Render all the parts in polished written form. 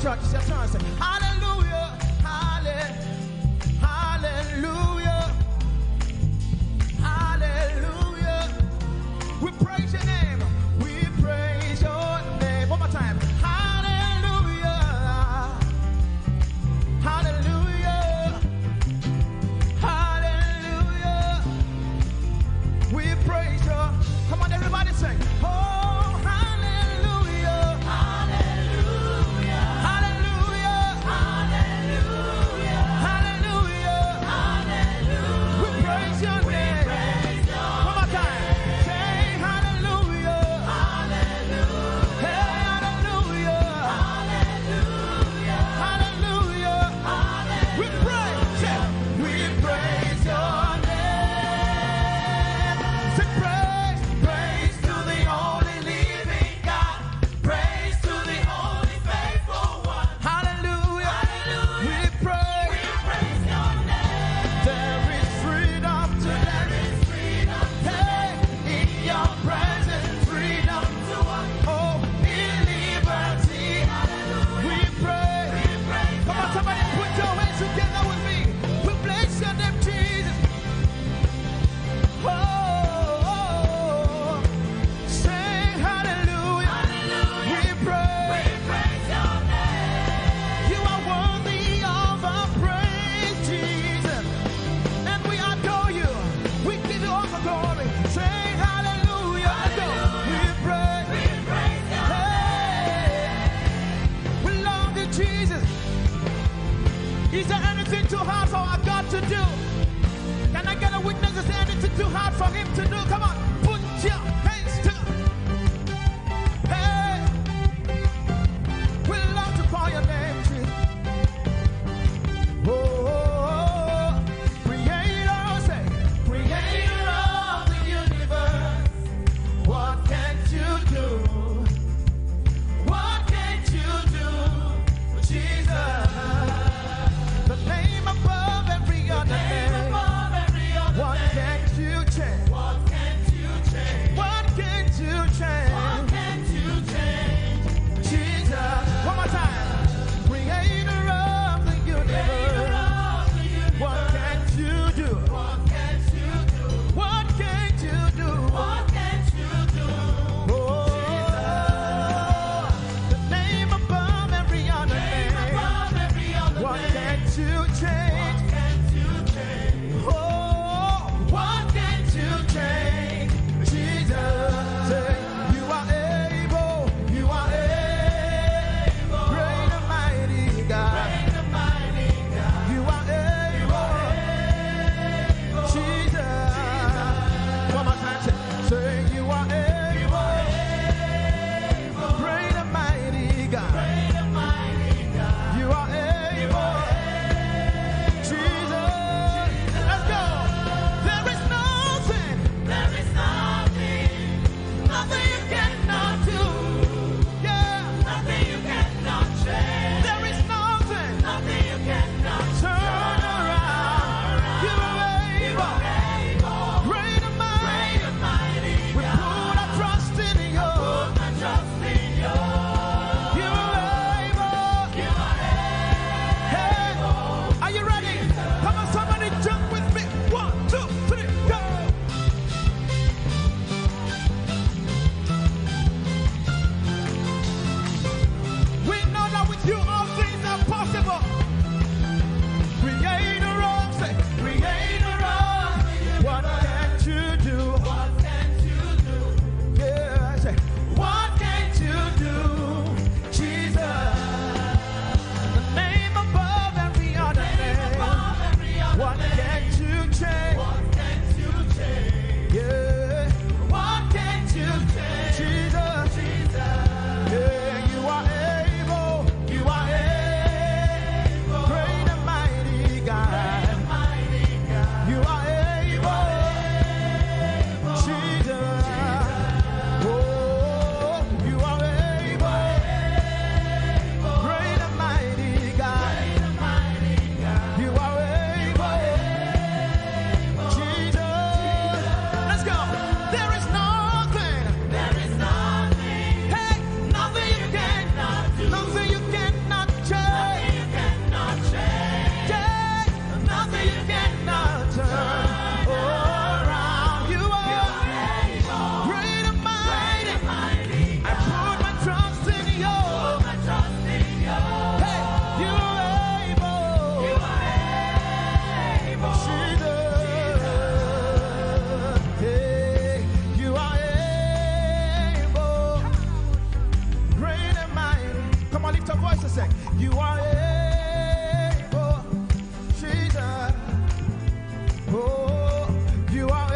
church. It's your turn. Say, hallelujah, hallelujah, hallelujah. We praise your name. We praise your name. One more time. Hallelujah, hallelujah, hallelujah. We praise your. Come on, everybody sing. Oh, hallelujah, hallelujah, hallelujah. Say, you are able, Jesus. Oh, you are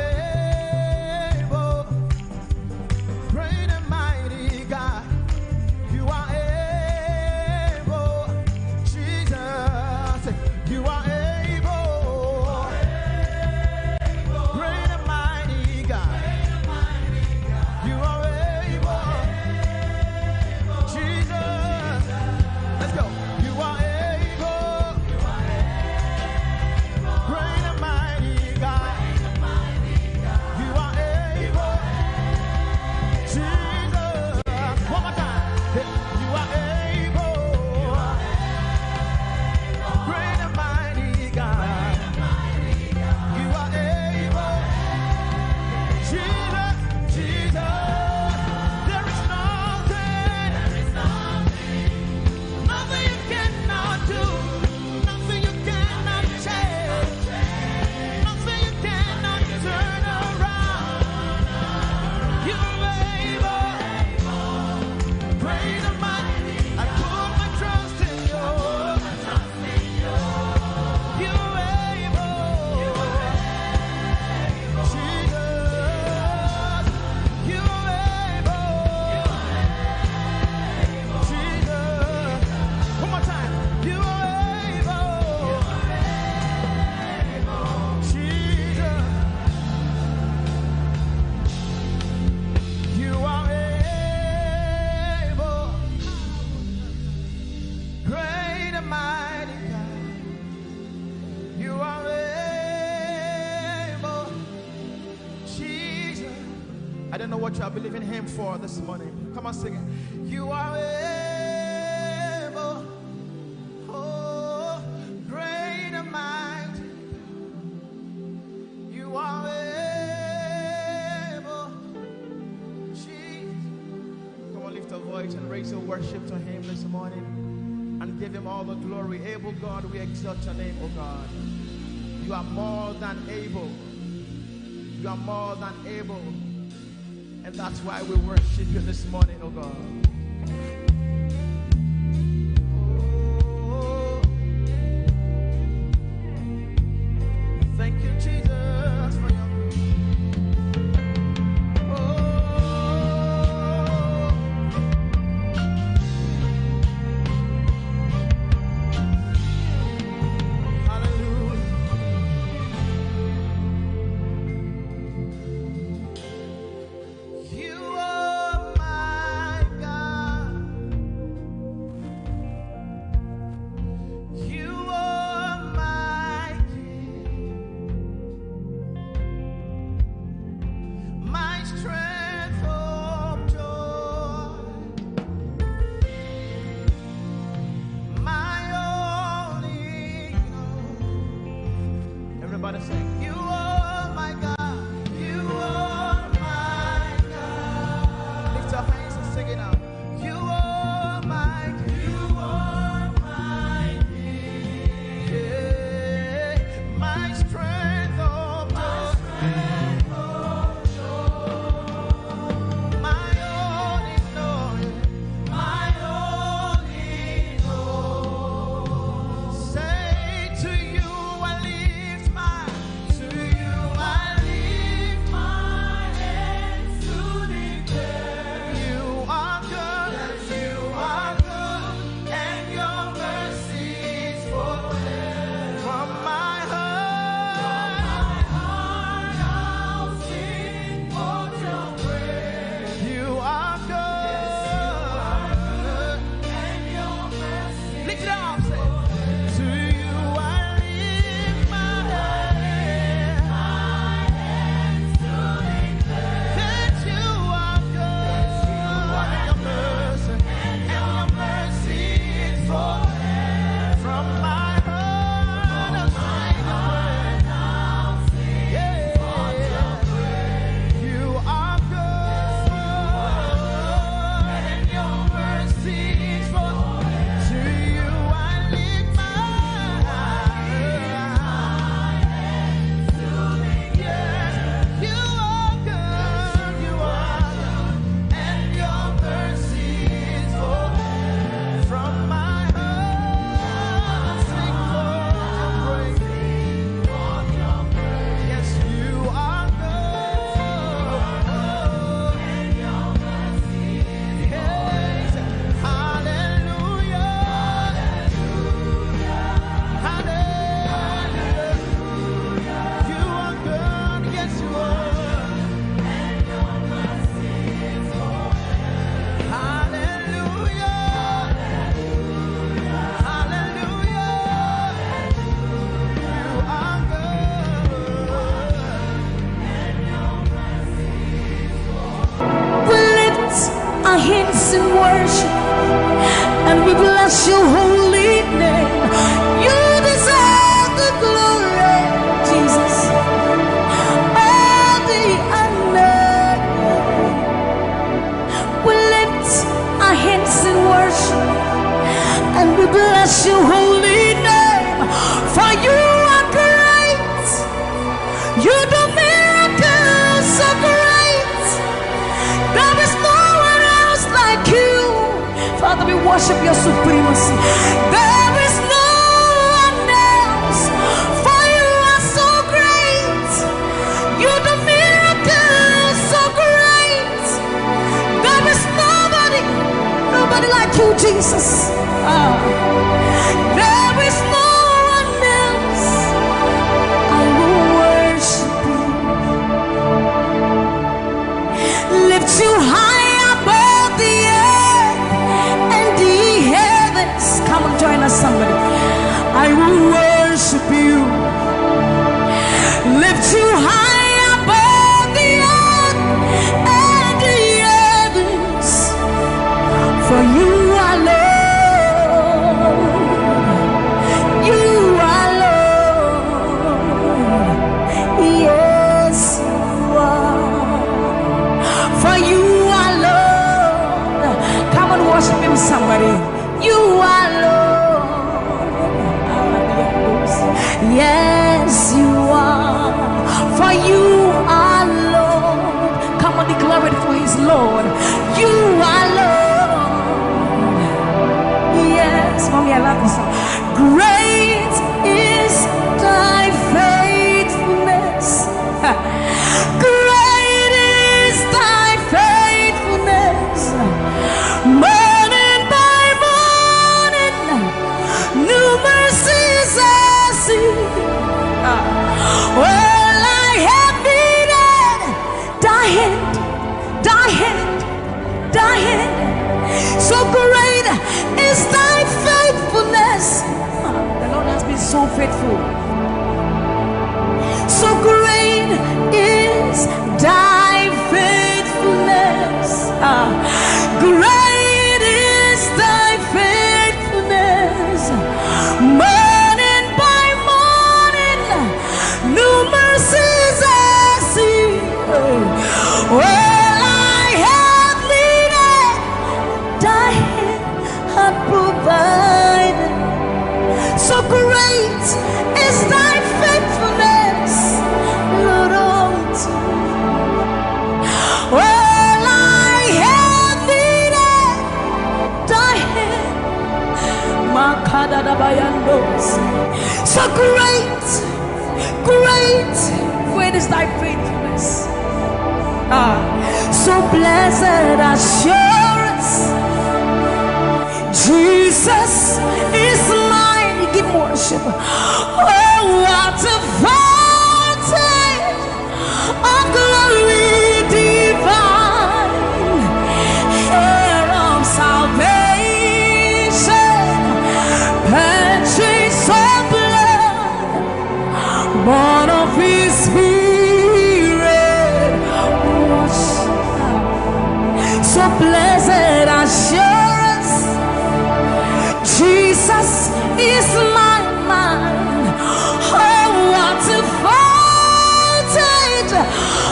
able, great and mighty God. You are able, Jesus. Say, you are able, great and mighty God. You are able, Jesus. Let's go. You are able, great and mighty God. You are able, Jesus. One more time. You are able, great and mighty God. You are able, Jesus, Jesus. There is nothing you cannot do, nothing you cannot change, nothing you cannot turn around. You are able, great and mighty. I put my trust in you. You are able, Jesus. You are able, Jesus. One more time. You are able, Jesus. You are able, great and mighty God. You are able, Jesus. I don't know what you are believing Him for this morning. Come on, sing it. You are able, oh, great and mighty. You are able, Jesus. Come on, lift a voice and raise your worship to Him this morning and give Him all the glory. Able God, we exalt your name, oh God. You are more than able. You are more than able. And that's why we worship you this morning, oh God. Oh, thank you, Jesus, for your. Hallelujah. You are my God. You are my King, my strength of joy, my only God. Everybody sing. You are my God. You are my God. Lift your hands and sing it out. You are my King. You are my King. Yeah. My strength of joy. My only Lord. My only Lord. Say to you I lift my and we bless your holy name. You deserve the glory, Jesus. All the honor. We lift our hands in worship and we bless your holy name. For you are great. You do miracles so great. There is no one else like you. Father, we worship your supremacy. There is no one else. For you are so great. You do miracles so great. There is nobody like you, Jesus. There is no one else. I will worship you. Lift you high above the earth and the heavens. Come on, join us, somebody. I will worship you. Lift you high above the earth and the heavens. For you are Lord. Worship him, somebody. You are Lord. Yes, you are. For you are Lord. Come on, declare it for his Lord. You are Lord. Yes, mommy, I love this song. Great is thy faithfulness. Great is thy faithfulness. Morning by morning, new mercies I see. All I have needed, thy hand, thy hand, thy hand. So great is thy faithfulness. The Lord has been so faithful. So great is thy faithfulness. Great is thy faithfulness. Morning by morning, new mercies I see. All I have needed, thy hand hath provided. So great is thy faithfulness, Lord, unto me. All I have needed, thy hand. So great, great, great is thy faithfulness. So blessed assurance, Jesus is mine. Give worship. Oh, what a fountain of glory divine, hair of salvation, purchase of blood, born of his spirit. So blessed assurance, Jesus is my mind. Oh, what a fountain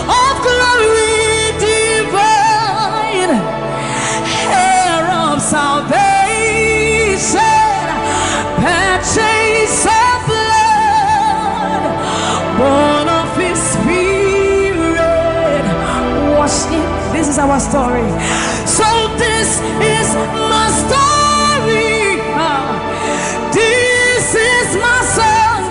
of glory divine, hair of salvation, purchase of blood, born of his spirit. Wash it. This is our story. So this is my story. This is my song,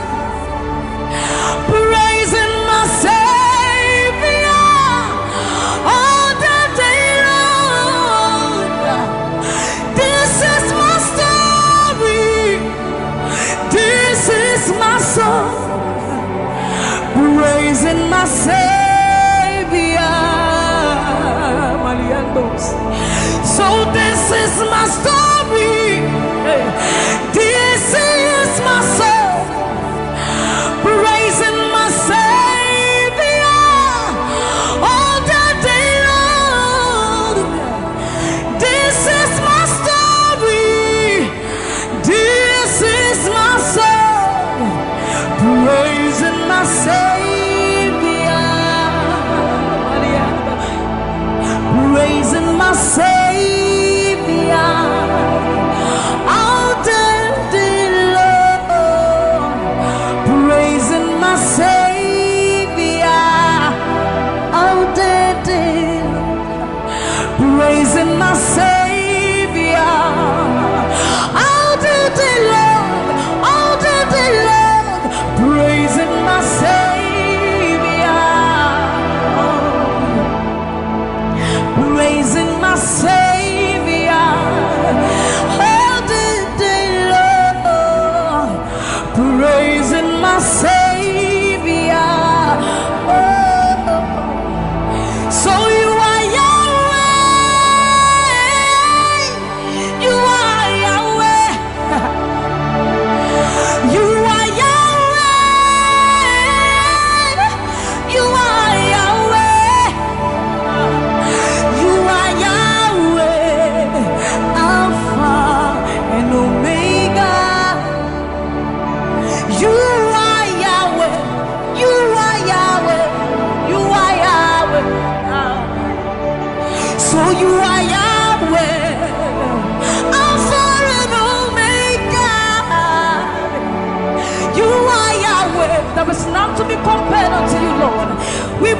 praising my Savior all the day long. This is my story. This is my song, praising my Savior. So this is my story. This is my song, praising my Savior all the day long. This is my story.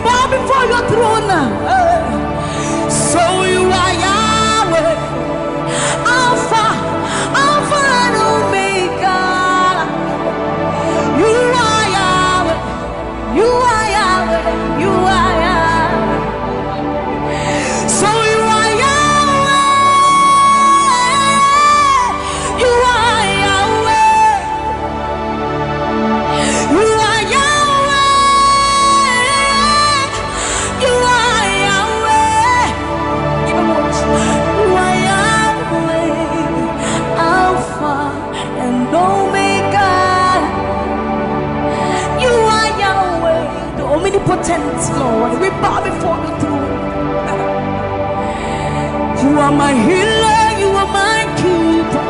bow before your throne. So you are Yahweh, Alpha, Alpha and Omega. You are Yahweh, you are Yahweh, you are Yahweh. So you are Yahweh, you are Yahweh, you are Yahweh, you are Yahweh. Even more. You are Yahweh, Alpha and Omega. You are Yahweh, the omnipotent Lord. We bow before the throne. You are my healer, you are my keeper,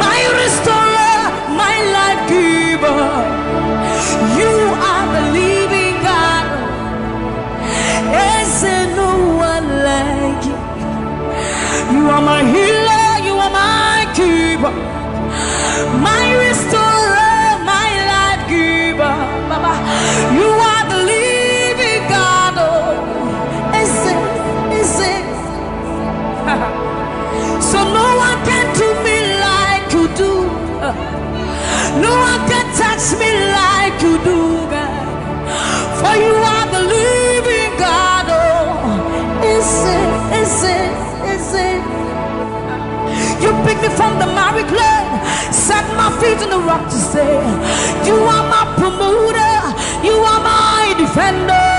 my restorer, my life giver. You are the living God. Is there no one like you? You are my healer, you are my keeper, my restorer, my life giver. Baba, you are the living God. Oh, is it? So no one can do me like you do. No one can touch me like you do, God. For you are the living God. Oh, is it? You pick me from the miry clay, set my feet on the rock to stay. You are my promoter, you are my defender.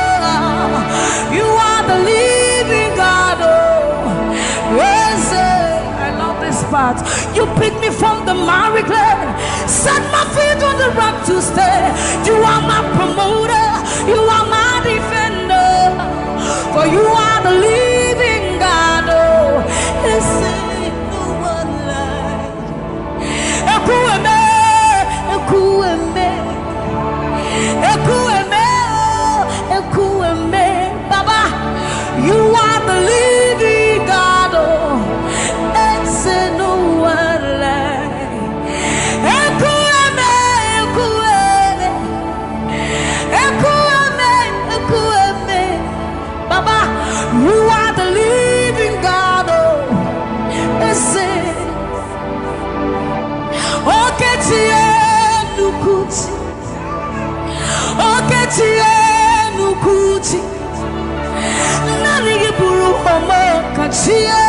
You are the living God. Oh, yes, I love this part. You pick me from the miry clay, set my feet on the rock to stay. You are my promoter, you are my defender. For you are the living God. Oh, yes, no one like Ekueme, Ekueme, Ekueme, Ekueme. Baba, you are the living God. Oh, it's no one like Ekueme, Ekueme, Ekueme, Ekueme. Baba, you are the living God. Oh, it's Oketie nukuti, Oketie nukuti. Nani iburu omo kachie,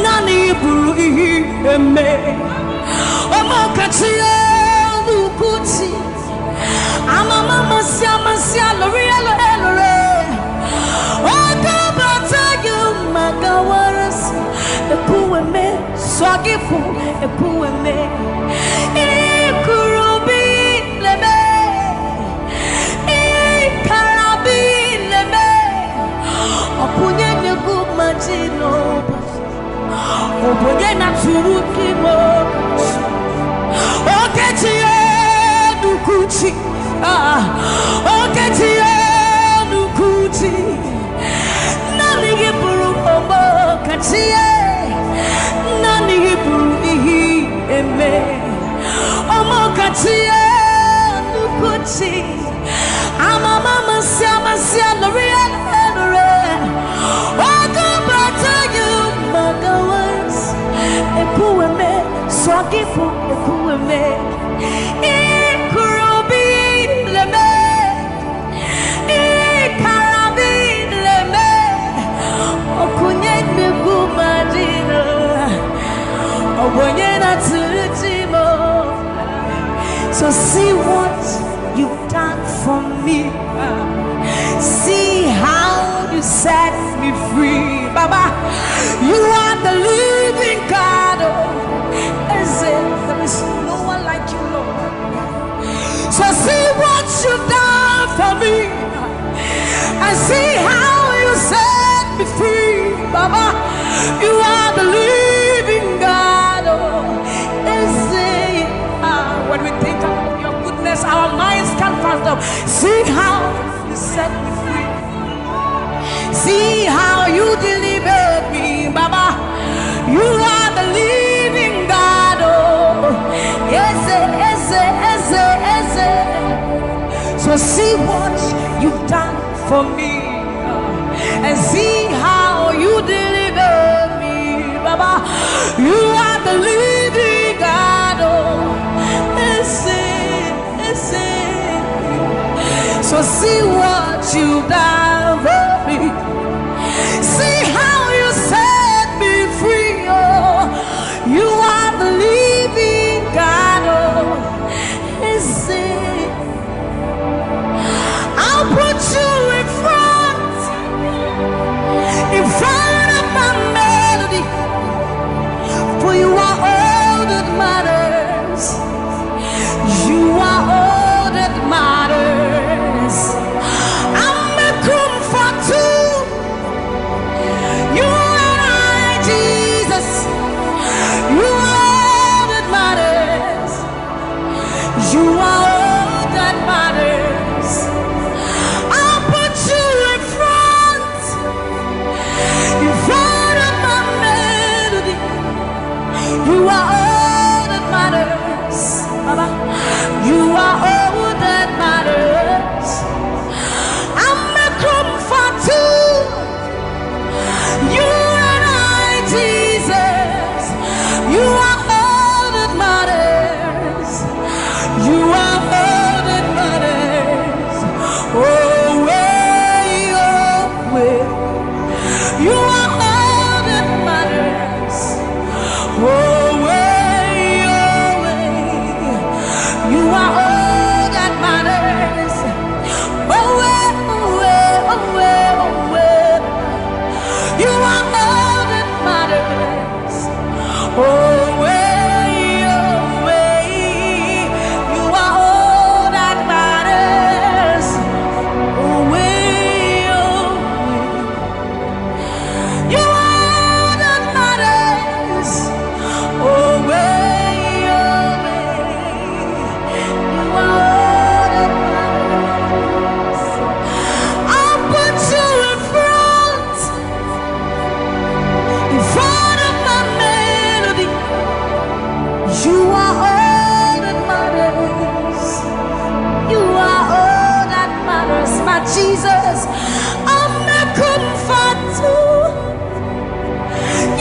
nani iburu iheme. Omo kachie nukuti. Amama masia loriya lore. Okabata you magawaras. Ekueme swagifu, ekueme. Ikurubi lebe, ikarabi lebe. Opunye negu majino, opunye naturuki mo. Oketie nukuti, oketie nukuti. Nani giburu omo katie, nani giburu ihi eme. Omo katie nukuti. Amama masia loriya lore. Okabata you magawas. Ekueme swagifu, ekueme. Ikurubi leme, ikarabi leme. Okunye negu majino, obonye na tulutimo. So see what you've done for me. See how you set me free. Baba, you are the living God. There is no one like you, Lord. So see what you've done for me, and see how you set me free. Baba, you are the living God. When we think about your goodness, our minds can't fathom. See how you set me free. See how you delivered me, Baba. You are the living God. Oh, yes, yes, yes, yes. So see what you've done for me, and see how you deliver me, Baba. You are the living God. Oh, so see what you've done for me. See how you set me free. Oh, you are the living God. Oh, I'll put you in front of my melody, for you are all that matters. You are all that matters. I'm a comfort too. You and I, Jesus. You are all that matters. You are all that matters. I'll put you in front of my melody. You are all that matters, Baba. You are all that matters. I'm a comfort too. You and I, Jesus. You are all that matters. You are all that matters. Oh, way, oh, way. You are all that matters. Oh, way, oh, way. You are all that matters. Oh, way, oh, way, oh, way, oh, way. You are all that matters. Oh, way, oh, way. You are all that matters. Oh, way, oh, way. You are all that matters. Oh, way, oh, way. You are all that matters. I'll put you in front of my melody. You are all that matters. You are all that matters, my Jesus. I'm a comfort too.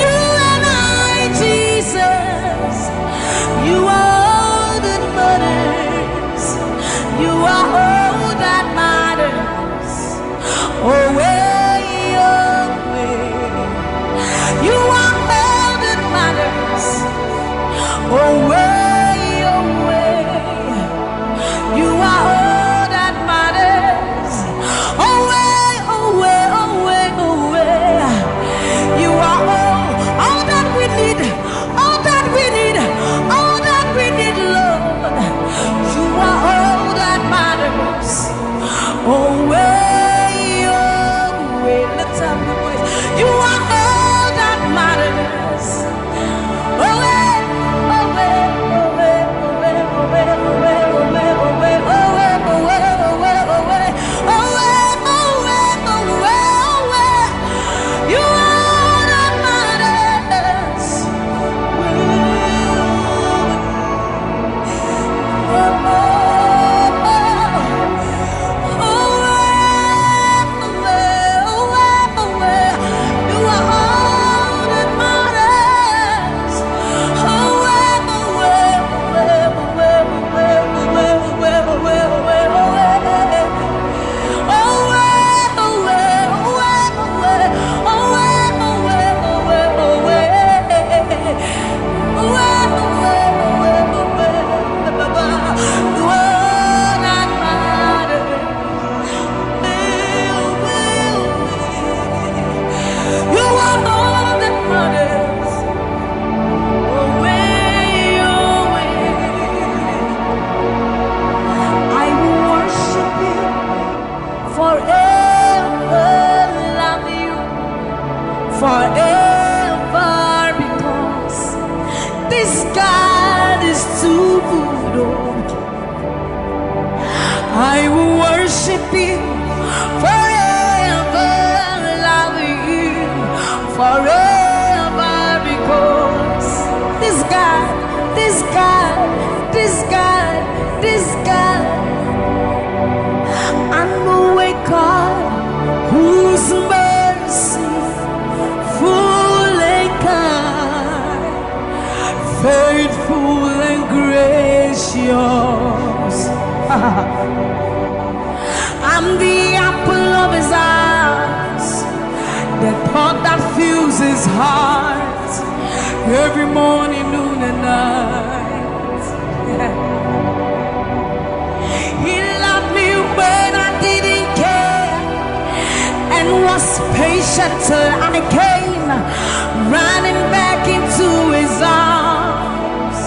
You and I, Jesus. You are all that matters. You are all that matters. Oh, way, oh, way. You are all that matters. Oh, way, oh, way. You are all that matters. Oh, way, oh, way, oh, way, oh, way. You are all that we need, all that we need, all that we need, Lord. You are all that matters. Oh, way, oh, way. Let's have the voice. You are all that matters. Oh, way, oh, way, oh, way, oh, way, oh, way, oh, way, oh, way, oh, way, oh, way, oh, way, oh, way, oh, way, oh, way, oh, way, oh, way, oh, way. You are all that matters. Forever, because this God is too good. I will worship you forever, love you forever, because this God, this God, this God, this God, I know it faithful and gracious. I'm the apple of his eyes, the thought that fills his heart every morning, noon and night. He loved me when I didn't care and was patient till I came running back into his arms.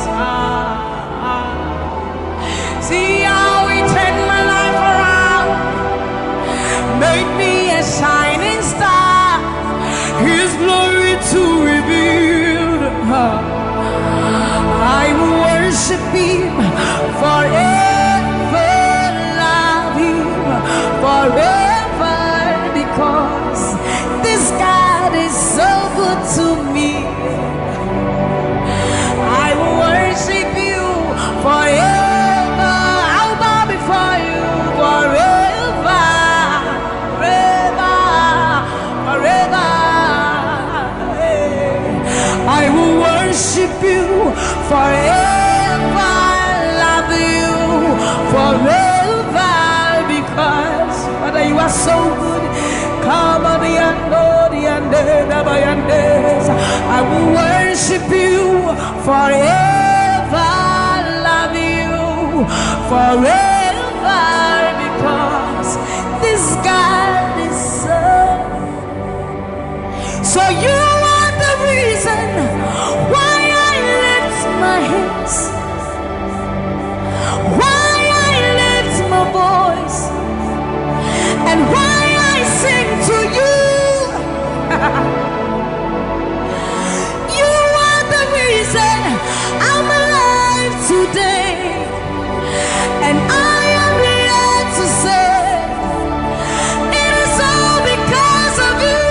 See how he turned my life around, made me a shining star, his glory to reveal. I will worship him forever, love him forever, because this God is so good to me. I will worship you forever. I'll bow before you forever, forever, forever. I will worship you forever, love you forever, because Father, you are so good. Come on, I will worship you forever, love you forever, because this God is so you are the reason why I lift my hands, why I lift my voice, and why I sing to you. You are the reason I'm alive today, and I am here to say it is all because of you.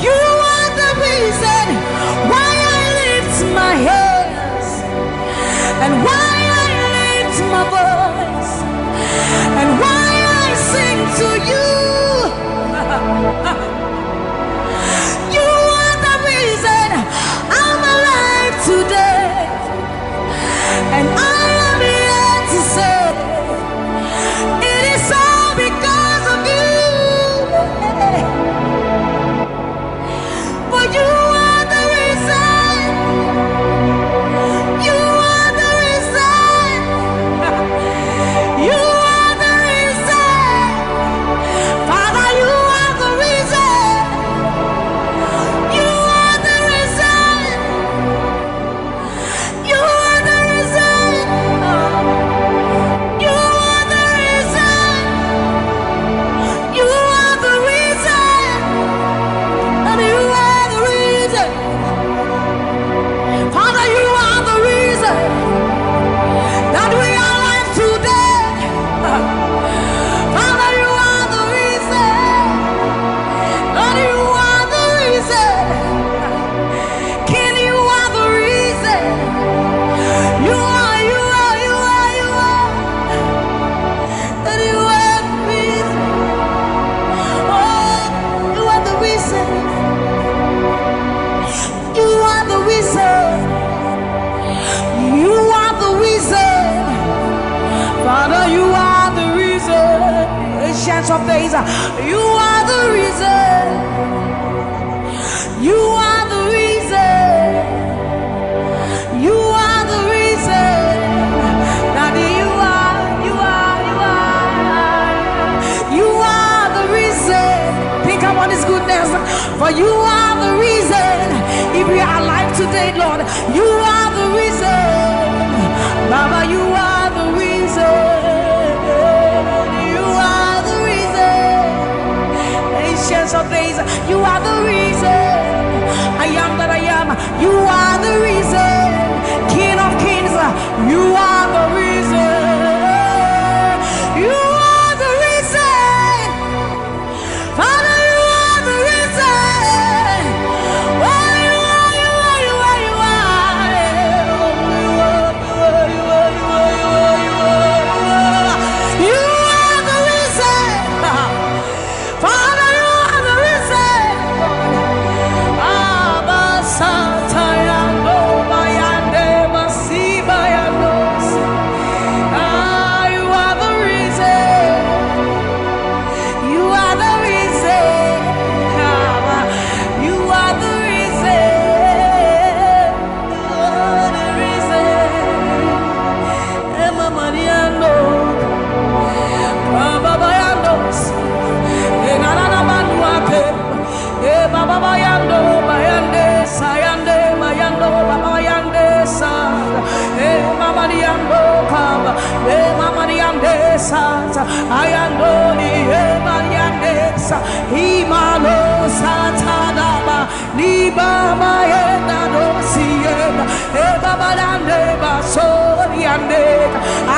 You are the reason why I lift my hands, and why I lift my voice, and why I sing to you. You are the reason I'm alive today, and I am here to say it is all because of you. For you are the reason. You are the reason. You are the reason. Father, you are the reason. You are the reason. You are the reason. You are the reason. You are the reason. And you are the reason. Father, you are the reason that we are alive today. Father, you are the reason. Lord, you are the reason. King, you are the reason. You are, you are, you are, you are. That you are the reason. Oh, you are the reason. You are the reason. You are the reason. Father, you are the reason. Ancients of days, you are the reason. You are the reason. You are the reason. Daddy, you are, you are, you are. You are the reason. Think about his goodness. For you are the reason. If we are alive today, Lord, you are the reason. Baba, you are the reason. You are the reason. Ancients of days, you are the reason. I am that I am. You are the reason. King of kings, you are the reason. You are the reason. Father, you are the reason. Oh, you are, you are, you are, you are. You are, you are, you are, you are, you are. You are the reason. Father, you are the reason. Abba, Mariando Kaba, Mariande Santa, Ayandoli, Mariandesa, Imalo Satadaba, Liba Mayenda Dosiena, Ebabalande Basoriande,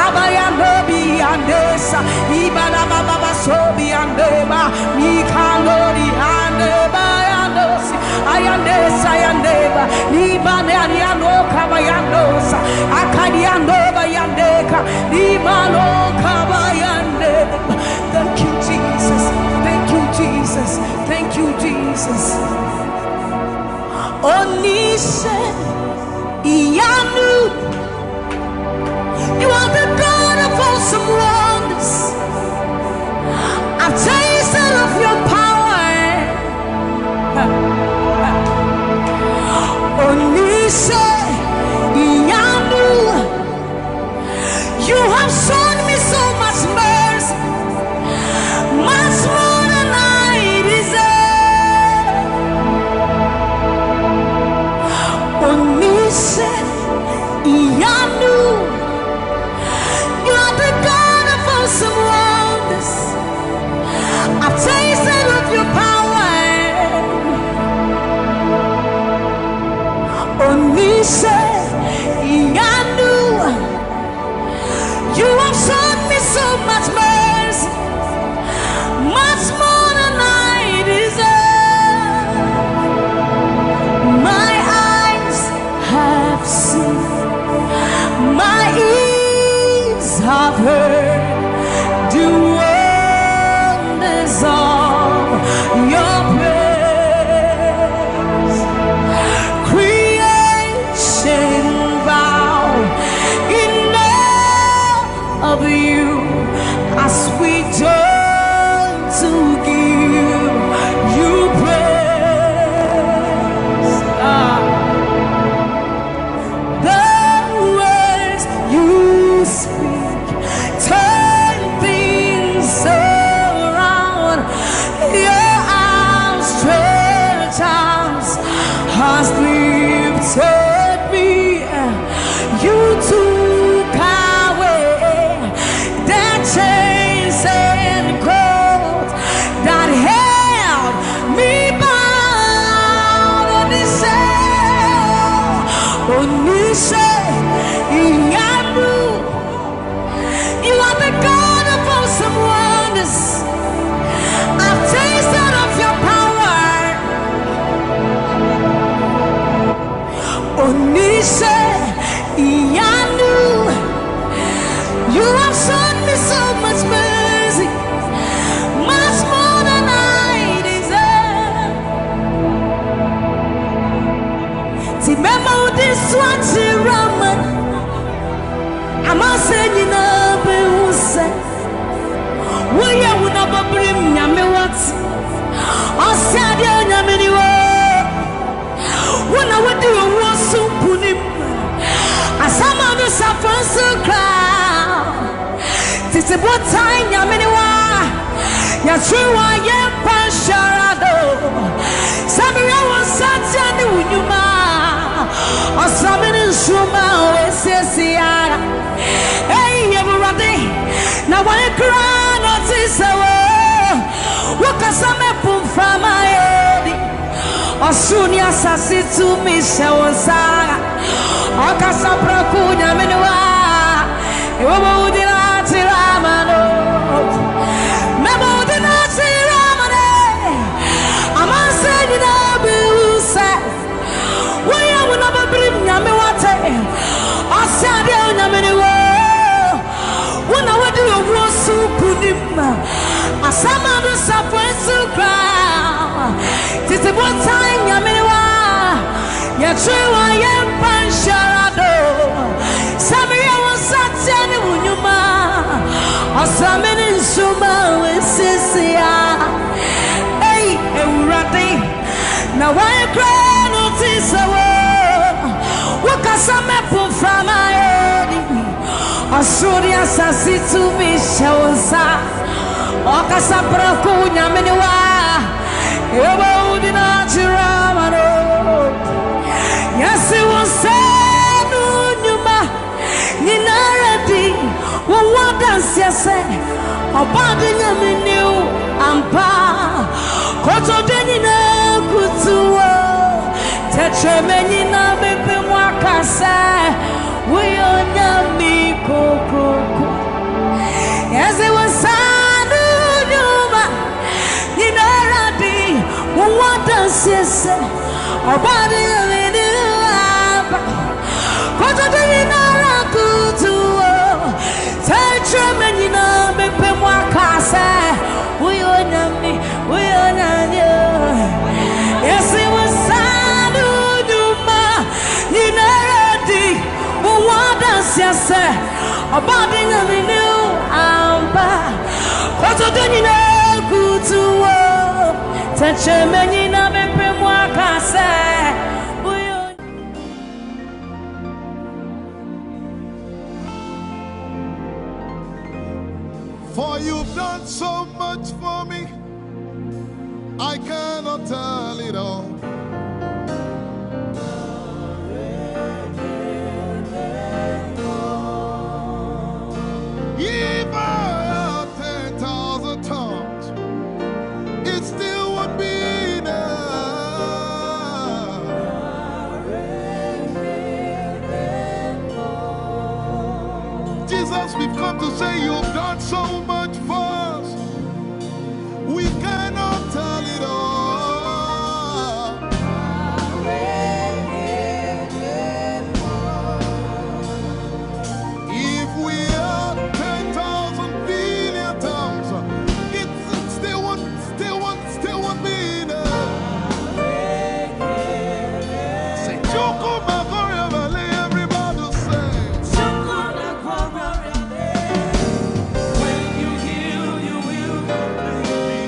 Abayando Biandesa, Ibana Baba Sobi Andeba, Mikalori Andeba. Ayandesa yandeba libane ariano kabayandosa akadiando bayandeka limano kabayandeba. Thank you Jesus, thank you Jesus, thank you Jesus. Onise iyanu, you are the God of awesome wonders. I've tasted of your power. Onise iyanu, you have shown me so much mercy, much more than I deserve. Onise iyanu, you are the God of awesome wonders. I've tasted of your power. Onise iyanu, you have shown me so much mercy, much more than I deserve. My eyes have seen, my ears have heard the wonders of your praise. Of you as we turn to give you praise. The words you speak turn things around. Your outstretched arms has lifted me. You took away chains and cords that held me bound. Onise iyanu, you are the God of awesome wonders. I've tasted of your power. Onise iyanu, you have shown me so much mercy, much more than I deserve. Remember this one, Raman. I'm not saying you know, but who said, "Will you never bring me what?" I said, "You never knew." When I went to a war, so put him. I somehow do suffer so cry. This is what time ya miniwa ya chua ya pasharado Samira was such a new ma or something shuma Ese hey everybody now when you cry not this what can some pum from my head or soon ya sasi to me shawaza or casabra kunya miniwa you would Asama suffer so cry. This is what time Yamiwa Yachua Yam Pansharado Sammie was such an Unyuma or Sammie in Suma with Sisia. Hey, Rati. Now I cry notice away. What can some put from my head? Or should you assassin to me shows up? Oka sabra kunya miniwa Eba udina chiramano Yasi wonsenu nyuma say, Obadi nyami new ampa. Koto deni na kutuwa. Tetre meni na bepe mwaka say. Uyo nyami kokoko. Yes, it was sanu nyuma. Inaradi. What does he say? Obadi nyami new ampa. Koto deni na kutuwa. Tetre meni na bepe mwaka say. Uyo nyami, uyo nyami. Yes, it was sanu nyuma. Inaradi. What does he say? Obadi nyami new ampa. Koto deni na kutuwa. Tetre meni na bepe mwaka say. For you've done so much for me, I cannot tell it all. If I had 10,000 tongues, it still would be enough. Jesus, we've come to say you've done so much for us. We cannot tell it all. If we had 10,000 billion tongues, it still would be enough. Say, Chukuma Koryabale, everybody say. Chukuma Koryabale. When you heal, you will complete me.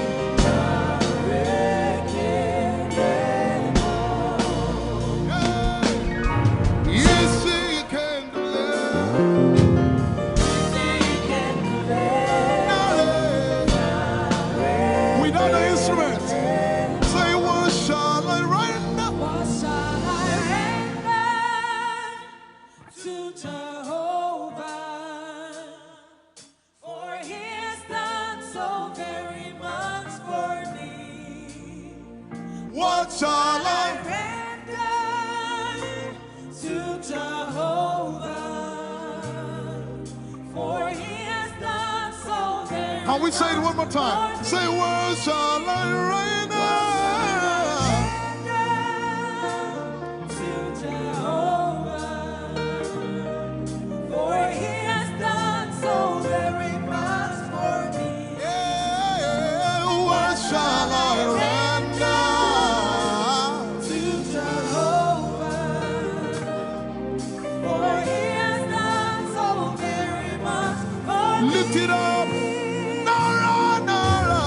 Yes, you can do that. Without the instrument, say, what shall I render? What shall I render to Jehovah? For he has done so very much for me. What shall I? Render to Jehovah. For he has done so very Can we say it one more time? Say, what shall I render? to Jehovah. For he has done so very much for me. Yeah, what shall I render? To Jehovah. For he has done so very much for me. Lift it up. Nara, Nara.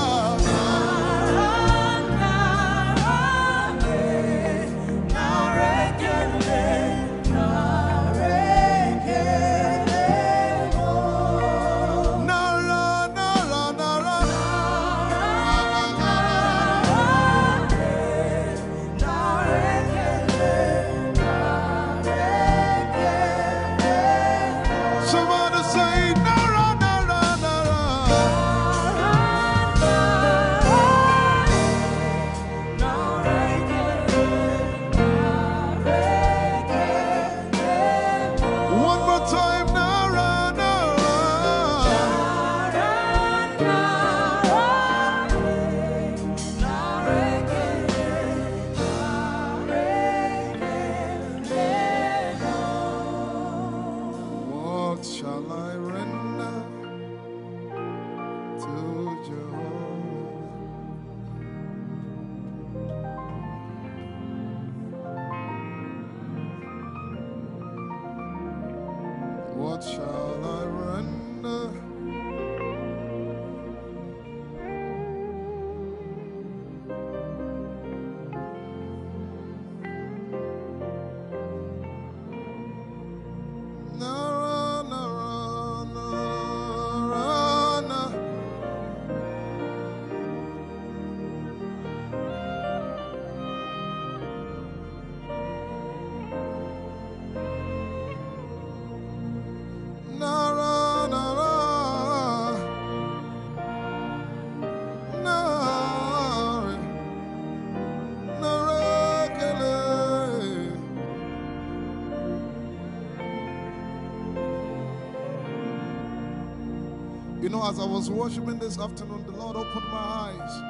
Nara, Nara, Nara. Somebody say, Nara, Nara, Nara. One more time, Nara, Nara. What shall I render to Jehovah? What shall I render? Nara, Nara, Nara, Nara. Na You know, as I was worshiping this afternoon, the Lord opened my eyes.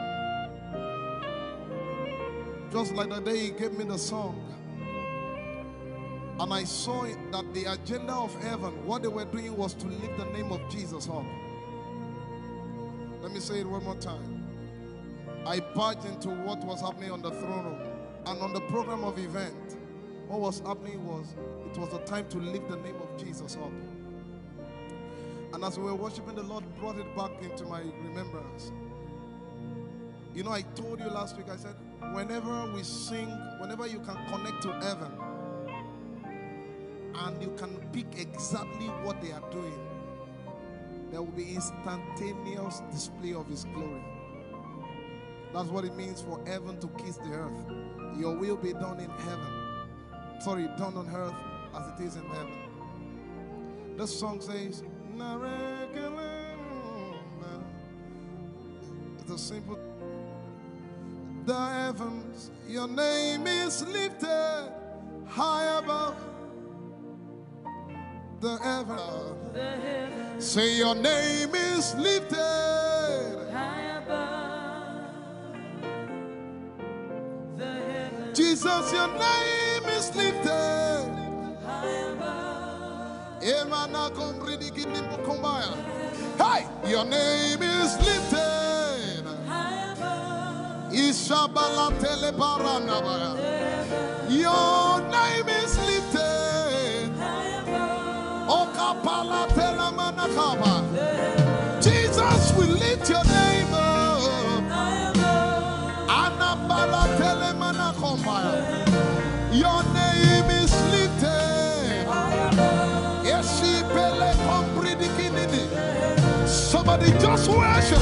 Just like the day He gave me the song. And I saw it, that the agenda of heaven, what they were doing was to lift the name of Jesus up. Let me say it one more time. I barged into what was happening on the throne room. And on the program of event, what was happening was, it was a time to lift the name of Jesus up. And as we were worshiping, the Lord brought it back into my remembrance. You know, I told you last week, I said, whenever we sing, whenever you can connect to heaven, and you can pick exactly what they are doing, there will be instantaneous display of His glory. That's what it means for heaven to kiss the earth. Your will be done in heaven. Sorry, done on earth as it is in heaven. This song says, it's a simple. The heavens, your name is lifted high above. The heavens, say your name is lifted high above. The heavens, Jesus, your name is lifted high above. Hey, your name is lifted high above. Your name is lifted high above. Jesus, we lift your name up. Your name is lifted. Somebody just worship.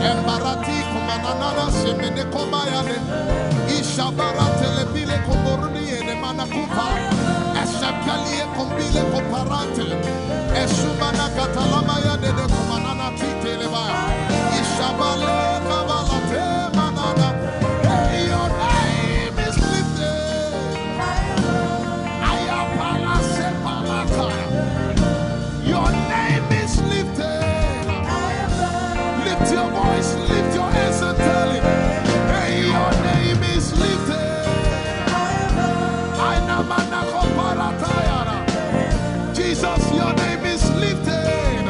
Embarati kumanana semene komayane ishabara telepile komboruni ene manakupa esakalie kombile komparante esumana katalama ya dede kumanana titeleba ishabale kabalate manana. Hey, your name is lifted. Ayapala sepalata. Your name is lifted. Lift your voice, lift your hands and tell Him, hey, your name is lifted. Jesus, your name is lifted.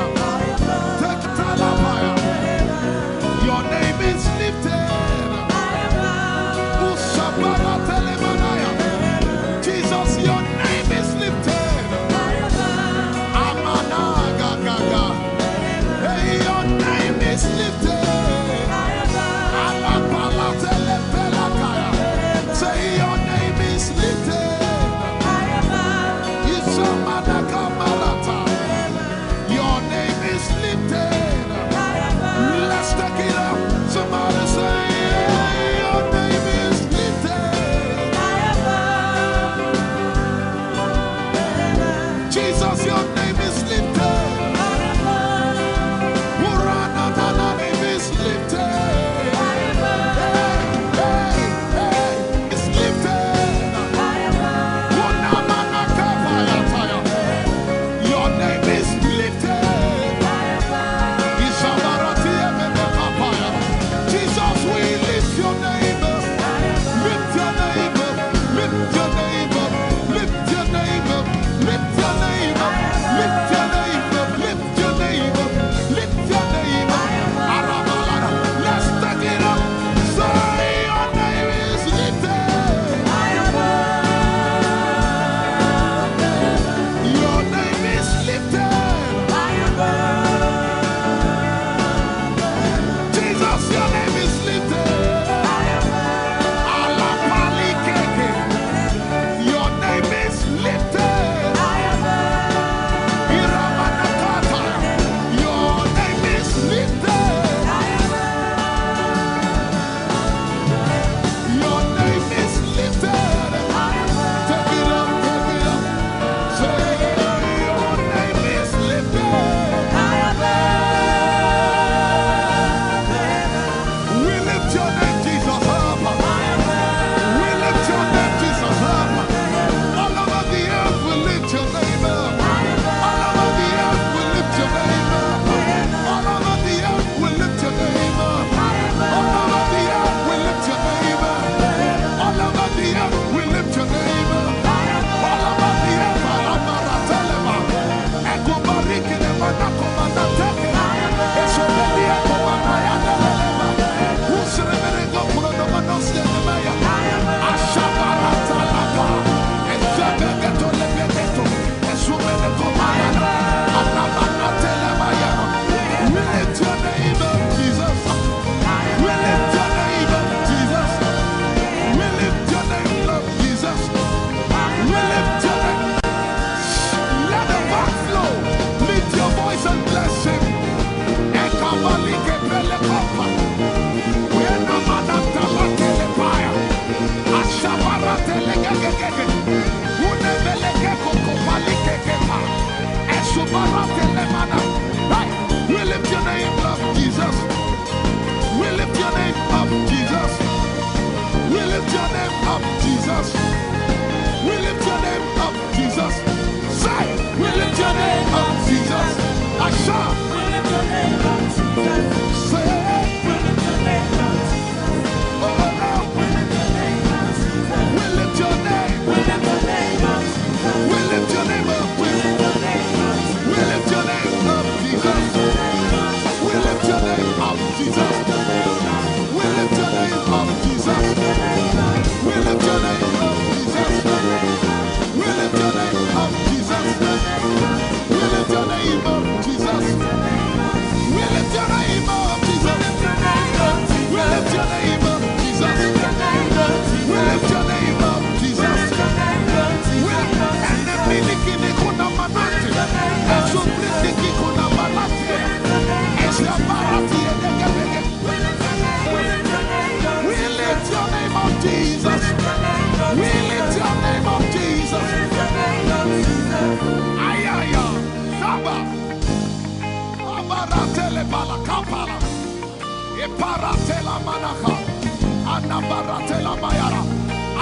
Your name is lifted. Jesus, your name is lifted. Hey, your name is lifted. Say your name is lifted.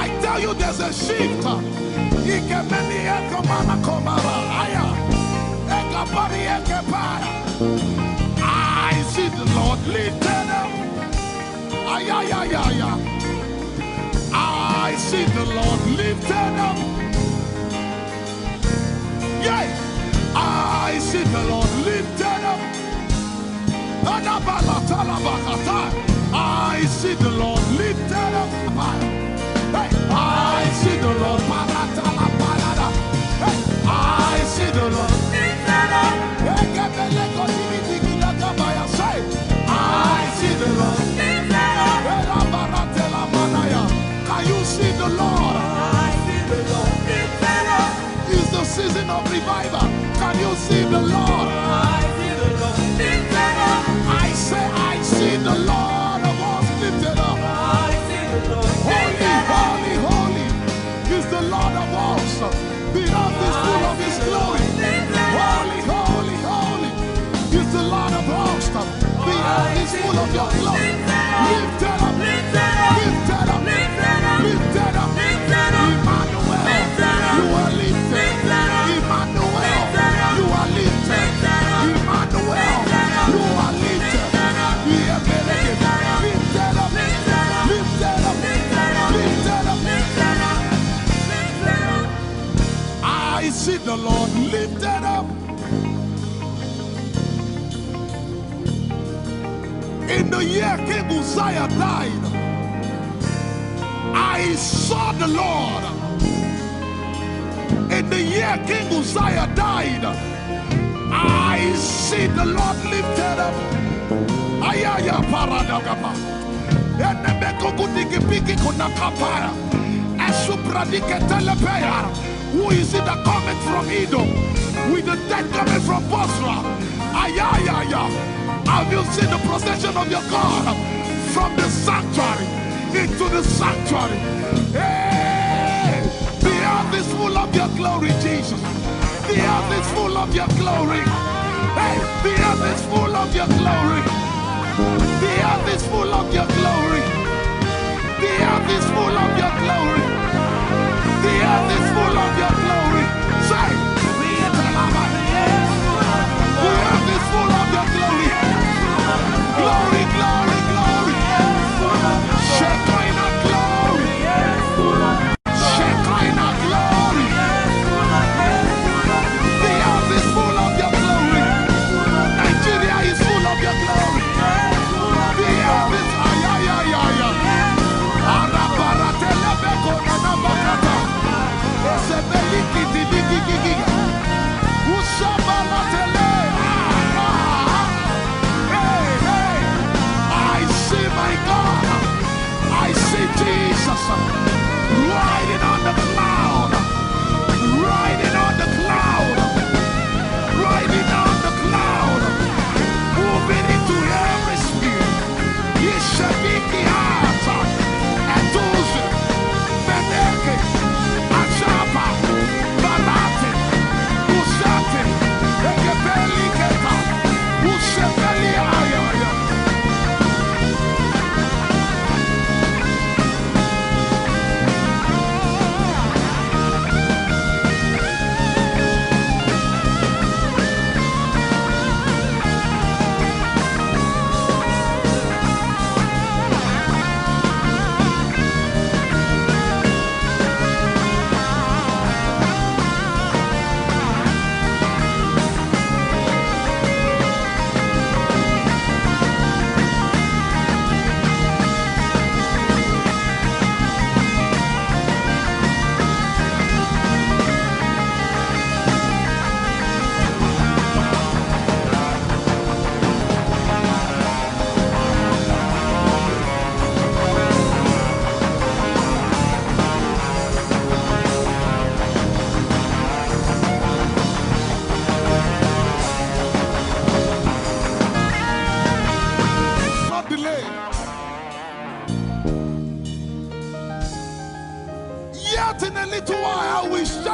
I tell you, there's a shift. I see the Lord lifted up. I see the Lord lifted up. Yeah, I see the Lord lifted up. I see the Lord lifted up. Hey, I see the Lord. Hey, I see the Lord lifted up. I see the Lord lifted up. Can you see the Lord? I see the Lord lifted up. It's the season of revival. Can you see the Lord? I see the Lord lifted up. I say, I see the Lord of hosts lifted up. I see the Lord. Holy, holy, holy is the Lord of hosts. The earth is full of His glory. Holy, holy, holy is the Lord of hosts. The earth is full of Your glory. Lifted up, lifted up, lifted up, lifted up, lifted up. Emmanuel, You are lifted. Emmanuel, You are lifted. Emmanuel, You are lifted. Lifted up, lifted up, lifted up, lifted up. I see the Lord lifted up. In the year King Uzziah died, I saw the Lord. In the year King Uzziah died, I see the Lord lifted up. Ayaya paradagaba. Who is it that coming from Edom? With the dead coming from Bosra. Ayaya. Have you seen the procession of your God from the sanctuary into the sanctuary? Hey, the earth is full of Your glory, Jesus. The earth is full of Your glory. Hey, the earth is full of Your glory. The earth is full of Your glory. The earth is full of Your glory. The earth is full of Your glory. Say, the earth is full of Your glory. Glory, glory, glory. Shekinah glory. Shekinah glory. The earth is full of Your glory.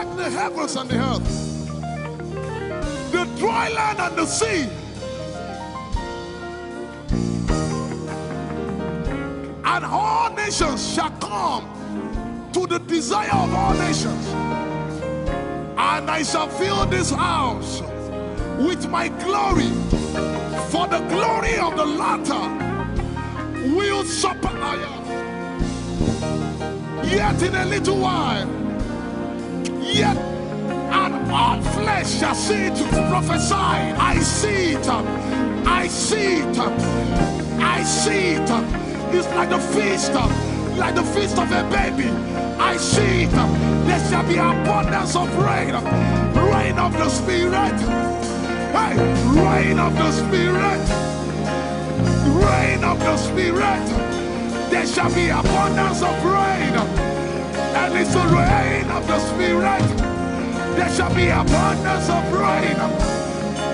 like the heavens and the earth, the dry land and the sea. And all nations shall come to the desire of all nations. And I shall fill this house with my glory, for the glory of the latter will supper. Yet in a little while, yet and all flesh shall see it. Prophesy. I see it. I see it. I see it. It's like the feast of a baby. I see it. There shall be abundance of rain, rain of the Spirit. Hey, rain of the Spirit, rain of the Spirit. There shall be abundance of rain, and it's the rain of the Spirit. There shall be abundance of rain,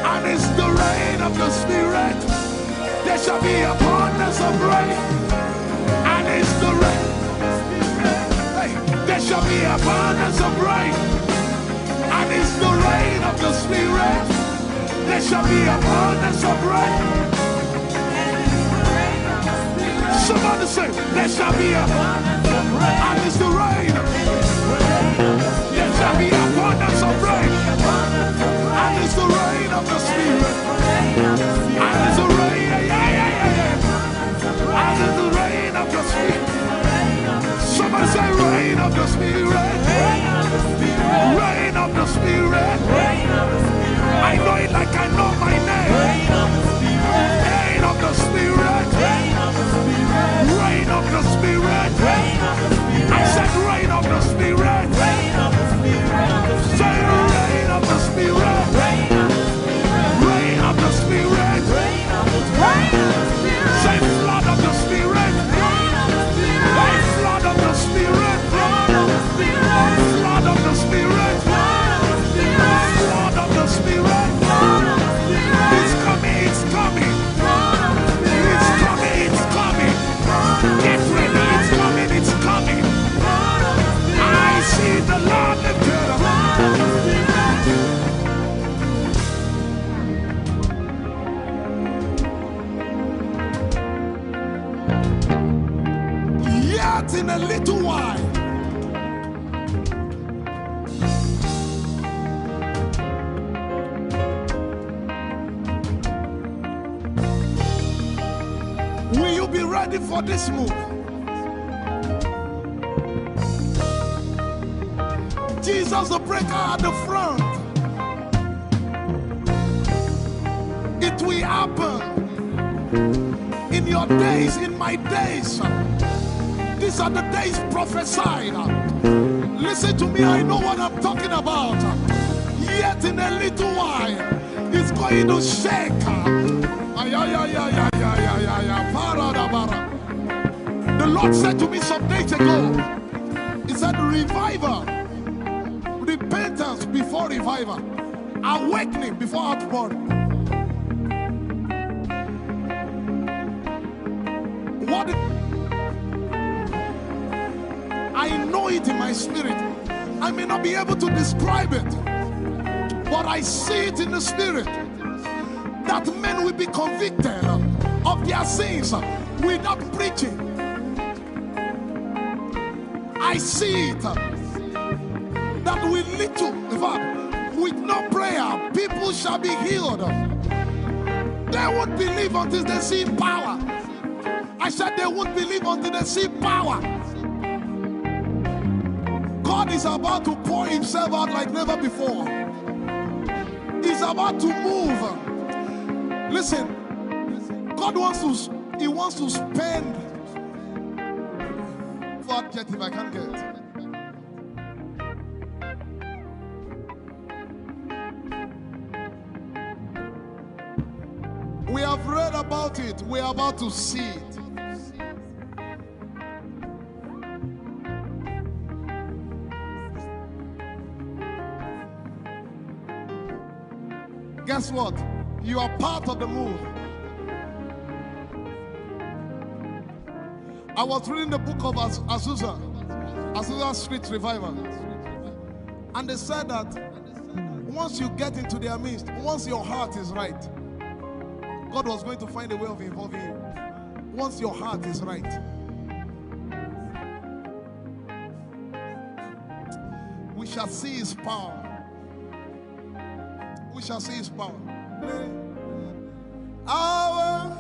and it's the rain of the Spirit. There shall be abundance of rain, and it's the rain. Hey, there shall be abundance of rain, and it's the rain of the Spirit. There shall be abundance of rain. Somebody say, there shall be abundance of rain, and it's the rain. There shall be abundance of rain, and it's the rain of the Spirit. And it's the rain, and it's the rain of the Spirit. Somebody say, rain of the Spirit. Rain of the Spirit. I know it like I know my name. Rain of the Spirit. Rain of the Spirit. I said rain of the Spirit. Say rain of the Spirit. Rain of the Spirit. Say flood of the Spirit. Say flood of the Spirit. Flood of the Spirit. Flood of the Spirit. It's coming, it's coming. It's coming, it's coming. Get ready, it's coming, it's coming. I see the Lord lifted up. Yet in a little while, will you be ready for this move? Jesus the breaker at the front. It will happen in your days, in my days. These are the days prophesied. Listen to me, I know what I'm talking about. Yet in a little while, it's going to shake. The Lord said to me some days ago, He said, revival, repentance before revival, awakening before outpouring. What? I know it in my spirit. I may not be able to describe it, but I see it in the spirit. That men will be convicted of their sins without preaching. I see it. That will lead to, in fact, with no prayer, people shall be healed. They won't believe until they see power. I said they won't believe until they see power. God is about to pour Himself out like never before. He's about to move. Listen, God wants to, He wants to spend. Get if I can't get. We have read about it. We are about to see it. Guess what? You are part of the move. I was reading the book of Azusa Street Revival. And they said that once you get into their midst, once your heart is right, God was going to find a way of involving you. Once your heart is right. We shall see his power. We shall see his power. Our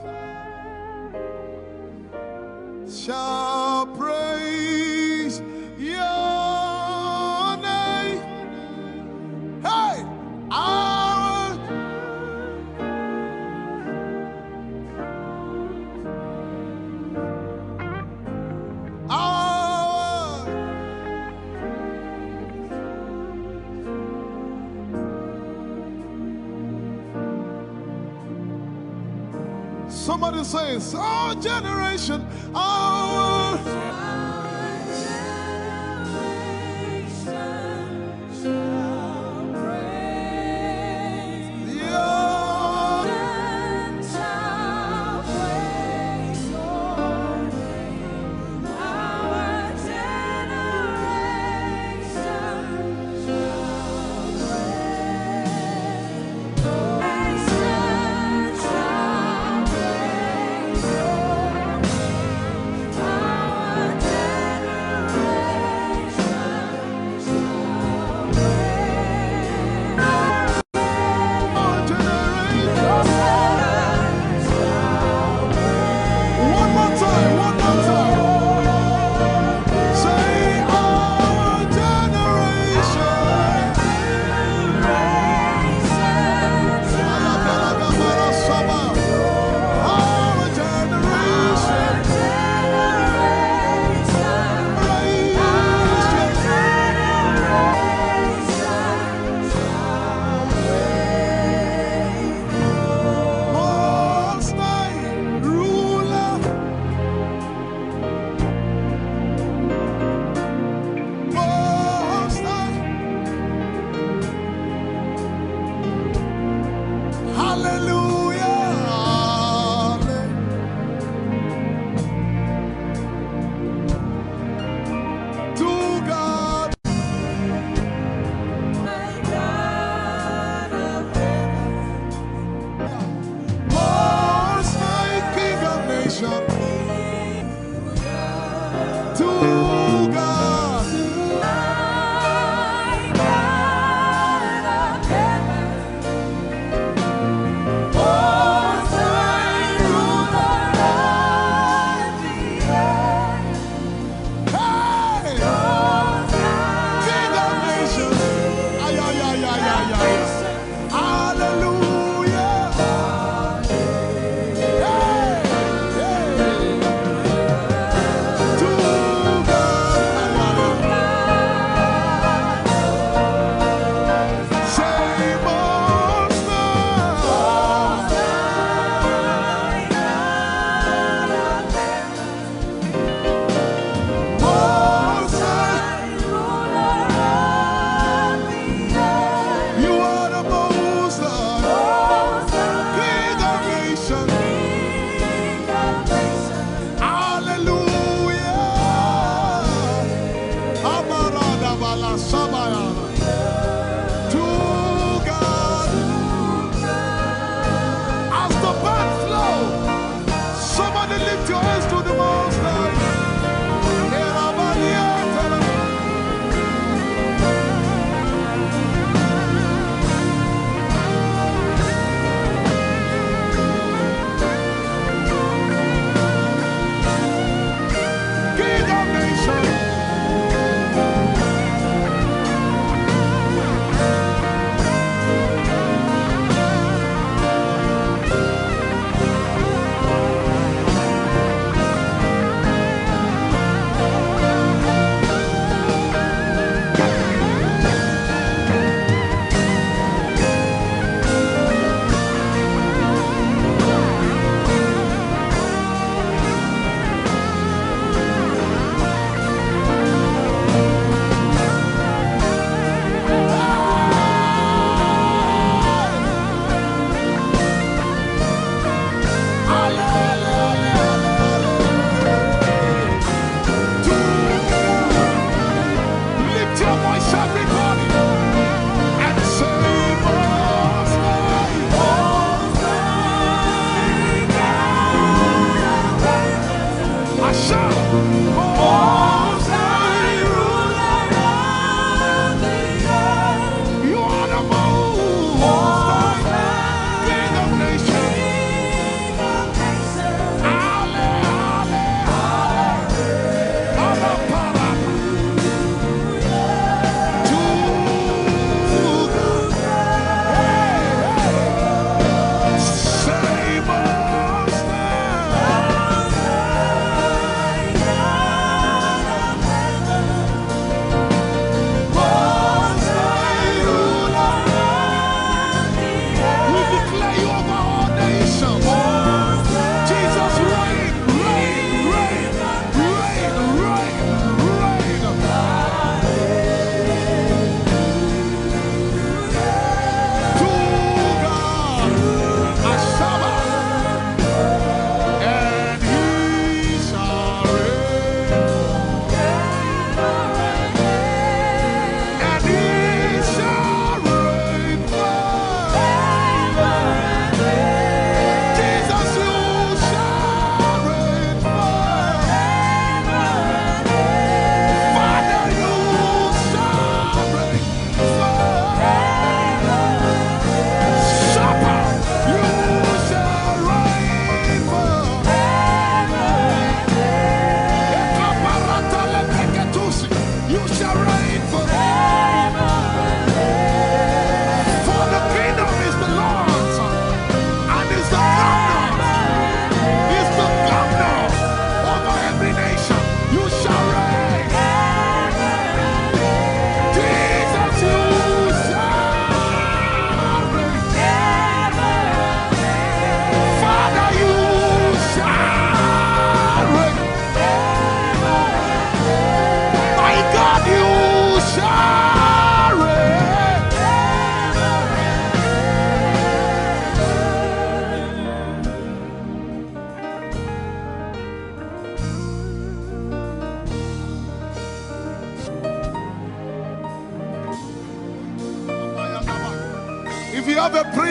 shall praise your name. Hey, our somebody says, our generation, our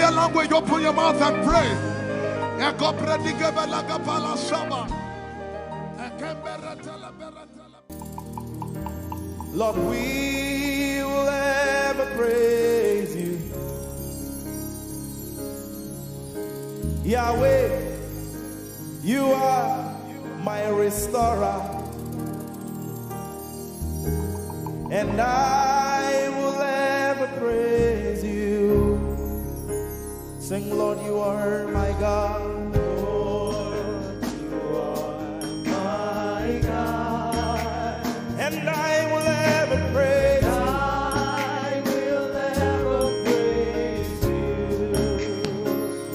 hear language, open your mouth and pray. Lord, we will ever praise you. Yahweh, you are my restorer, and I will ever praise you. Sing, Lord, you are my God. Lord, you are my God, and I will ever praise you. I will ever praise you.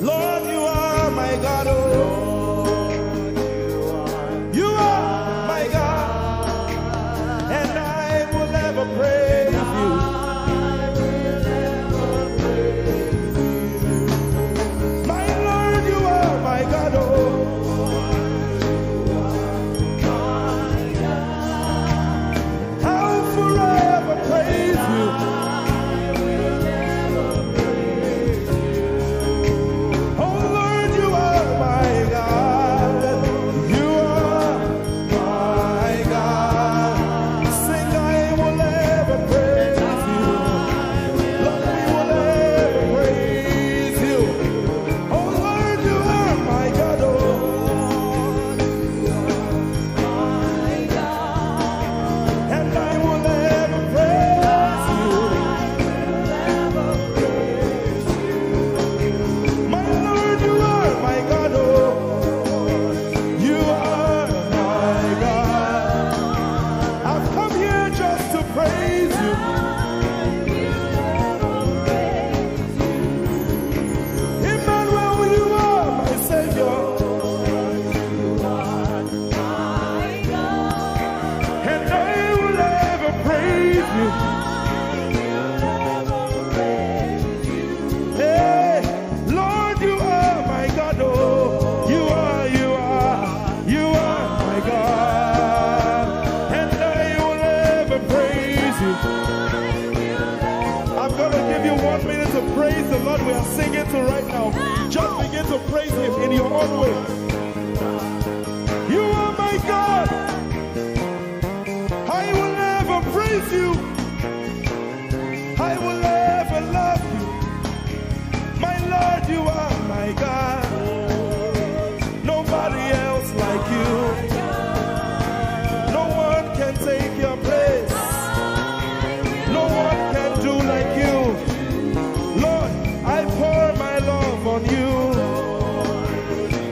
Lord, you are my God. Oh, Lord, you are my God, and I will ever praise you. We are singing to right now. Just begin to praise him in your own way. You are my God. I will never praise you. I will never love you. My Lord, you are my God. Nobody else like you. No one can take your place. No one can do like you. Lord, I pour my love on you.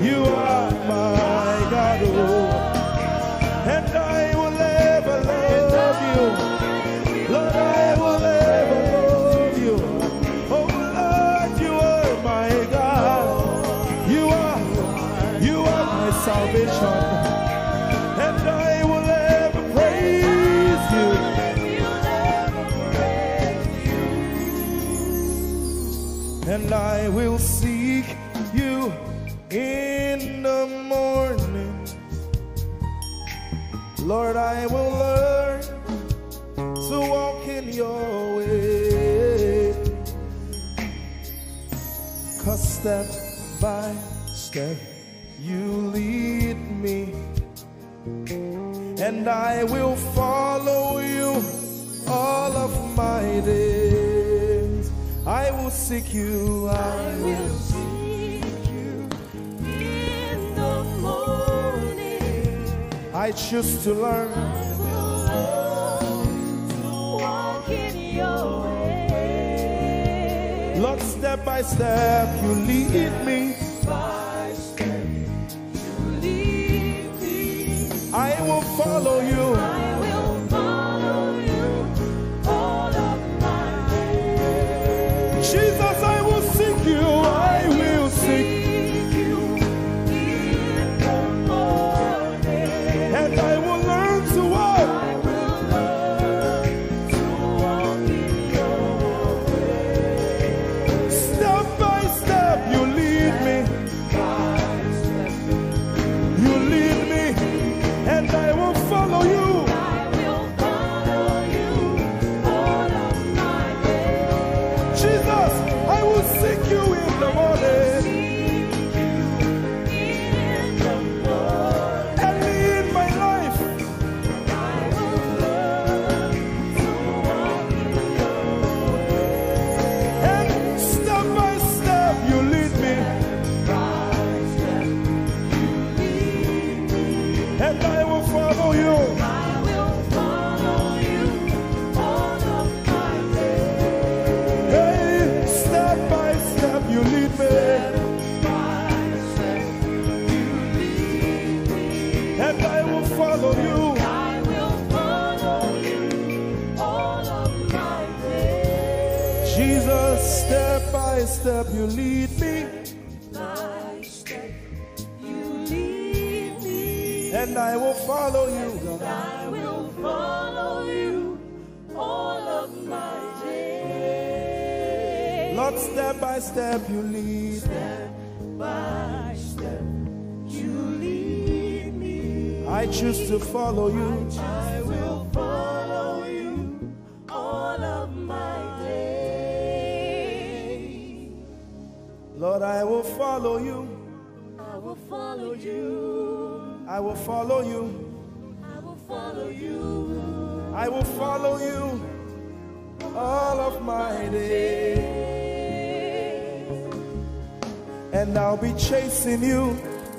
You are my God, oh, and I will ever love you. Lord, I will ever love you. Oh Lord, you are my God. You are my salvation, and I will ever praise you. And I will seek you in the morning. Lord, I will learn to walk in your way. 'Cause step by step you lead me, and I will follow you all of my days. I will seek you, I will seek you in the morning. I choose to learn, I will learn to walk in your way. Lord, step by step you lead me. By step you lead me. I will follow you. I will follow you all of my days. Jesus, I will seek you. I will seek you in the morning. And I will learn to walk. I will learn to walk in your way. Step by step you lead me. By step you lead me. And I will follow step you lead me. By step you lead me. And I will follow you, God. I will follow you all of my days. Lord, step by step you lead. Step by step you lead me. I choose to follow you. I will follow you all of my days. Lord, I will follow you. I will follow you. I will follow you. I will follow you. I will follow you all of my days. And I'll be chasing you.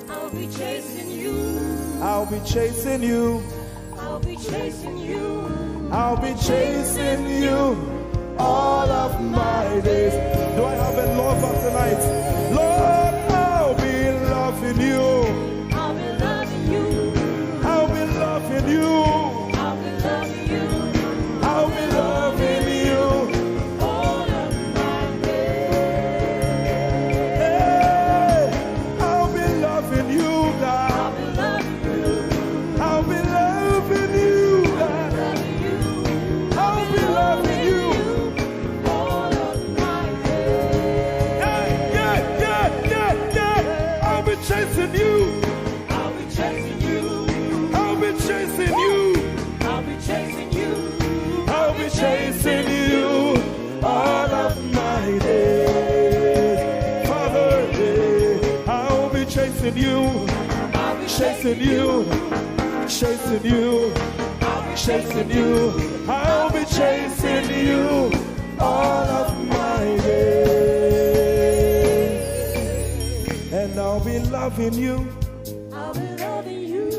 I'll be chasing you. I'll be chasing you. I'll be chasing you. I'll be chasing you all of my days. Do I have a lover tonight? Lord, I'll be loving you. I'll be loving you. I'll be loving you. I'll be loving you. I'll be loving you. All of my days. Hey, I'll be loving you, God. I'll be loving you. I'll be loving you, God. I'll be loving you. All of my days. Yeah. I'll be chasing you. I'll be chasing you. I'll be chasing you. I'll be chasing you. I'll be chasing you all of my days. Father, I'll be chasing you. I'll be Chasing you. Chasing you. Chasing you. I'll be chasing you all of my days. And I'll be loving you. I'll be loving you.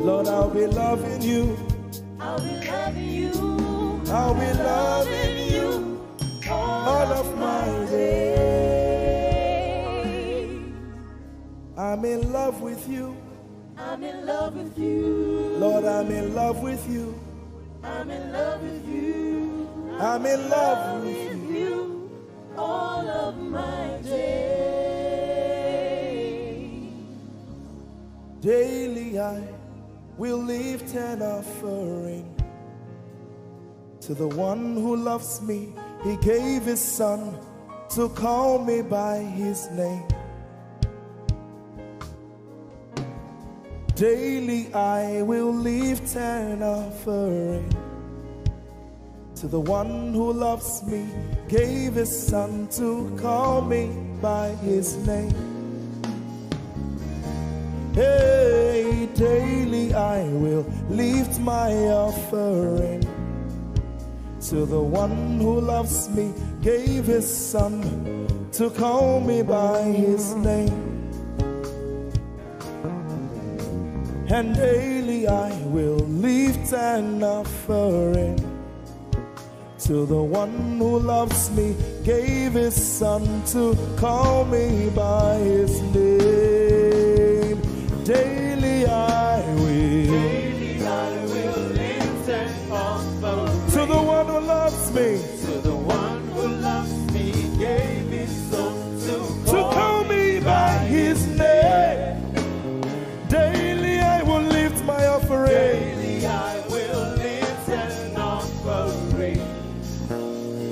Lord, I'll be loving you. I'll be loving you. I'll be loving you all of my days. I'm in love with you. I'm in love with you. Lord, I'm in love with you. I'm in love with you. I'm in love with you all of my days. Daily I will lift an offering to the one who loves me. He gave his son to call me by his name. Daily I will lift an offering to the one who loves me, gave his son to call me by his name. Hey, daily I will lift my offering to the one who loves me, gave his son to call me by his name. And daily I will lift an offering to the one who loves me, gave his son to call me by his name. Daily I will lift an offering to the one who loves me, to the one who loves me, gave his son to call me by his name. Daily I will lift my offering. Daily I will lift an offering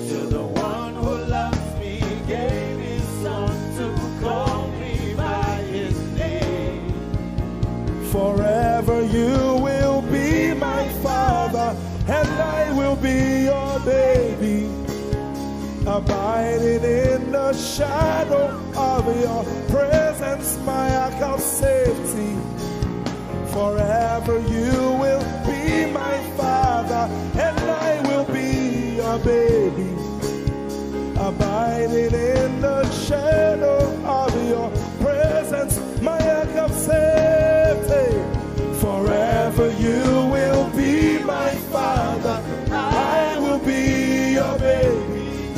to the one who loves me, gave his son to call me by his name. Forever you will be my father, and I will be your baby, abiding in the shadow of your presence, my ark of safety. Forever you will be my father, and I will be your baby, abiding in the shadow of your presence, my ark of safety. Forever you will be my father, I will be your baby,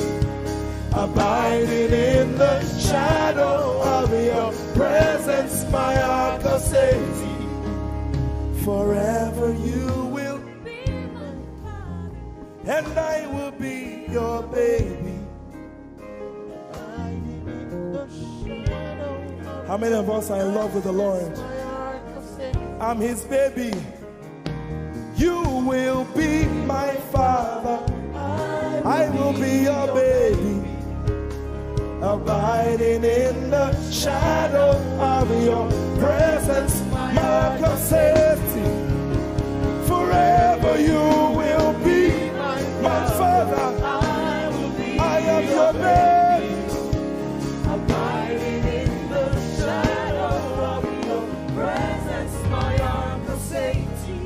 abiding in the shadow of your presence, my ark of safety. Forever you will be my father, and I will be your baby, abiding How many of us are in love with the Lord? I'm his baby. You will be my father. I will be your baby. Abiding in the shadow of your presence, mark of safety. Forever you will be my father. I am your baby. Abiding in the shadow of your presence, my arms of safety.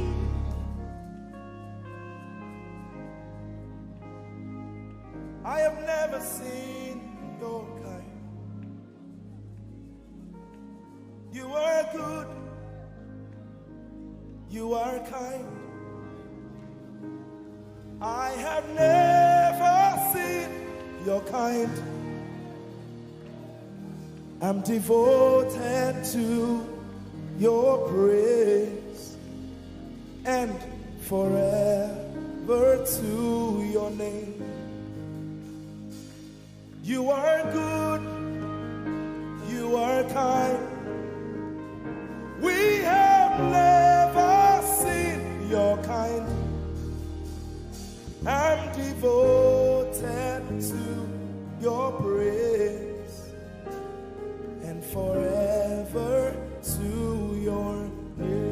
I have never seen your kind. You are good. You are kind. I have never seen your kind. I'm devoted to your praise and forever to your name. You are good, you are kind. We have never seen your kind. I'm devoted to your praise and forever to your name.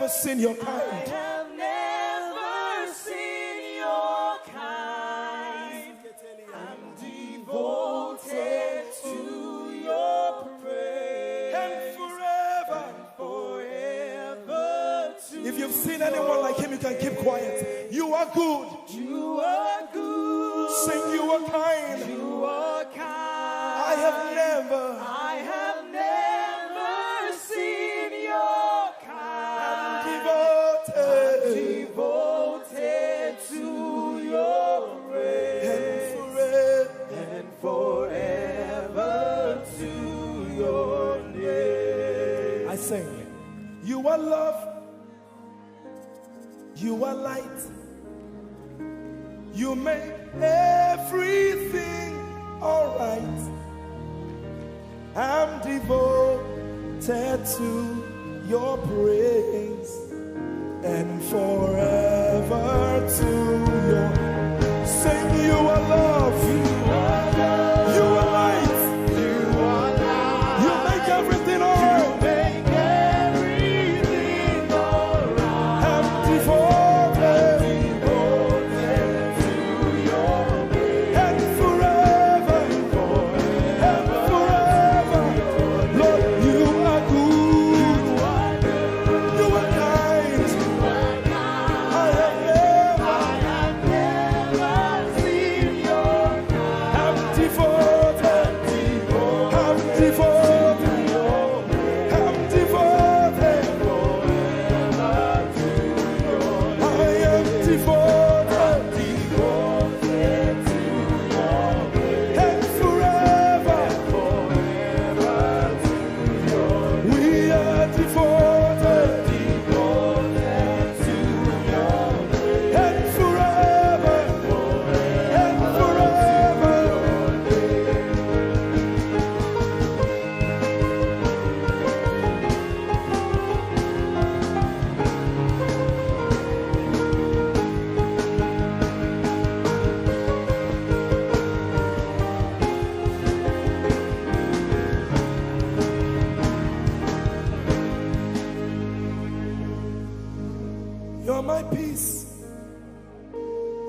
Seen your kind. I have never seen your kind. I'm devoted to your praise And forever to. If you've seen anyone like him, you can keep quiet. You are good. You are good. Sing, you are kind. You are kind. I have never seen your kind. Devoted to your praise and forever to your name. I sing. You are love. You are light. You make everything all right. I'm devoted to your praise and forever to your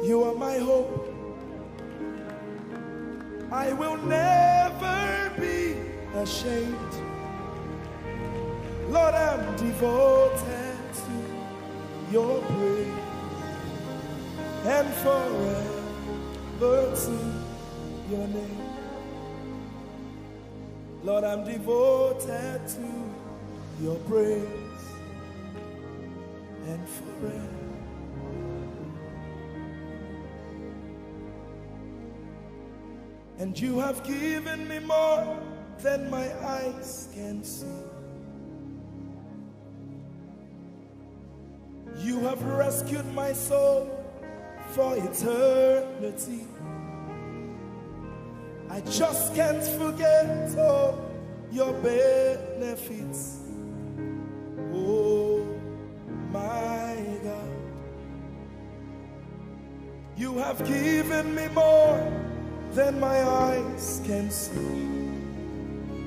You are my hope. I will never be ashamed. Lord, I'm devoted to your praise and forever to your name. Lord, I'm devoted to your praise and forever. And you have given me more than my eyes can see. You have rescued my soul for eternity. I just can't forget all your benefits. Oh my God, you have given me more than my eyes can see.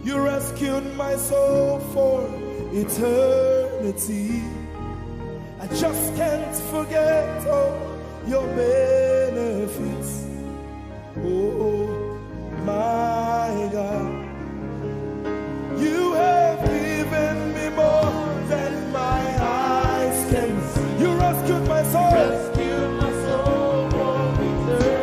You rescued my soul for eternity. I just can't forget all your benefits. Oh my God, you have given me more than my eyes can see. You rescued my soul. Rescued my soul from eternity.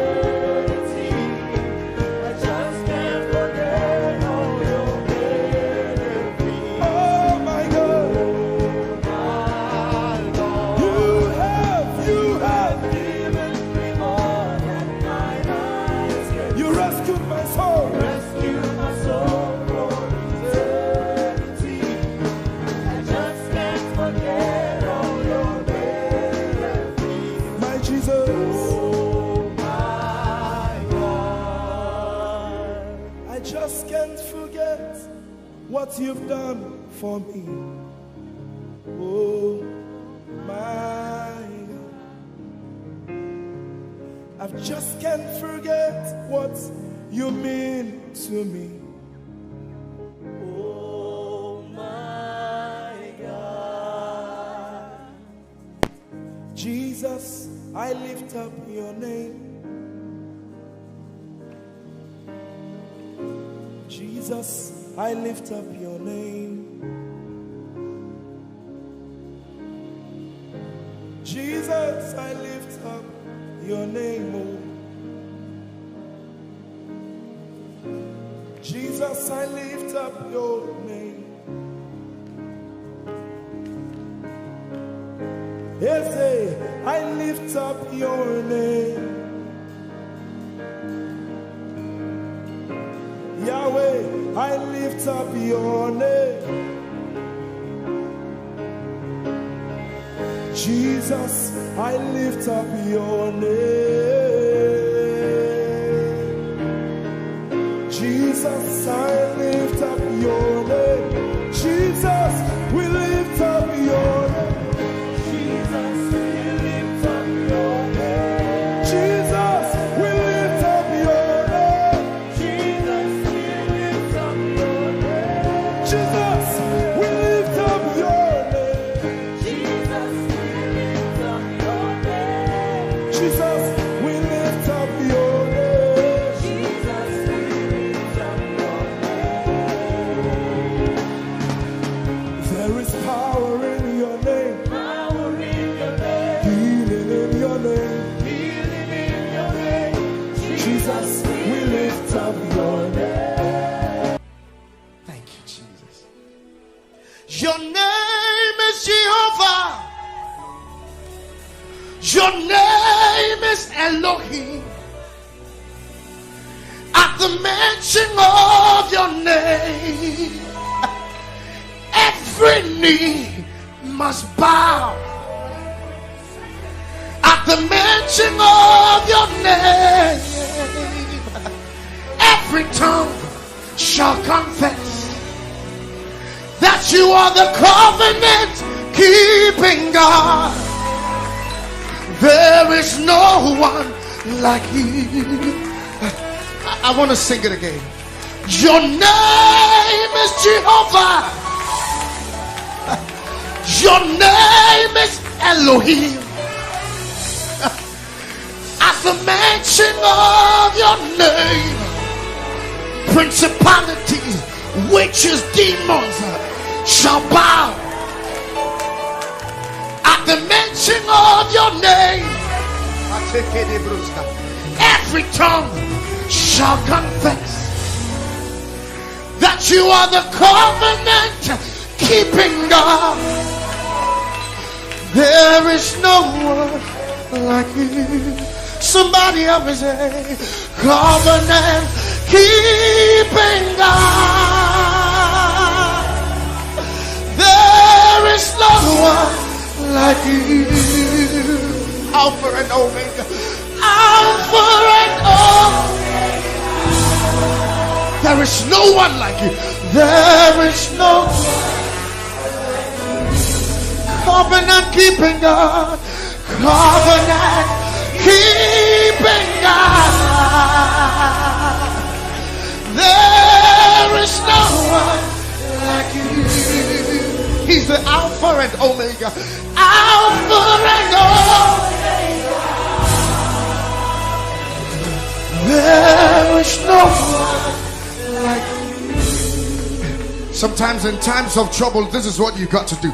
I just can't forget all your benefits. Oh my God, you have given me more than my eyes can see. You rescued my soul. Rescued my soul from eternity. I just can't forget all your benefits. My Jesus. Oh my God. I just can't forget what you've done for me. Oh my God. I just can't forget what you mean to me. Oh my God. Jesus, I lift up your name. Jesus, I lift up your name. Jesus, I lift up your name. Oh. Jesus, I lift up your name. Ese, I lift up your name. Yahweh, I lift up your name. Jesus, I lift up your name. Jesus, I lift up your name. Jesus, we lift up your name. Jesus, we lift up your name. Jesus, we lift up your name. Jesus, we lift up your name. Jesus, we lift up your name. Jesus, we lift up your name. Jesus, we lift up your name. Jesus, we lift up your name. There is power in your name. Power in your name. Healing in your name. Healing in your name. Jesus, we lift up your name. Thank you, Jesus. Your name is Jehovah. Your name is Elohim. At the mention of your name, every knee must bow. At the mention of your name, every tongue shall confess that you are the covenant keeping God. There is no one like you. I want to sing it again. Your name is Jehovah. Your name is Elohim. the mention of your name, principalities, witches, demons shall bow. At the mention of your name, every tongue shall confess that you are the covenant keeping God. There is no one like you. Somebody up and say, covenant keeping God. There is no one like you. Alpha and Omega. Alpha and Omega. There is no one like you. There is no one. Covenant keeping God. Covenant keeping God. There is no one like you. He's the Alpha and Omega. Alpha and Omega. There is no one like you. Sometimes in times of trouble, this is what you got to do.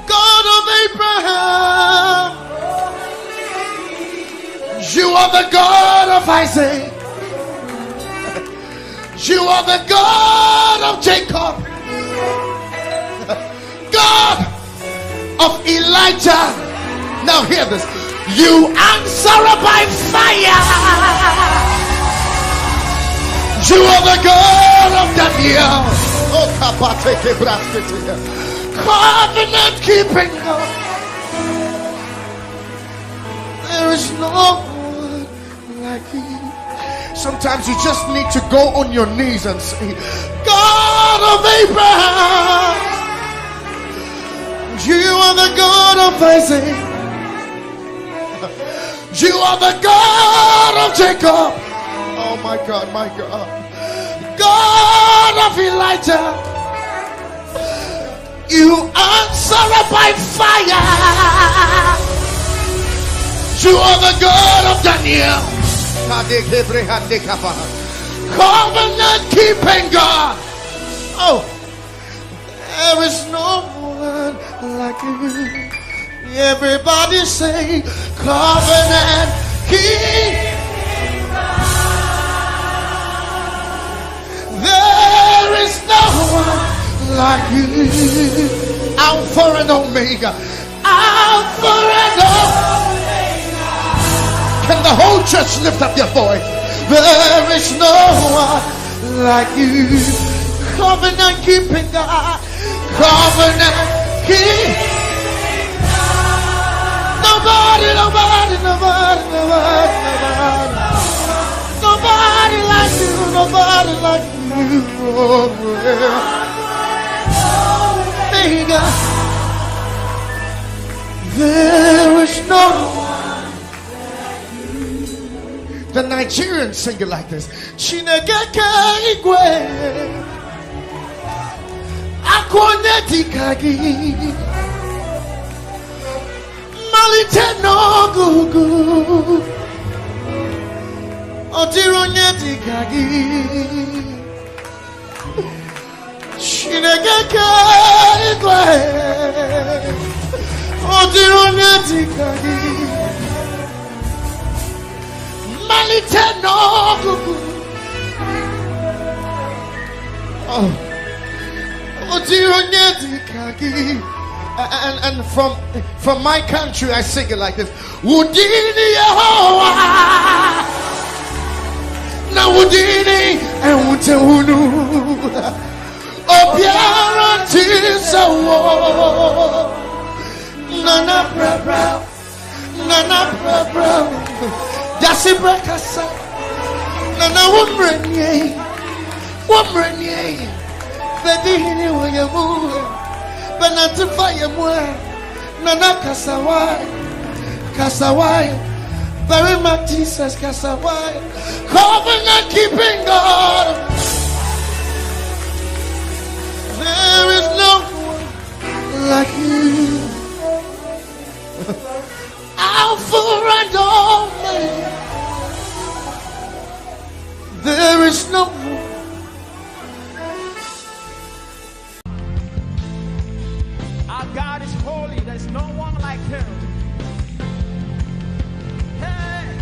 God of Abraham, you are the God of Isaac, you are the God of Jacob, God of Elijah. Now hear this. You answer by fire. You are the God of Daniel. Oh, covenant keeping God. There is no one like you. Sometimes you just need to go on your knees and say, God of Abraham, you are the God of Isaac, you are the God of Jacob. Oh my God, my God. God of Elijah, you answer by fire. You are the God of Daniel. Covenant keeping God. Oh, there is no one like you. Everybody say, covenant keeping God. There is no one like you. Alpha and Omega. Alpha and Omega. Can the whole church lift up their voice? There is no one like you. Covenant keeping God. Covenant keeping God. Nobody, nobody, nobody, nobody, nobody. Nobody like you. Nobody like you. Omega. There is no one like you. The Nigerians sing it like this. Chineke igwe akwoneti kagi malite no gugu otironyeti kagi Chineke igwe otironyeti kagi malite no gugu. Oh, otironyeti kagi. And from my country I sing it like this. Wudini Yehovah na wudini ewutewunu obiara tisawo nana bra dasi brakasa nana wumrenye bedini wayamu benatifaya mwe nana kasawai very much Jesus kasawai. Covenant keeping God. There is no one like you. Alpha and Omega. There is no Our God is holy. There's no one like him. Hey.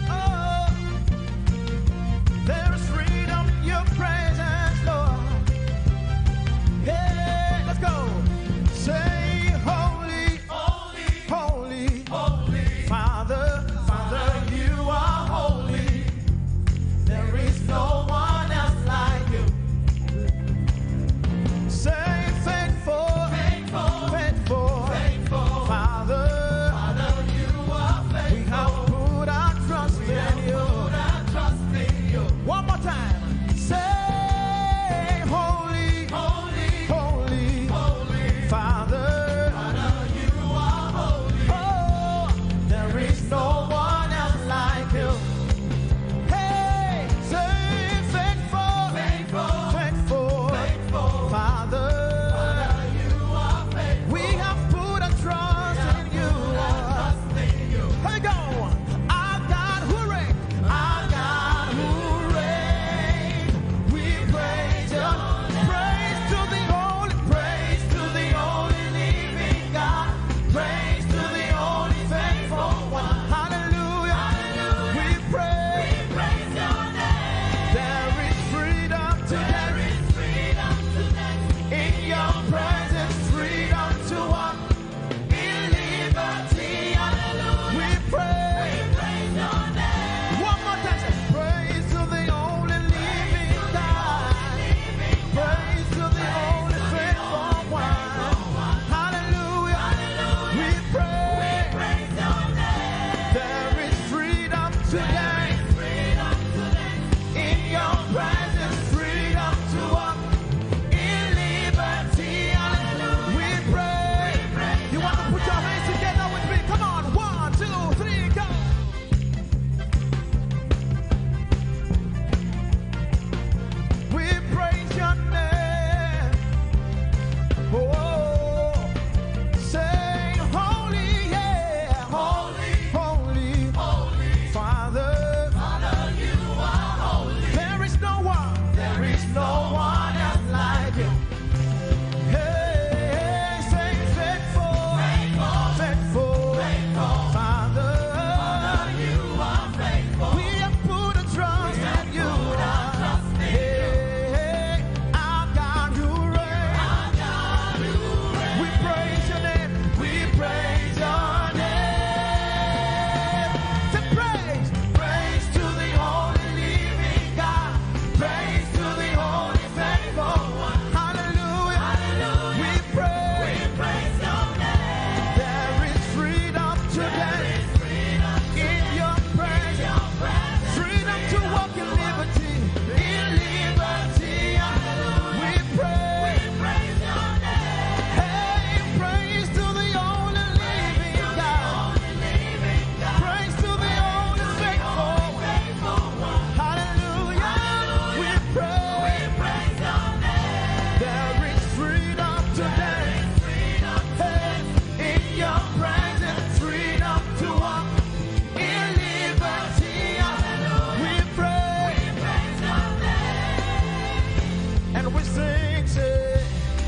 Oh, there is freedom in your presence, Lord. Hey, let's go. Say holy, holy, holy, holy. Father, Father, you are holy. There is no one else like you. Say faithful, faithful, faithful, faithful. Father, Father, you are faithful. We have put our trust in you. One more time. Say holy, holy, holy, holy. Father, Father, you are holy. Oh, there is no one else like you. Hey, say faithful, faithful, faithful, faithful. Father, Father, you are faithful. We have put our trust in you. Here we go. Our God who reigns, our God who reigns. We praise you. Praise to the only living God. Praise to the only faithful one. Hallelujah. We praise your name. There is freedom today. In your presence, freedom to walk in liberty. Hallelujah. We praise your name. One more time, say, praise to the only living God. Praise to the only faithful one. Hallelujah. We praise your name. There is freedom today. In your presence, freedom to walk in liberty. Hallelujah. We pray. You want to put your hands together with me? Come on. 1, 2, 3, go. We praise your name. Oh, say holy, yeah. Holy, holy, holy. Father, Father, you are holy. There is no one else like you. Hey, say faithful, faithful, faithful, faithful. Father, Father, you are faithful. We have put a trust in you. Hey, our God who reigns. We praise your name. We praise your name. To praise, praise to the only living God. Praise to the only faithful one. Hallelujah. We praise your name. There is freedom today. In your presence. Freedom to walk in liberty. In liberty. We praise your name. Hey, praise to the only living God. Praise to the only faithful one. Hallelujah. We praise your name. There is freedom today. Hey, in your presence, freedom to walk in liberty. We praise your name. And we sing, say,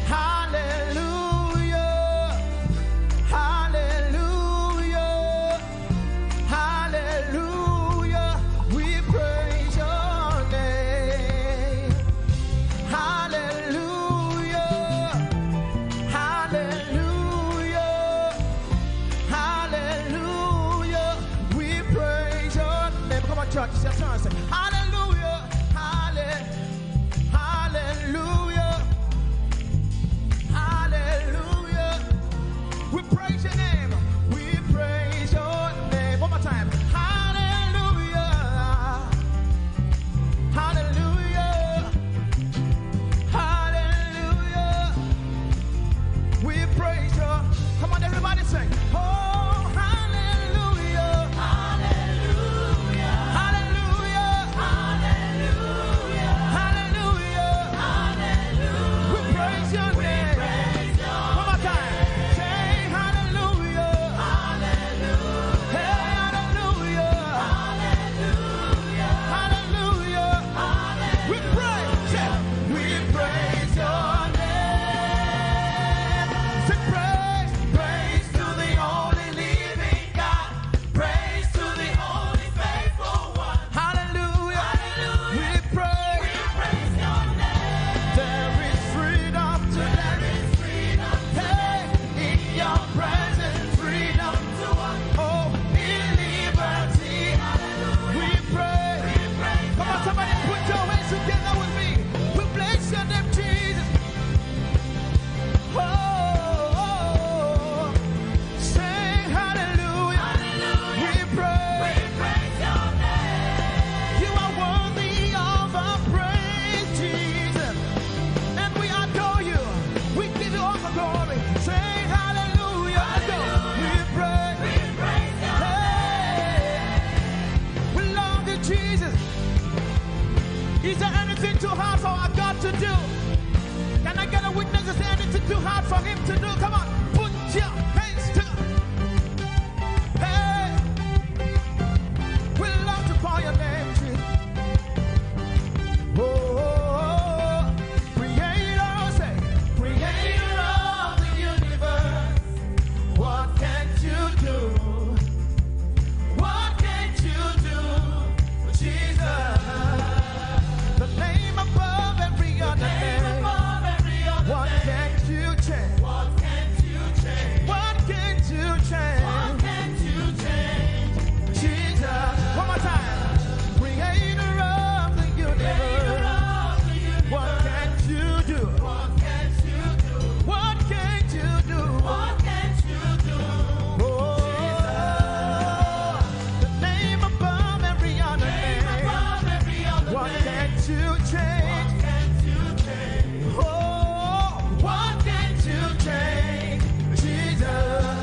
hallelujah, hallelujah, hallelujah. We praise your name. Hallelujah, hallelujah, hallelujah. We praise your name. Come on, church. Say, hallelujah, hallelujah, hallelujah. We praise your name. We praise your name. One more time. Hallelujah, hallelujah, hallelujah. We praise your. Come on, everybody sing. Oh, hallelujah, hallelujah, hallelujah. for him to do. Come on, put your hands together. Hey, we love to call your name, Jesus. Oh, creator, say, creator of the universe. What can't you do? What can't you do, Jesus? The name above every other name. What can't you change? What can't you change? What can't you change? What can't you change? Jesus. One more time. Creator of the universe. What can't you do? What can't you do? What can't you do? What can't you do? Oh, the name above every other name. What can't you change? Jesus.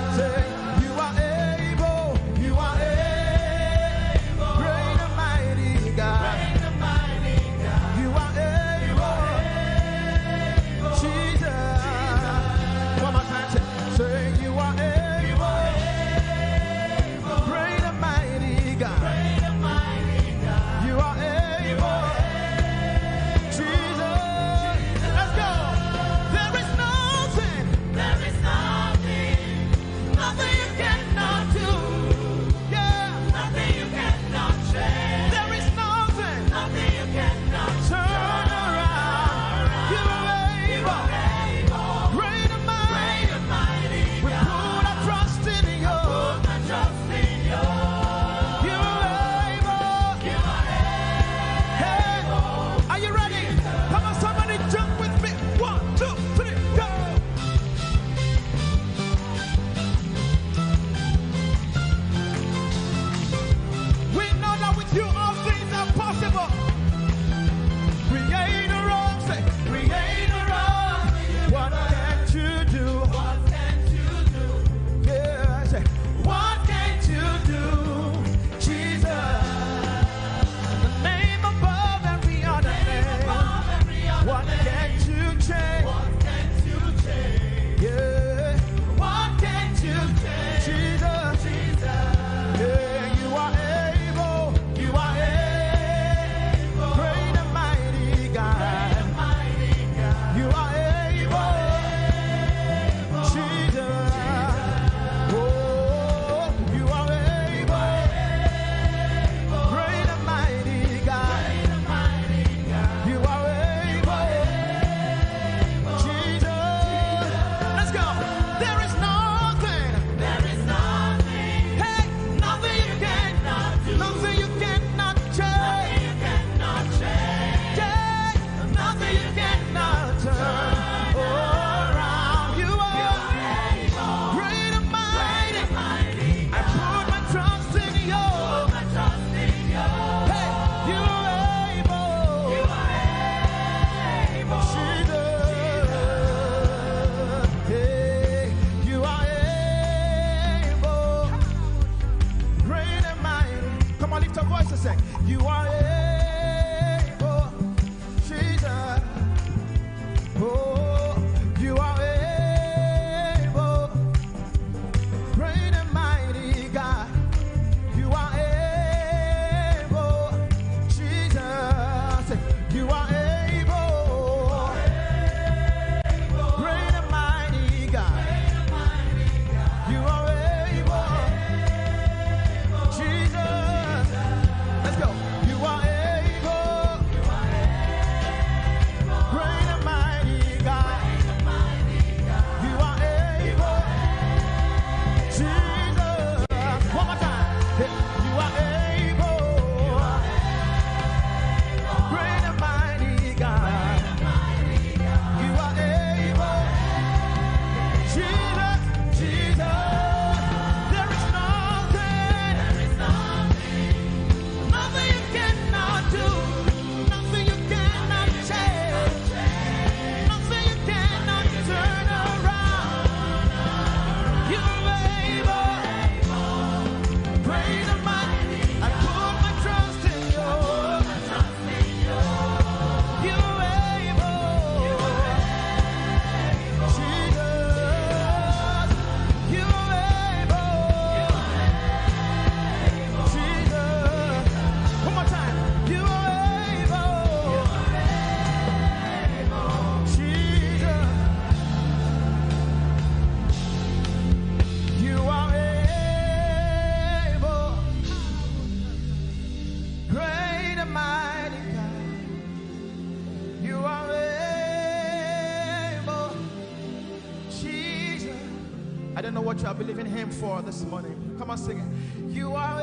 what you are believing Him for this morning. Come on, sing it. You are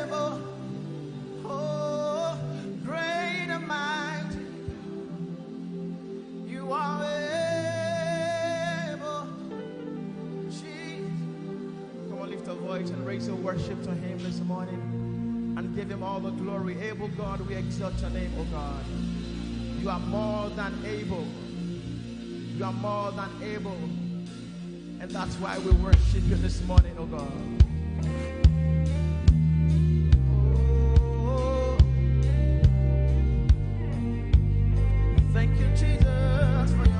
able, oh, great and mighty. You are able, Jesus. Come on, lift a voice and raise your worship to Him this morning and give Him all the glory. Able God, we exalt your name, oh God. You are more than able. You are more than able. And that's why we worship you this morning, oh God. Oh, thank you, Jesus, for your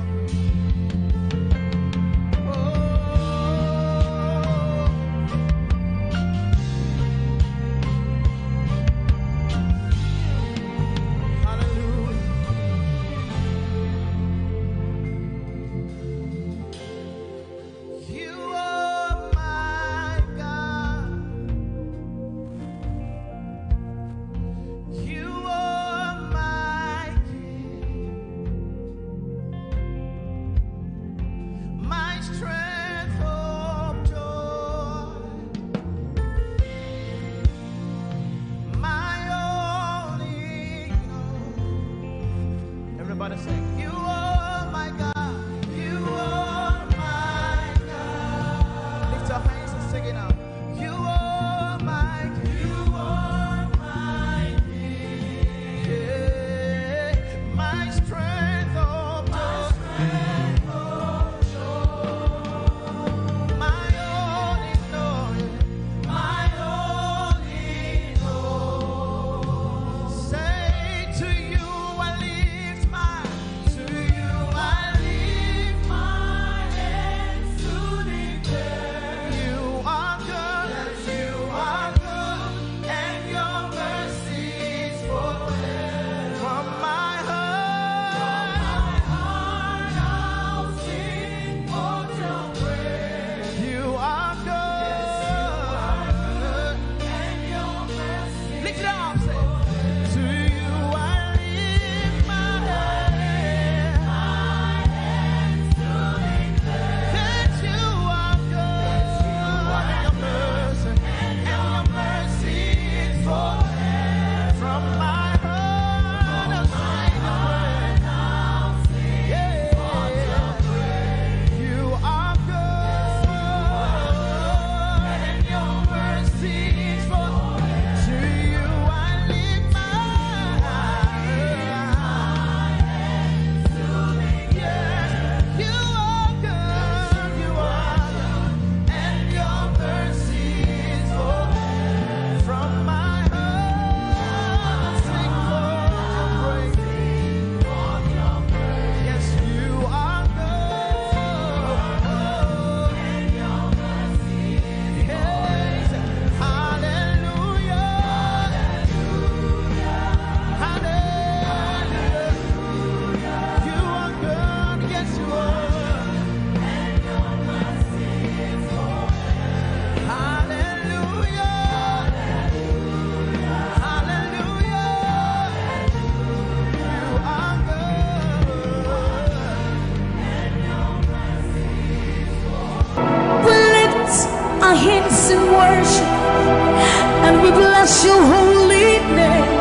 your holy name.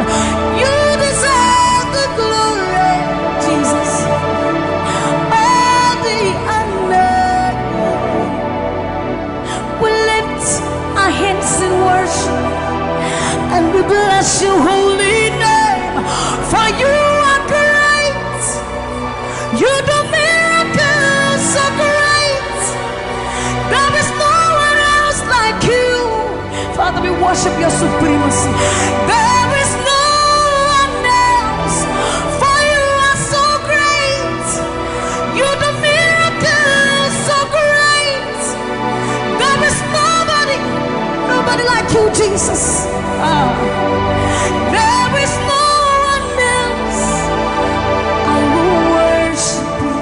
You deserve the glory, Jesus. All the honor. We lift our hands in worship and we bless your holy name. For you are great. You do miracles so great. There is no one else like you. Father, we worship your supremacy. There is no one else, for you are so great. You do miracles so great. There is nobody like you, Jesus. There is no one else. I will worship you.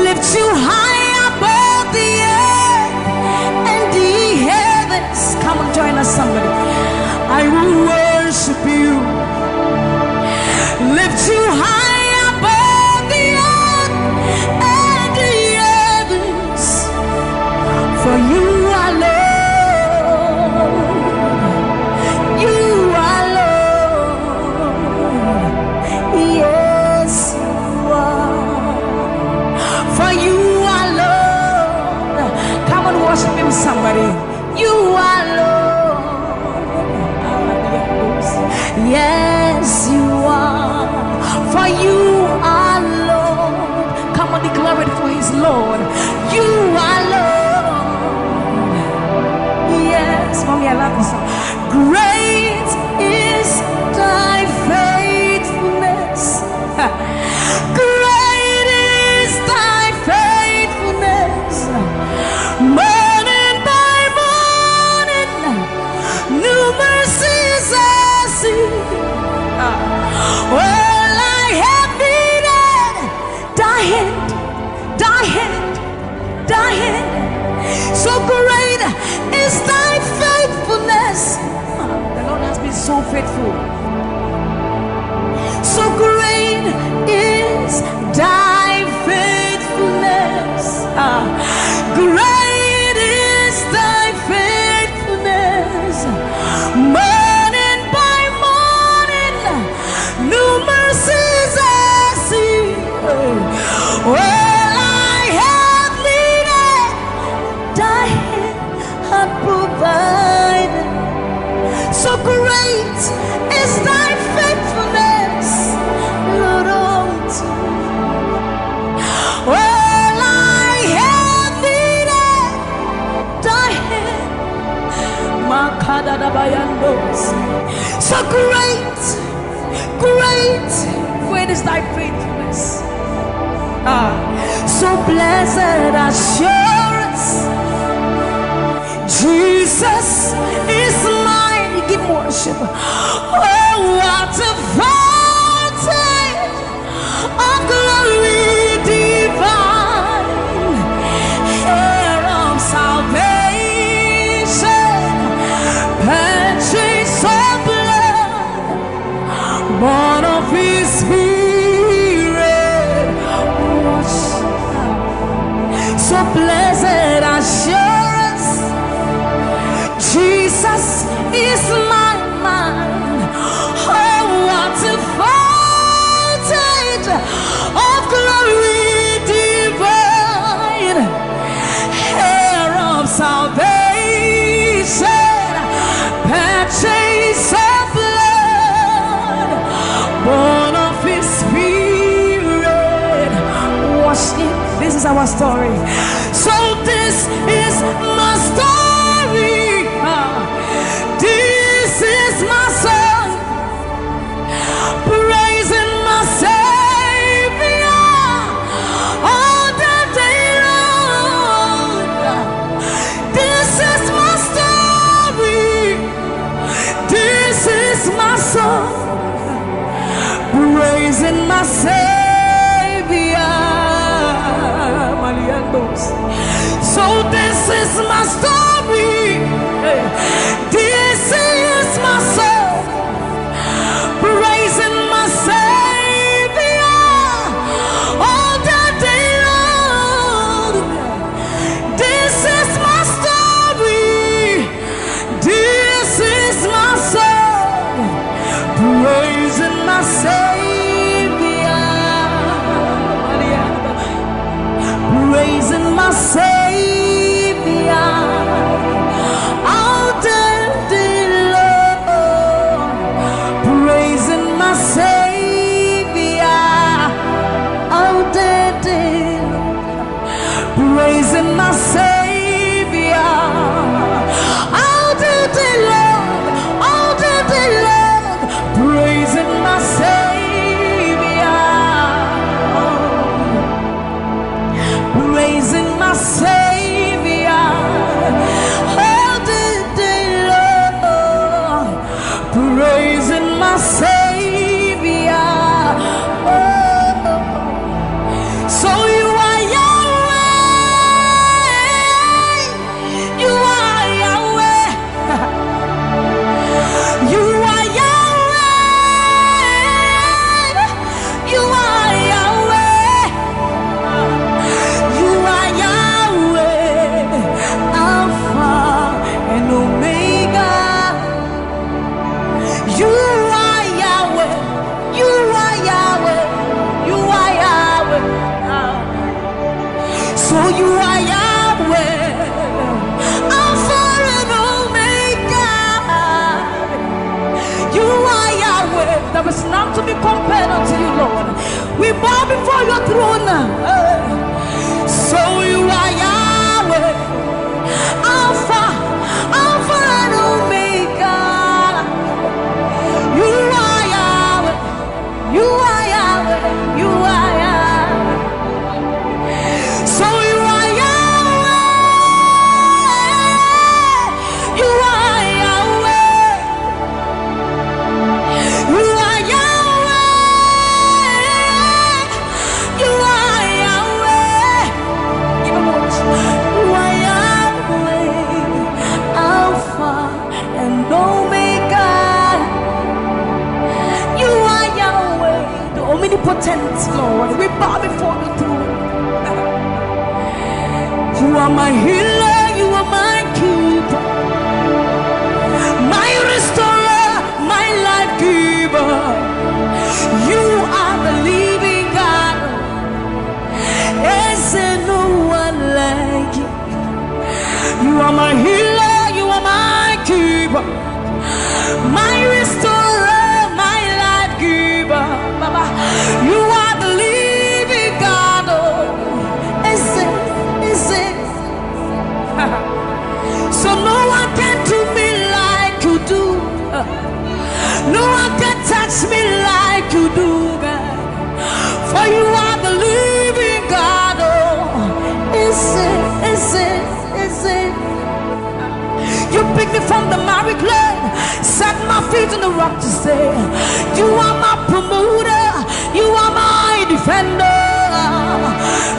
Lift you high above the earth and the heavens. Come on, join us, somebody. I will worship you. Lift you high above the earth and the somebody. You are Lord. Yes, you are. For you are Lord. Come on, declare it for his Lord. You are Lord. Yes, mommy, I love this song. Great is thy faithfulness. Great is thy faithfulness. Morning by morning, new mercies I see. Well, I have needed thy hand, thy hand, thy hand. So great is thy faithfulness. The Lord has been so faithful. So great is thy faithfulness. Great is thy faithfulness. Morning by morning, new mercies I see. Well, I have needed thy hand had provided. So great is thy faithfulness, Lord, unto me. Well, I have needed thy hand. So great, great, great is thy faithfulness. So blessed assurance, Jesus is mine. Give worship. Oh, what a fountain of glory divine, heir of salvation, purchase of blood, born of his spirit. So blessed assurance, Jesus is my mind. Oh, what a fountain of glory divine, heir of salvation, purchase of blood, born of his spirit. Wash it. This is our story. So this is my story. This is my song, praising my Savior all the day long. This is my story. This is my song, praising my Savior. So this is my story. This is my song, praising my Savior all the day long. This is my story. This is my song, praising my Savior, praising my Savior. Praising my Savior all the day long, all the day long, praising my Savior, praising my Savior all the day long, praising my Savior. So you are Yahweh, you are Yahweh, you are Yahweh, you are Yahweh, you are Yahweh, Alpha and Omega. You are Yahweh, you are Yahweh, you are Yahweh. So you are Yahweh. There is none to be compared unto you, Lord. We bow before your throne. So you are Yahweh, Alpha and Omega. You are Yahweh. You are Yahweh. You are Yahweh. So you are Yahweh. You are Yahweh. You are Yahweh. You are Yahweh. Even more. You are Yahweh, Alpha and Omega. You are Yahweh, the omnipotent Lord. We bow before the throne. You are my healer, you are my keeper, my restorer, my life giver. You are the living God. Is there no one like you? You are my healer, you are my keeper, my restorer, my life giver. Baba, you are the living God. Oh, is it? So no one can do me like you do. No one can touch me like you do, God. For you are the living God. Oh, is it? You picked me from the miry clay, set my feet on the rock to stay. You are my promoter, you are my defender.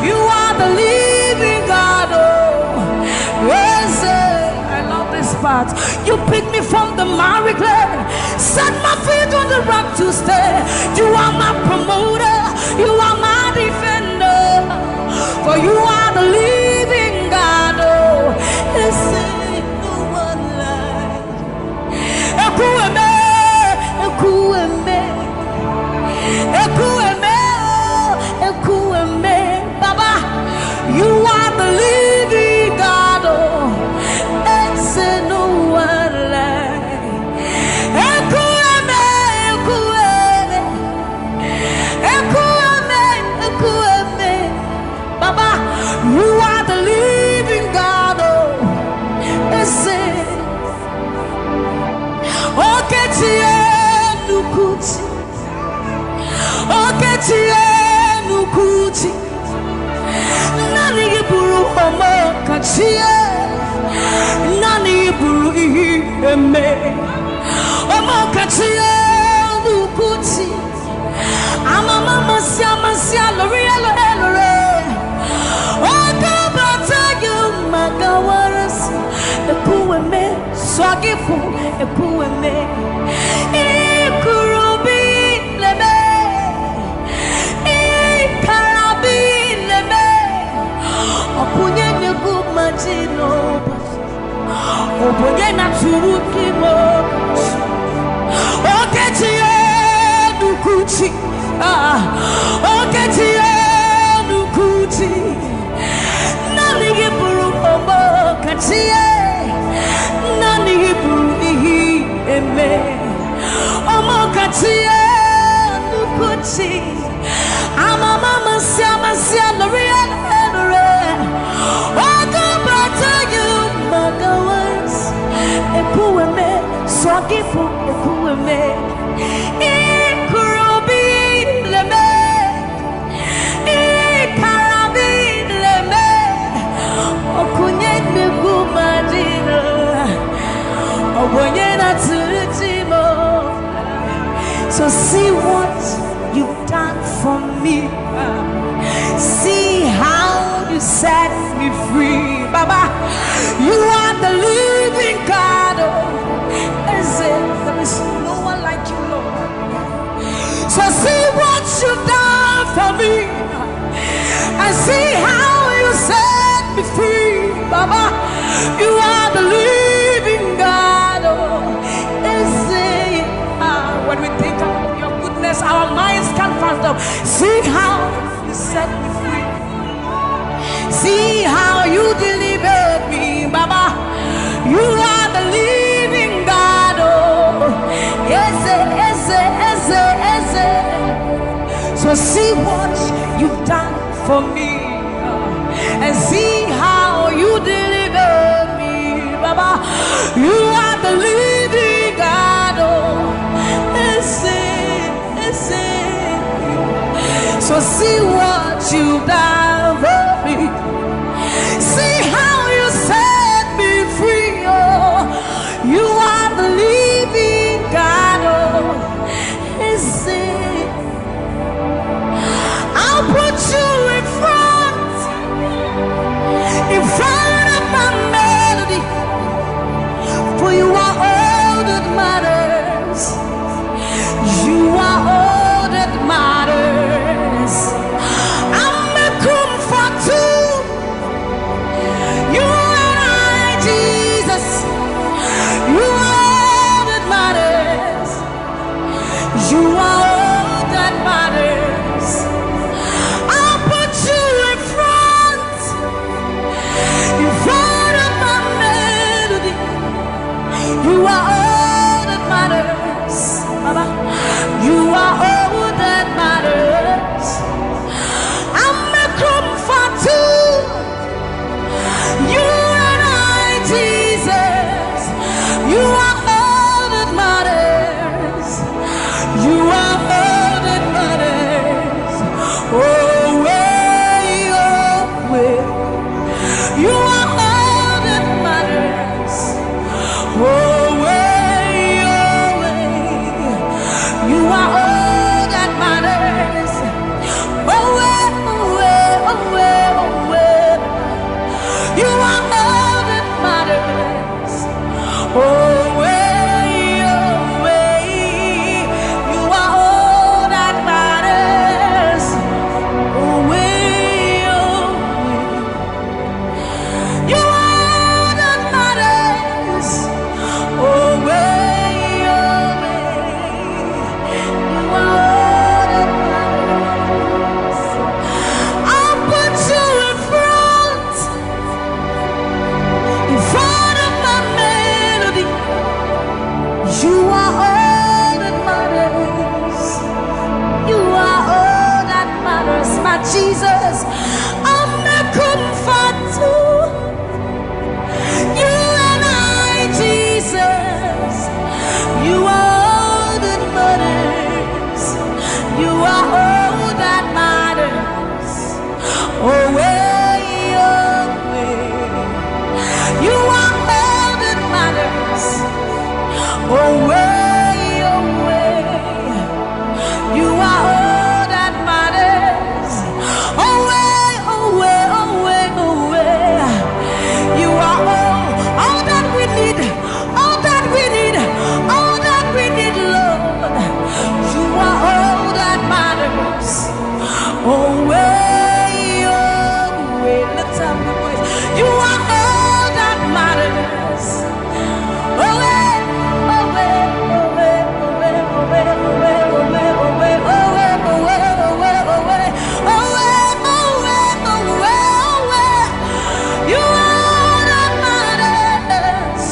You are the living God. Oh, yes, I love this part. You picked me from the miry clay, set my feet on the rock to stay. You are my promoter, you are my defender. For you are the living God. Oh, yes, no one like Ekueme, Ekueme, Ekueme, Ekueme. Baba, you are the living God. Oh, it's no one like Ekueme, Ekueme, Ekueme, Ekueme. Baba, you are the living God. Oh, it's Oketie nukuti, Oketie nukuti. Nani iburu omo kachie, nani iburu ihi eme. Omo kachie nukuti. Amama masia lori elore. Okabata you magawaras. Ekueme swagifu ekueme. Ikurubi leme. Ikarabi leme. Opunye negu majino. Opunye na turukimo. Oketie nukuchi. Oketie nukuchi. Nani iburu omo kachie. Nani iburu ihi eme. Omo kachie nukuchi. Amama masia lori elore. Ogo bata you magawas. Ekueme swagifu ekueme. Ikurubi leme. Ikarabi leme. Okunye negu madina. Obonye na turutimo. So see what you've done for me. See how you set me free. Baba, you are the living God. Oh, is it? There is no one like you, Lord. So see what you've done for me. And see how you set me free. Baba, you are the living God. Oh, is it? When we think about your goodness, our minds can't fathom. See how you set me free. See how you delivered me, Baba. You are the living God. Oh, yes, yes, yes, yes. see what you've done for me, and see how you deliver me, Baba. You are the living God. Oh, so see what you've done for me. See how you set me free. Oh, you are the living God. Oh, I'll put you in front of my melody, for you are all that matters. You are all that matters. I'm a comfort too. You and I, Jesus. You are all that matters. You are all that matters. I'll put you in front of my melody. You are all that matters, Baba. You are all that matters. I'm a comfort too. You and I, Jesus. You are all that matters. You are all that matters. Oh, way, oh, way. You are all that matters. Oh, way, oh, way. You are all that matters. Oh, way, oh, way, oh, way, oh, way. You are all that matters. Oh, way, oh, way. You are all that matters. Oh, way, oh, way. You are all that matters. Oh, way, oh, way. You are all that matters. I'll put you in front of my melody. You are all that matters. You are all that matters, my Jesus. I'm a comfort too. You and I, Jesus. You are all that matters. You are all that matters. Oh, way, oh, way. You are all that matters. Oh, way, oh, way. You are all that matters. Oh, way, oh, way, oh, way, oh, way. You are all that we need, all that we need, all that we need, Lord. You are all that matters. Oh, way, oh, way. Lift up your voice. You are all that matters. Oh, way, oh, way, oh, way, oh, way, oh, way, oh, way, oh, way, oh, way, oh, way, oh, way, oh, way, oh, way, oh, way, oh, way, oh, way, oh, way. You are all that matters.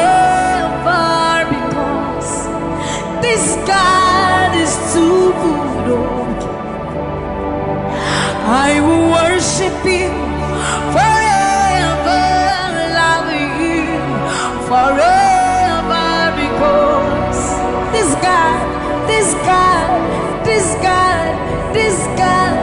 Forever, because this God is too good. I will worship you forever, love you forever, because this God, this God, this God, this God.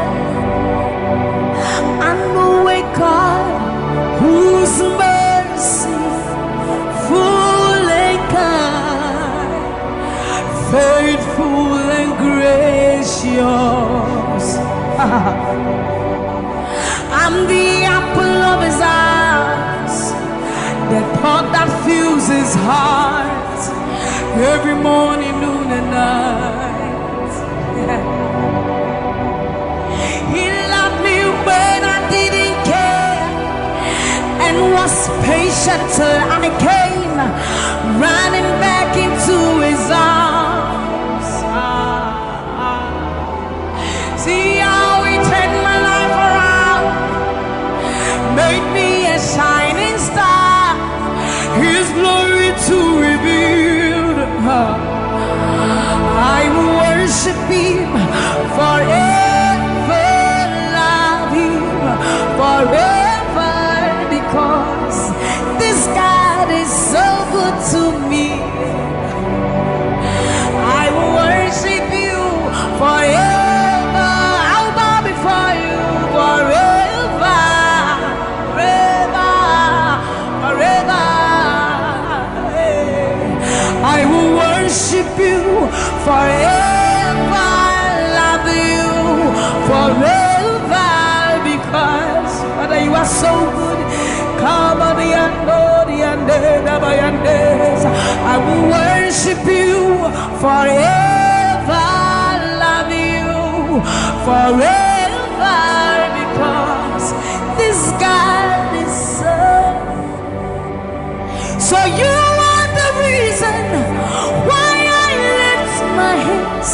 every morning, noon, and night. He loved me when I didn't care and was patient till I came running back into his arms. See how he turned my life around, made me a shining star, his glory to reveal. I will worship him forever, love him forever, because this God is so good to me. I will worship you forever. I'll bow before you forever, forever, forever. I will worship you forever, love you forever, because Father, you are so good. Come on, I will worship you forever, love you forever, because this God is so you are the reason why I lift my hands,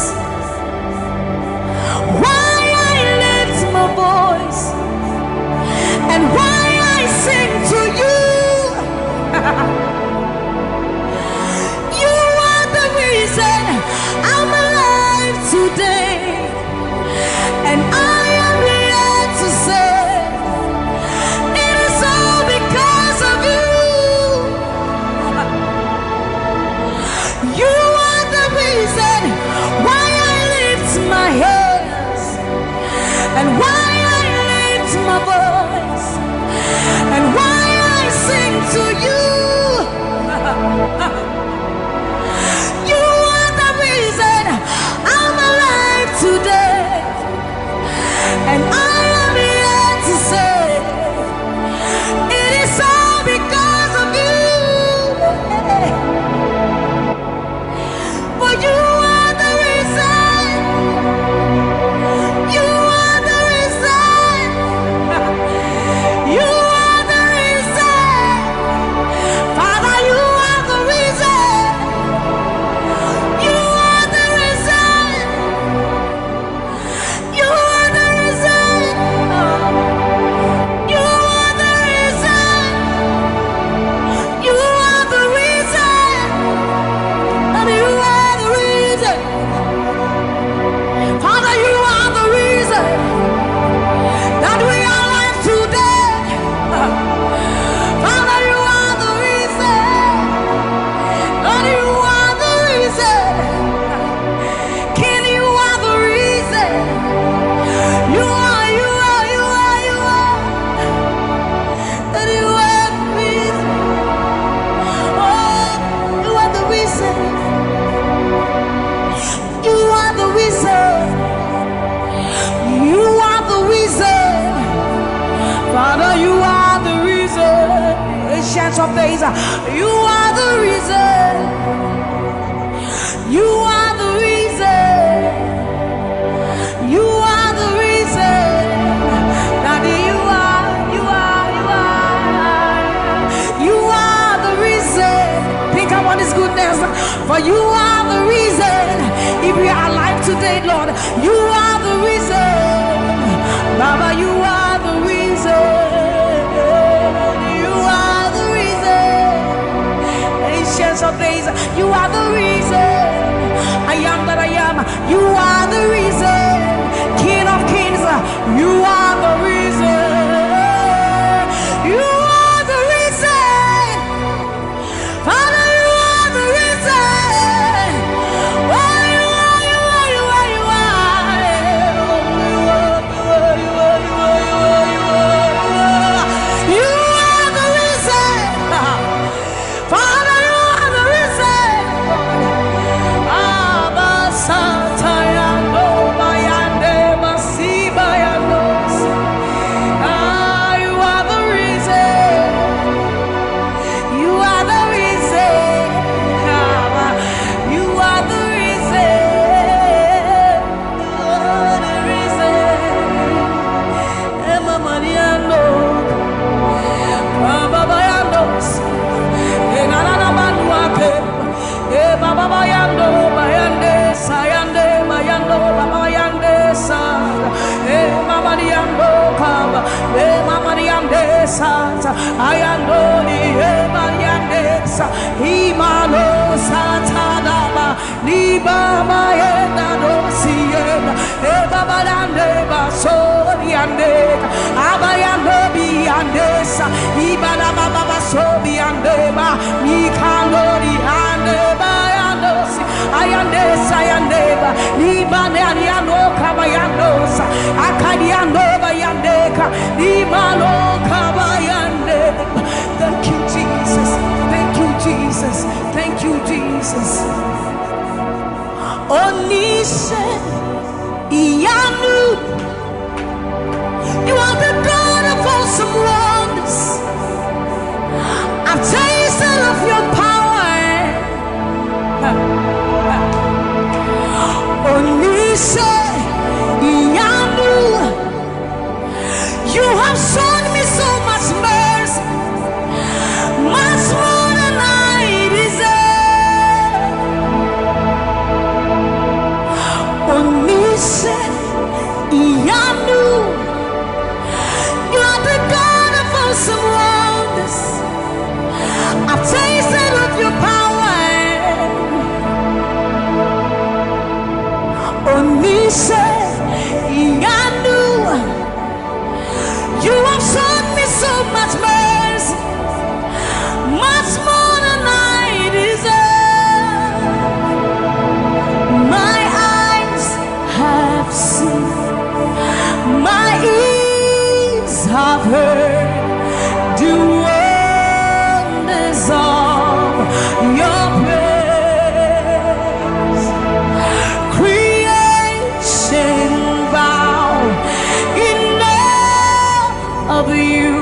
why I lift my voice, and why I sing to you. You are the reason I'm alive today, and I am here to say it is all because of you. You are the reason why I lift my hands, and why I lift my voice, and why I sing to you. You are the reason I'm alive today, and I am here to say it is all because of you. For you are the reason. You are the reason. You are the reason. Father, you are the reason. You are the reason. You are the reason. You are the reason. You are the reason. And you are the reason. Father, you are the reason that we are alive today. Father, you are the reason. Lord, you are the reason. King, you are the reason. You are, you are, you are, you are. That you are the reason. Oh, you are the reason. You are the reason. You are the reason. Father, you are the reason. Ancients of days, you are the reason. You are the reason. You are the reason. Daddy, you are, you are, you are. You are the reason. Think about his goodness. For you are the reason. If we are alive today, Lord, you are the reason. Baba, you are the reason. You are the reason. Ancients of days, you are the reason. I am that I am. You are the reason. King of kings, you are the reason. You are the reason. Father, you are the reason. Oh, you are, you are, you are, you are. You are the reason. Father, you are the reason. Abba, Santa, Yando, Bayande, Masiba, Yandos. ni baba yenda dosiyenda e baba dande basori ande abayando bi andesa ibana baba basobi ande ba ni kalori ande ba yandosi ayandesa yandeba ni bane ariano kabayandosa akadiando bayandeka ni malo kabayande. Thank you, Jesus. Thank you, Jesus. Thank you, Jesus. Onise Iyanu, you are the God of awesome wonders. I've tasted of your power. Onise Iyanu, you have shown me so much mercy, much more than I deserve. Onise Iyanu, you are the God of awesome wonders. I've tasted of your power. Onise Iyanu, you have shown me so much mercy, much more than I deserve. My eyes have seen, my ears have heard the wonders of your praise. Creation bow in awe of you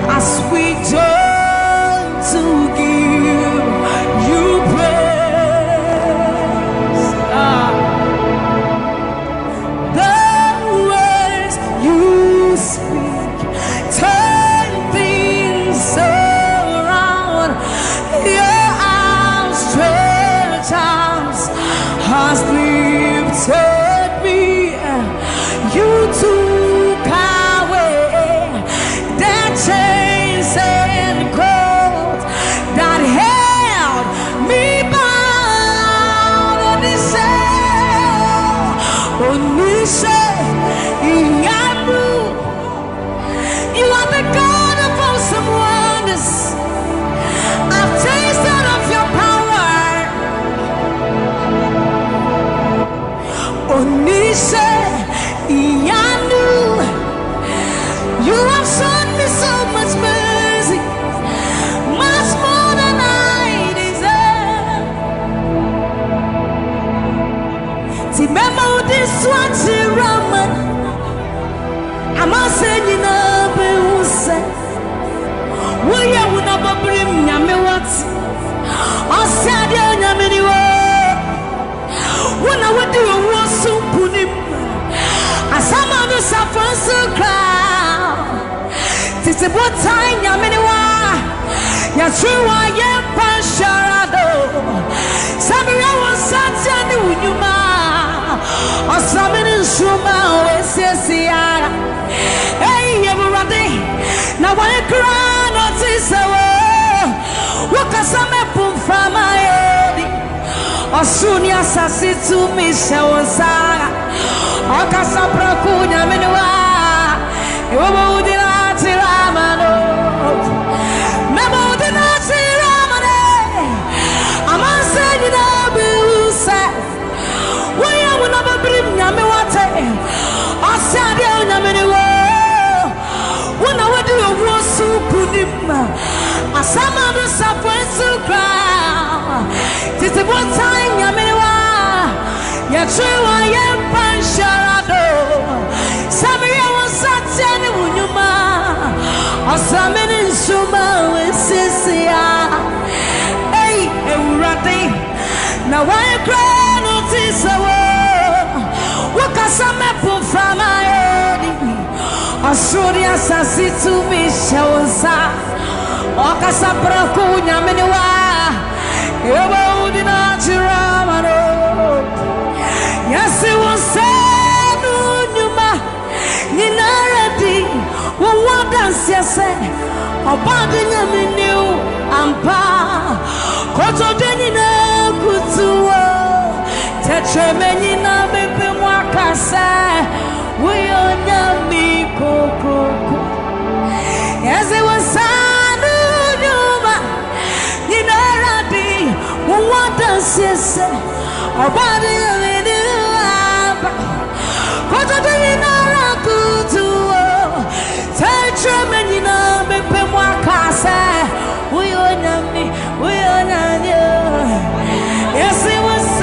as we turn to give you praise. The words you speak turn things around. Your outstretched arms has lifted me. You took away the chains and cords that held me bound. Onise Iyanu, you are the God of awesome wonders. I've tasted of your power. Onise Iyanu, you have shown me so much mercy, much more than I deserve. Remember this one, Raman. I'm a saying, we are one of a brim, Yamewat. I said, Yaminiwa. When I would do a war so punim, as some of the suffers so crowd. This is what time Yaminiwa. Yashua Yam Pasharado. Samuel was such a new Yuma. Or something in Shuma, Ese. Hey, everybody. Now I cry, not this hour. What can some put from my head? Or soon, yes, I see to me, Shawasa. Or Casabra Kuna Menua. You won't deny Ramano. Memo deny Ramane. I'm not saying it all, but say, we will never bring Yamewate. I said, Yamaniwa. When I would do a war so punim, a summer to suffer so cry. This is what time Yamaniwa. Yachua Yam Pansharado. Sammie was such a Numa. Or Sammie in Suma with Sisia. Hey, Urati. Now I cry, notice a word. What can some put from my head? Asuria sasi tu mishaosa, okasa prakunya meniwa, eba udina chiramano. Yasi wasenu nyuma, ninaradi, wawadansi yase, obadi nyaminiu ampa, koto denina kutuwa. Techemenina bepe mwakasa Uyonya mikoko Yes, it was Sanu Nyuma Ninaradi Uwata sese Obadi Yavinu Aba Koto Ninara Kutuo Techemenina bepe mwakasa Uyonya mi Uyonya Yes, it was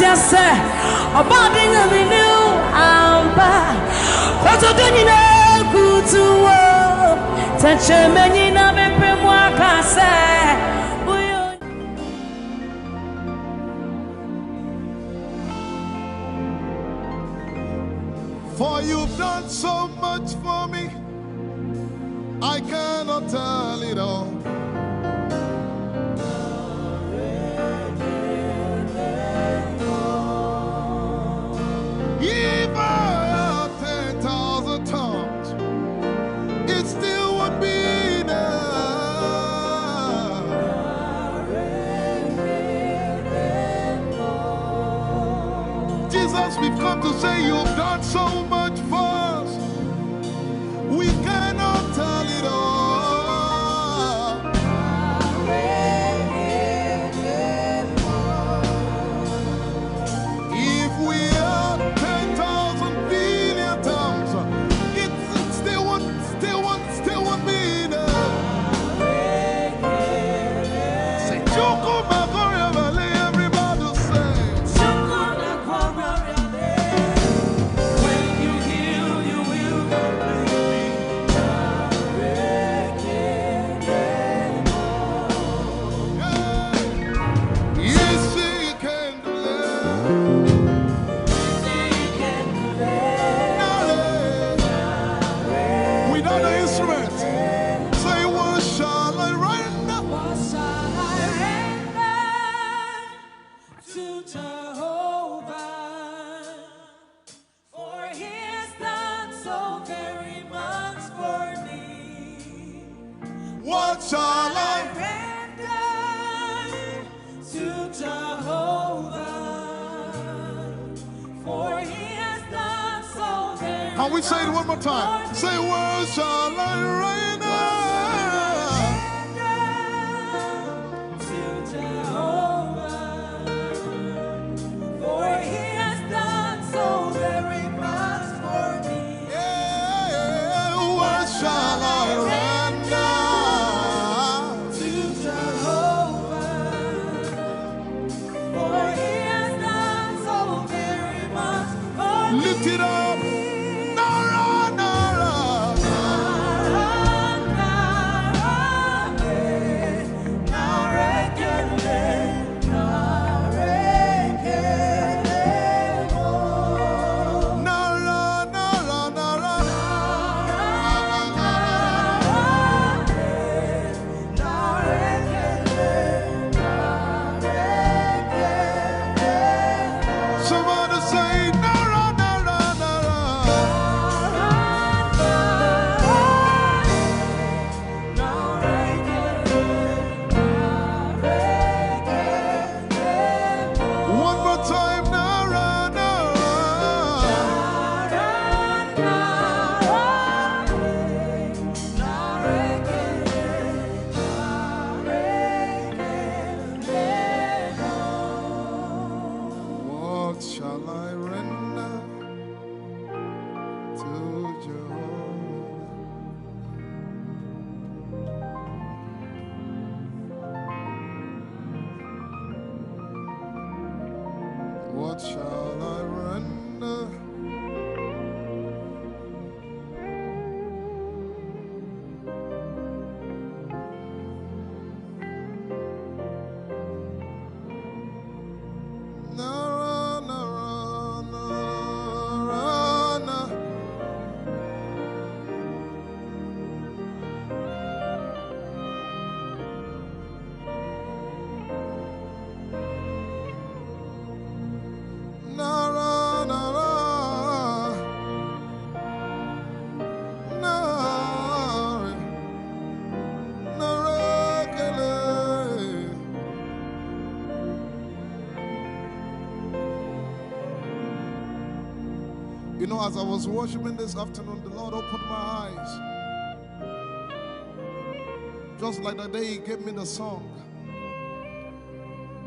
yes, about the new amba. What's a doing in a good to work? Touch a man in a For you've done so much for me, I cannot tell it all. If I had 10,000 tongues, it still would be enough. Jesus, we've come to say you've done so much for us. We cannot tell it all. If we had 10,000 billion tongues, it still won't be enough. Say, Choko Magoria Valley, everybody say. Choko Magoria Valley. When you heal, you will complete me. Yes, he can do that. Without the instrument, say, what shall I render? What shall I render to Jehovah? For he has done so very much for me. What shall I Render to Jehovah. For he has done so very Can we say it one more time? Say, what shall I render? to Jehovah. For he has done so very much for me. Yeah, what shall I render? To Jehovah. For he has done so very much for me. Lift it up. Nara, Nara. Nara, Nara, Nara. Somebody say, Nara, Nara, Nara. One more time, Nara, What shall I render to Jehovah? What shall I render? Nara, Nara, Nara, Nara. as I was worshiping this afternoon, the Lord opened my eyes. Just like the day He gave me the song.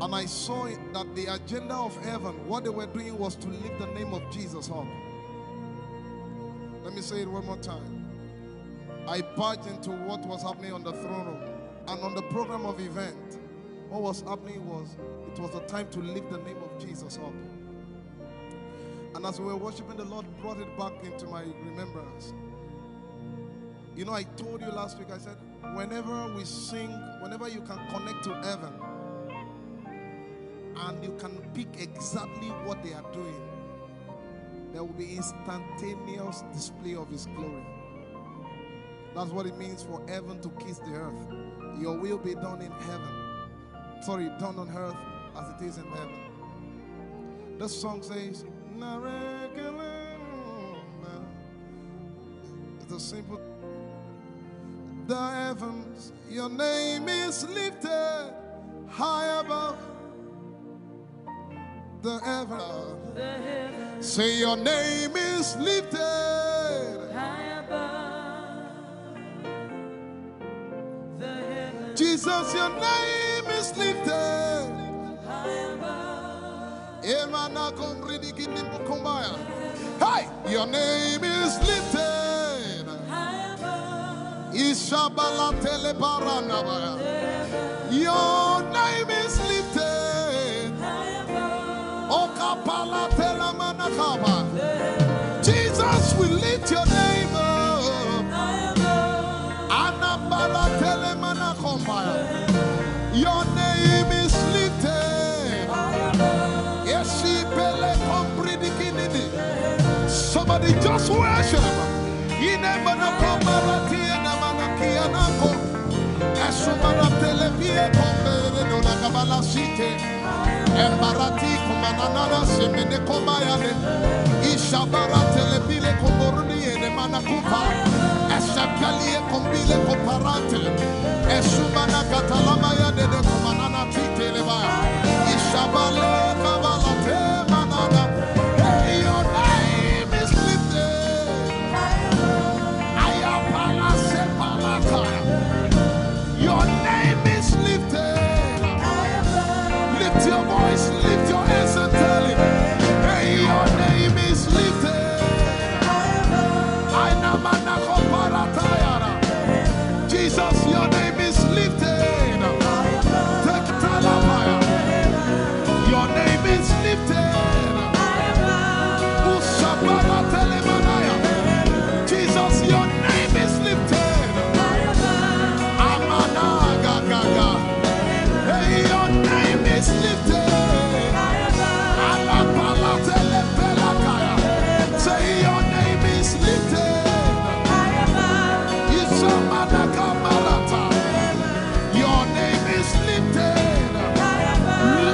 And I saw that the agenda of heaven, what they were doing was to lift the name of Jesus up. Let me say it one more time. I barged into what was happening on the throne room. And on the program of event, what was happening was, it was the time to lift the name of Jesus up. And as we were worshiping, the Lord brought it back into my remembrance. You know, I told you last week, I said, whenever we sing, whenever you can connect to heaven, and you can pick exactly what they are doing, there will be instantaneous display of His glory. That's what it means for heaven to kiss the earth. Your will be done in heaven. Sorry, done on earth as it is in heaven. This song says, it's a simple. The heavens, your name is lifted high above. The heavens, say your name is lifted high above. The heavens, Jesus, your name is lifted high above. Hey, your name is lifted high above. Your name is lifted high above. Jesus, we lift your name up. Your name is lifted. Somebody just worship. And Barati Kumanana Semene Komayane Ishabara Telebile Komoruni and Manakupa Esakalie Kombile Koparate Esumana Catalamaya de Kumanana Titeleva Ishabale Kavalate Manana. Hey, your name is lifted. Ayapala Sepalakaya. Your name is lifted. Lift your voice, lift your hands and tell Him, hey, your name is lifted. Jesus, your name is lifted. Your name is lifted. Jesus, your name is lifted. Hey, your name is lifted. Say your name is lifted. Your name is lifted.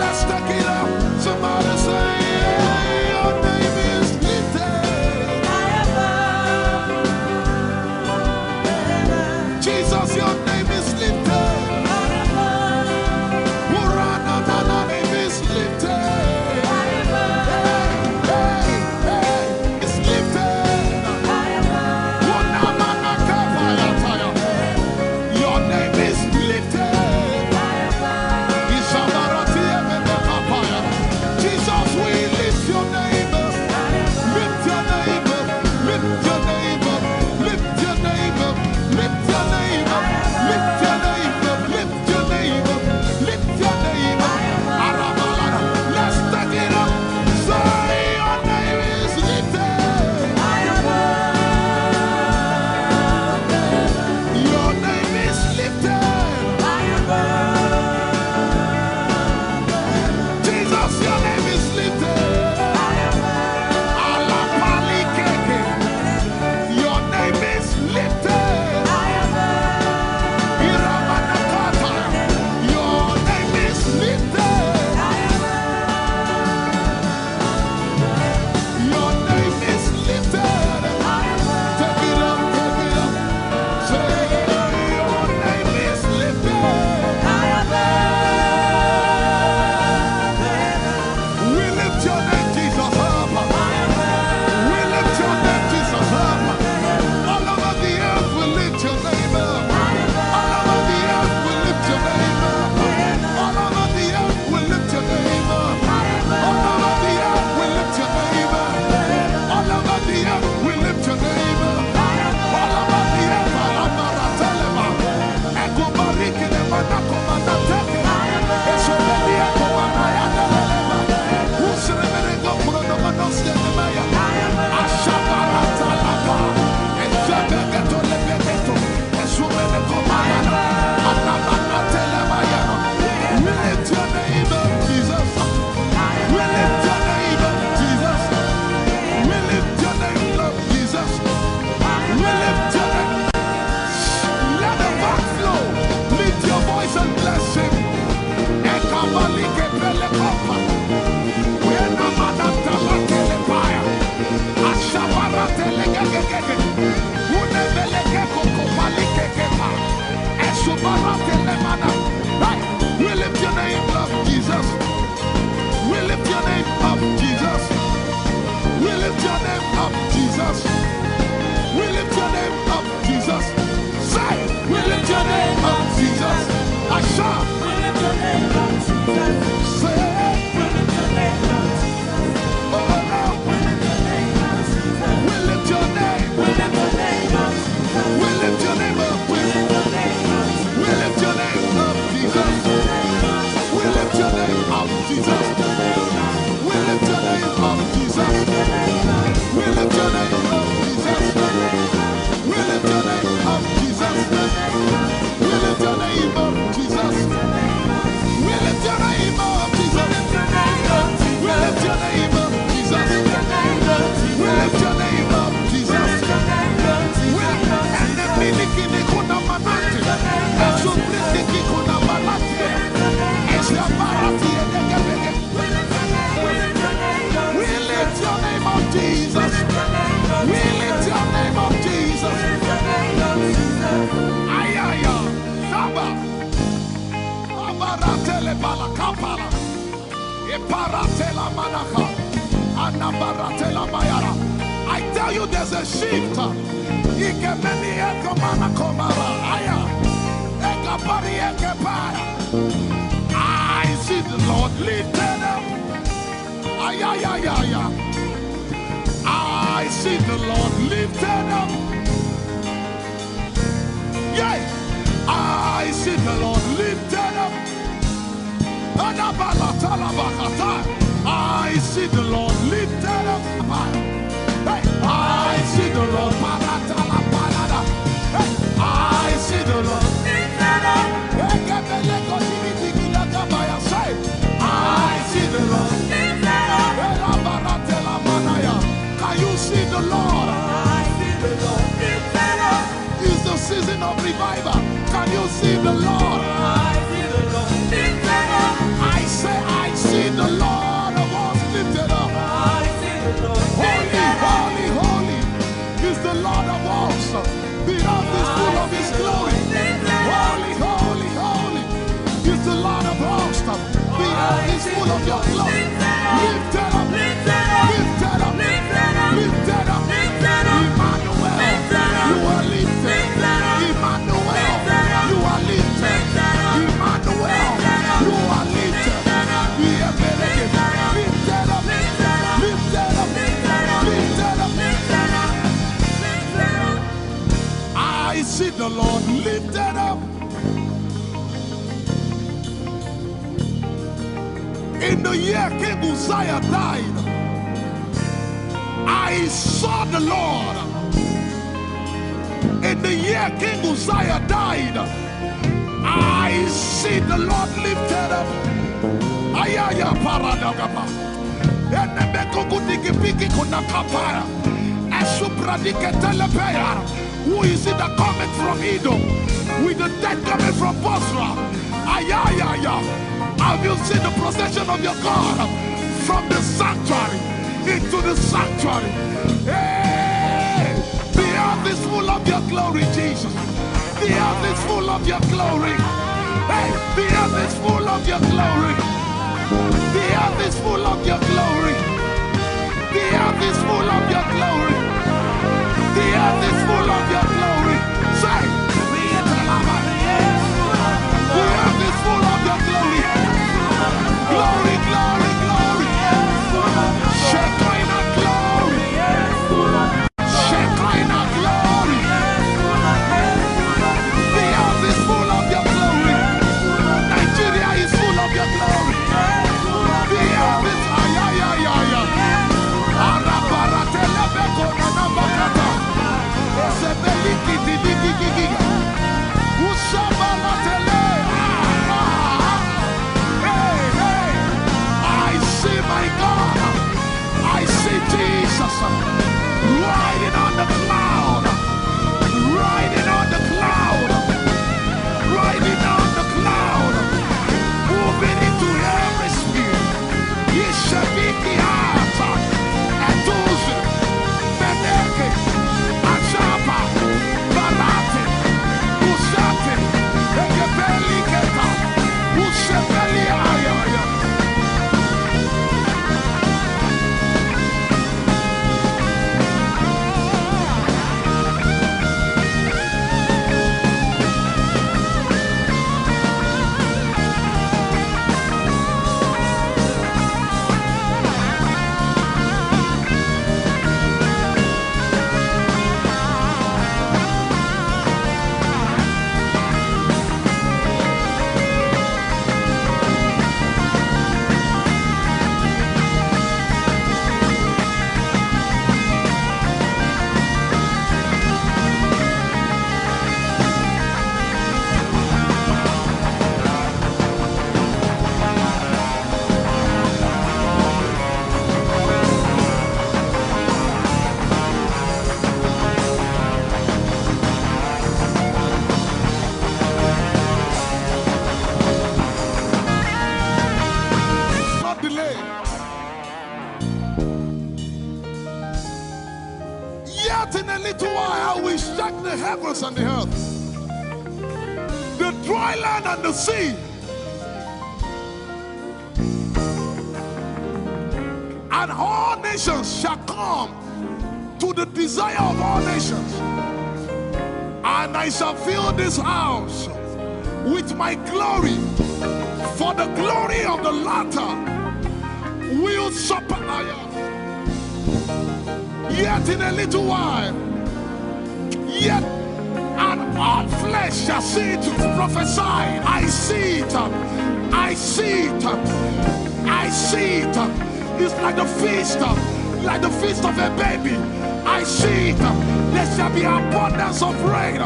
Let's take it up. Somebody say your name is lifted. Jesus, your name is lifted. Lift We lift your name of Jesus. We lift your name of Jesus. Ayaya, Saba, Abaratele Balakapala, Eparatela Manaka, Anabaratela Mayara. I tell you, there's a shift. Ikemeni Ekomana Komara, Aya, Ekapari Ekepaya. I see the Lord lifted up. Ayayayaya. I see the Lord lifted up. Yay! I see the Lord lifted up. I see the Lord lifted up. Hey, I see the Lord. Hey, I see the Lord lifted up. I see the Lord lifted up. Can you see the Lord? I see the Lord lifted up. It's the season of revival. Can you see the Lord? I see the Lord lifted up. I say, I see the Lord of hosts lifted up. I see the Lord lifted up. Holy, holy, holy is the Lord of hosts. The earth is full of His glory. Holy, holy, holy is the Lord of hosts. The earth is full of Your glory. Lifted up, lifted up, lifted up, lifted up, lifted up, lifted up. Emmanuel, You are lifted. Emmanuel, You are lifted. Emmanuel, You are lifted. Lifted up, lifted up, lifted up, lifted up, lifted up. I see the Lord lifted up. In the year King Uzziah died, I saw the Lord. In the year King Uzziah died, I see the Lord lifted up. Ayaya paradagaba. Who is it that cometh from Edom? With the dead coming from Bosra. Ayaya. Have you seen the procession of your God from the sanctuary into the sanctuary? Hey, the earth is full of Your glory, Jesus. The earth is full of Your glory. Hey, the earth is full of Your glory. The earth is full of Your glory. The earth is full of Your glory. The earth is full of Your glory. Say, the earth is full of Your glory. Glory, glory, glory. Shekinah glory. Shekinah glory. The earth is full of Your glory. Nigeria is full of Your glory. The earth is ayayayaya. Arabaratele beko na nabakata. Esebeliki diliki. heavens and the earth, the dry land and the sea. And all nations shall come to the desire of all nations. And I shall fill this house with my glory, for the glory of the latter will supply. Yet in a little while, yet and all flesh shall see it. Prophesy. I see it. I see it. I see it. It's like the feast of a baby. I see it. There shall be abundance of rain,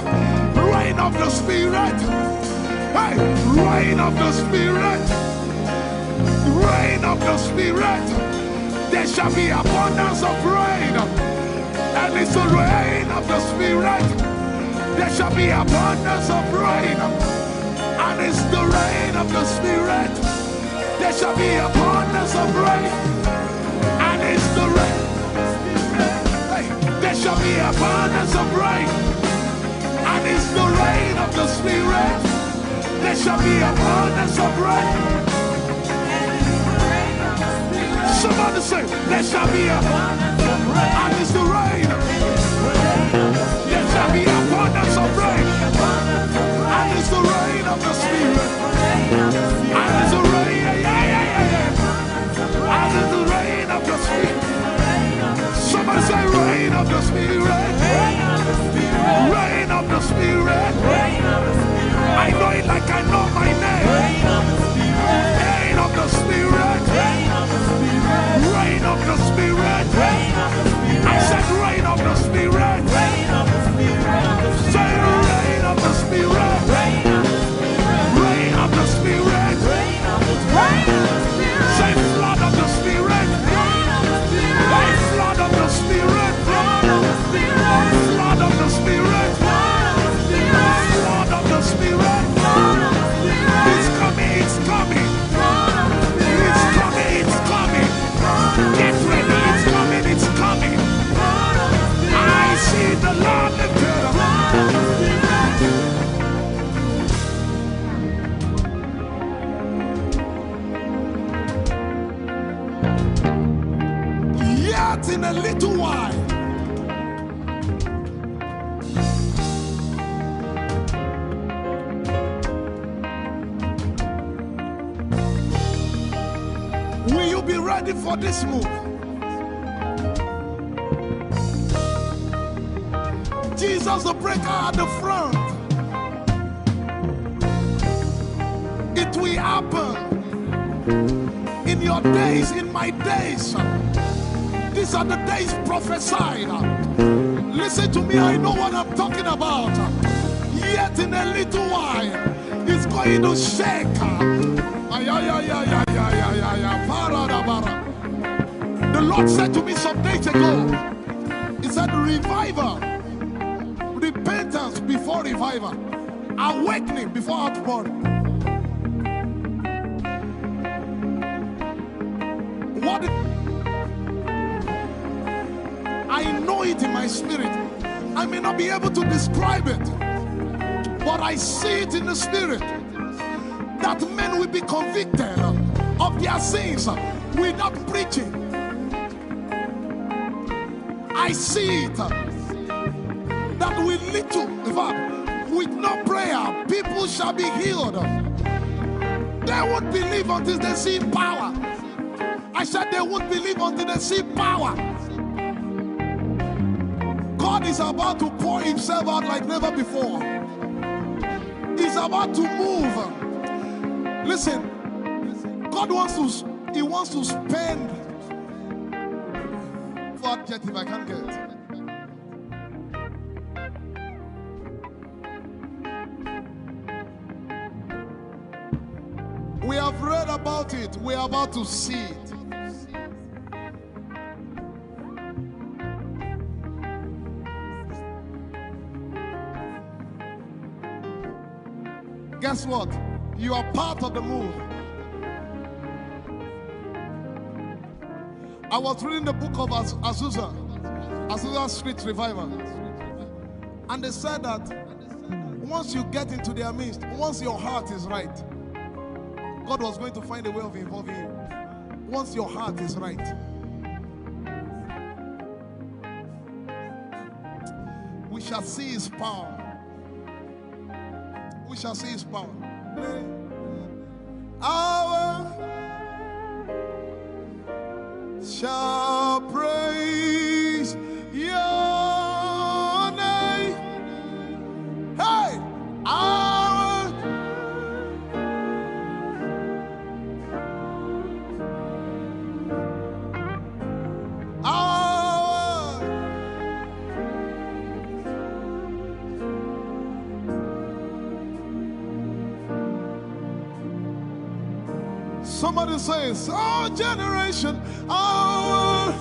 rain of the Spirit. Hey, rain of the Spirit, rain of the Spirit. There shall be abundance of rain, and it's the rain of the Spirit. There shall be abundance of rain, and it's the rain of the Spirit. There shall be abundance of rain, and it's the rain. Hey, there shall be abundance of rain, and it's the rain of the Spirit. There shall be abundance of rain. Somebody say, there shall be abundance of rain, and it's the rain. There shall be abundance of rain, and it's the rain of the Spirit. And it's the rain, and it's the rain of the Spirit. Somebody say, rain of the Spirit. Rain of the Spirit. I know it like I know my name. Rain of the Spirit. Rain of the Spirit. I said rain of the Spirit. Say rain of the Spirit. Rain of the Spirit. Say flood of the Spirit. Flood of the Spirit. Flood of the Spirit. Flood of the Spirit. It's coming, it's coming. It's coming, it's coming. Get ready, it's coming, it's coming. I see the Lord lifted up. Yet in a little while, will you be ready for this move? Jesus the breaker at the front. It will happen in your days, in my days. These are the days prophesied. Listen to me, I know what I'm talking about. Yet in a little while, it's going to shake. The Lord said to me some days ago, He said, revival, repentance before revival, awakening before outpouring. What? I know it in my spirit. I may not be able to describe it, but I see it in the spirit. That men will be convicted of their sins without preaching. I see it. That with little, in fact, with no prayer, people shall be healed. They won't believe until they see power. I said they won't believe until they see power. God is about to pour Himself out like never before. He's about to move. Listen, God wants to spend. For adjective, I can't get it. We have read about it. We are about to see it. Guess what? You are part of the move. I was reading the book of Azusa Street Revival. And they said that once you get into their midst, once your heart is right, God was going to find a way of involving you. Once your heart is right. We shall see his power. We shall see his power. Our shall praise your name. Hey, our somebody says, our generation, our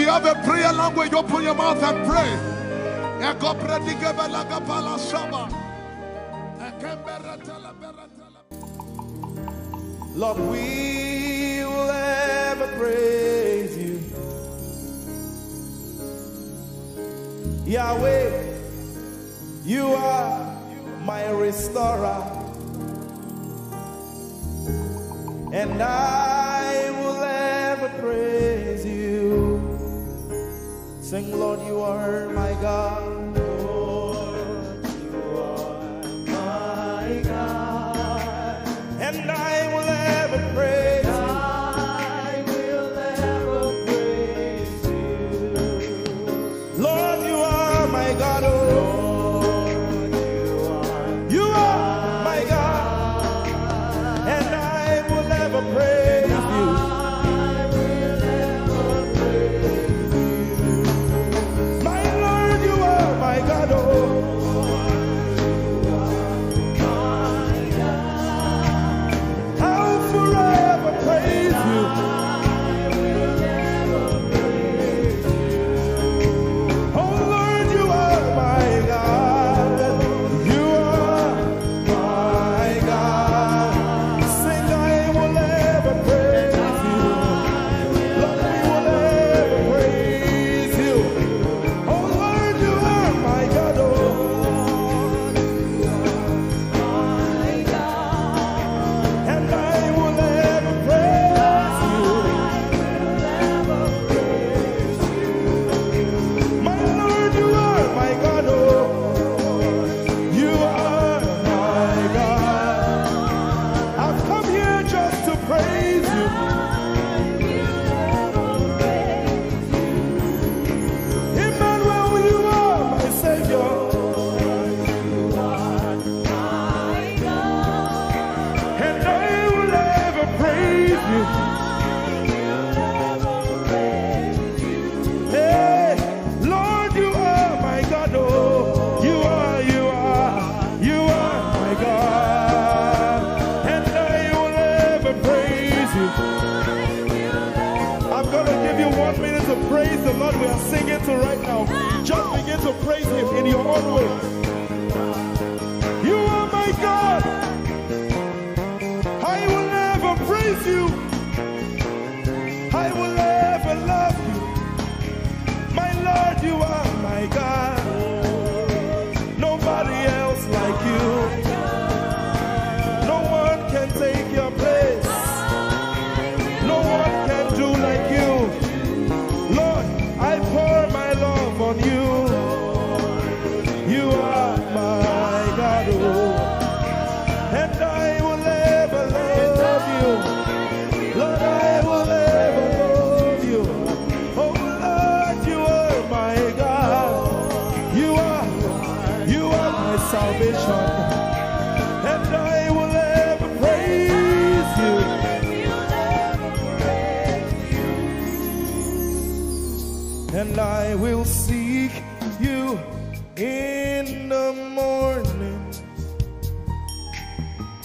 you have a prayer language, open your mouth and pray. Lord, we will ever praise you. Yahweh, you are my restorer, and I will ever praise you. Sing, Lord, you are my God. Lord, you are my God, and I will ever praise you. I will ever praise you. Lord, you are my God. Oh, Lord, you are my God, and I will ever praise you. Praise the Lord. We are singing to right now. Just begin to praise Him in your own way. You are my God. I will never praise you. I will ever love you. My Lord, you are my God. Nobody else like you. No one can take your place. No one can do like you. I pour my love on you. You are my God, oh, and I will ever love you. Lord, I will ever love you. Oh Lord, you are my God. You are my salvation, and I will ever praise you. And I will seek you in the morning.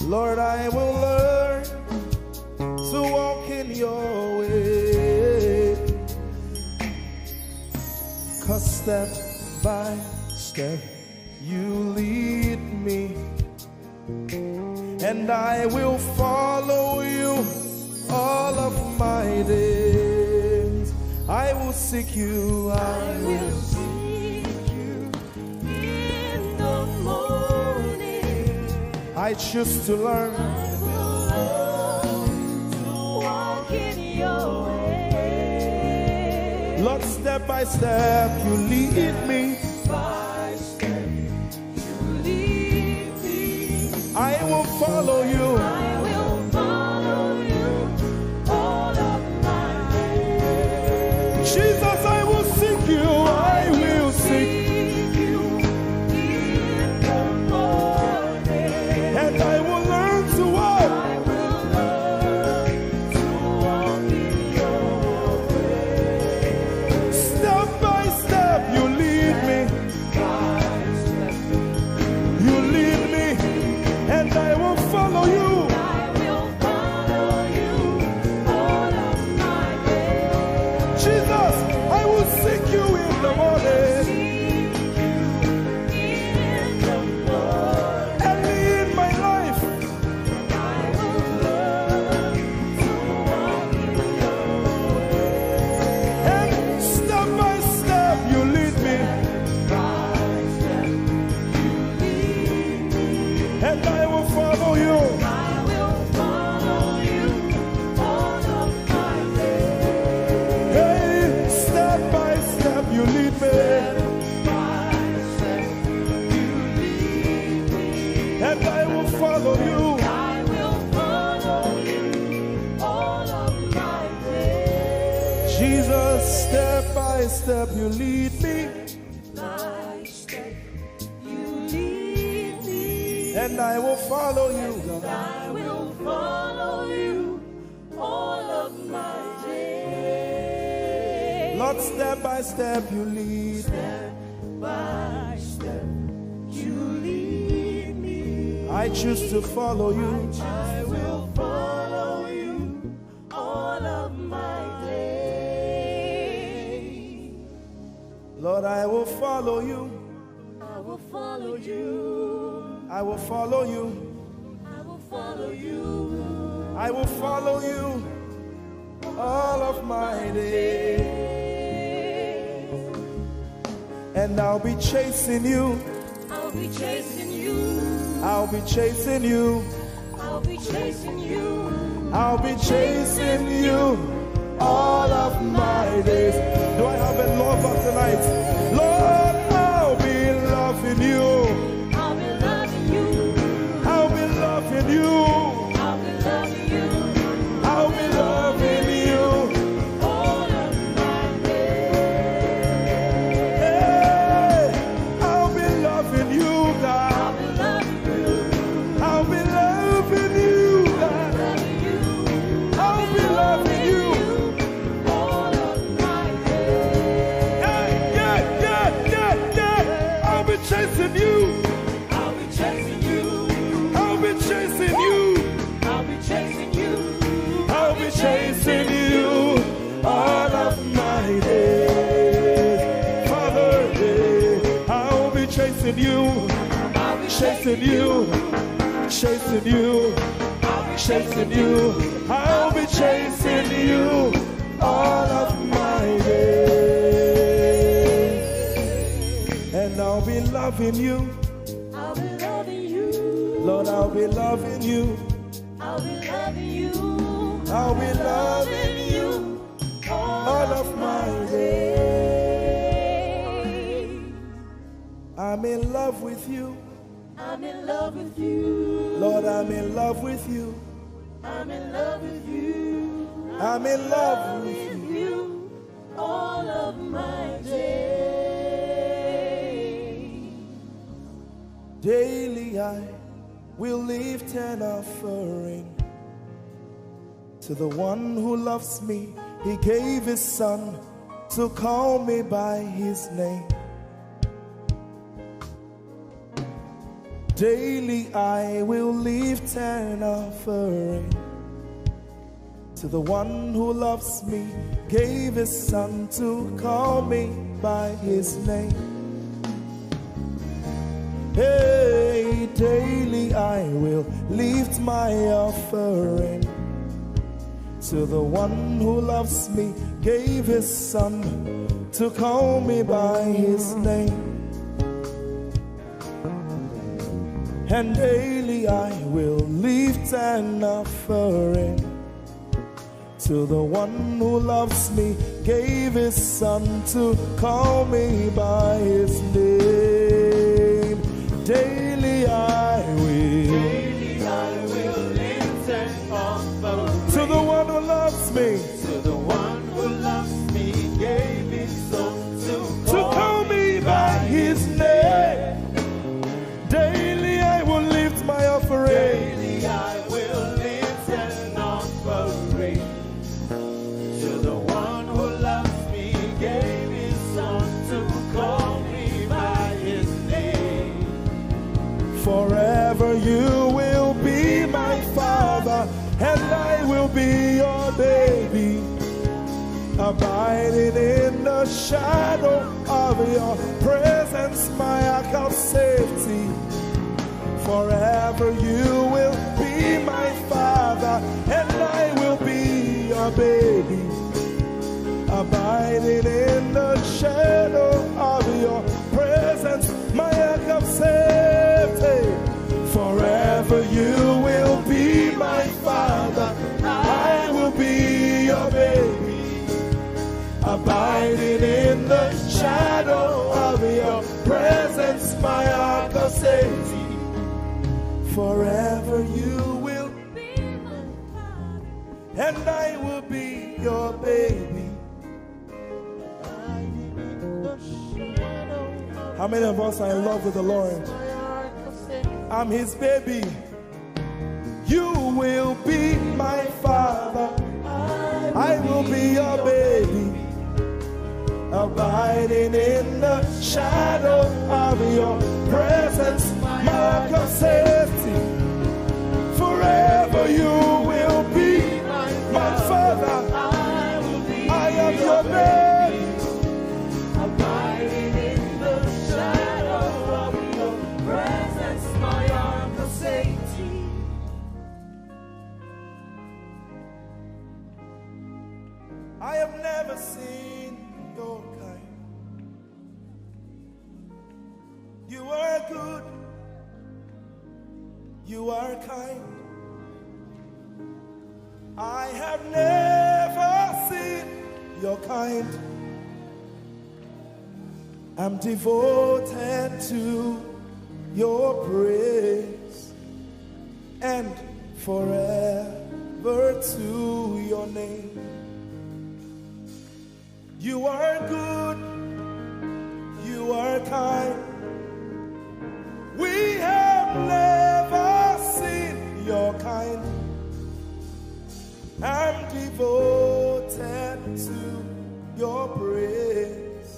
Lord, I will learn to walk in your way. 'Cause step by step you lead me, and I will follow you all of my days. I will seek you. I will seek you in the morning. I choose to learn. I will learn to walk in your way. Lord, step by step you lead me. By step you lead me. I will follow you. I will follow you all of my days. Jesus, I will seek you. I will seek you in the morning. And I will learn to walk. I will learn to walk in your way. Step by step you lead me. You lead me, and I will follow you. seek you in the morning. Early in my life, I will learn to walk in your way. and step by step you lead me, and I will follow you. I will follow you all of my days. Hey, step by step you lead me, and I will follow you. I will follow you all of my days. Jesus, step by step you lead me, By step you lead me, and I will follow you. I will follow you all of my days. Lord, step by step you lead me. Step by step you lead me. I choose to follow you. I will follow you all of my days. Lord, I will follow you. I will follow you. I will follow you. I will follow you. I will follow you all of my days. And I'll be chasing you. I'll be chasing you. I'll be chasing you. I'll be chasing you. I'll be chasing you all of my days. Do I have a lover tonight? Lord, I'll be loving you. I'll be loving you. I'll be loving you. I'll be loving you I'll be loving you. all of my days. Hey, I'll be loving you, God. I'll be loving you. I'll be loving you, God. Loving you I'll be loving you. all of my days. Yeah. I'll be chasing you. I'll be chasing you. I'll be chasing you. I'll be chasing you. I'll be chasing you all of my days. Father, I'll be chasing you. I'll be Chasing you. Chasing you. Chasing you. I'll be chasing you all of my days. And I'll be loving you. I'll be loving you. Lord, I'll be loving you. I'll be loving you. I'll be loving you all of my days. I'm in love with you. I'm in love with you. Lord, I'm in love with you. I'm in love with you. I'm in love with With you. you all of my days. Daily I will lift an offering to the one who loves me. He gave his son to call me by his name. Daily I will lift an offering to the one who loves me, gave his son to call me by his name. Hey, daily I will lift my offering to the one who loves me, gave his son to call me by his name. And daily I will lift an offering to the one who loves me, gave his son to call me by his name. Daily I will lift an offering to the one who loves me, to the one who loves me, gave his son to call me by his name. Daily I will lift my offering. Daily I will lift an offering to the one who loves me, gave his son to call me by his name. Forever you will be my father, and I will be your baby, abiding in the the shadow of your presence, my ark of safety. Forever you will be my father, and I will be your baby. Abiding in the shadow of your presence, my ark of safety. Forever you will be my father, I will be your baby. Abiding in the shadow of your presence, my ark of safety. Forever you will be my father, and I will be your baby. How many of us are in love with the Lord? I'm his baby. You will be my father, I will be your baby. Abiding in the shadow of your presence, mark of safety. Forever you will be my father, I am your baby. Abiding in the shadow of your presence, my ark of safety. I have never seen your kind. You are good, you are kind. I have never seen your kind. I'm devoted to your praise and forever to your name. You are good, you are kind. We have never seen your kind. I'm devoted to your praise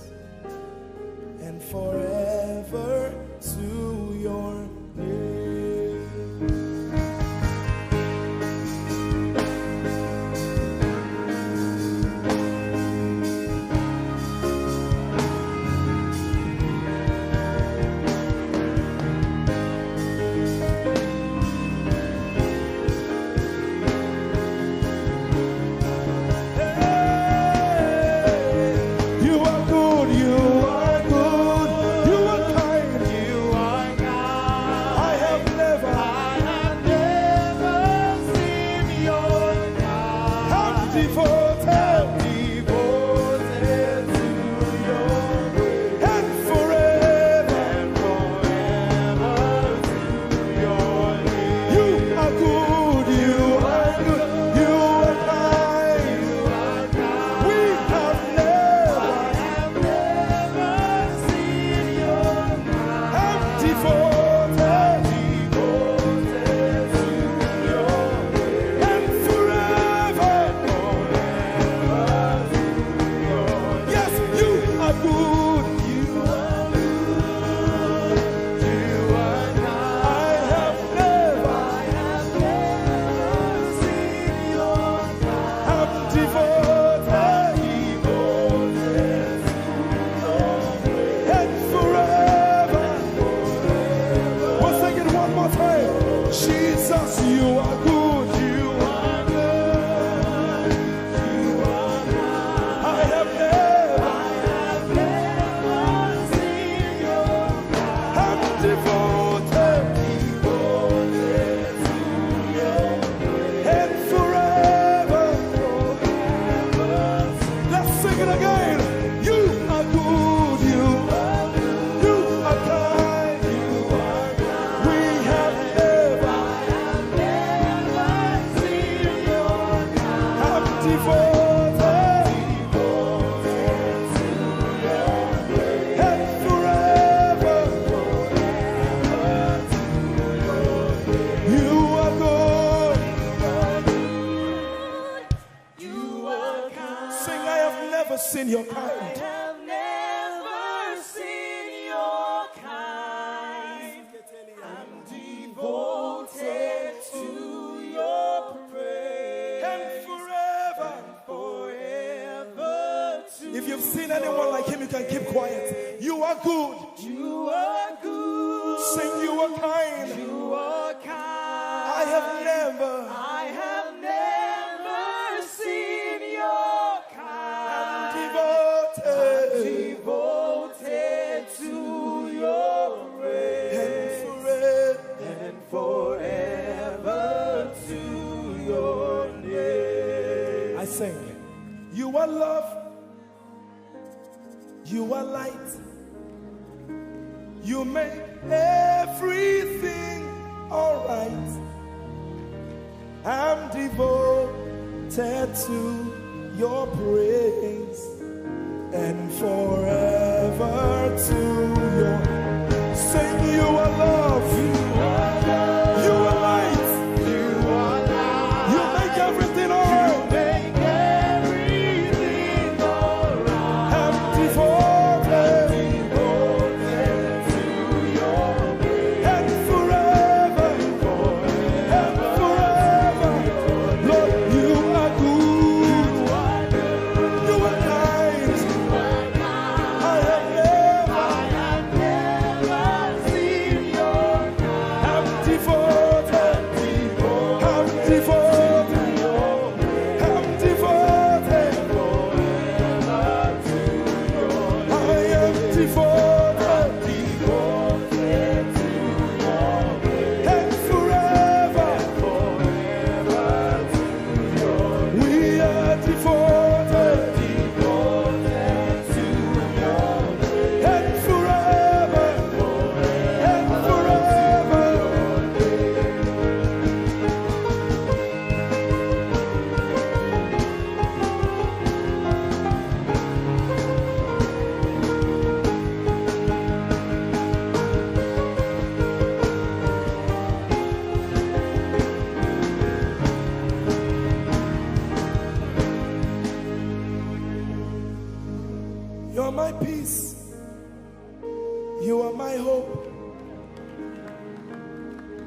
and forever to your name. Seen your kind. I have never seen your kind. I'm devoted to your praise and forever to if you've seen seen anyone like him, you can keep quiet. You are good. You are good. Sing, you are kind. You are kind. I have never seen your kind. Devoted to your grace. And forever to your name. I sing. You are love. You are light. You make everything alright. I'm devoted to your praise and forever to your. Sing, you are love. You are love. You are light. You are light. You make everything alright. I'm devoted to your praise and forever. Lord, you are good. You are kind. I have never seen your kind. I'm devoted. I'm devoted. I'm devoted. I am devoted. And forever. We are devoted. And forever. And forever. You're my peace. You are my hope.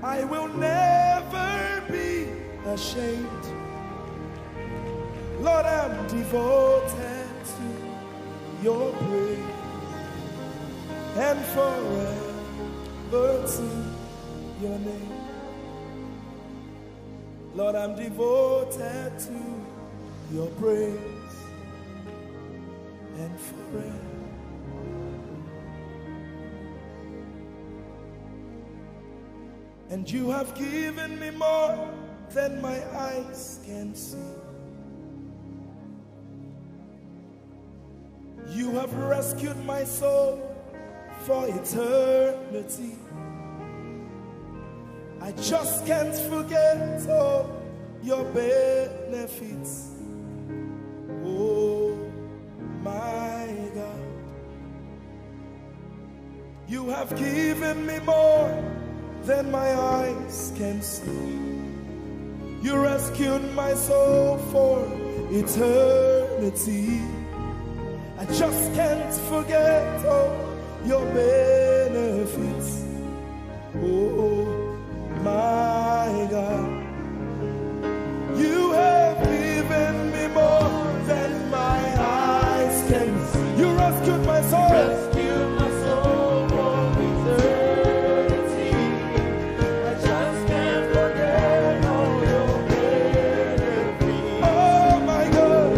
I will never be ashamed. Lord, I'm devoted to your praise and forever to your name. Lord, I'm devoted to your praise and forever. And you have given me more than my eyes can see. You have rescued my soul for eternity. I just can't forget all your benefits. Oh my God, you have given me more than my eyes can see. You rescued my soul for eternity. I just can't forget all your benefits. Oh my God, you have given me more than my eyes can see. You rescued my soul. Rescue my soul from eternity. I just can't forget all your benefits. Oh my God,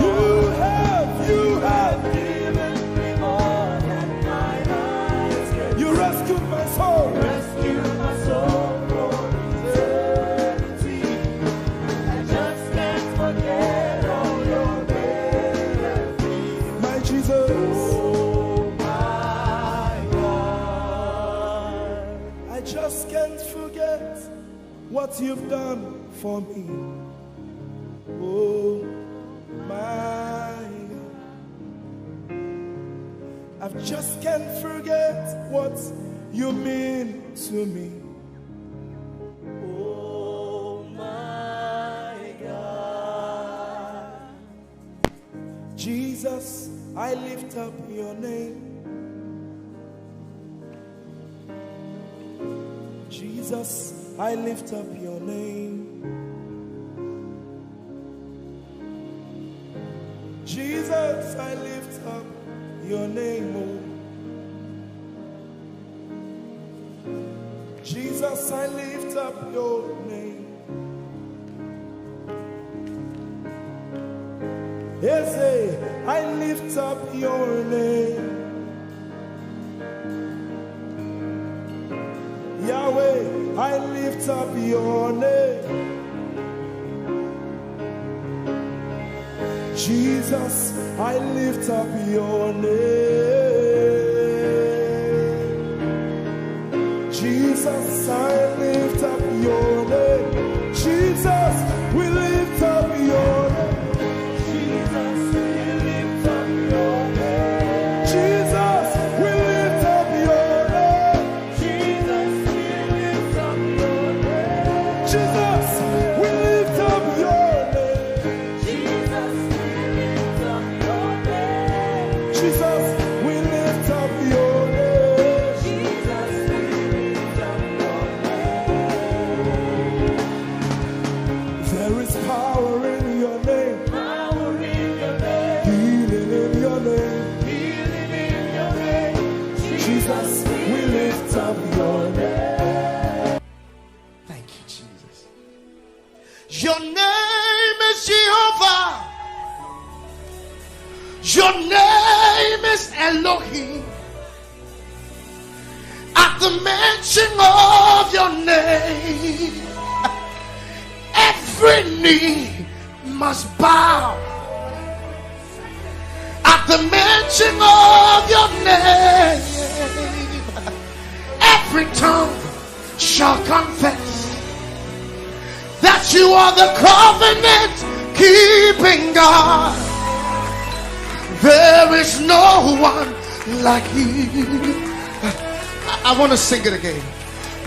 you have given me more than my eyes can see. you rescued my soul. Rescue my soul from eternity. I just can't forget all your benefits. My Jesus, Oh my God. I just can't forget what you've done for me. Oh my God, I just can't forget what you mean to me. Oh my God. Jesus, I lift up your name. Jesus, I lift up your name. Jesus, I lift up your name, oh. Jesus, I lift up your name. Ese, I lift up your name. Yahweh, I lift up your name. Jesus, I lift up your name. Jesus, I lift up your name. Jesus, we lift up your name. Jesus, we lift up your name. Jesus, we lift up your name. Jesus, we lift up your name. Jesus, we lift up your name. Jesus, we lift up your name. Jesus, we lift up your name. Jesus, we lift up your name. There is power in your name. Power in your name. Healing in your name. Healing in your name. Jesus, we lift up your name. Thank you, Jesus. Your name is Jehovah. Your name is Elohim. At the mention of your name, every knee must bow. At the mention of your name, every tongue shall confess that you are the covenant keeping God. There is no one like you. I want to sing it again.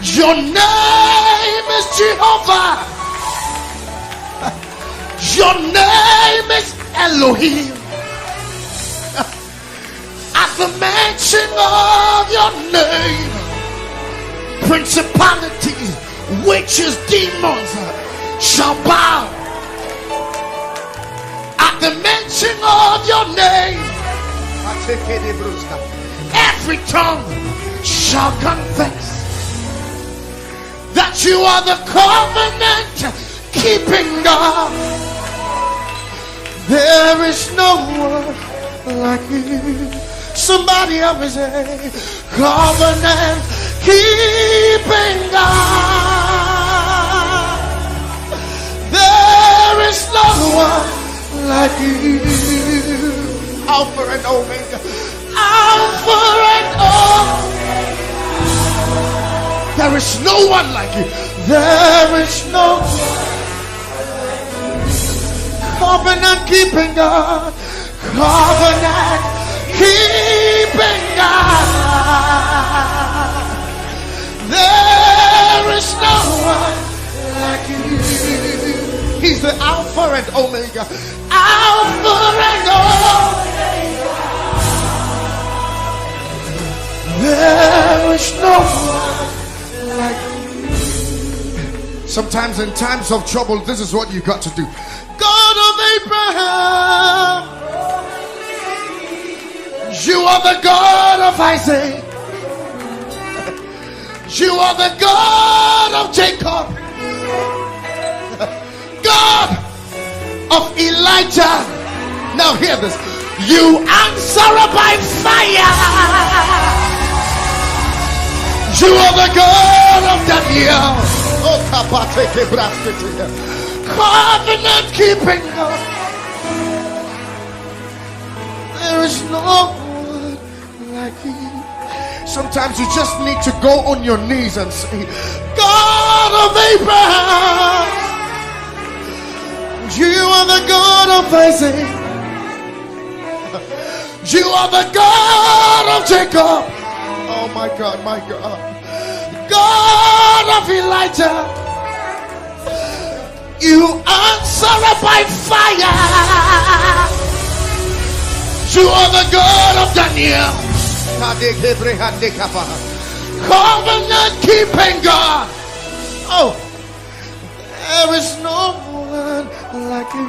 Your name is Jehovah. Your name is Elohim. At the mention of your name, principalities, witches, demons shall bow. At the mention of your name, every tongue shall confess that you are the covenant keeping God. There is no one like you. Somebody else say, covenant keeping God. There is no one like you. Alpha and Omega. Alpha and Omega. There is no one like you. There is no one. Covenant keeping God. Covenant keeping God. There is no one like you. He's the Alpha and Omega. Alpha and Omega. There is no one like you. Sometimes in times of trouble, this is what you got to do. God of Abraham, you are the God of Isaac. You are the God of Jacob. God of Elijah. Now hear this. You answer by fire. You are the God of Daniel. Covenant keeping God. There is no one like you. Sometimes you just need to go on your knees and say, God of Abraham, you are the God of Isaac. You are the God of Jacob. Oh my God, my God. God of Elijah. You answer by fire. You are the God of Daniel. Covenant keeping God. Oh, there is no one like you.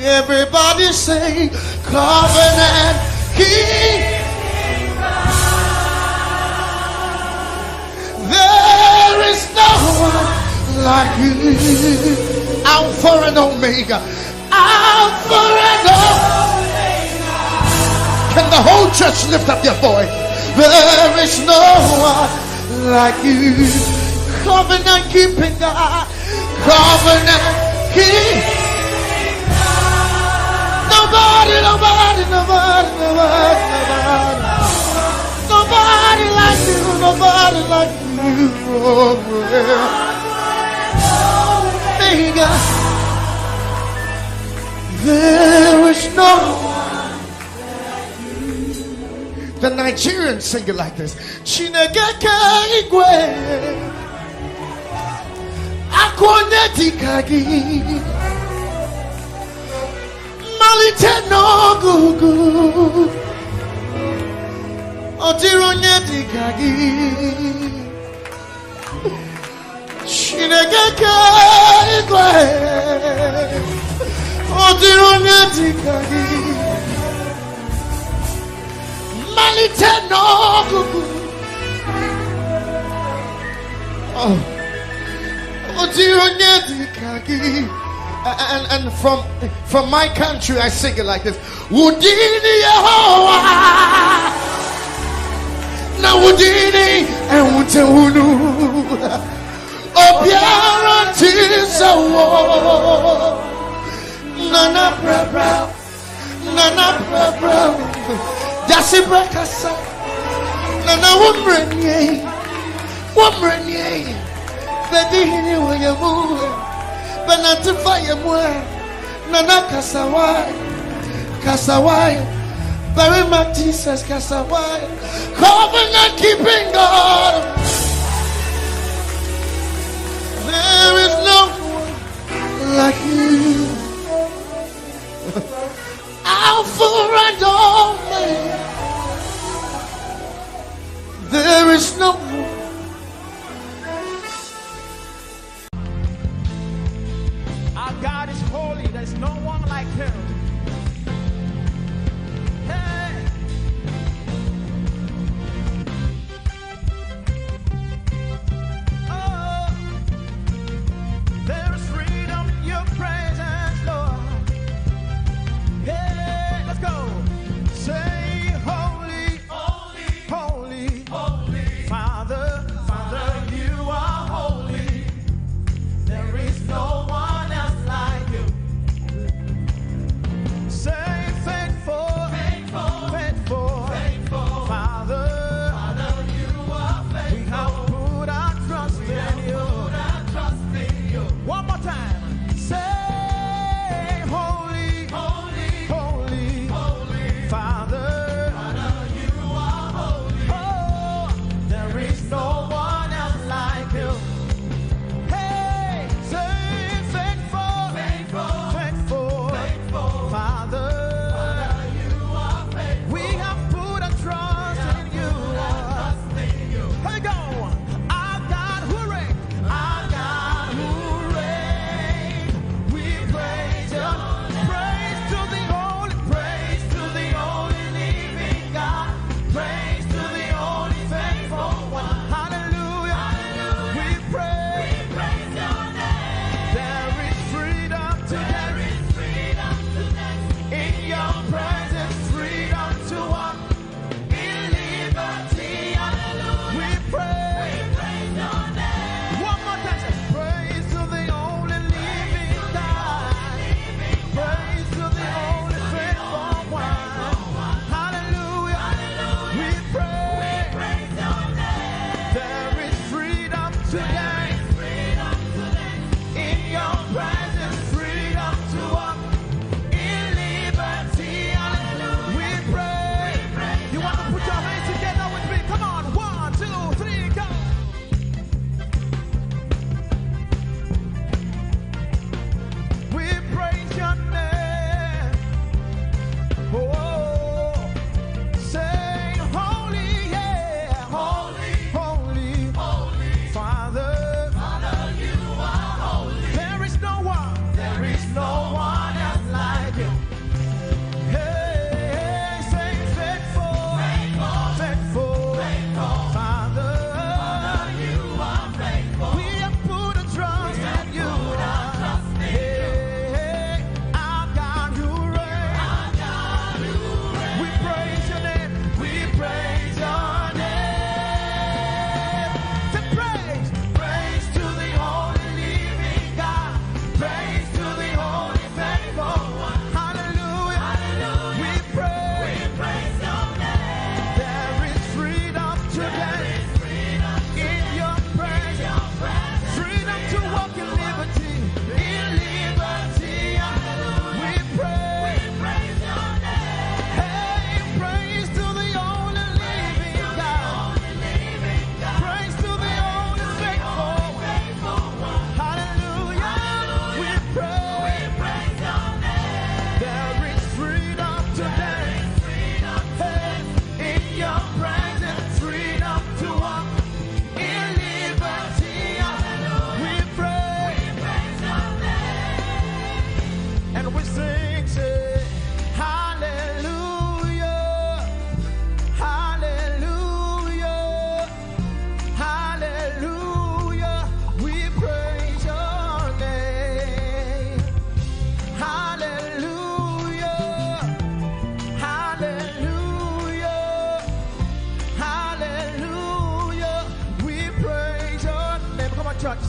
Everybody say, covenant keeping God. There is no one like you. Alpha and Omega. Alpha and Omega. Can the whole church lift up your voice? There is no one like you. Covenant keeping God. Covenant keeping God. Nobody like you. Nobody like you. Omega. There is no one like you. The Nigerians sing it like this. Chineke igwe akwonye dikagi malite n'ogugu otironye dikagi Chineke igwe otironye dikagi malite n'ogugu otironye dikagi. And from my country I sing it like this. Wudini Yehovah na wudini ewutewunu obiara tisawo nana bra jasi brakasa nana wumrenye bedini wayamu Benatify mwe nana kasawai very much Jesus kasawai covenant keeping God. There is no one like you. Alpha and Omega. There is no one. God is holy, there's no one like him. Hey. Oh, there is freedom in your presence, Lord. Hey, let's go. Say holy, holy, holy, holy, Father.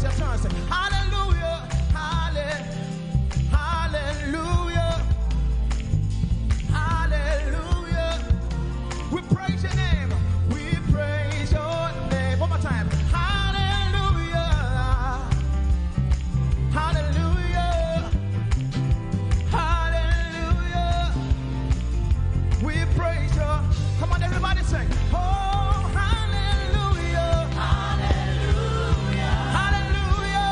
It's your turn. Say, hallelujah, hallelujah, hallelujah. We praise your name. We praise your name. One more time. Hallelujah, hallelujah, hallelujah. We praise your. Come on, everybody sing. Oh, hallelujah, hallelujah, hallelujah.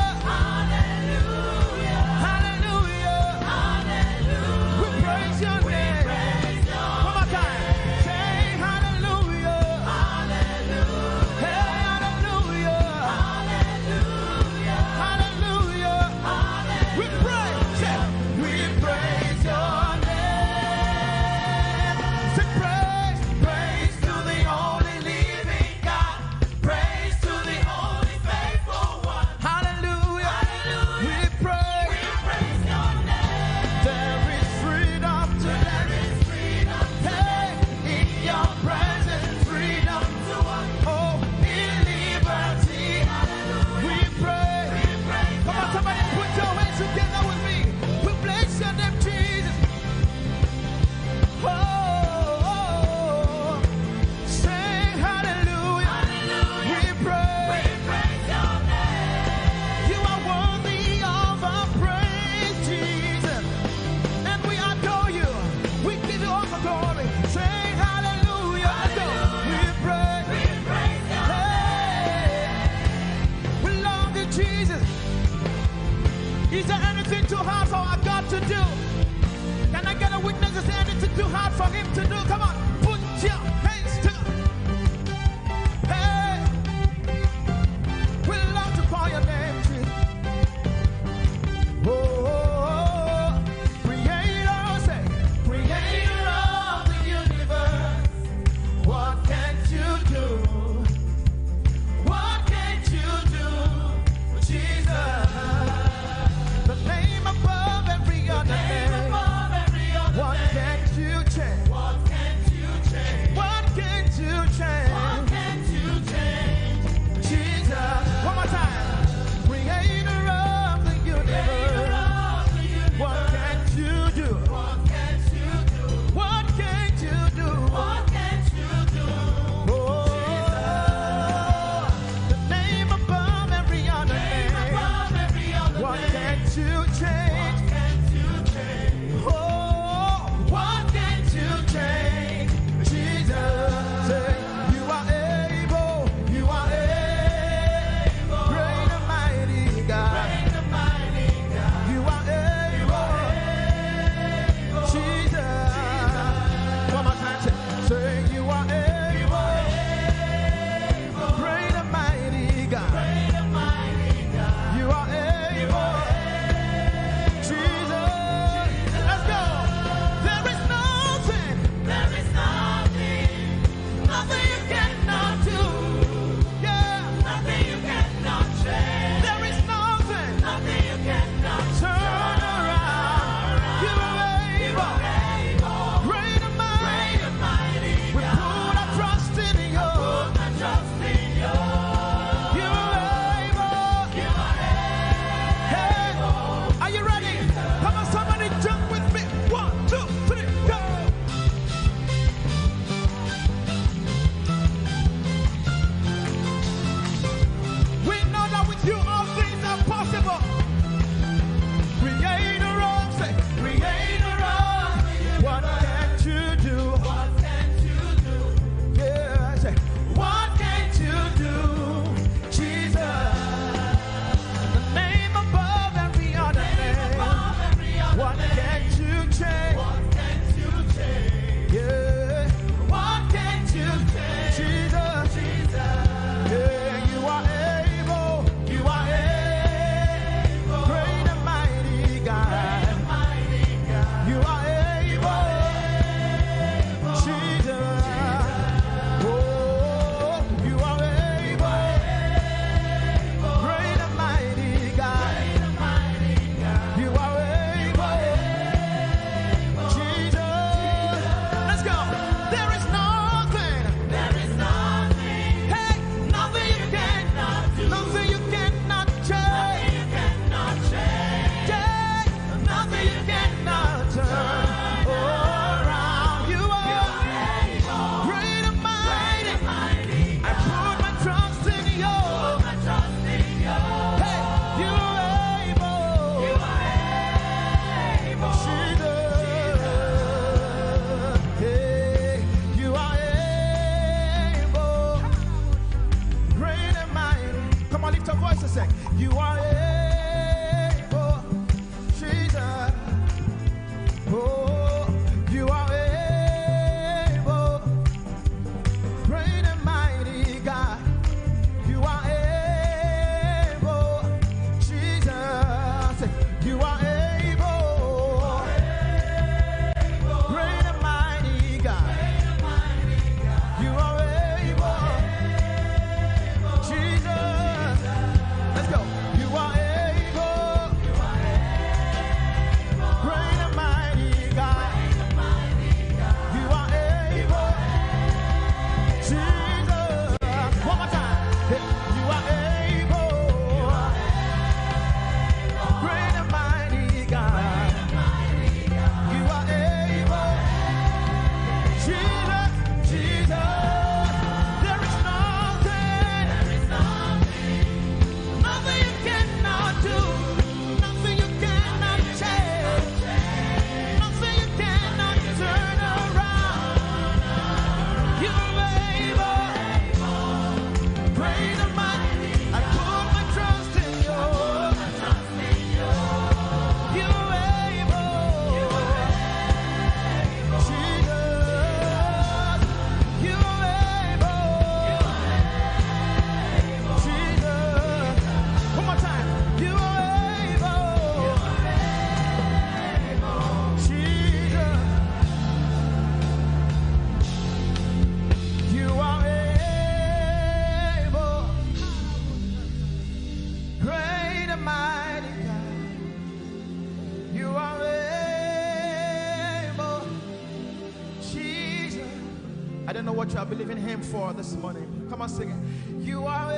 I don't know what you are believing him for this morning. Come on, sing it. You are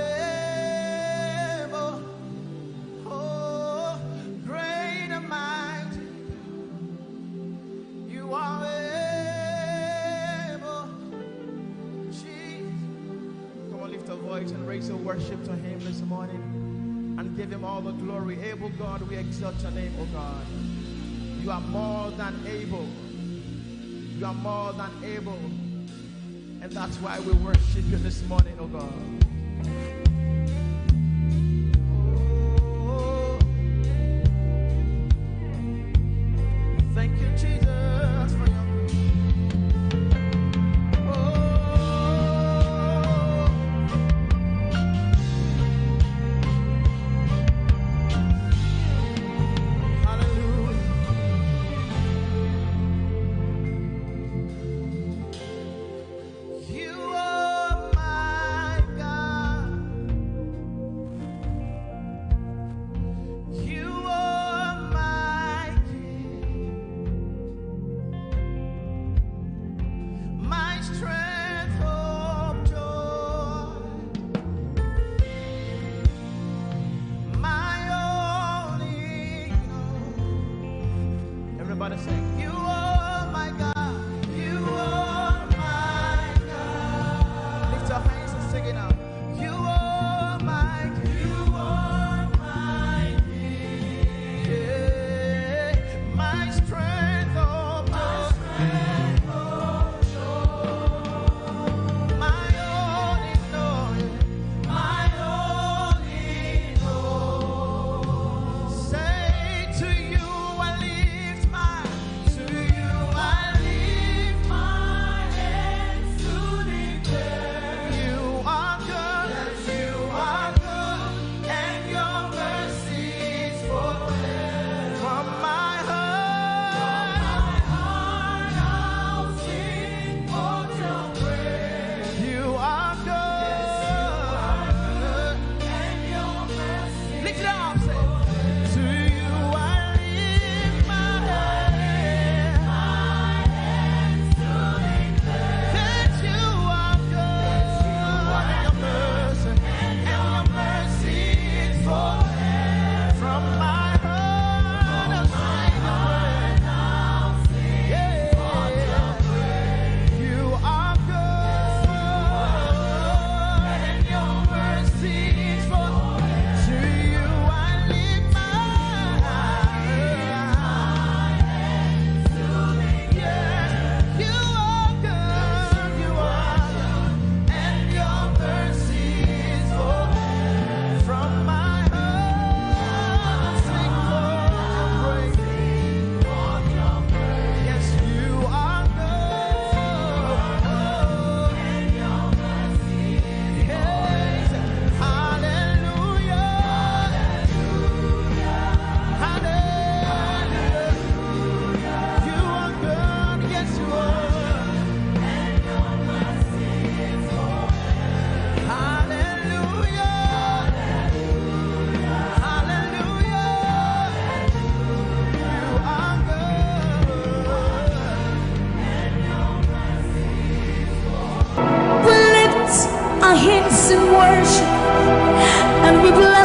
able, oh, great and mighty. You are able, Jesus. Come on, lift a voice and raise your worship to him this morning and give him all the glory. Able God, we exalt your name, oh God. You are more than able. You are more than able. And that's why we worship you this morning, oh God. Oh, thank you, Jesus, for your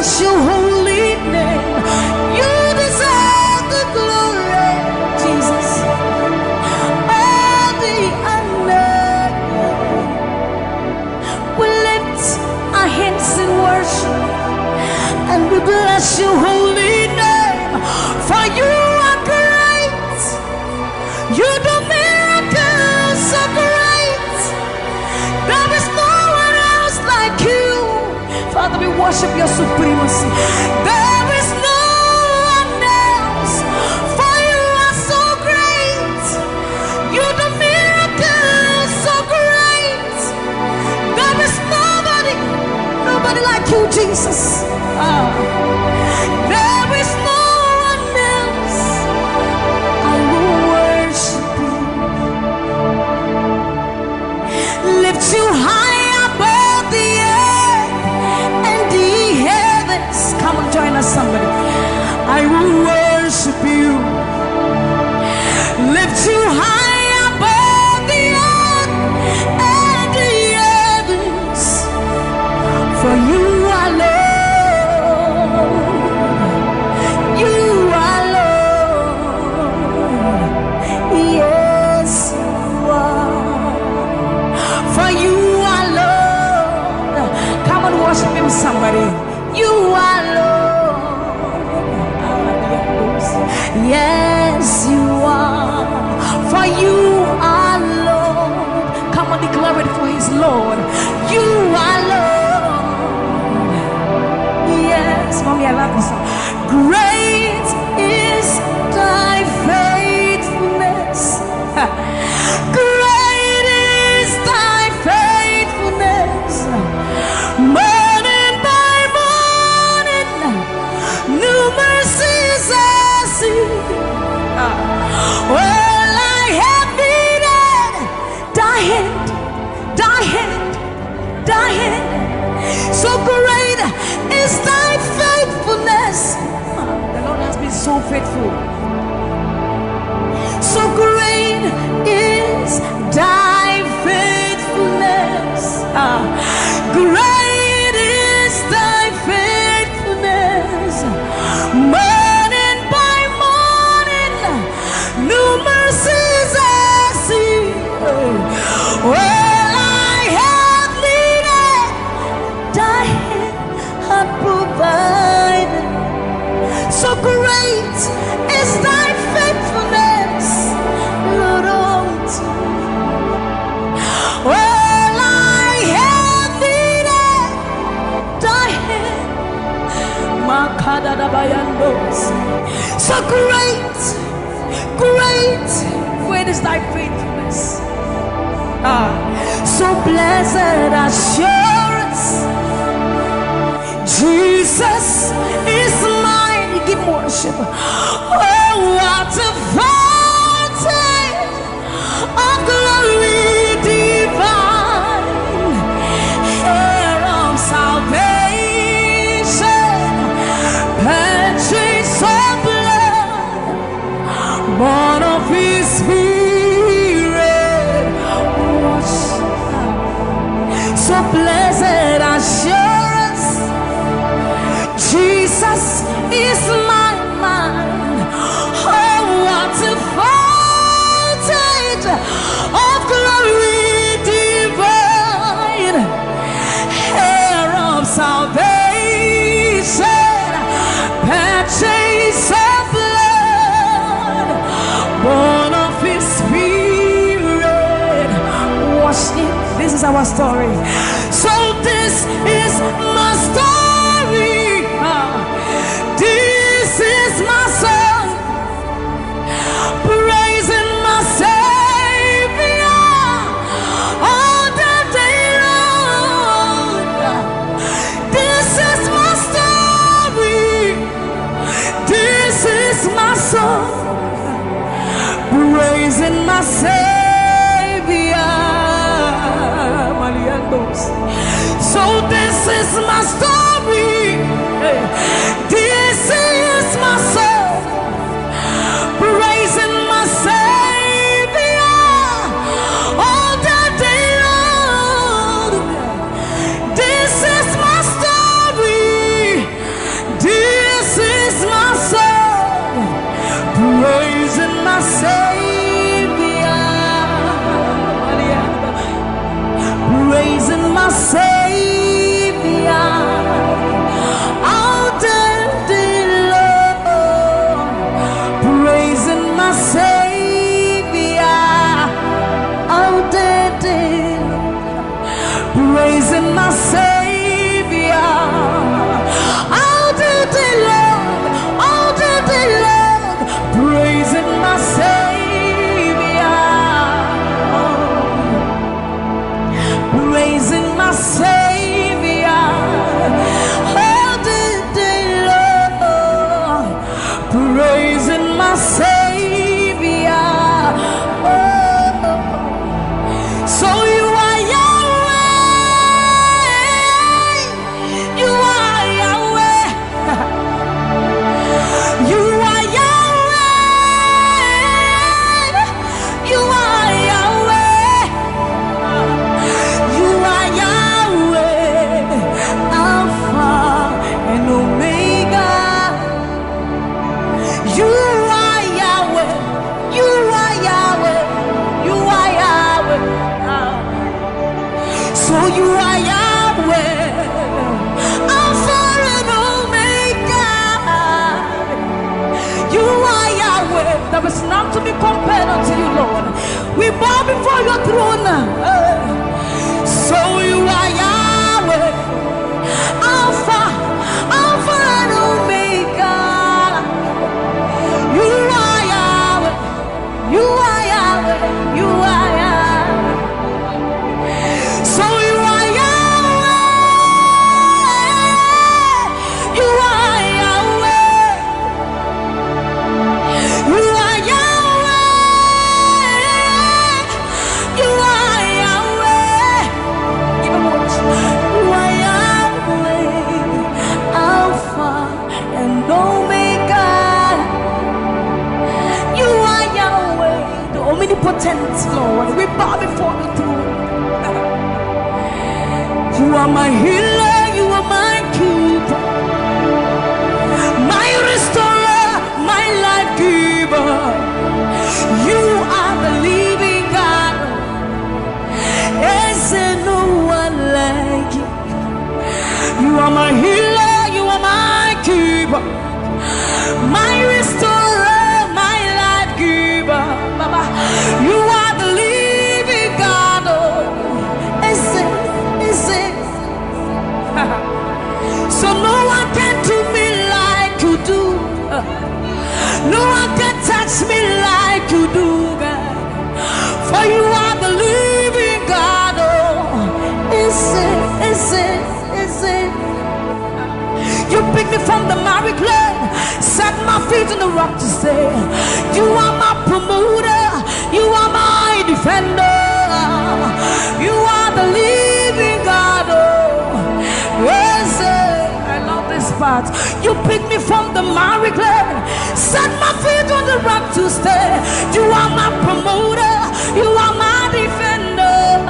bless your holy name. You deserve the glory, Jesus. All the honor. We lift our hands in worship and we bless your holy name. For you are great. You do miracles so great. There is no one else like you. Father, we worship your supremacy. There is no one else, for you are so great. You do miracles so great. There is nobody like you, Jesus. There is no one else. I will worship you. Lift you high above the earth and the heavens. Come on, join us, somebody. I will worship you. Lift you high above the earth Lord. You are Lord. Yes, mommy, I love this song. Great is thy faithfulness. Great is thy faithfulness. Morning by morning, new mercies I see. Well, I have needed thy hand, thy hand, thy hand. So great is thy faithfulness. The Lord has been so faithful. So great is thy faithfulness. Great is thy faithfulness. Morning by morning, new mercies I see. Well, I have needed thy hand had provided. So great is thy faithfulness, Lord. Well, I have needed thy hand. So great, great, great is thy faithfulness. So blessed assurance, Jesus is mine. Give worship. Oh, what a fountain of glory divine, hair of salvation, purchase of blood, born of his spirit. So blessed assurance, Jesus is my mind. Oh, what a fountain of glory divine, hair of salvation, purchase of blood, born of his spirit. Wash it. This is our story. So this is my story. This is my song, praising my Savior all the day long. This is my story. This is my song, praising my Savior. So this is my story. This is my song, praising my Savior all the day long. This is my story. This is my song, praising my Savior, praising my Savior. Praising my Savior all the day long, all the day long, praising my Savior, praising my Savior all the day long, praising my Savior. So you are there is none to be compared unto you, Lord. We bow before your throne. bow before the throne. You are my healer, you are my keeper, my restorer, my life giver. You are the living God. Is there no one like you? You are my healer, you are my keeper, my restorer, my life giver. Baba, you are the living God. Oh, is it? So no one can do me like you do. No one can touch me like you do, God. For you are the living God. Oh, is it? You pick me from the miry clay, set my feet on the rock to stay. You are my promoter, you are my defender. You are the living God. Oh, yes, I love this part. You pick me from the miry clay, set my feet on the rock to stay. You are my promoter, you are my defender.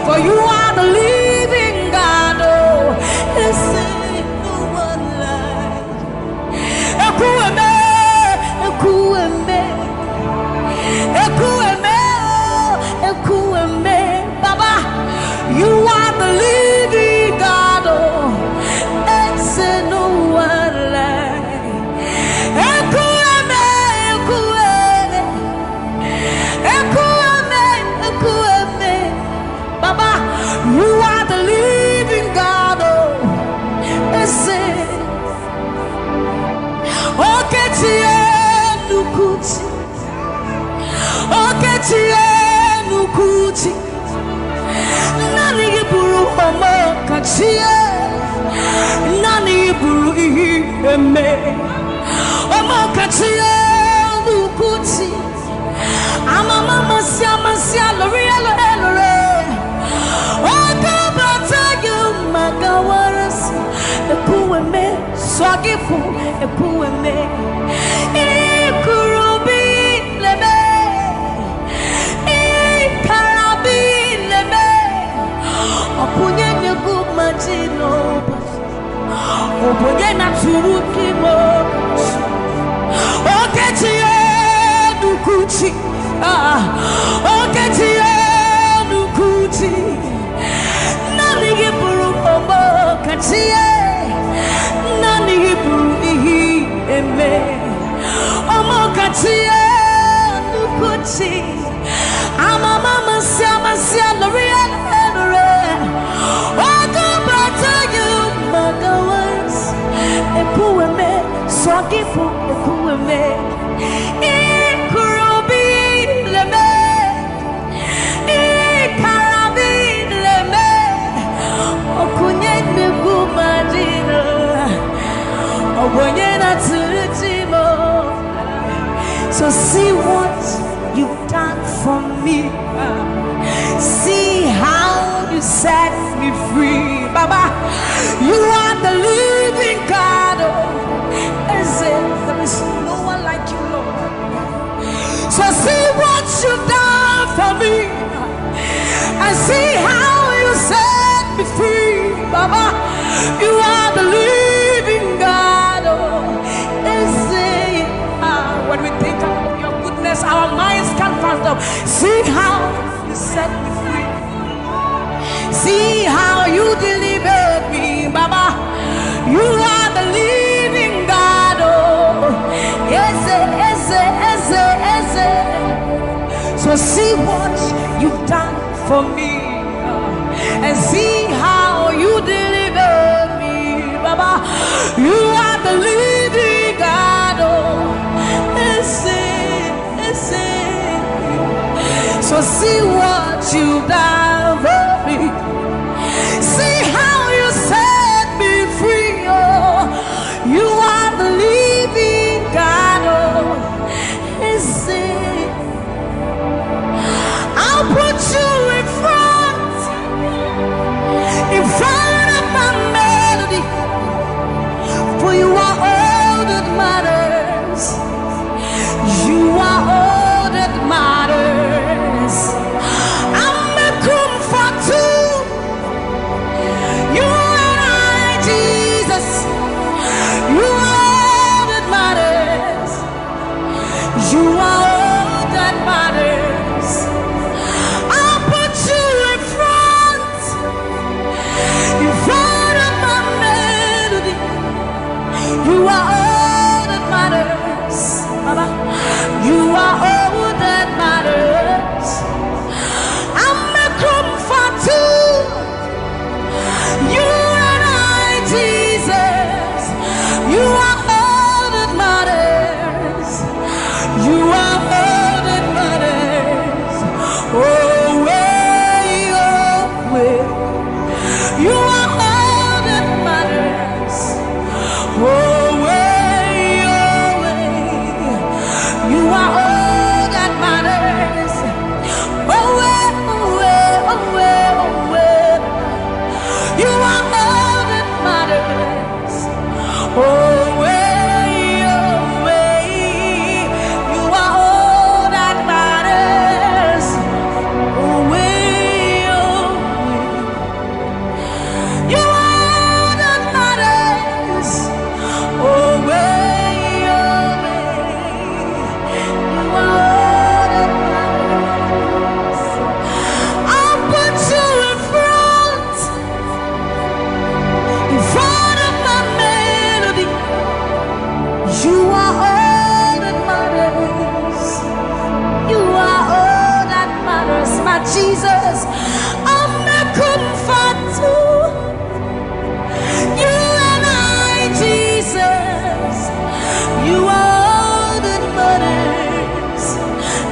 For you are the living God. Oh, yes, no one like Ekueme, Ekueme, Ekueme, Ekueme. Baba, you are the living God. Oh, it's no one like Ekueme, Ekueme, Ekueme, Ekueme. Baba, you are the living God. Oh, it's Oketie nukuti, Oketie nukuti. Nani iburu omo kachie, nani iburu iheme. Omo kachie nukuti. Amama masia lore. Okabata you magawaras. Ekueme swagifu ekueme. Ikurubi lebe. Ikarabi lebe. Opunye nyegumajino. Opunye naturukimo. Oketie nukuti. Oketie nukuti. Nani iburu omo katie. Nani iburu ihi eme. Omo katie nukuti. Amama masia lore. Okabata you magawas. Ekueme swagifu ekueme. Ikurubi leme. Ikarabi leme. Okunye negumadino. Okunye naturutimo. So see what you've done for me. See how you set me free. Baba, you are the living God. There is no one like you, Lord. So see what you've done for me, and see how you set me free. Baba, you are the living God. When we think of your goodness, our minds can't fathom. See how you set me free. See how you delivered me, Baba. You are the living God. Oh, yes. So see what you've done for me, and see how you delivered me, Baba. You are the living God. Oh, yes. So see what you've done for me. See how you set me free. Oh, you are the living God. Oh, is it? I'll put you in front of my melody, for you are all that matters. You are all that matters. Jesus, Amekumfatu. You and I, Jesus, you are all that matters.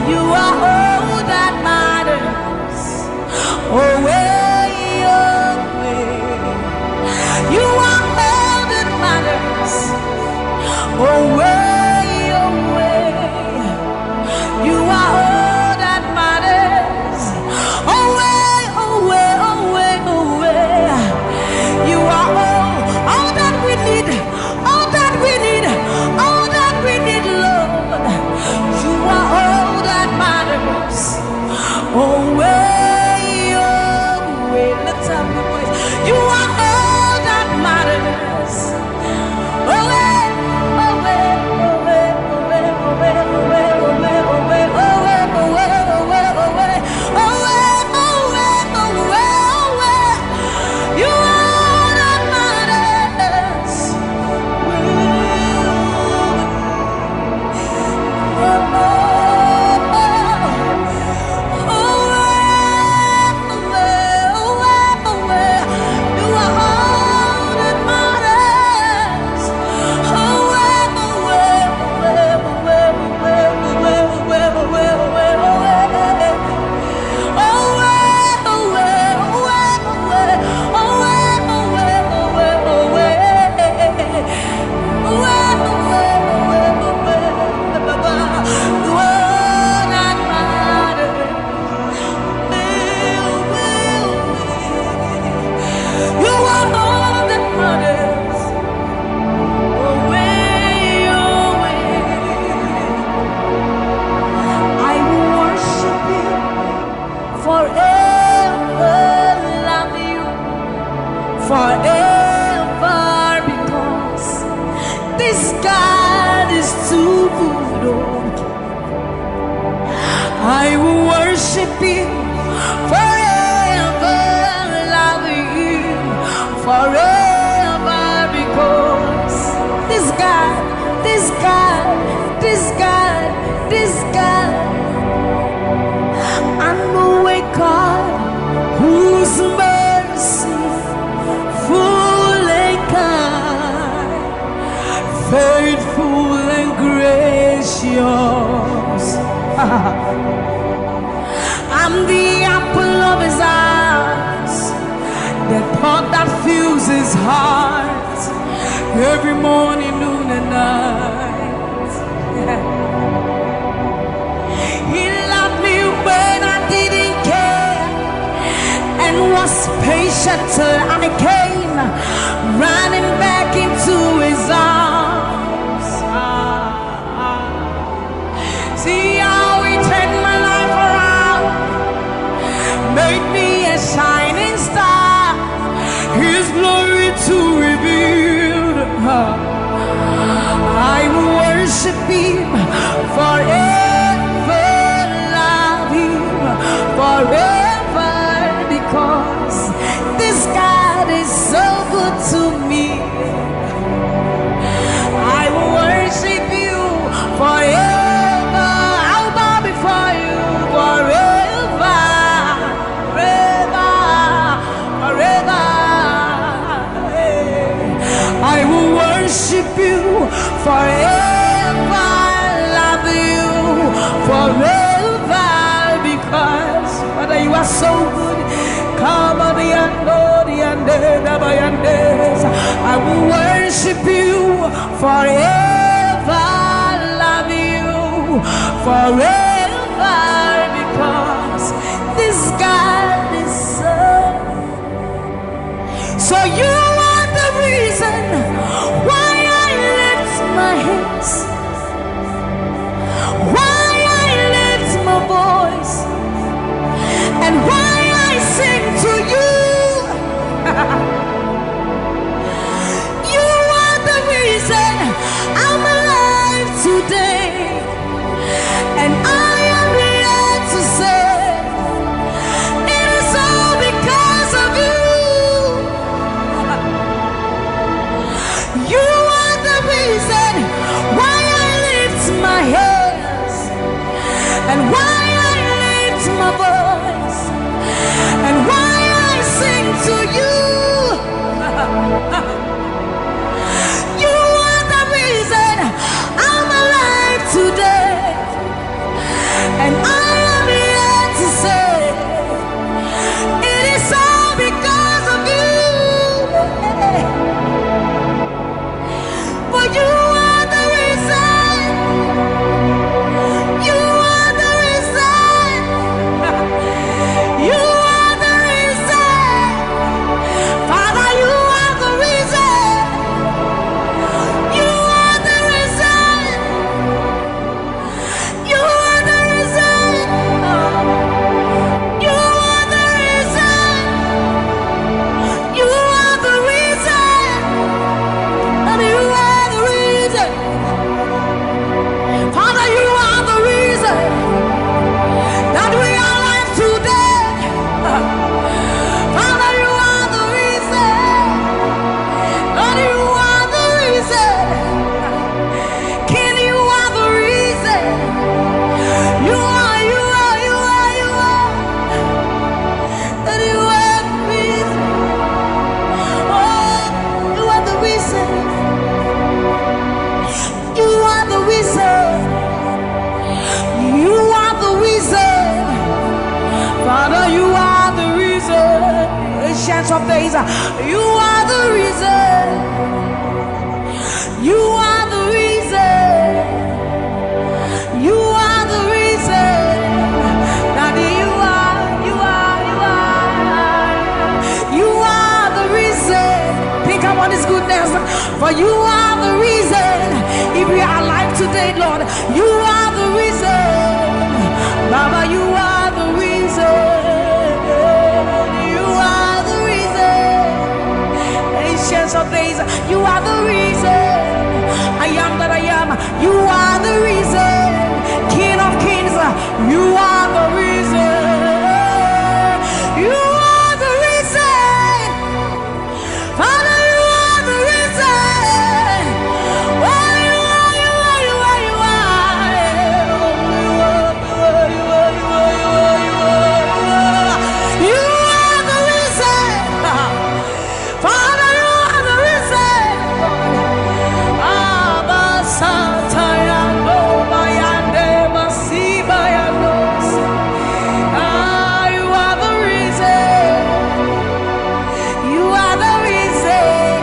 You are all that matters. Oh, way, oh, way. You are all that matters. Oh, way, oh, way. You are all that matters. Oh, way, oh, way, oh, way, oh, way. You are all that we need, all that we need, all that we need, Lord. You are all that matters. Oh, way, oh, way. Let's have the voice. You are all that matters. Oh, way, oh, way, oh, way, oh, way, oh, way, oh, way, oh, way, oh, way, oh, way, oh, way, oh, way, oh, way, oh, way, oh, way, oh, way, oh, way. You are all that matters. Forever, because this God is too good. I will worship you forever, love you forever, because this God, this God, this God, this God, I know a God whose mercy full and kind, faithful and gracious. I'm the apple of his eyes, the thought that fills his heart every morning, noon and night. He loved me when I didn't care and was patient till I came running back into his arms. See how he turned my life around, made me a shining star, his glory to reveal. I will worship him forever, love him forever, because this God is so good to me. I will worship you forever. I'll bow before you forever, forever, forever. I will worship you forever, love you forever, because Father, you are so good. Come on, I will worship you forever, love you forever, because this God is so you are the reason why I lift my hands, why I lift my voice, and why I sing to you. You are the reason I'm alive today, and I am here ancients of days. You are the reason. You are the reason. You are the reason. Daddy, you are the reason. Think about His goodness. For you are the reason. If we are alive today, Lord, you are the reason. Baba, you are the reason. You are the reason. Ancients of days, you are the reason. I am that I am. You are the reason. King of kings, you are the reason. You are the reason. Father, you are the reason. Oh, you are, you are, you are, you are. You are the reason. Father, you are the reason. Abba, Satayano, Bayande, Masibayanos. You are the reason. You are the reason.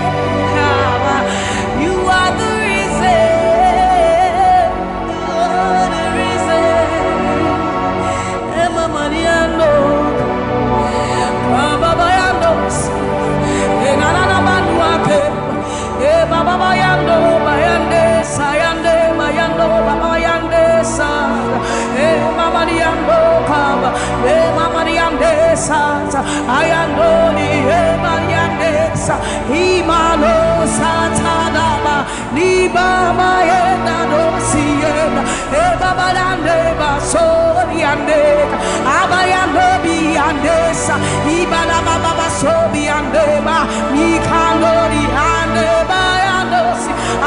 You are the reason. You are the reason. Emma Mariano, Baba Bayanos, Enana Manuake, Baba Bayando, Bayande, Sayande, Bayando, Baba Bayande, Sa, Mama Diando, Kaba, Mama Diande, Sa, Ayando, Mariande, Sa, Himalo, Satadaba, Niba, Mayenda, Dosiena, Baba Dande, Basoriande, Abayando, Biandesa, Ibana Baba Sobiandeba, Mikando, Diandeba,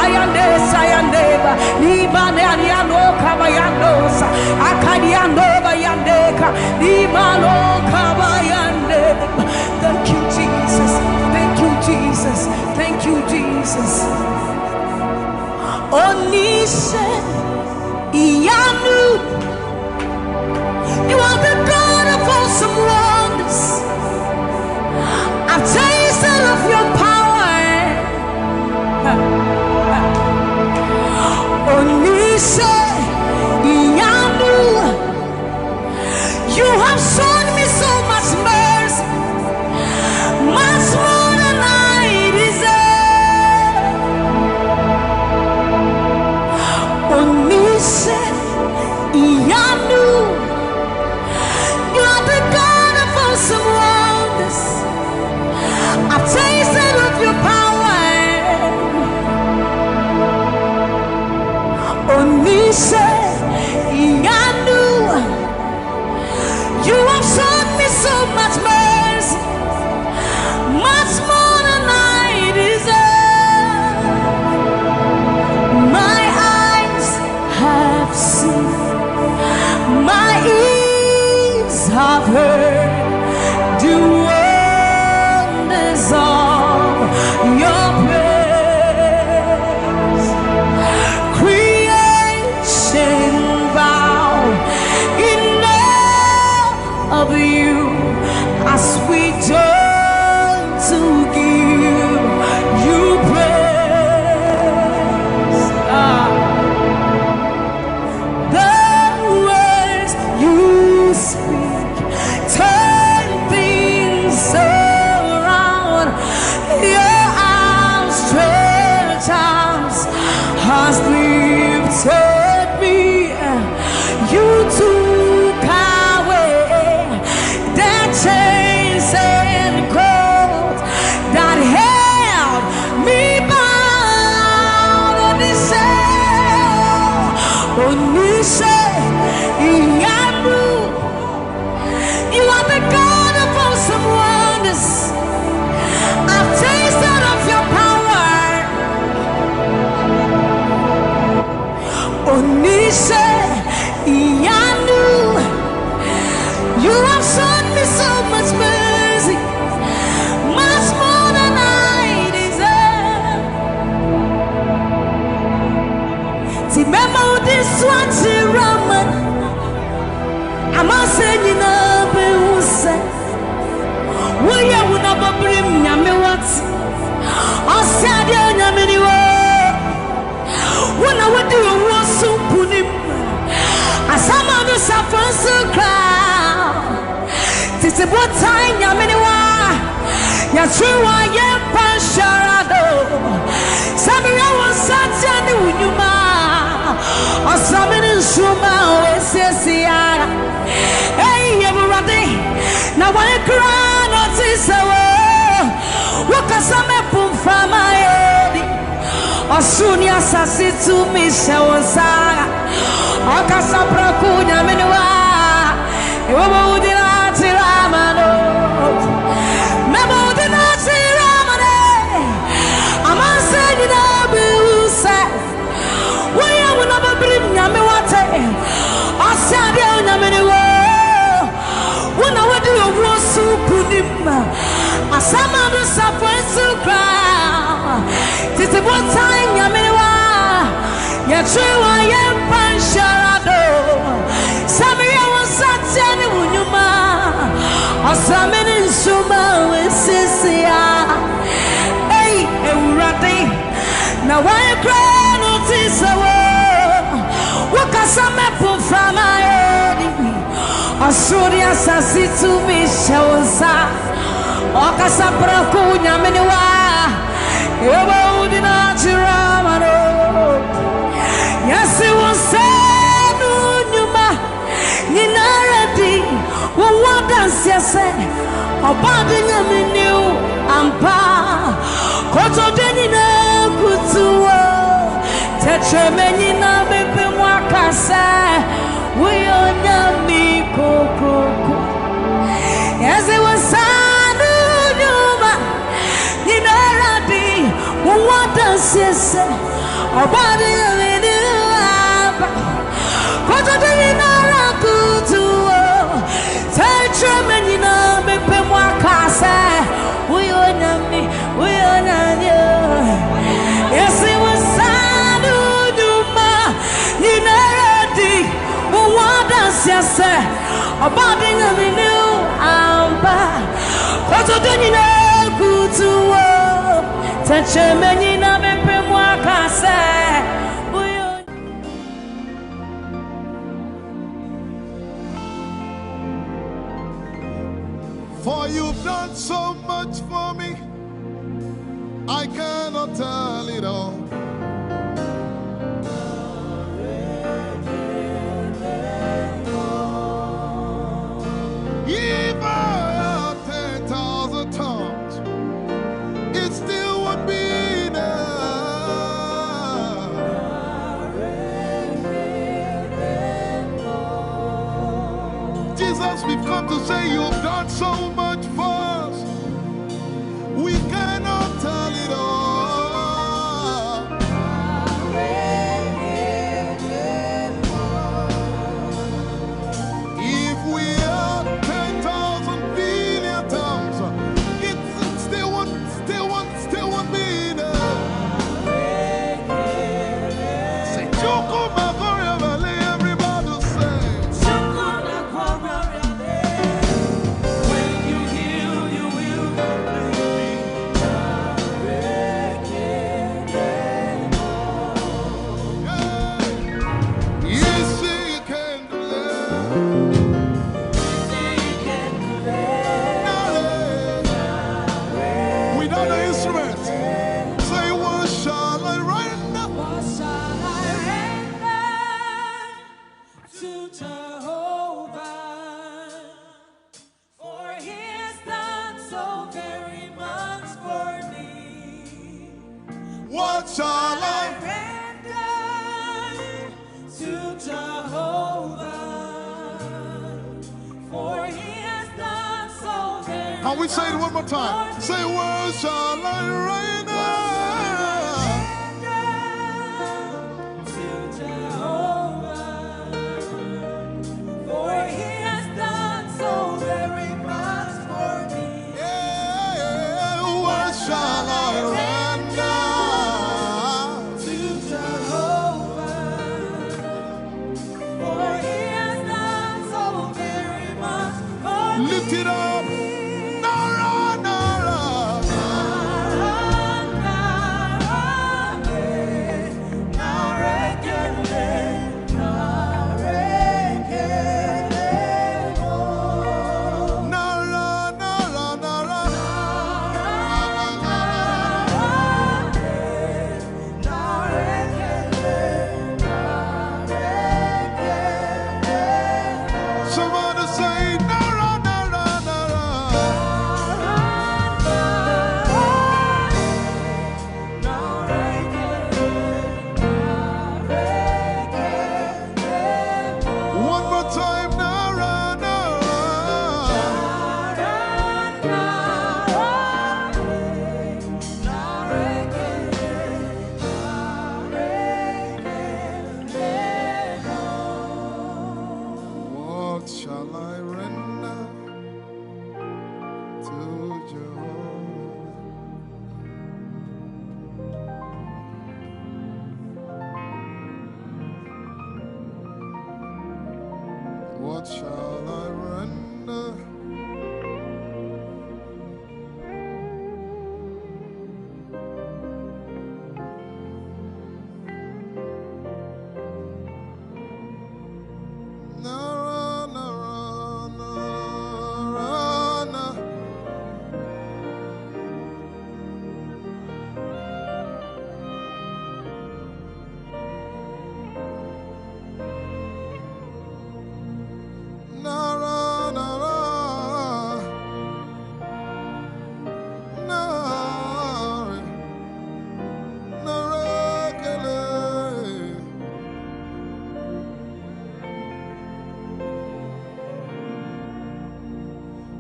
Ayandesa, Ayandeba, Nibane, Aniano, Kabayandosa, Akadiando, Bayandeka, Nimalo, Kabayandeba. Thank you, Jesus. Thank you, Jesus. Thank you, Jesus. Onise, Iyanu, you are the God of awesome wonders. I've tasted of your power. Onise, Iyanu, you have shown me so much mercy, much more than I deserve. Onise, Iyanu, you are the God of awesome wonders. I've tasted of your power. Onise, Iyanu, you have shown me so much mercy, much more than I deserve. My eyes have seen, my ears have heard the wonders of your praise. Creation bow in awe of you as we join to give you praise. The words you speak turn things around. Your outstretched arms has lifted me. You took away the chains and cords that held me bound. Onise, Iyanu, you are the God of awesome wonders. I've tasted of your power. Onise, Iyanu, you have shown me so much mercy, much more than I deserve. Remember this one, Raman. I'm not saying you know, but we are is a good time, Yaminiwa. Yashua, Yampanshado. Sammie was such a new Yuma. Or Sammie Shuma, Ese. Hey, everybody. Now, when you cry, notice what can some pum from my head? Osunia Sasitu Mishawasaga. Okasapra Kunya Minua. Mebudinati Ramano. Mebudinati Ramane. Amansayina Busa. We will never bring Yamiwate. Osadia Yaminiwa. When I would do a rosu punima. Asamadu Sapwensu Crown. Tis a one time Yaminiwa. Yachua Yampanshado. Sammie was such a Unyuma. Asamin Suma with Sisia. Hey, Urati. Now I cry notice a word. What can some apple from my head? Asuria Sasitu Mishawaza. Okasapra Kunya Miniwa. Yobodinati Ramano. Yes, it was said, Numa, Ninaradi, who wants yes, Obadin Yaminu, Ampa, Koto Denina, Kutua, Tetramenina, Bepimwakasa, we are Yami Koko. Yes, it was said, Numa, Ninaradi, who wants yes, Obadin Yaminu. Koto denina kutuo, tetramenina bepemwakase. We onami. Yes, it was Sanuduma. Ninaradi, Wadas yes, abiding in the new Amba. Koto denina kutuo, tetramenina bepemwakase. For you've done so much for me, I cannot tell it all. If I had 10,000 tongues, it still would be enough. Jesus, we've come to say you've done so much for us. We cannot tell it all. If we had 10,000 billion tongues, it still won't be enough. Say, Chukuma Koryabale, everybody say. Chukuma Koryabale. When you heal, you will complete. You see you can do that. Without the instrument, say, what shall I render? What shall I render to Jehovah? For he has done so very much for me. What shall I? Render to Jehovah. For he has done so very Can we say it one more time? Say, what shall I render? to Jehovah. For he has done so very much for me. Yeah, what shall I render? To Jehovah. For he has done so very much for me. Lift it up. Nara, Nara.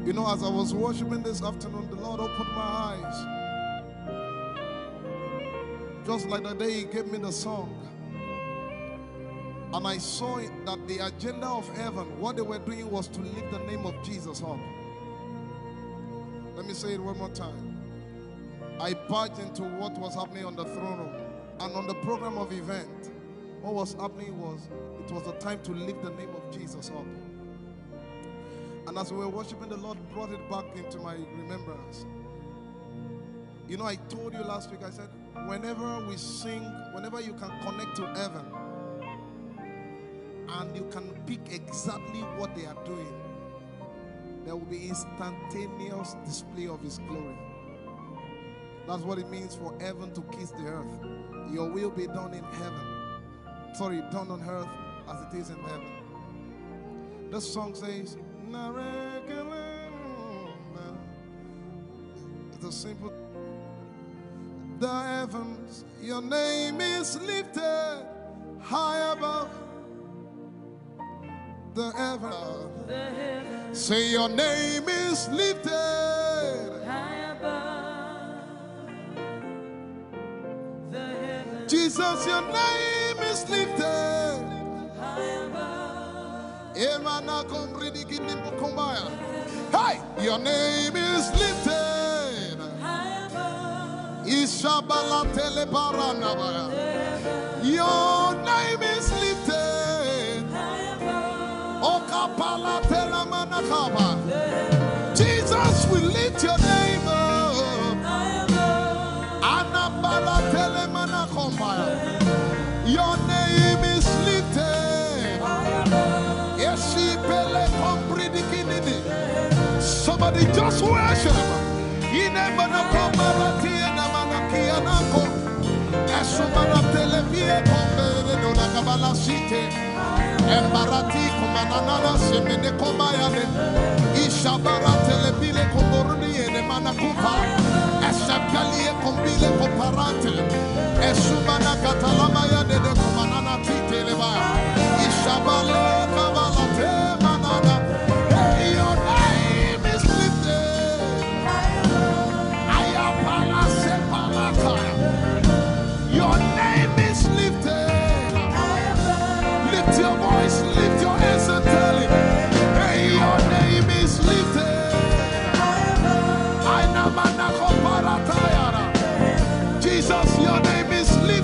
You know, as I was worshiping this afternoon, the Lord opened my eyes. Just like the day He gave me the song. And I saw that the agenda of heaven, what they were doing was to lift the name of Jesus up. Let me say it one more time. I barged into what was happening on the throne room. And on the program of event, what was happening was, it was the time to lift the name of Jesus up. And as we were worshiping, the Lord brought it back into my remembrance. You know, I told you last week, I said, whenever we sing, whenever you can connect to heaven, and you can pick exactly what they are doing, there will be instantaneous display of His glory. That's what it means for heaven to kiss the earth. Your will be done in heaven. Sorry, done on earth as it is in heaven. This song says, it's a simple. The heavens, your name is lifted high above. The heavens, say your name is lifted high above. The heavens, Jesus, your name is lifted high above. Hey, your name is lifted High above. Ishabala telebaranabaya. Your name is lifted High above. Okapala telamanakaba. Jesus, we lift your name up. High above. Anabala telemanakombaya. Your name is lifted. Somebody just worship. Embarati kumanana semene kombayane ishabara telebile komboruni ene manakupa eshapalie kombile komparante esumana katalama ya de kumanana titeleba ishabale kabalate manana. Hey, your name is lifted. Ayapala sepalata. Your name is lifted. Lift your voice, lift your hands and tell Him, hey, your name is lifted. Jesus, your name is lifted.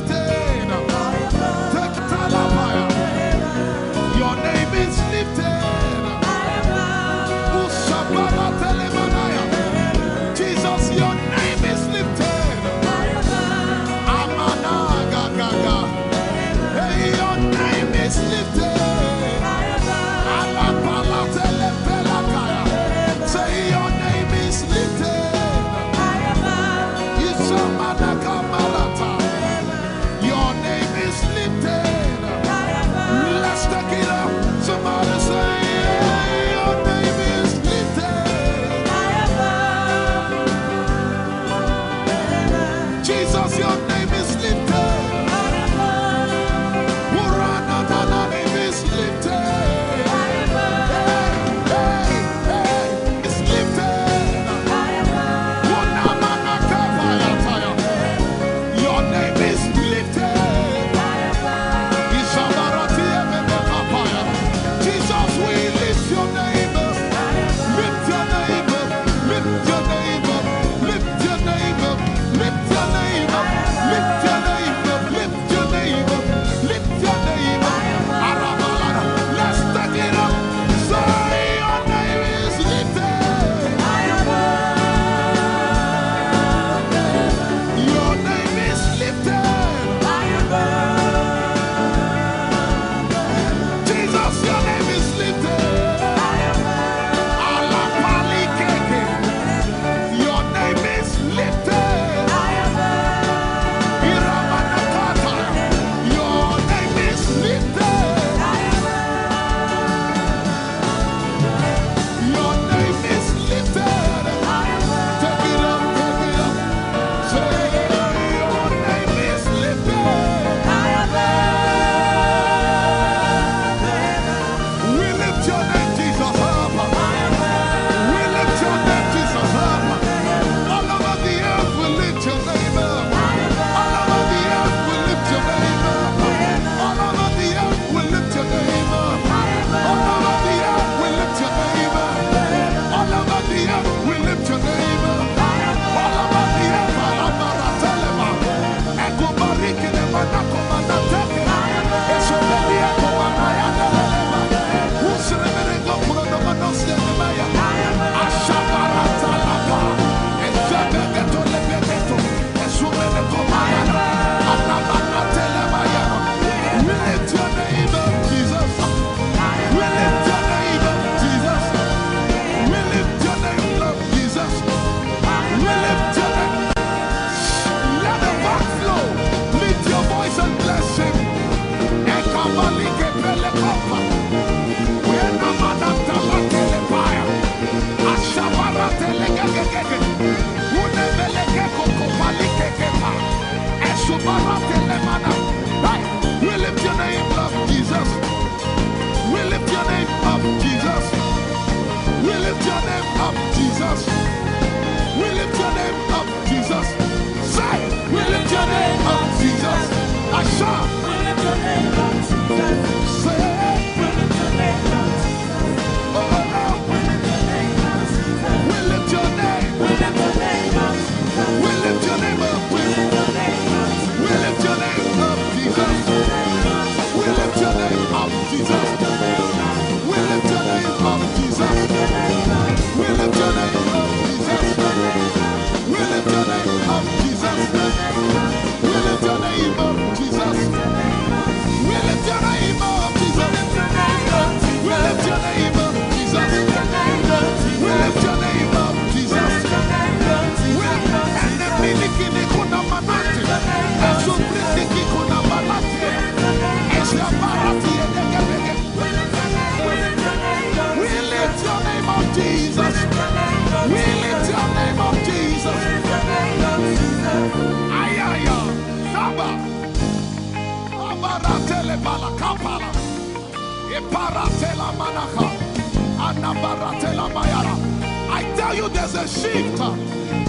We lift your name up, Jesus. We lift your name up, Jesus. We lift your name up, Jesus. We lift your name up, Jesus. Say, we lift your name up, Jesus. Asha, we lift your name up, Jesus. Say, we lift your name up, Jesus. Oh, no. We lift your name up, Jesus. We lift your name. We lift your name up, Jesus. We lift your name up, Jesus. We lift your name up, Jesus. We lift your name up, Jesus. We lift your name up, Jesus. We lift your name up, Jesus. We lift your name up, Jesus. We lift your name up, Jesus. We lift your name up, Jesus. We lift your name up, Jesus. We lift your name up, Jesus. And the miliki kuna manati, and so brindiki kuna manati, and so barati and the gabege. We lift your name up, Jesus. We lift your name up, Jesus. Ayaya, Saba, Abaratele Balakapala, Eparatela Manaka, Anabaratela Mayara. I tell you, there's a shift.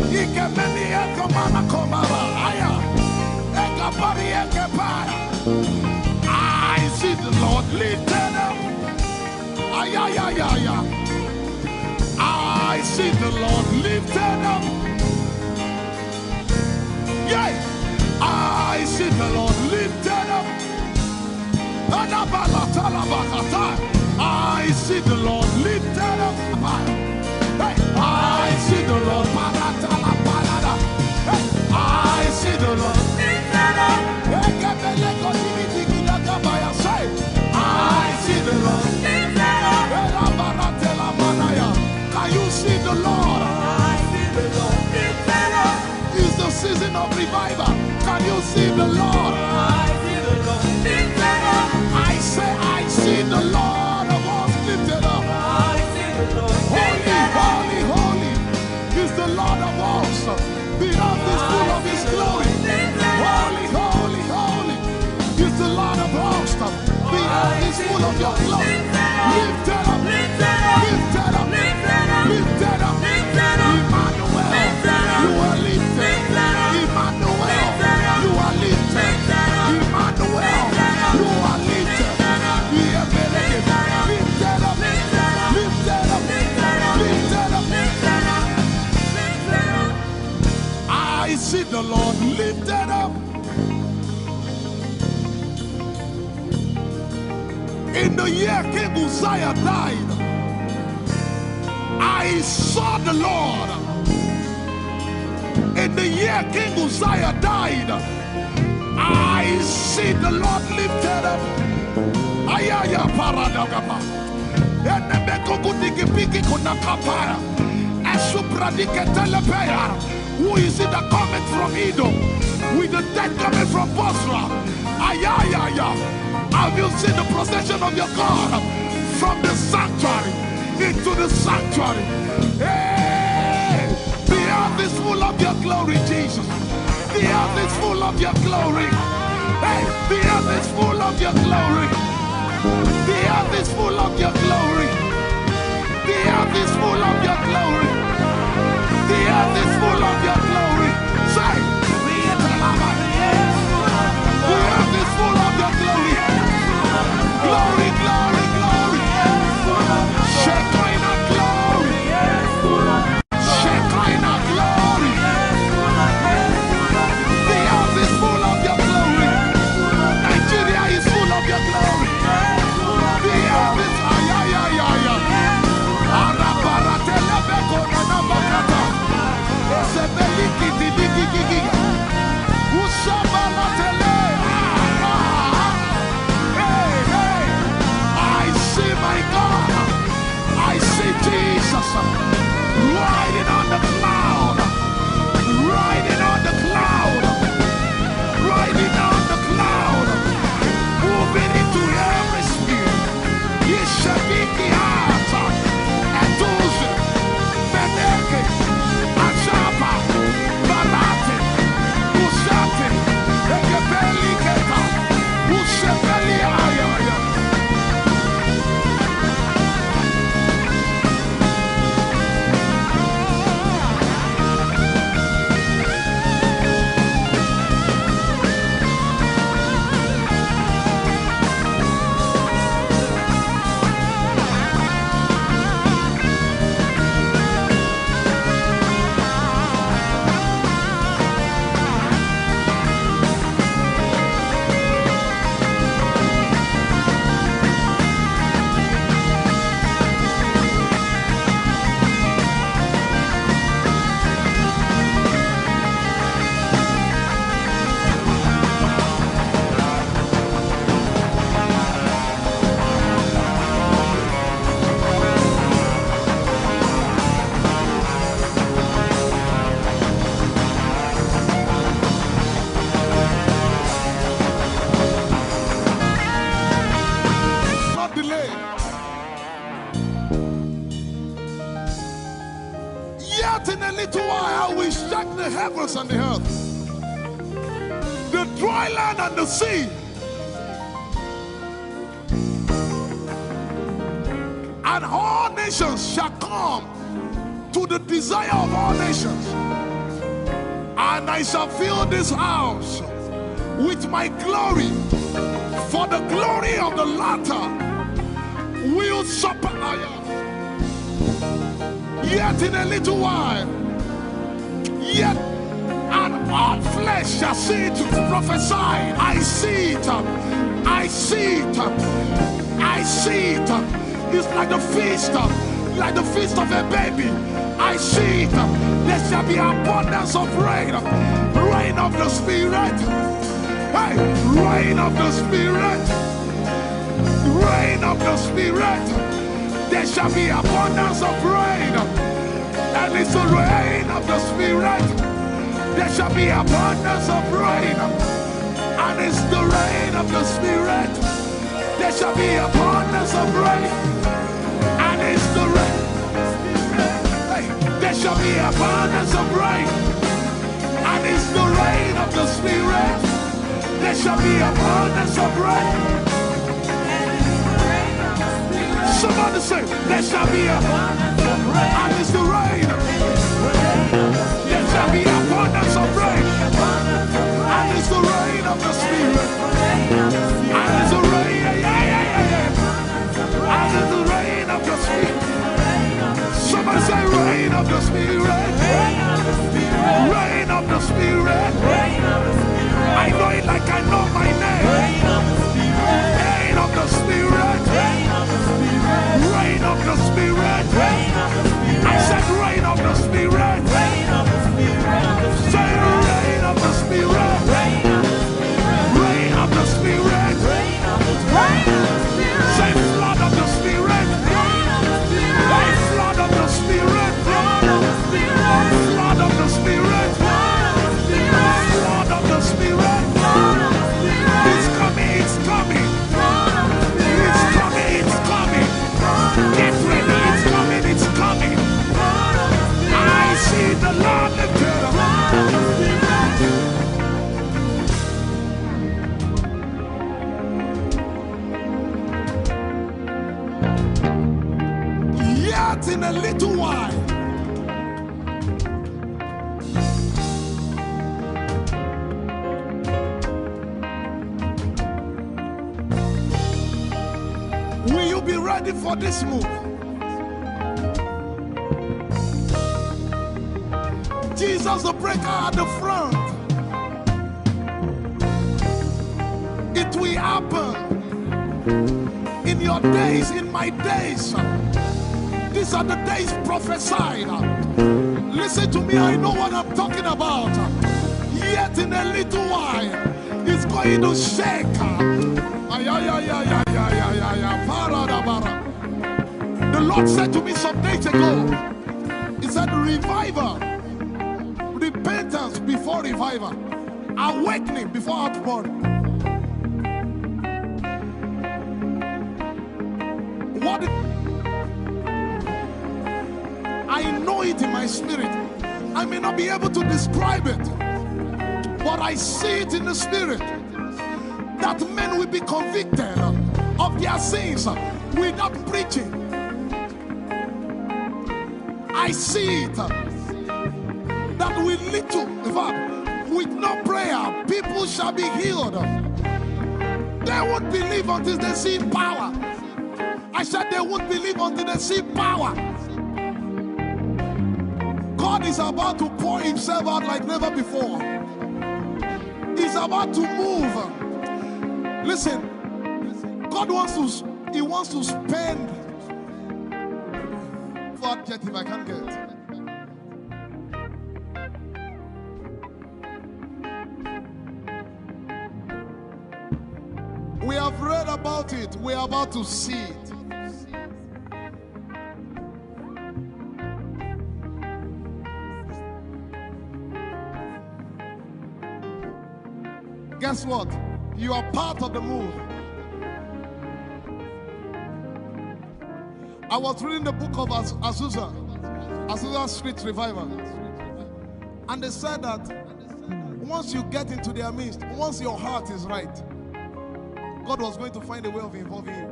Ikemeni Ekomana Komara, Aya, Ekapari Ekepaya. I see the Lord lifted up. Ayayayaya. I see the Lord lifted up. Yeah, I see the Lord lifted up. I see the Lord lifted up. Hey, I see the Lord. Hey, I see the Lord lifted up. I see the Lord lifted up. Can you see the Lord? I see the Lord lifted up. It's the season of revival. Can you see the Lord? I see the Lord lifted up. I say, I see the Lord of us lifted up. I see the Lord. Holy, holy, holy is the Lord of us. The earth is full of His glory. Holy, holy, holy is the Lord of us. The earth is full of Your glory. Lifted up, lifted up, lifted up, lifted up, lifted up, lifted up. Emmanuel, You are lifted. Emmanuel, You are lifted. Emmanuel, You are lifted. Lifted up, lifted up, lifted up, lifted up, lifted up. I see the Lord lifted up. In the year King Uzziah died, I saw the Lord. In the year King Uzziah died, I see the Lord lifted up. Ayaya paradagaba. Who is it that coming from Edom? With the dead coming from Bosra. Ayaya. Have you seen the procession of your God from the sanctuary into the sanctuary? Hey, the earth is full of Your glory, Jesus. The earth is full of Your glory. Hey, the earth is full of Your glory. The earth is full of Your glory. The earth is full of Your glory. The earth is full of Your glory. Say, the earth is full of Your glory. Glory, glory, glory. Shekinah glory. Shekinah glory. The earth is full of Your glory. Nigeria is full of Your glory. The earth is ayayayaya. Arabaratele beko Yet in a little while I will shake the heavens and the earth, the dry land and the sea. And all nations shall come to the desire of all nations. And I shall fill this house with my glory, for the glory of the latter will surpass. Yet in a little while, yet and all flesh shall see it prophesied. I see it, I see it, I see it. It's like the feast of a baby. I see it. There shall be abundance of rain, rain of the Spirit. Hey, rain of the Spirit, rain of the Spirit. There shall be abundance of rain, and it's the rain of the Spirit. There shall be abundance of rain, and it's the rain of the Spirit. There shall be abundance of rain, and it's the rain. Hey, there shall be abundance of rain, and it's the rain of the Spirit. There shall be abundance of rain. Somebody say, there shall be abundance of rain, and it's the rain. There shall be abundance of rain, and it's the rain of the Spirit. And it's the rain, and it's the rain of the Spirit. Somebody say, rain of the Spirit. Rain of the Spirit. I know it like I know my name. Rain of the Spirit. Rain of the Spirit. I said rain of the Spirit. Say rain of the Spirit. Rain of the Spirit. Say flood of the Spirit. Say flood of the Spirit. Flood of the Spirit. Flood of the Spirit. It's coming, it's coming. It's coming, it's coming. Get ready, it's coming, it's coming. I see the Lord lifted up. Yet in a little while, will you be ready for this move? Jesus the breaker at the front. It will happen in your days, in my days. These are the days prophesied. Listen to me, I know what I'm talking about. Yet in a little while, it's going to shake. The Lord said to me some days ago, He said, revival, repentance before revival, awakening before outpouring. What? I know it in my spirit. I may not be able to describe it, but I see it in the spirit that men will be convicted of their sins without preaching. I see it that with little, in fact, with no prayer, people shall be healed. They won't believe until they see power. I said they won't believe until they see power. God is about to pour Himself out like never before. He's about to move. Listen, God wants to spend. Adjective I can't get. We have read about it. We are about to see it. Guess what? You are part of the move. I was reading the book of Azusa. Azusa Street Revival. And they said that once you get into their midst, once your heart is right, God was going to find a way of involving you.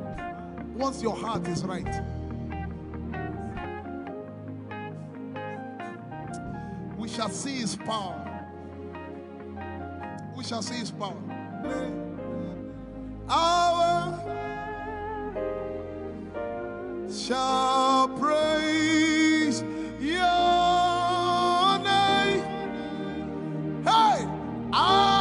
Once your heart is right. We shall see his power. We shall see his power. Our shall praise your name. Hey, our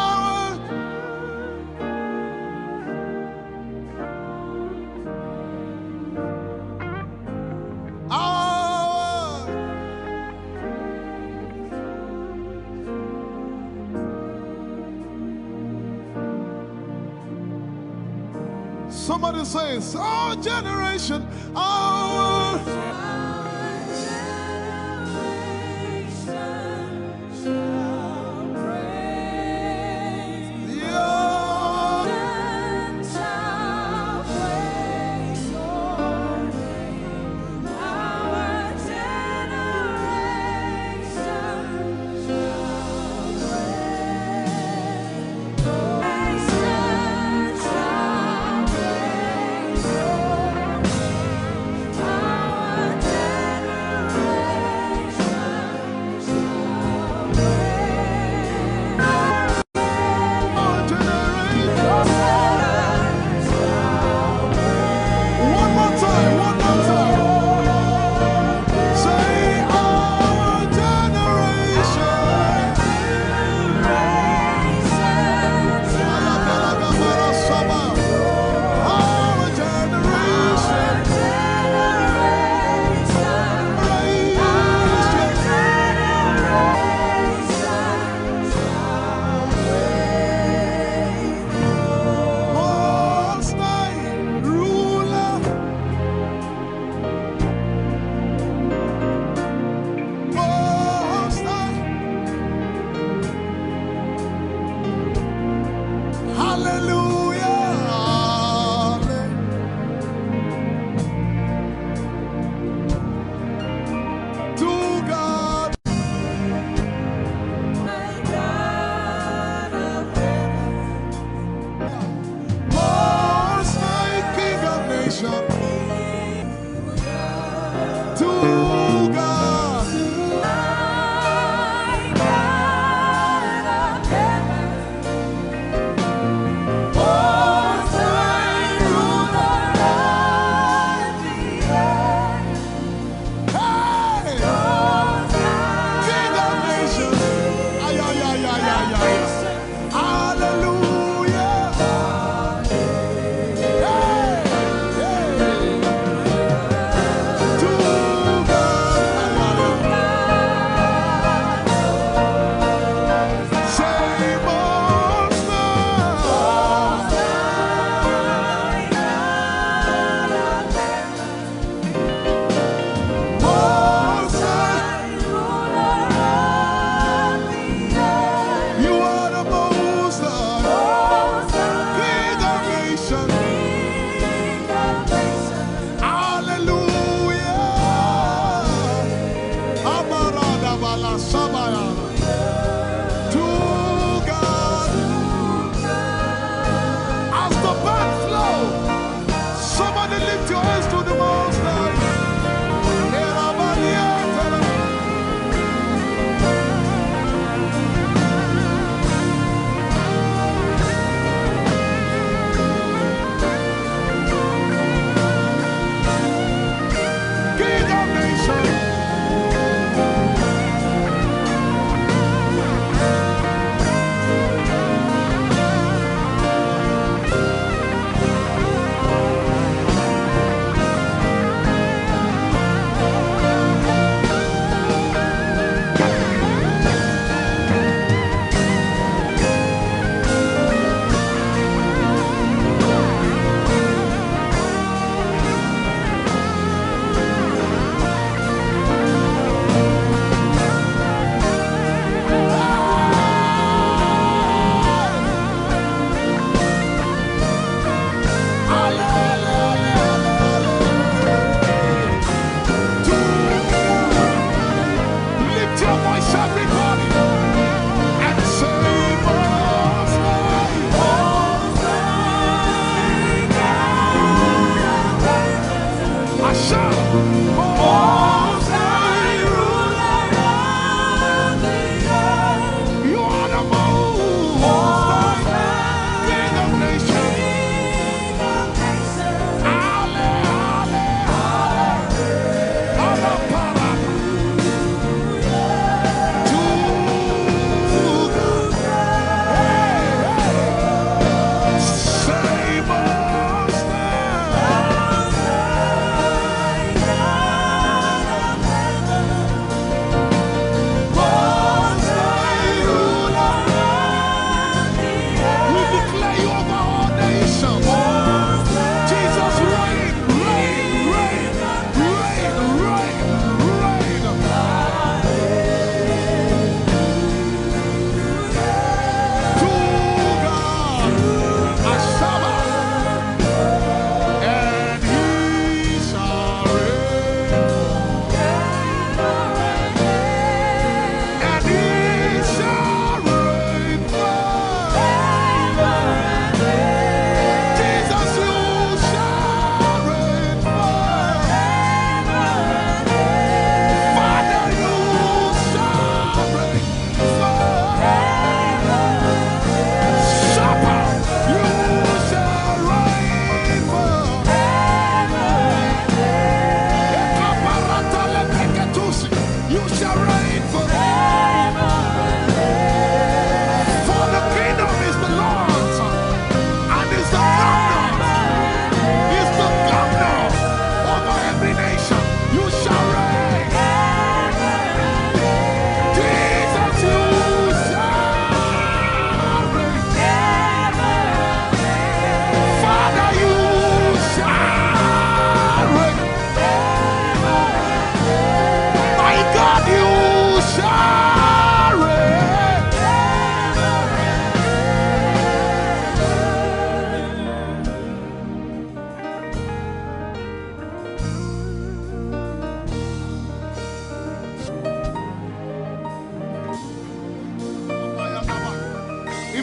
somebody says, our generation, our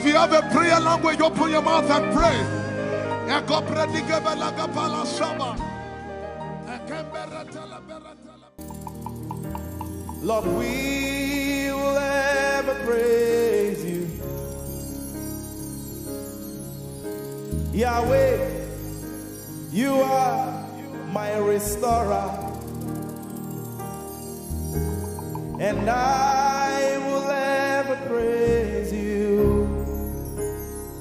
If you have a prayer language, open your mouth and pray. Lord, we will ever praise you. Yahweh, you are my restorer, and I will ever praise you.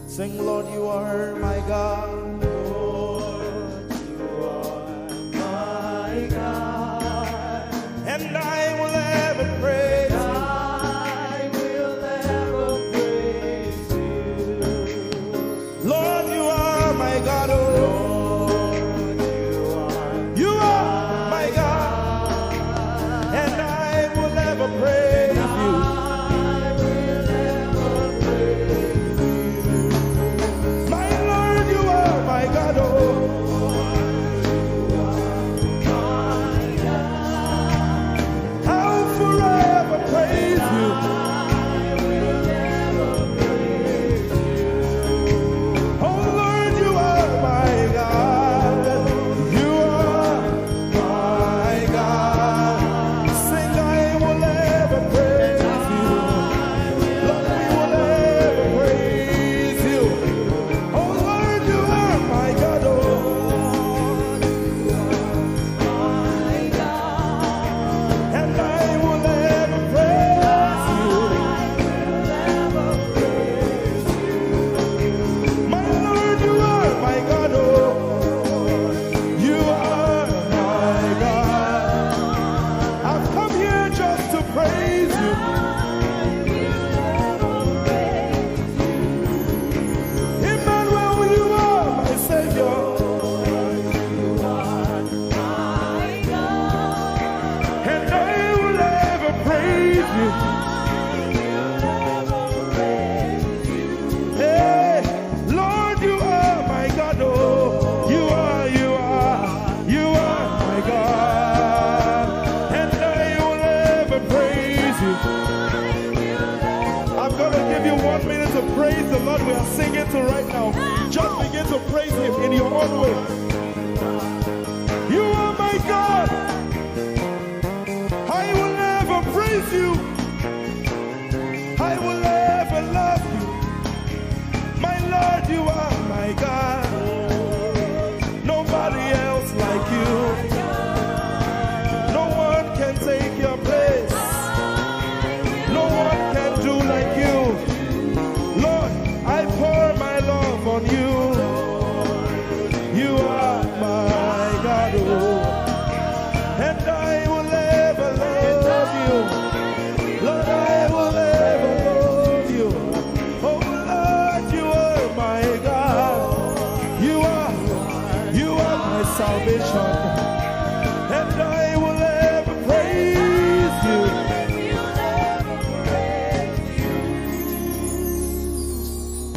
Sing, Lord, you are my God. Lord, you are my God, and I will ever praise you. I will ever praise you. Lord, you are my God. Oh, Lord, you are my God, and I will ever praise you.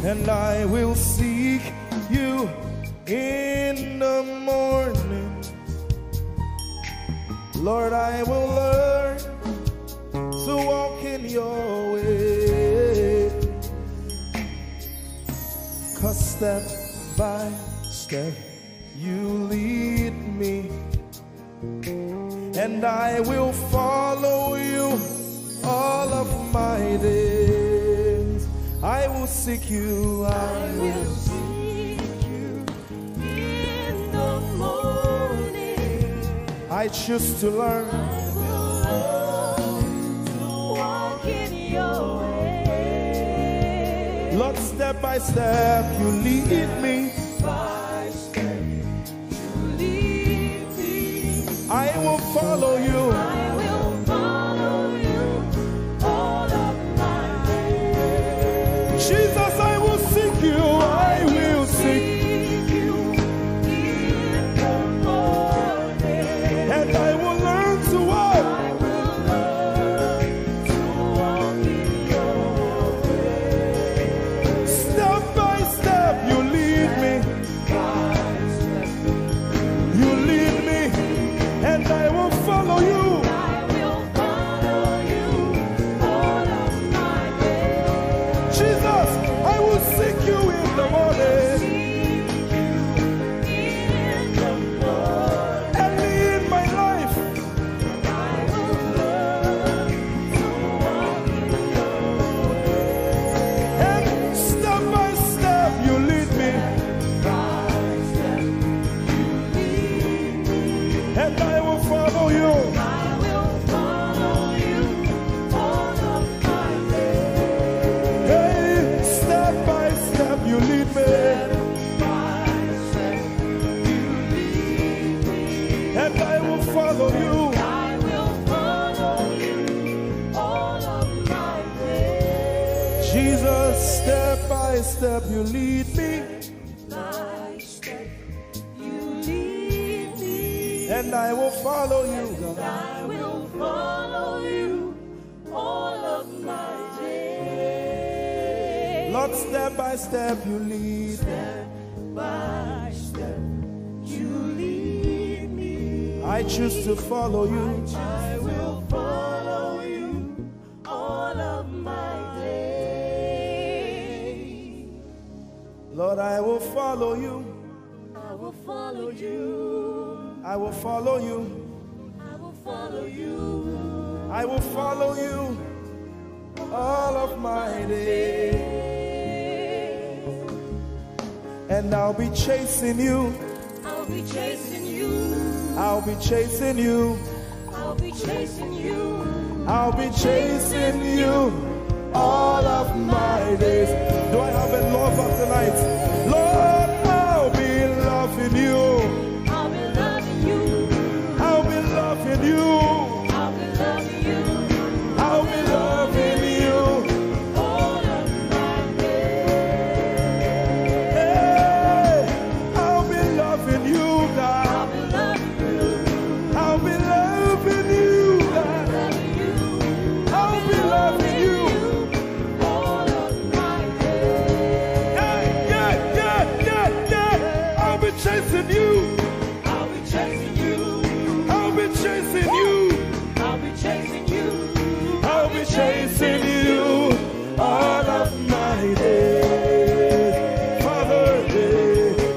And I will seek you in the morning. Lord, I will learn to walk in your way. 'Cause step by step you lead me, and I will follow you all of my days. I will seek you, I will seek you in the morning. I choose to learn, I will learn to walk in your way. Lord, step by step you lead me. By step you lead me. I will follow you. I will follow you all of my days. Jesus, I will seek you. I will seek you in the morning. And I will learn to walk. I will learn to walk in your way. Step by step you lead me. By step you lead me. And I will follow you. Jesus, step by step you lead me. By step you lead me. And I will follow you, God. I will follow you all of my days. Lord, step by step you lead. Step by step you lead me. I choose to follow you. I will follow you all of my days. Lord, I will follow you. I will follow you. I will follow you. I will follow you. I will follow you all of my days. And I'll be chasing you. I'll be chasing you. I'll be chasing you. I'll be chasing you. I'll be chasing you all of my days. Do I have a lover tonight? Lord, I'll be loving you. I'll be loving you. I'll be loving you. I'll be loving you. I'll be loving you. All of my days. Hey, I'll be loving you, God. I'll be loving you. I'll be loving you, God. I'll be loving you. All of my days. Yeah. I'll be chasing you. I'll be chasing you. I'll be chasing you. I'll be chasing you. I'll be chasing you all of my days. Father,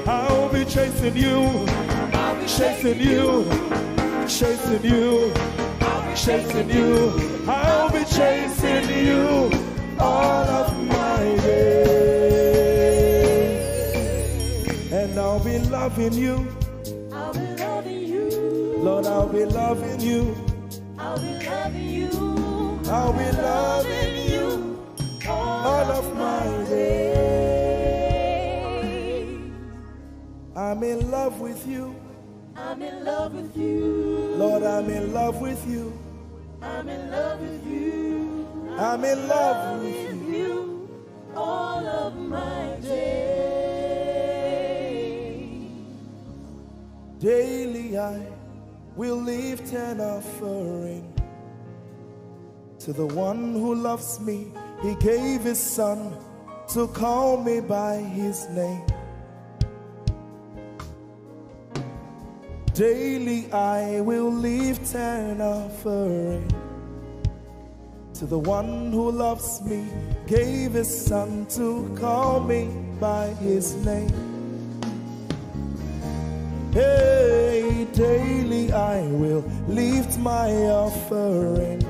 I'll be chasing you. I'll be Chasing you. Chasing you. Chasing you. I'll be chasing you all of my days. And I'll be loving you. I'll be loving you. Lord, I'll be loving you. I'll be loving you. I'll be loving you all of my days. I'm in love with you. I'm in love with you. Lord, I'm in love with you. I'm in love with you. I'm in love with you all of my days. Daily I will lift an offering to the one who loves me. He gave his son to call me by his name. Daily I will lift an offering to the one who loves me, gave his son to call me by his name. Hey, daily I will lift my offering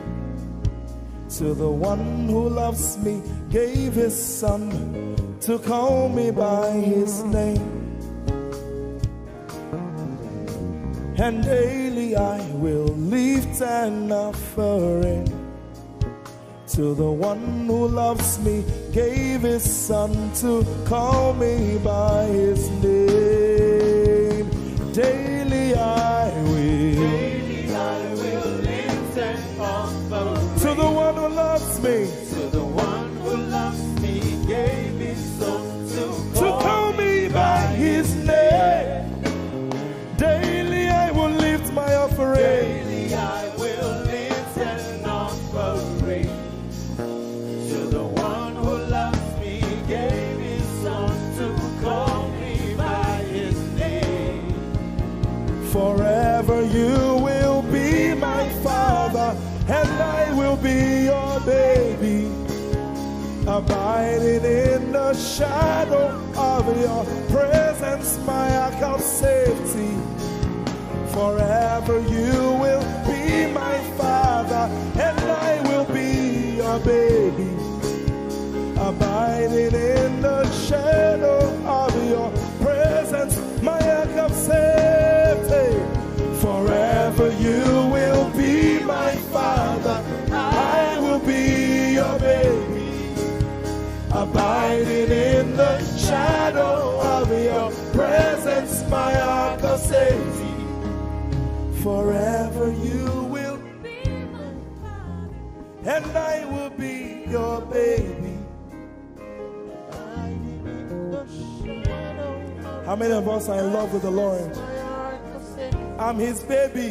to the one who loves me, gave his son to call me by his name. And daily I will lift an offering to the one who loves me, gave his son to call me by his name. Daily I will lift an offering to the one who loves me, to the one who loves me, gave his son to call me by his name. Daily I will lift my offering. Daily I will lift an offering to the one who loves me, gave his son to call me by his name. Forever you will be my father, and I will be your baby, abiding in the shadow of your presence, my ark of safety. Forever you will be my father, and I will be your baby, abiding in the shadow of your presence, my ark of safety. Forever you will be my father, I will be your baby, abiding in the shadow of your presence, my ark of safety. Forever you will be my father, and I will be your baby, How many of us are in love with the Lord? I'm his baby.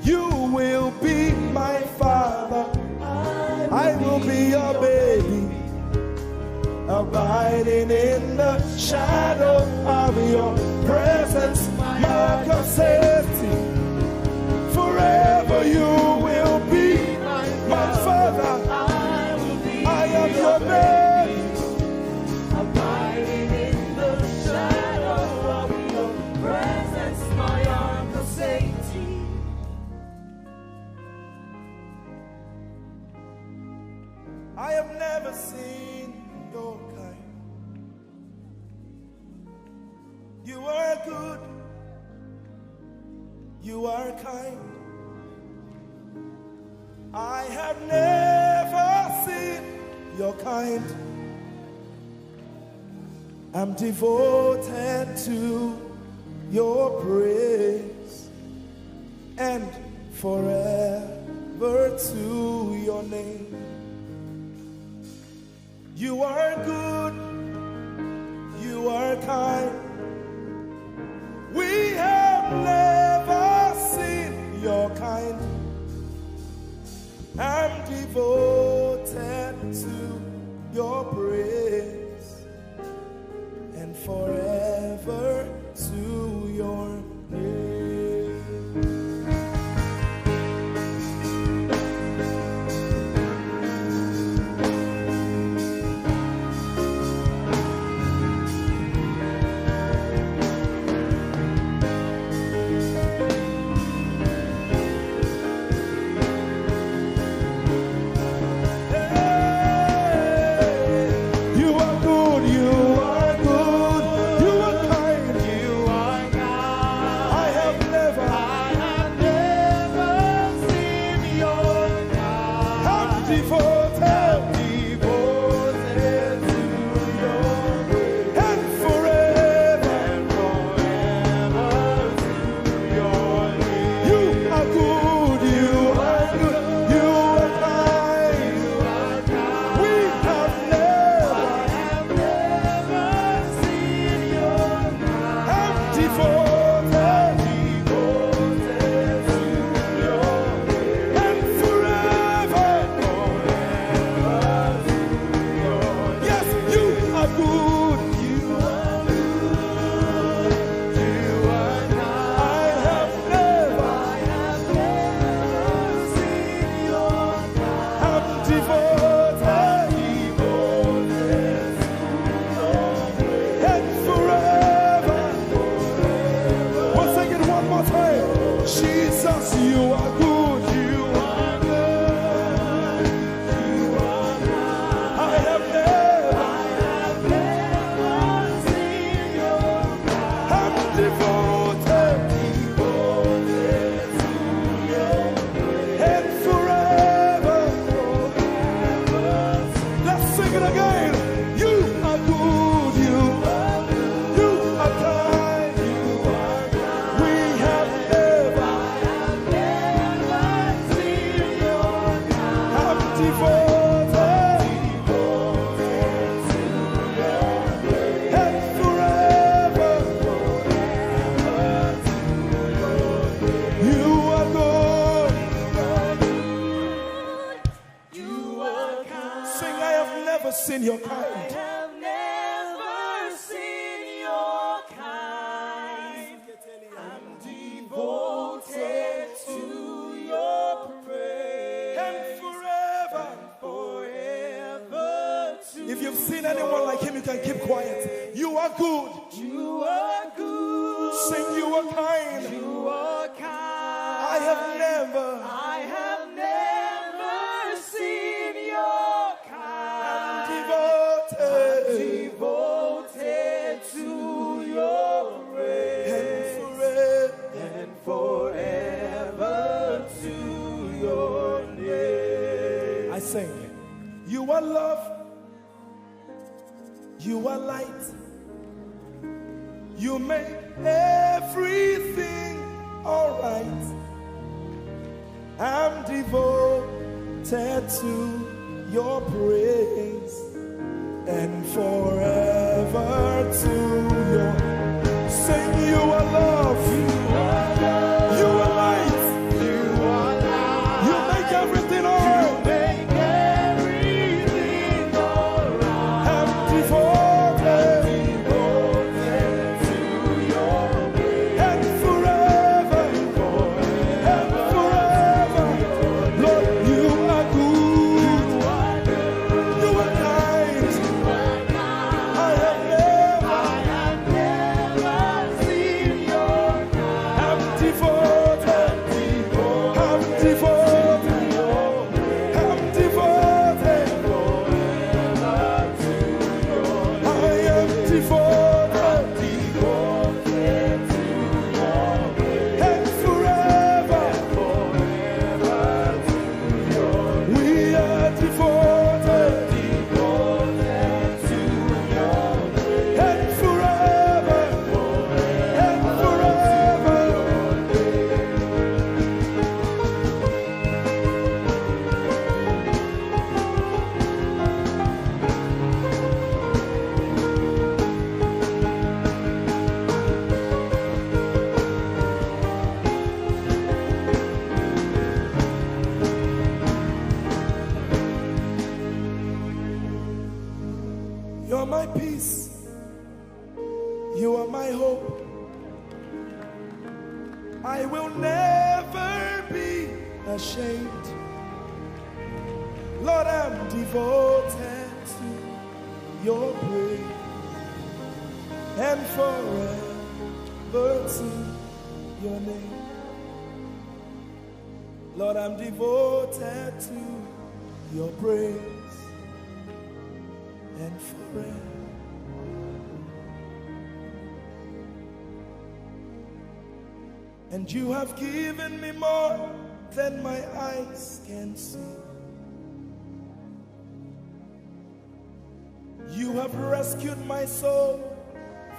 You will be my father. I will be your baby. Abiding in the shadow of your presence, mark of safety. Forever you will be my father. I am your baby. Abiding in the shadow of your presence, my arms of safety. I have never seen your kind. You are good. You are kind. I have never seen your kind. I'm devoted to your praise and forever to your name. You are good, you are kind. We have never seen your kind. I'm devoted to your praise and forever to your name. and forever to your. Sing, you are love, you are light, you make everything alright. I'm devoted to your way. And forever, Lord, you are good, you are kind. I have never seen your kind. I'm devoted, I'm devoted, I'm devoted. I am devoted, and forever, we are devoted, and forever, and forever. You're my peace, you are my hope. I will never be ashamed. Lord, I'm devoted to your praise and forever to your name. Lord, I'm devoted to your praise and forever. And you have given me more than my eyes can see. You have rescued my soul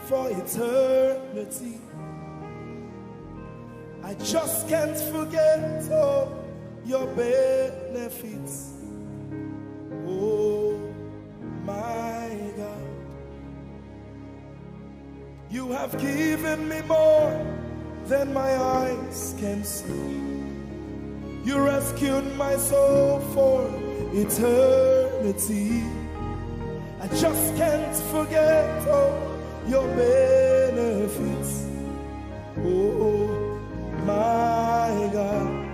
for eternity. I just can't forget all your benefits. Oh my God, you have given me more than my eyes can see. You rescued my soul for eternity. I just can't forget all your benefits. Oh my God,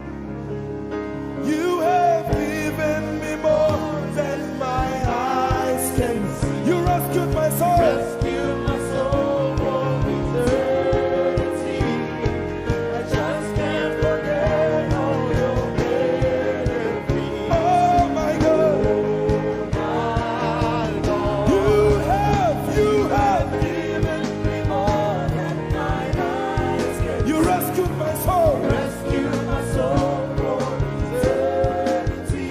you have given me more than my eyes can see. You rescued my soul. Rescued my soul for eternity. I just can't forget all your benefits. Oh my God, you have given me more than my eyes can see. You rescued my soul. Rescued my soul for eternity.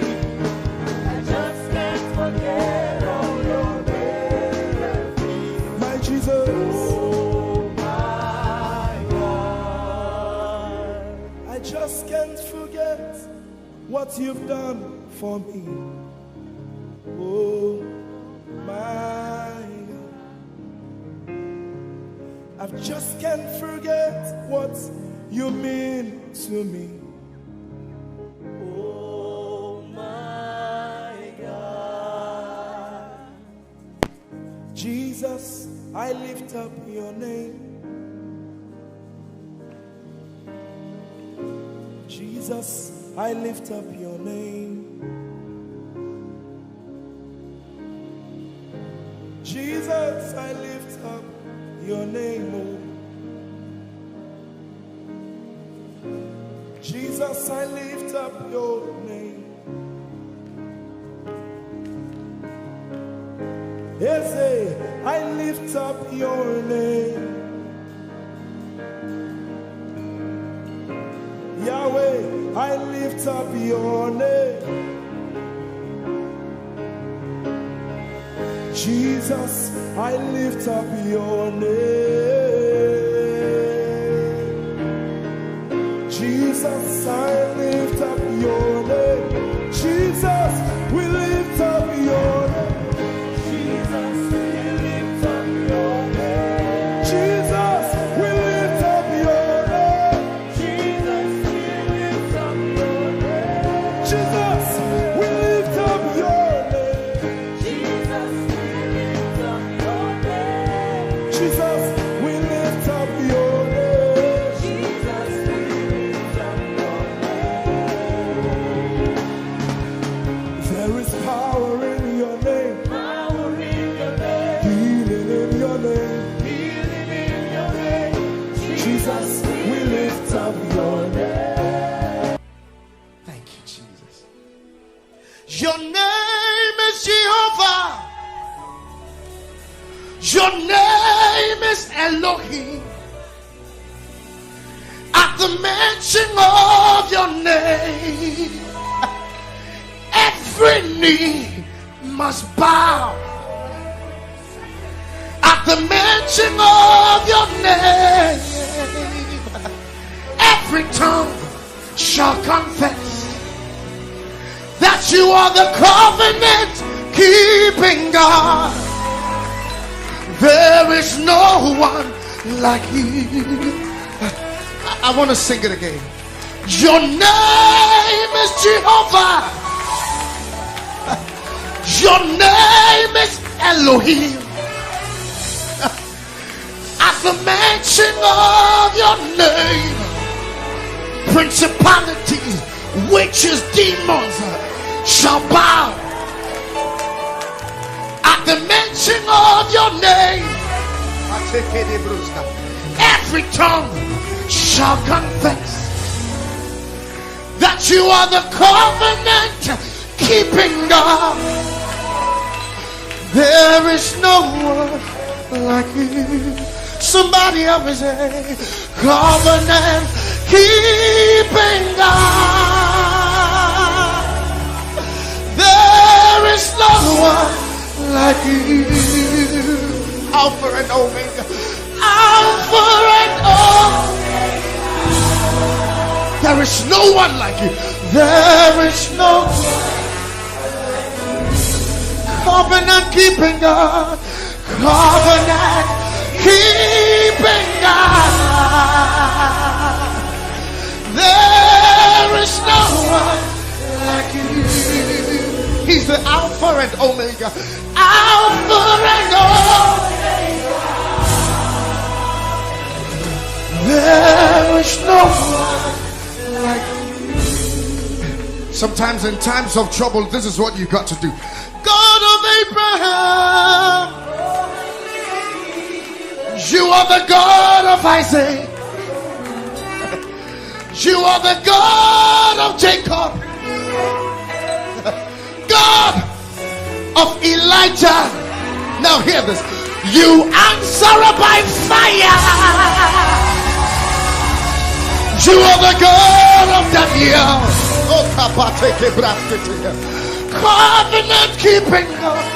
I just can't forget all your benefits. My Jesus. Oh my God. I just can't forget what you've done for me. Oh my God. I just can't forget what you mean to me. Oh my God. Jesus, I lift up your name. Jesus, I lift up your name. Jesus, I lift up your name. Oh. Jesus, I lift up your name. Ese, I lift up your name. Yahweh, I lift up your name. Jesus, I lift up your name. Jesus, I lift up your name. Jesus, we lift up your name. Jesus, There is power in your name. Healing in your name. Jesus, we lift up your name. Thank you, Jesus. Your name is Jehovah. Your name is Elohim. At the mention of your name, every knee must bow. At the mention of your name, every tongue shall confess that you are the covenant-keeping God. There is no one like you. I want to sing it again. Your name is Jehovah. Your name is Elohim. At the mention of your name, principalities, witches, demons shall bow. At the mention of your name, every tongue shall confess that you are the covenant keeping God. There is no one like you. Somebody help me say, covenant keeping God. There is no one like you. Alpha and Omega. Alpha and Omega. There is no one like you. There is no one. Covenant keeping God. Covenant keeping God. There is no one like you. He's the Alpha and Omega. Alpha and Omega. There is no one like you. Sometimes in times of trouble, this is what you got to do. God of Abraham, you are the God of Isaac. You are the God of Jacob. God of Elijah. Now hear this. You answer by fire. You are the God of Daniel. Covenant keeping God.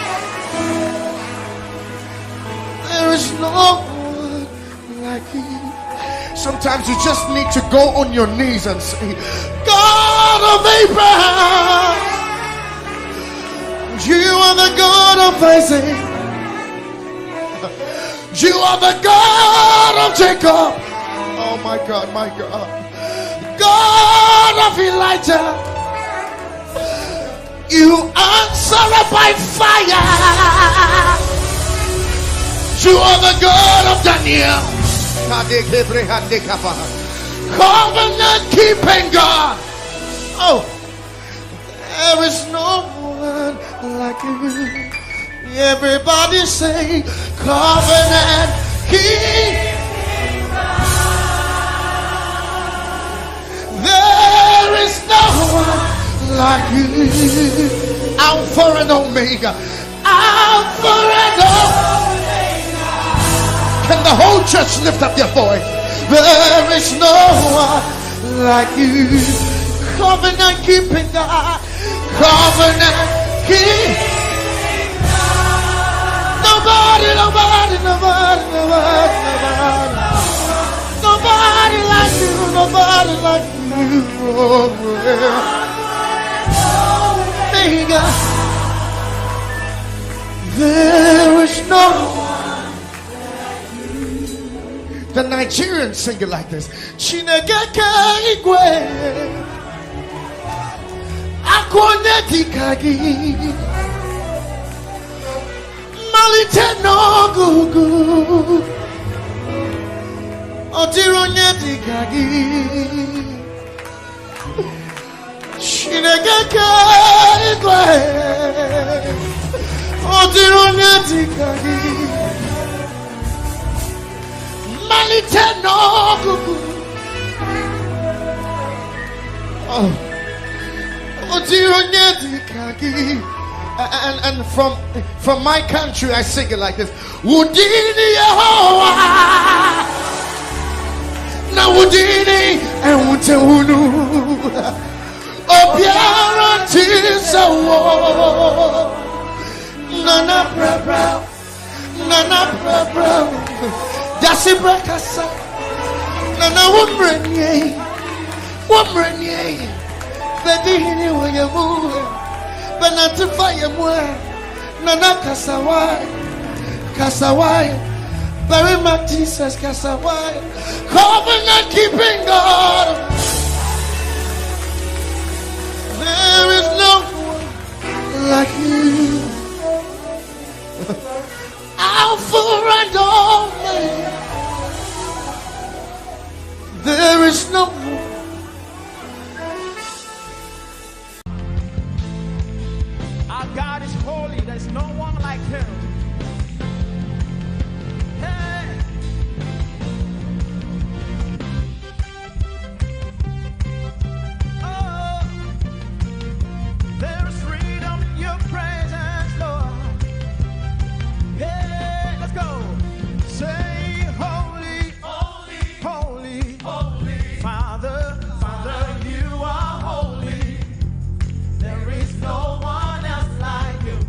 There is no one like you. Sometimes you just need to go on your knees and say, God of Abraham, you are the God of Isaac. You are the God of Jacob. Oh my God, my God. God of Elijah. You answer by fire. You are the God of Daniel. Covenant keeping God. Oh, there is no one like you. Everybody say, covenant keeping God. There is no one like you. Alpha and Omega. Alpha and Omega. Can the whole church lift up their voice? There is no one like you. Covenant keeping God. Covenant keeping God. Nobody, nobody, nobody, nobody, nobody. Nobody like you. Nobody like you. Oh, Omega. There is no one like you. The Nigerians sing it like this. Chinegeka igwe akwone dikagi malite no gugu otironye dikagi Chinegeka igwe no good. And from my country, I sing it like this. Wudini Yehovah, na wudini and wutewunu, obiara tisawo, nana bra, jasi brakasa, nana wumrenye, baby hini wayamu, benatifa yamwe, nana kasawai, very much Jesus kasawai, covenant keeping God. There is no one like you. Alpha and Omega. There is no one. Our God is holy. There's no one like him. Hey. Oh, there's freedom in your presence, Lord. Hey, let's go. Say holy, holy, holy, holy. Father, you are holy. There is no one else like you.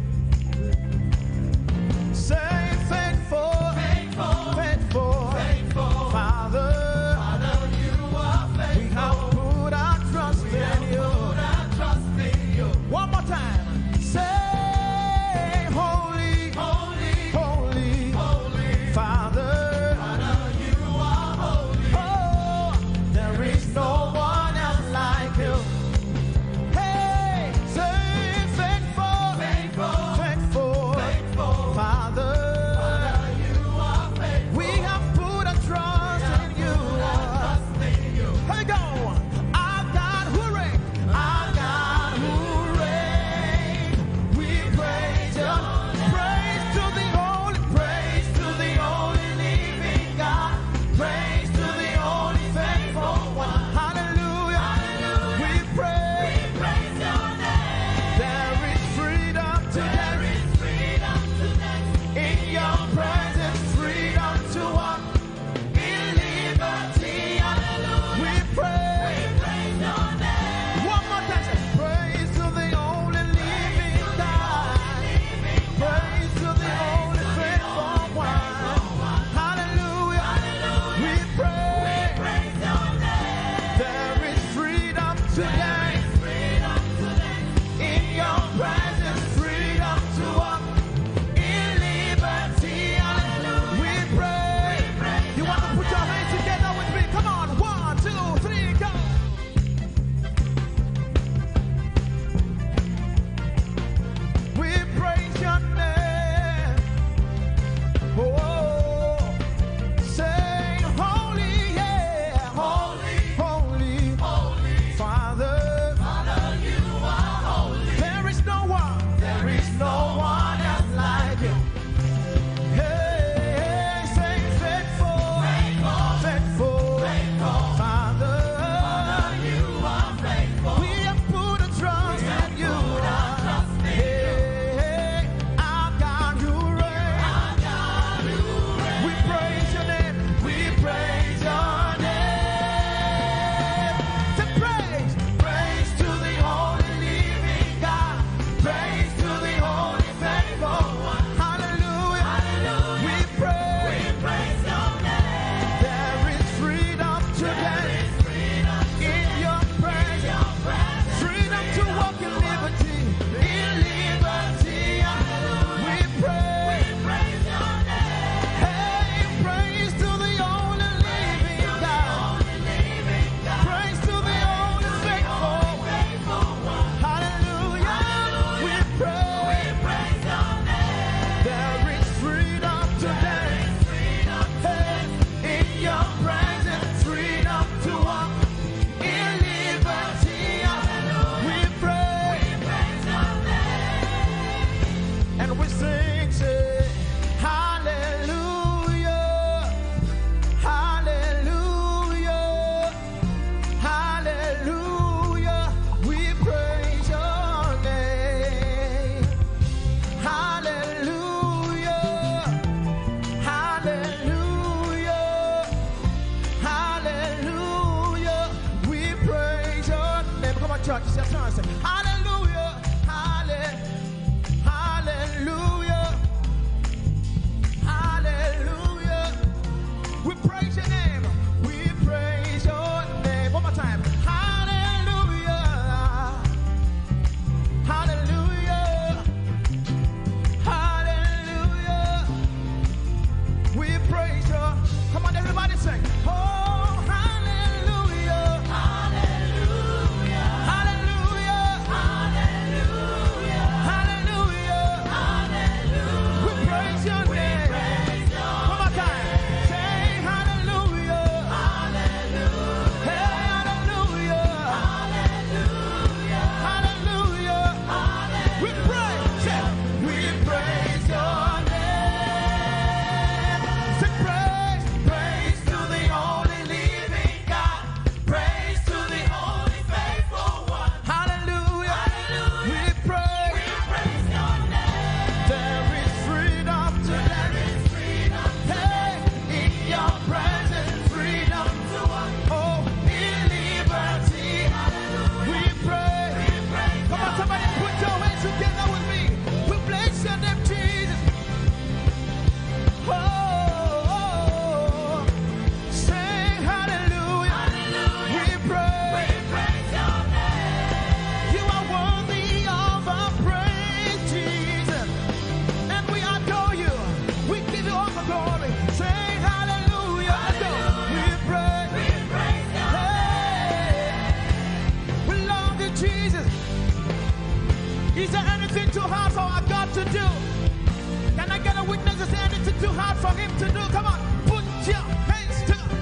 for him to do. Come on, put your hands together.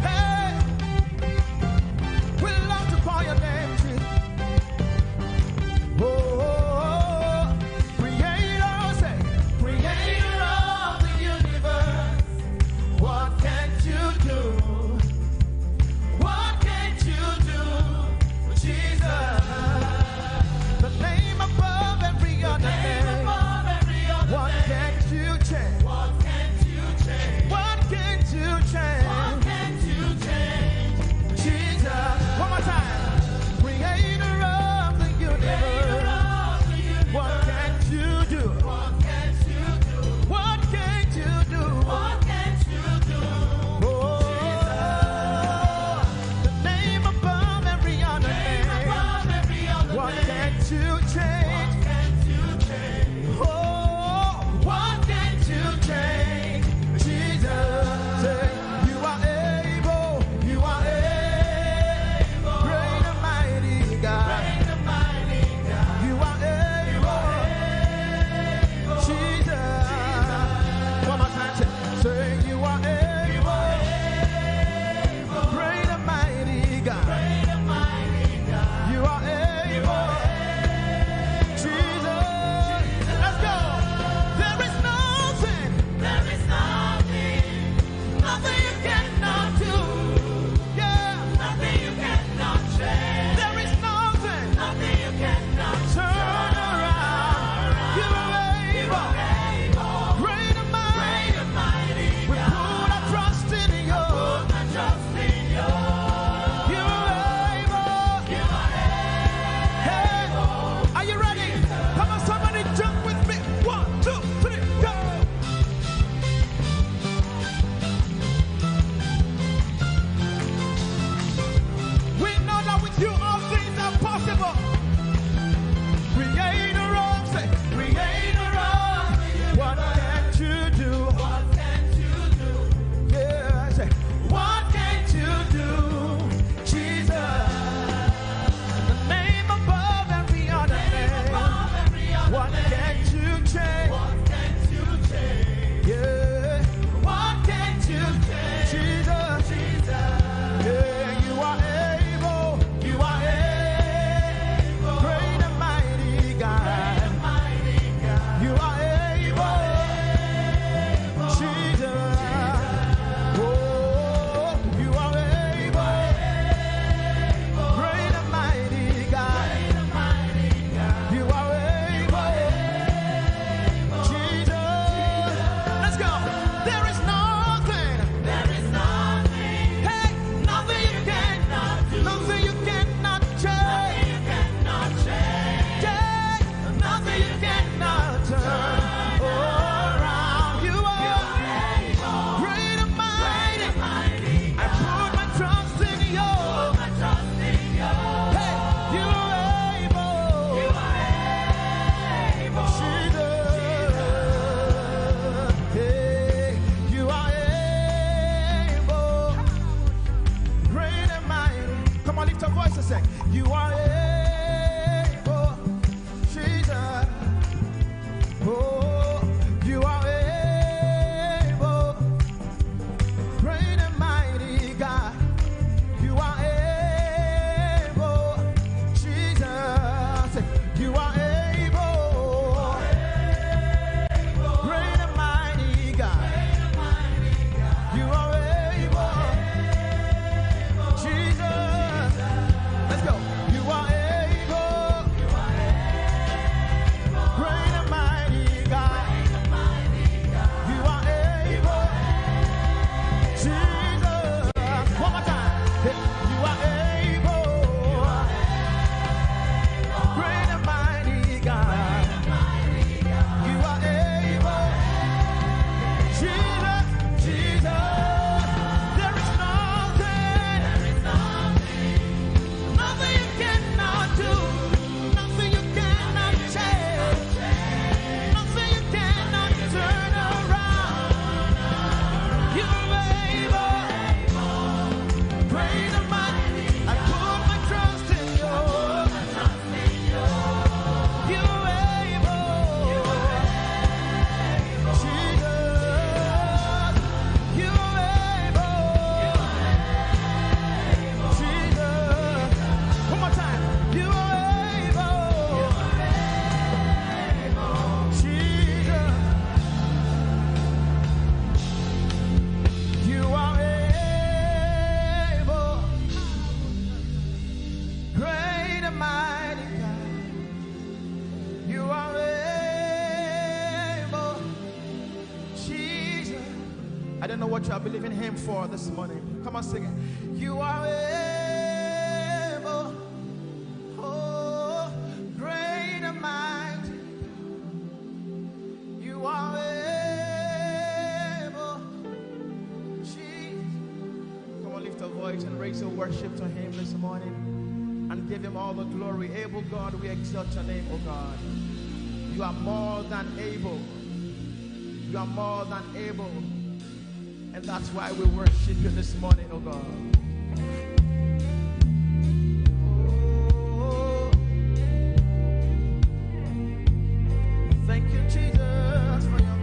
Hey, we love to call your name, Jesus. Oh, creator, say, creator of the universe. What can't you do? What can't you do, Jesus? The name above every other name. What can't you change? What can't you change? What don't know what you are believing him for this morning. Come on, sing it. You are able, oh, great and mighty. You are able, Jesus. Come on, lift a voice and raise your worship to him this morning and give him all the glory. Able God, we exalt your name, oh God. You are more than able. You are more than able. And that's why we worship you this morning, oh God. Oh, thank you, Jesus, for your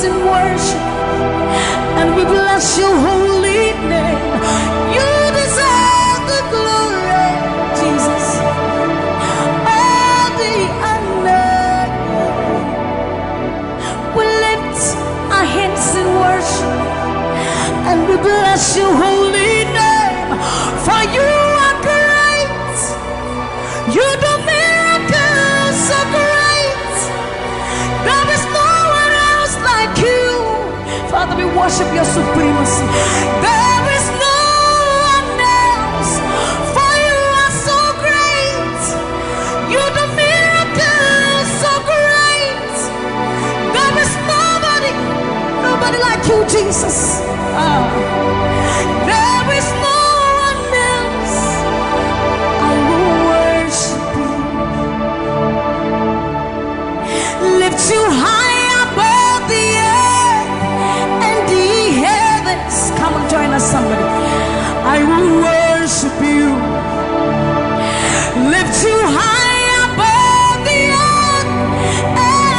in worship, and we bless your holy name. You deserve the glory, Jesus. All the honor. We lift our hands in worship, and we bless your holy name. For you are great. You do miracles so great. There is no one else like you. Father, we worship your supremacy. There is no one else. For you are so great. You do miracles so great. There is nobody like you, Jesus. There is no one else. I will worship you. Lift you high above the earth and the heavens. Come on, join us, somebody. I will worship you. Lift you high above the earth and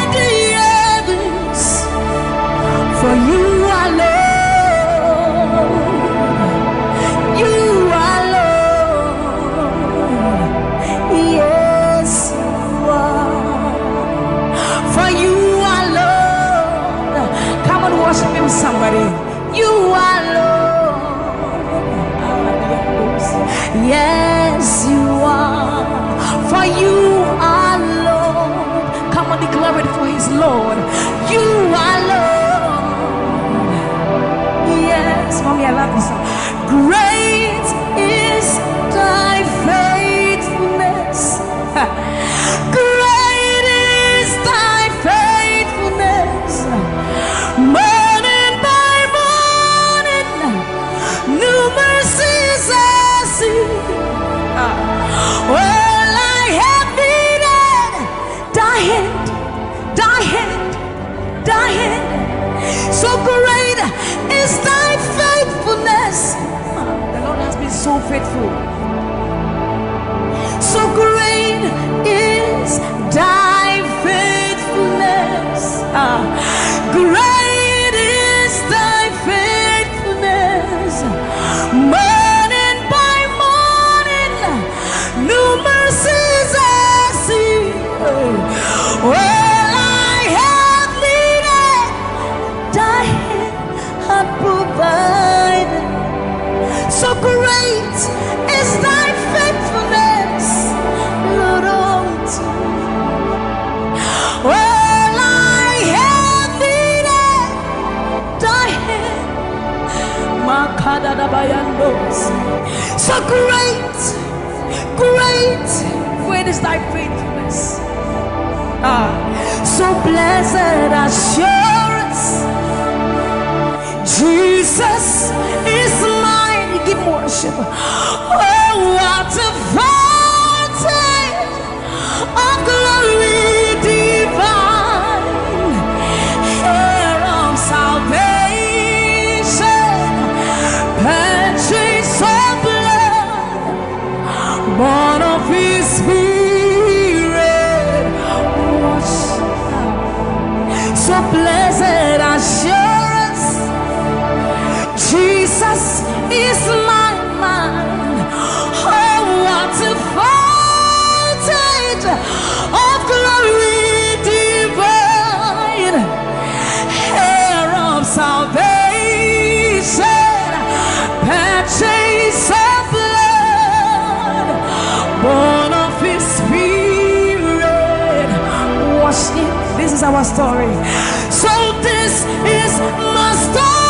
For you are Lord. Come on, declare it for his Lord. You are Lord. Yes, mommy, I love this song. Great is thy faithfulness. Great is thy faithfulness. Morning by morning, new mercies I see. All I have needed, thy hand, thy hand, thy hand. So great is thy faithfulness. The Lord has been so faithful. So great is thy faithfulness. Great is thy faithfulness. Morning by morning, new mercies I see. All I have needed, thy hand hath provided. So great is thy faithfulness, Lord, unto me. All I have needed, thy hand. So great, great, great is thy faithfulness. So blessed assurance, Jesus is mine. Give worship. Oh, what a fountain of glory divine, heir of salvation, purchase of blood, born of his spirit. So blessed assurance, Jesus is my mind. Oh, what a fountain of glory divine, heir of salvation, purchase of blood, born of his spirit. Wash it. This is our story. So this is my story.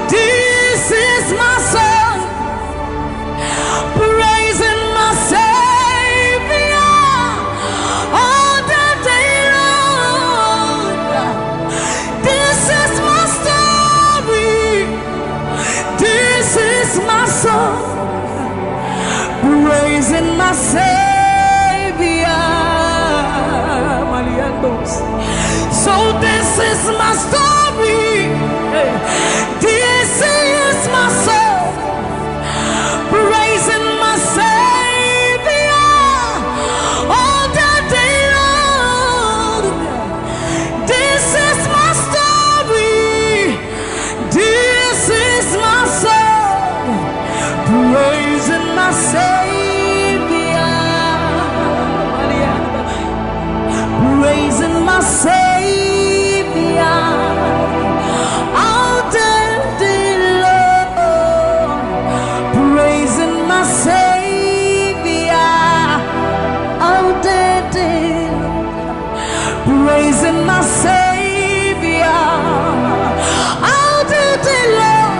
This is my song, praising my Savior all the day long. This is my story. This is my song, praising my Savior. So this is my story. This is my song, praising my Savior all the day long. This is my story. This is my song, praising my Savior, praising my Savior. Praising my Savior all the day long,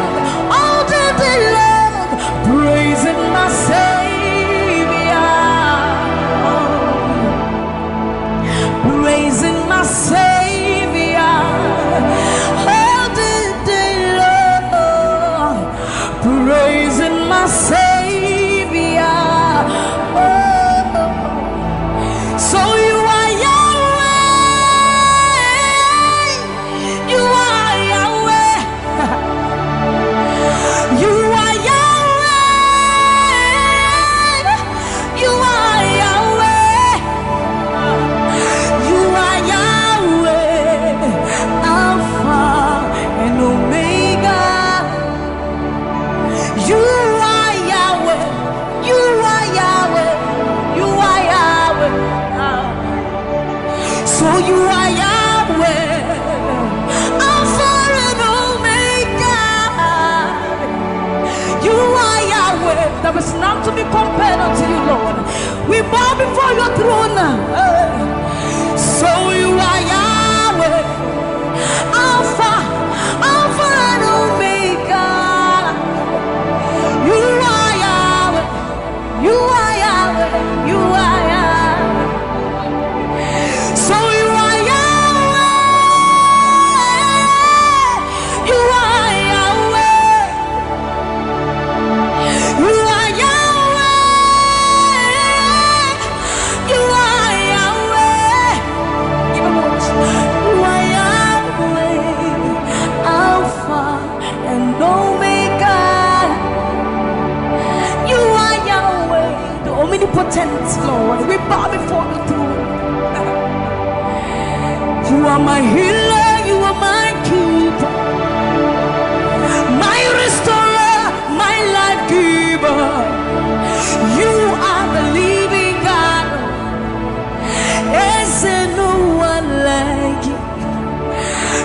all the day long, praising my Savior, praising my Savior all the day long, praising my Savior. So you are there is none to be compared unto you, Lord. We bow before your throne. So you are Yahweh, Alpha and Omega. You are Yahweh, you are Yahweh, you are Yahweh. So you are Yahweh, you are Yahweh, you are Yahweh, you are Yahweh. Give him one. You are Yahweh, Alpha and Omega. You are Yahweh, the omnipotent Lord. We bow before the throne. You are my healer, you are my keeper, my restorer, my life giver. You are the living God. Is there no one like you?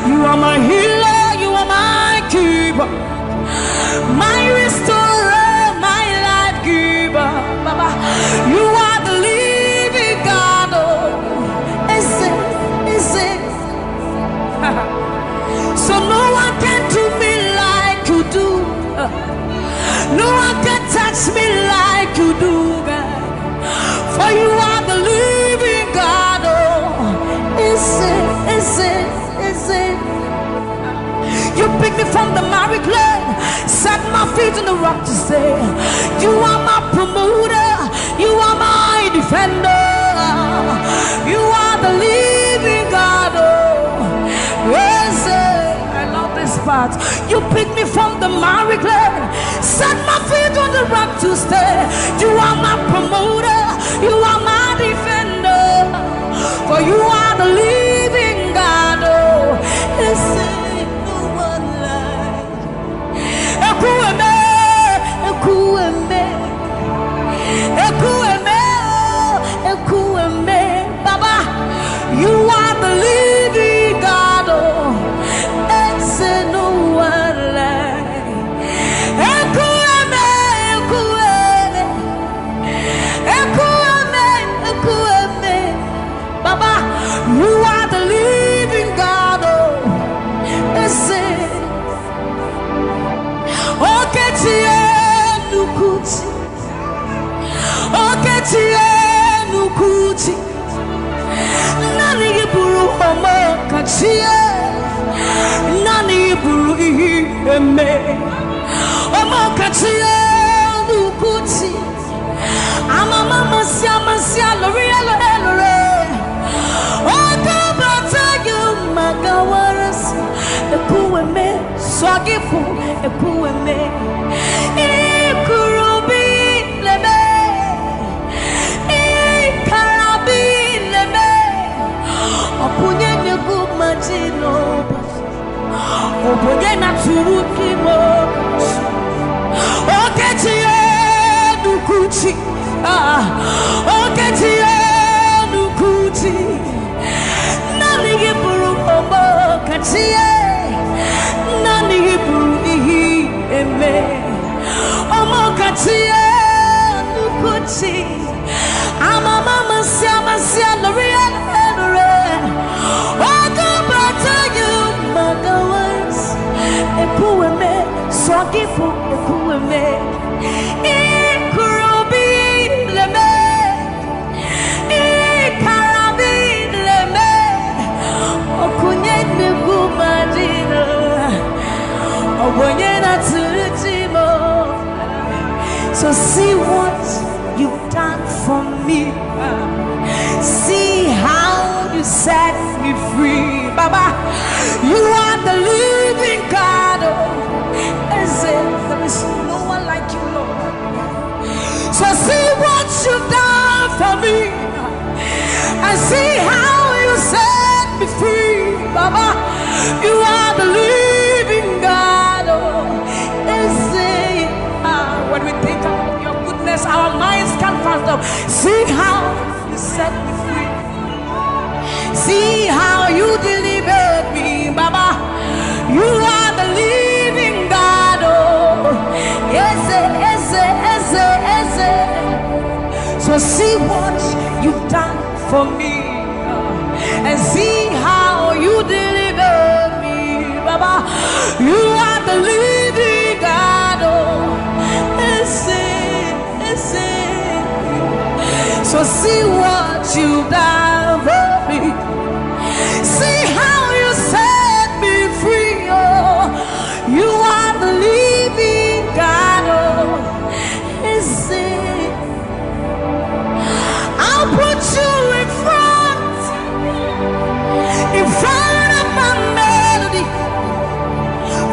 You are my healer, you are my keeper, my restorer, my life giver. Baba, you are the living God. Oh, is it? So no one can do me like you do. No one can touch me like you do, God. For you are the living God. Oh, is it? You picked me from the miry clay, set my feet on the rock to say, you are my promoter, you are my defender, you are the living God. Oh, yes, I love this part. You picked me from the miry clay, set my feet on the rock to stay. You are my promoter, you are my defender, for you are the living God. Oh, yes, Baba, you are the living God. Oh, it's no one like. Baba, you are the living God. Oh, it's okay, Nukuti. Okay, Nukuti. Nani buru homo kachie. Nani buru ime. Homo kachie Nukuti. Mama sia lore. Oka bata you magawaras. Ekueme swagifu ekueme. Ikurubi lebe. Ikarabi lebe. Opunye negu majino. Opunye na turuki mo. Oketiye nukuchi. Oketiye nukuchi. Nani giburu omo katiye. Nani giburu ihi eme. Omo katiye nukuchi. Mama sia lore. Ekueme, sogifu ekueme, ikurubi leme, ikarabi leme, okunye nigumadino, obonye na tulutimo. So see what you've done for me. See how you set me free, Baba. You are the living God. There is no one like you, Lord. So see what you've done for me, and see how you set me free, Baba. You are the living God. When we think of your goodness, our minds can't fathom. See how you set me free. See how you delivered me, Baba. You are the living God. Oh, yes. So So see what you've done for me, and see how you deliver me, Baba. You are the living God. Oh, so see what you've done for me. See how you set me free. Oh, you are the living God. Oh, I'll put you in front of my melody,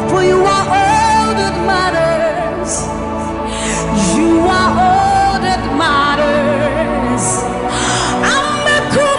for you are all that matters. You are all that matters. I'm a cool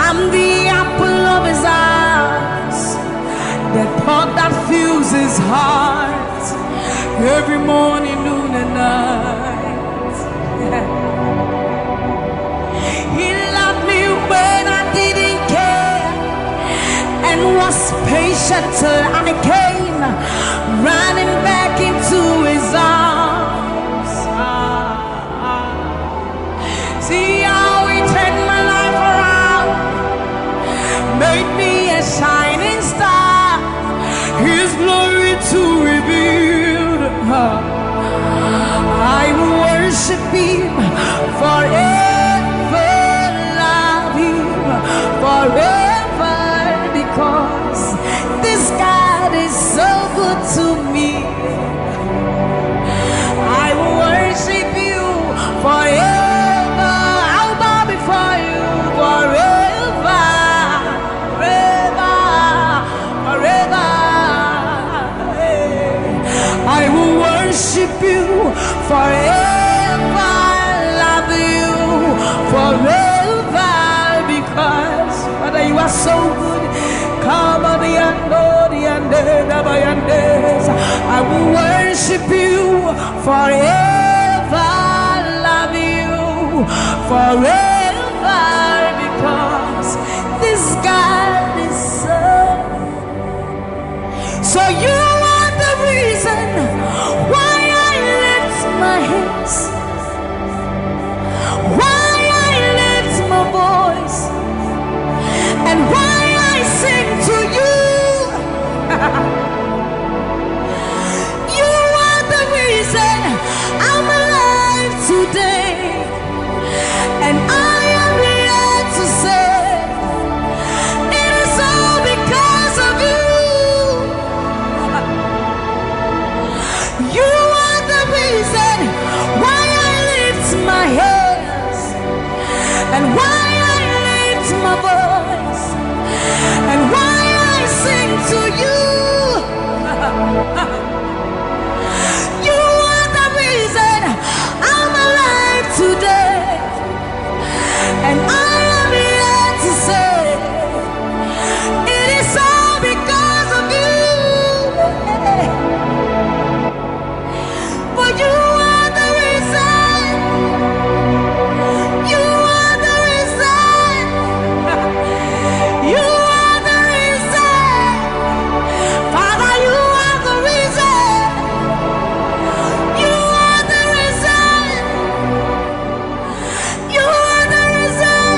I'm the apple of his eyes, the thought that fills his heart every morning, noon and night. He loved me when I didn't care and was patient till I came running back into his arms. See how he turned my life around, made me a shining star, his glory to reveal. I will worship him forever, love him forever, because this God is so good to me. I will worship you forever. I'll bow before you forever, forever, forever. I will worship you forever, love you forever, because Father, you are so good. I will worship you forever, love you forever, because this God is so you are the reason why I lift my hands, why I lift my voice, and why I sing to you. You are the reason I'm alive today, and I am here to say it is all because of you. You are the reason why I lift my hands, and why I lift my voice, and why I sing to you. You are the reason I'm alive today, and I am here to say it is all because of you. For you are the reason. You are the reason. You are the reason. Father, you are the reason. You are the reason. You are the reason.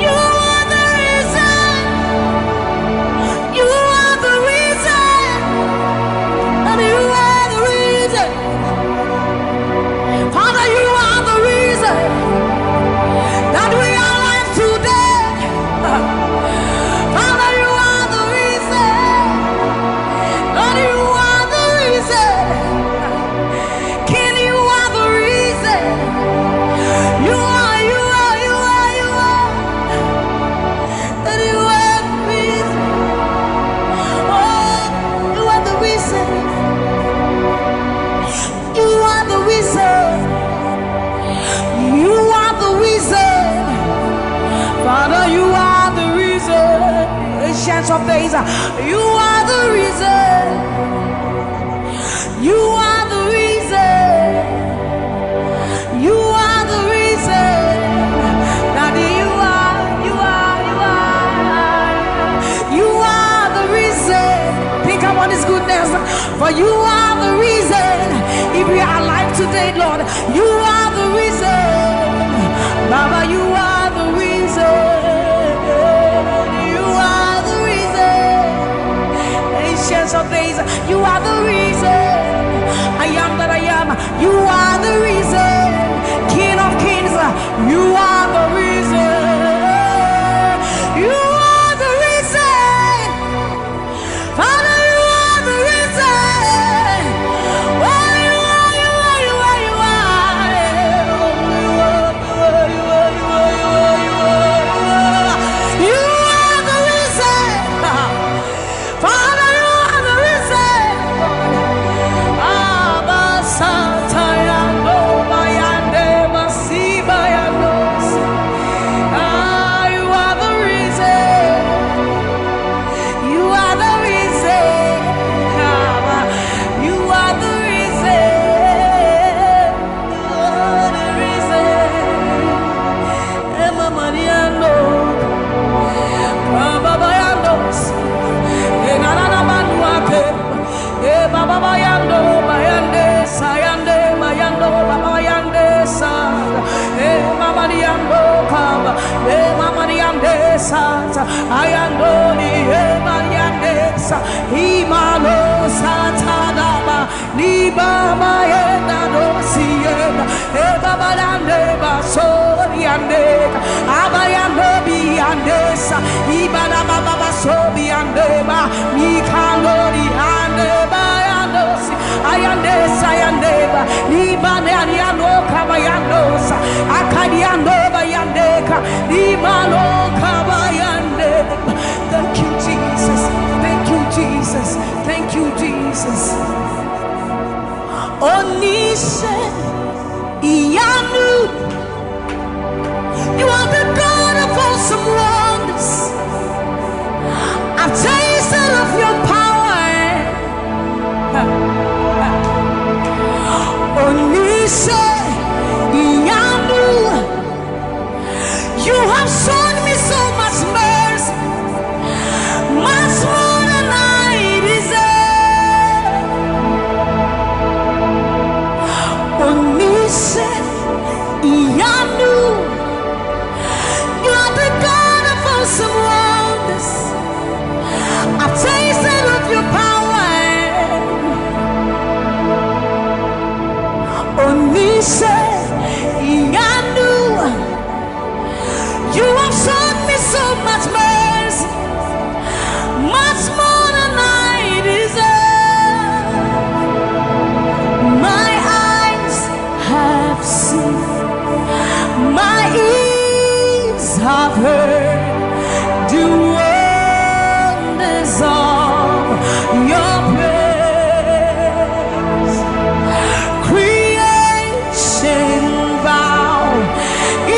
You are the reason. You are the reason. And you are the reason. Father, you are the reason that we are alive today. Father, you are the reason. Lord, you are the reason. King, you are the reason. You are, you are, you are, you are. That you are the reason. Oh, you are the reason. You are the reason. You are the reason. Father, you are the reason. Ancients of days, you are the reason. You are the reason. You are the reason. Daddy, you are, you are, you are. You are the reason. Think about his goodness. For you are the reason. If we are alive today, Lord, you are the reason. Baba, you are the reason. You are the reason. Ancients of days, you are the reason. I am that I am. You are the reason. King of kings, you are the reason. You are the reason. Father, you are the reason. Oh, you are, you are, you are, you are. Mariando Kaba, Ema Mariande Sata, Ayandoni, Mariandesa, Imalo Satadaba, Niba Mayenda Dosienda, Eba Barande Basoriande, Abayando Biandesa, Ibana Baba Sobiandeba, Mikandori Andeba Yandosi, Ayandesa Yandeba, Nibane Ariano Kabayandosa, Akadiando Bayandeka, Nimano Kabayandeba. Thank you, Jesus. Thank you, Jesus. Thank you, Jesus. Onise Iyanu, you are the God of awesome wonders. I've tasted of your power. Onise Iyanu, you have shown me so much mercy, much more than I deserve. Onise Iyanu, you are the God of awesome wonders. I've tasted of your power. Onise Iyanu, you have shown me so much mercy, much more than I deserve. My eyes have seen, my ears have heard the wonders of your praise. Creation bow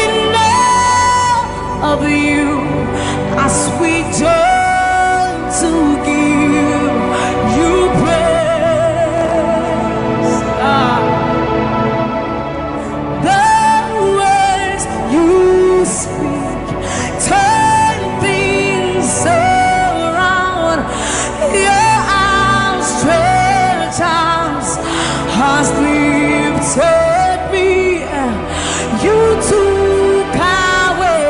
in awe of you as we join to give you praise. The words you speak turn things around. Your outstretched arms has lifted me. You took away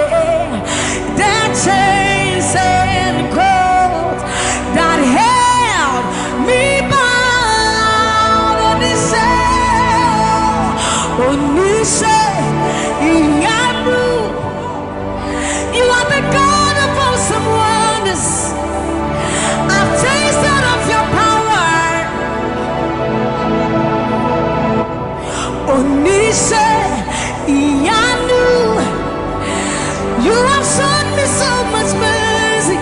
the chains and cords that held me bound. Onise Iyanu, you are the God of awesome wonders. I've tasted of your power. Onise Iyanu, you have shown me so much mercy,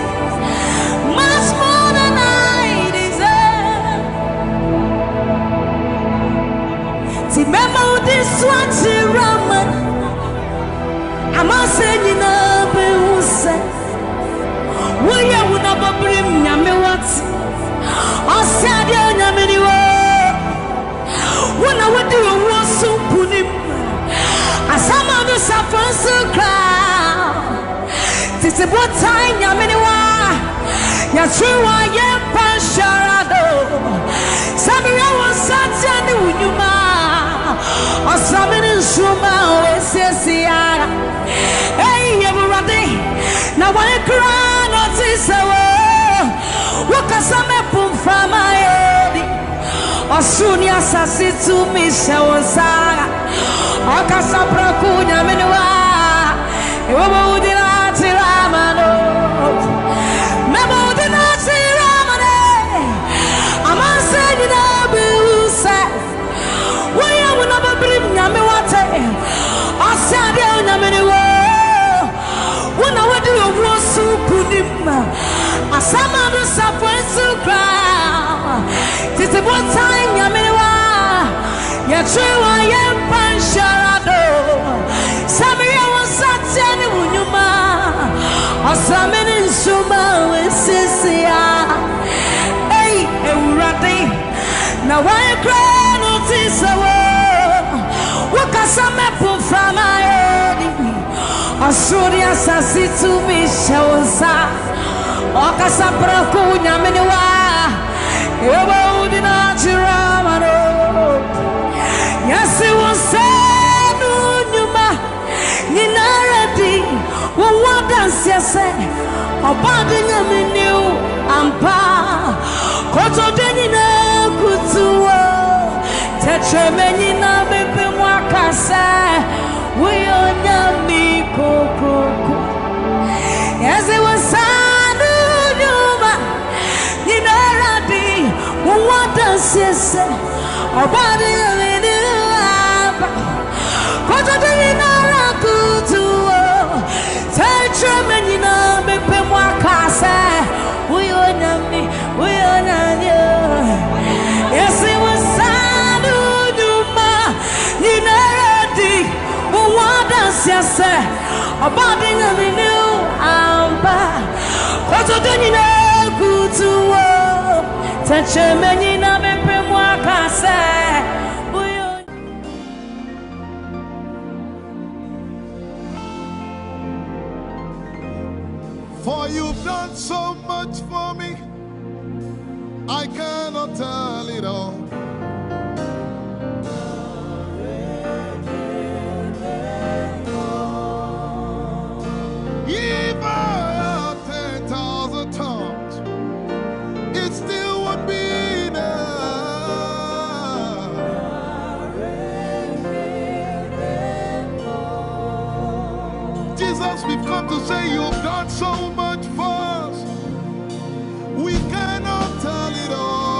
much more than I deserve. Remember this one, Raman. I'm not saying you know, but who said, will you never bring me what? I said, you know, many when I would do a war so put him. As some of us are from so crowd. This is what time you many one. You're true, I am Pasharado. Sammie was such a new man. Or something in Shuma, Ese. Hey, everybody. Now, when you cry, not this hour. What can some put from my head? Or soon, yes, I see to me, Shawasara. Akasapra kunya menwa ewo dinati ramano memo dinati ramane amanse dina busa waya wona babrim nyame wate asade nyame wo wona wadi wo supunim asama do safwensu kra tete bo time nyame wa ya trewa ya pansharado Sammie was such an unyuma Asamene Suma Wesisia Hey Urati Now I cry notice Wakasame from my head Asuria Sasi to me Shawsa Wakasapra Kunya Menewa Ewa Udina Chiramano Yes, it was said, Numa, say, Obadi Yaminu, Ampa, Koto Denina, Kutuo, Tetramenina, Bebe Mwakasa, we on Yami Koko. Yes, it was Sanu Yuma, Ninaradi, what does he say? Obadi Yaminu, Ampa, Koto Denina, Kutuo. Tetramenina, Bebe Mwakasa, we on Yami, we on you. Yes, it was Sanu Yuma, Ninaradi, what does he say? About the new Amba, Koto Denina Kutuo, Tetramenina Bebe Mwakasa. For you've done so much for me, I cannot tell it all. If I had 10,000 tongues, it still would be enough. Jesus, we've come to say you've done so much for us. We cannot tell it all.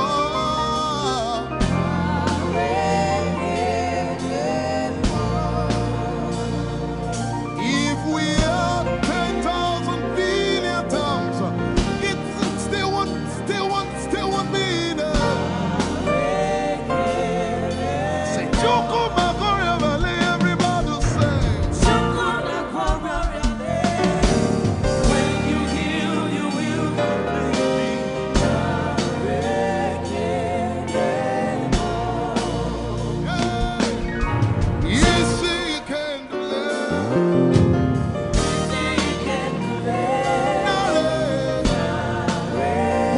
If we had 10,000 billion tongues, it still won't be enough. Say, Choko Magoria Valley, everybody say. When you heal, you will complete Yeah. Yes, you can do that.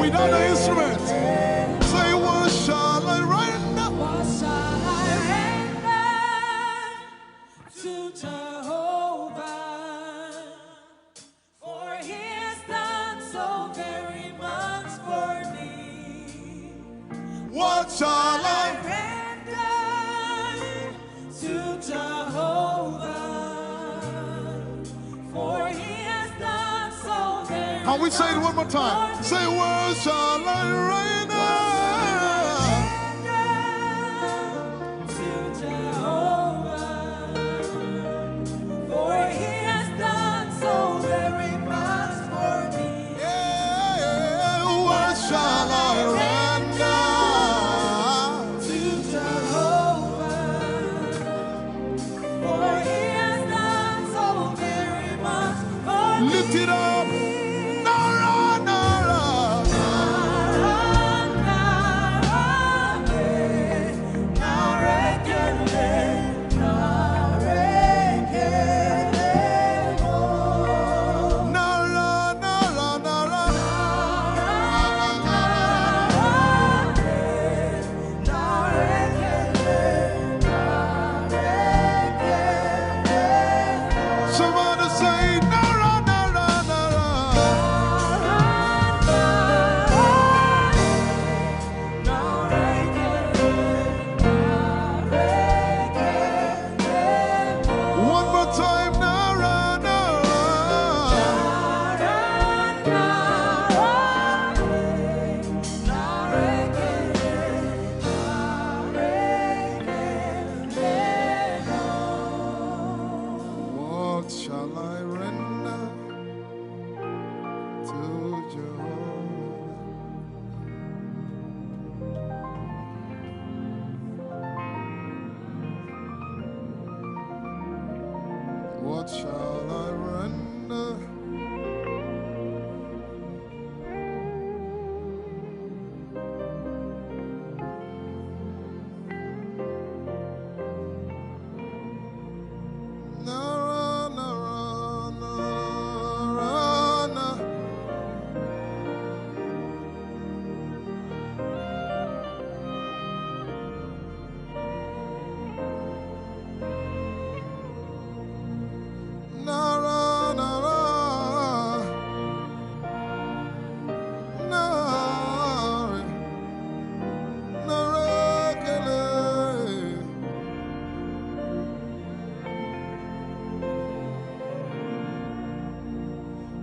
Without the instrument, say, what shall I render? What shall I render to Jehovah? For he has done so very much for me. What shall I Render to Jehovah. For he has done so very Can we say it one more time? Say, what shall I render? to Jehovah. For he has done so very much for me. Yeah, what shall I render? To Jehovah. For he has done so very much for me. Lift it up. Nara, Nara. Nara, Nara, Nara. Somebody say, Nara, Nara, Nara. One more time, Nara, Nara. What shall I render to Jehovah? What shall I render? Nara, Nara, Nara, Nara.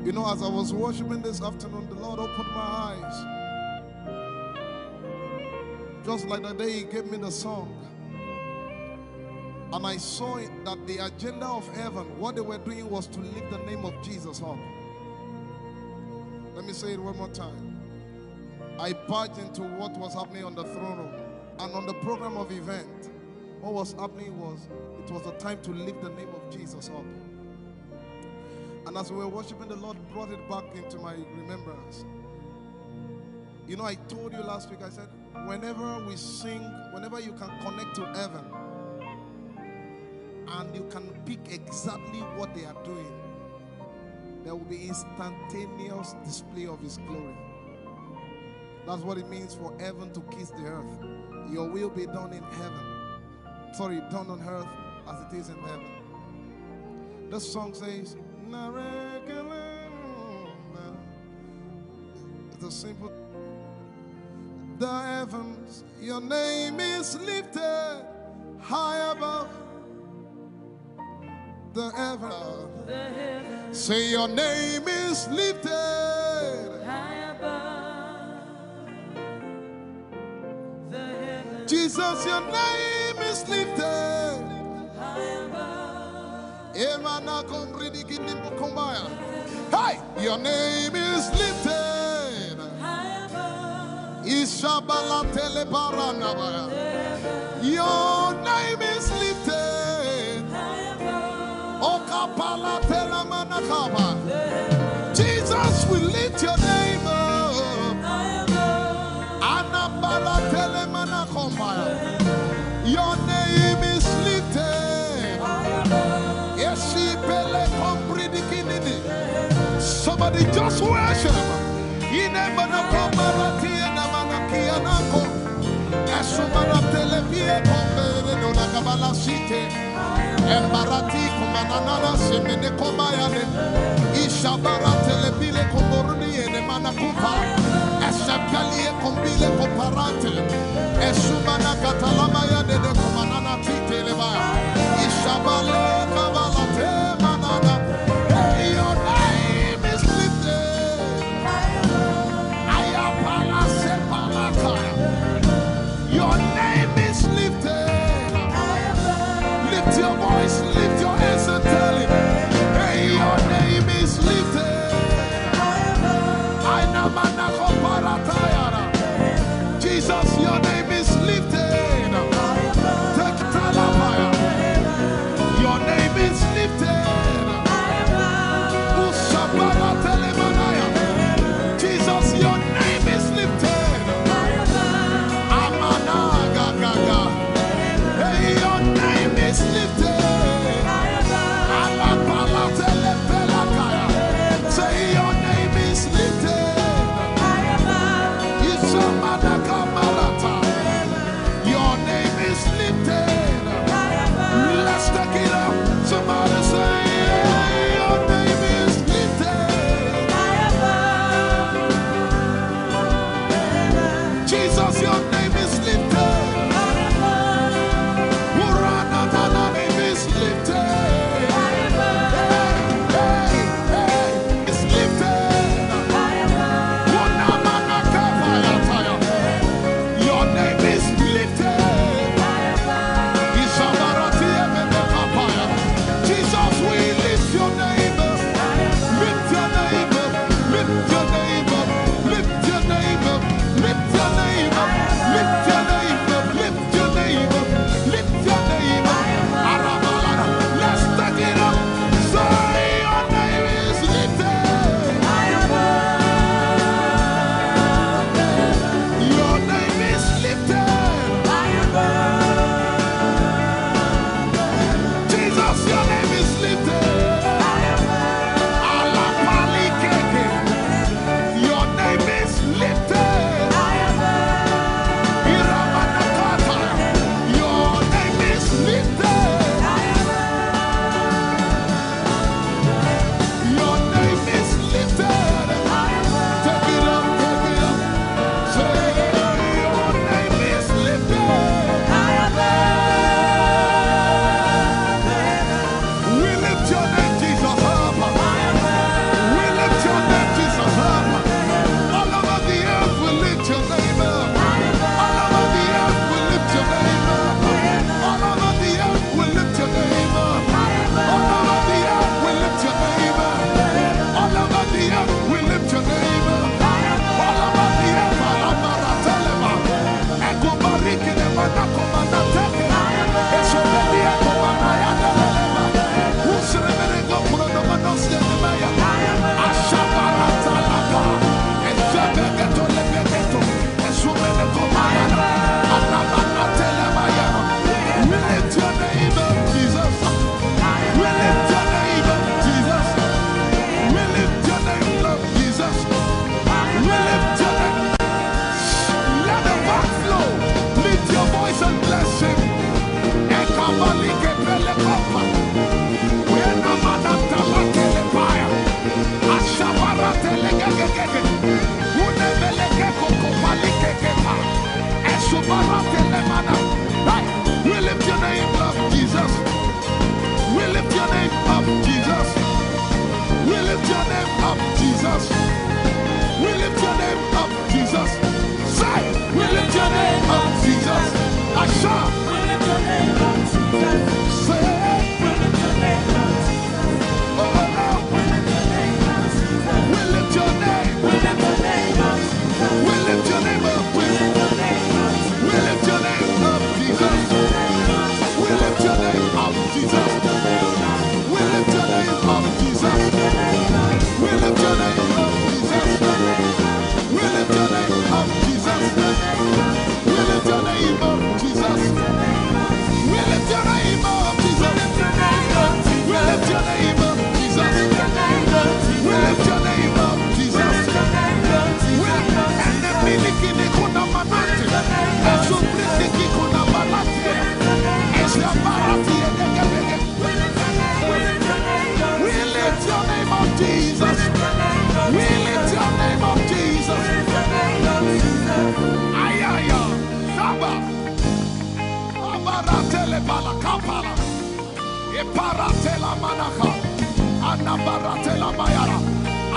You know, as I was worshiping this afternoon, the Lord opened my eyes. Just like the day He gave me the song. And I saw it that the agenda of heaven, what they were doing was to lift the name of Jesus up. Let me say it one more time. I barged into what was happening on the throne room. And on the program of event, what was happening was, it was a time to lift the name of Jesus up. And as we were worshiping, the Lord brought it back into my remembrance. You know, I told you last week, I said, whenever we sing, whenever you can connect to heaven, and you can pick exactly what they are doing, there will be instantaneous display of His glory. That's what it means for heaven to kiss the earth. Your will be done in heaven. Sorry, done on earth as it is in heaven. This song says, it's a simple. The heavens, your name is lifted high above. The heavens, say your name is lifted high above. The heavens, Jesus, your name is lifted high above. Hey, your name is lifted high above. Ishabala telebaranabaya. Your name is lifted high above. Okapala telamanakaba. Jesus, we lift your name up high above. Anabala telemanakombaya. Your name is lifted high above. Somebody just worship. Embarati kumanana semene komayane ishabara telepile komboruni ene manakupa eshapalie kombile komparante esumana katalamaya de komanana titeleba ishabale kabalate manana. Hey, your name is lifted. Ayapala sepalata. Your name is lifted. Lift your voice, lift your hands and tell Him, hey, your name is lifted. Jesus, your name is lifted. Take Talabaya. Your name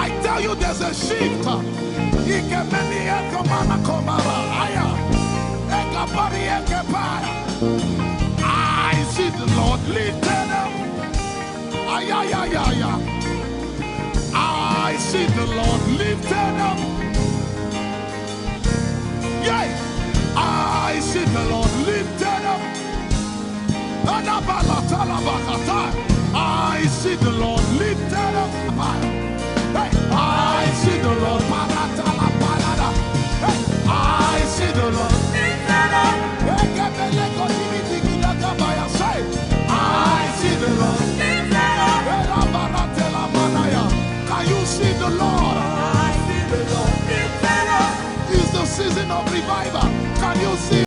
I tell you, there's a shift. I see the Lord lifted up. I see the Lord lifted up. Yeah, I see the Lord lifted up. I see the Lord lifted up. Hey, I see the Lord. Hey, I see the Lord lifted up. I see the Lord lifted up. Can you see the Lord? I see the Lord lifted up. It's the season of revival. Can you see?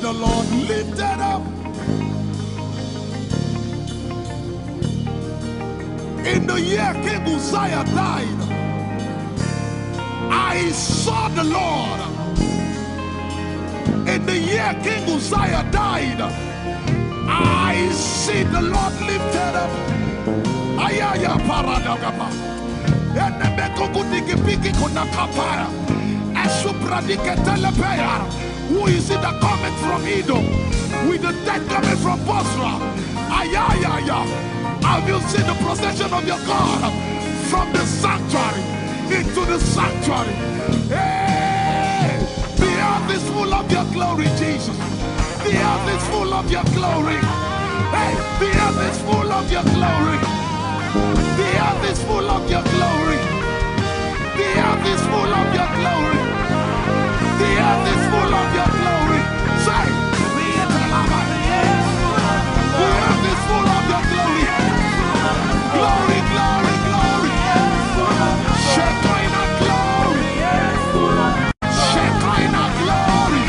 the Lord live. In the year King Uzziah died, I saw the Lord. In the year King Uzziah died, I see the Lord lifted up. Ayaya paradagaba. Who is it that cometh from Edom? With the dead coming from Bosra. Ayaya. Have you seen the procession of your God from the sanctuary into the sanctuary? Hey! The earth is full of your glory, Jesus. The earth is full of your glory. Hey, the earth is full of your glory. The earth is full of your glory. The earth is full of your glory. The earth is full of your glory. Say, the earth is full of your glory. Glory, glory, glory. Shekinah glory. Shekinah glory.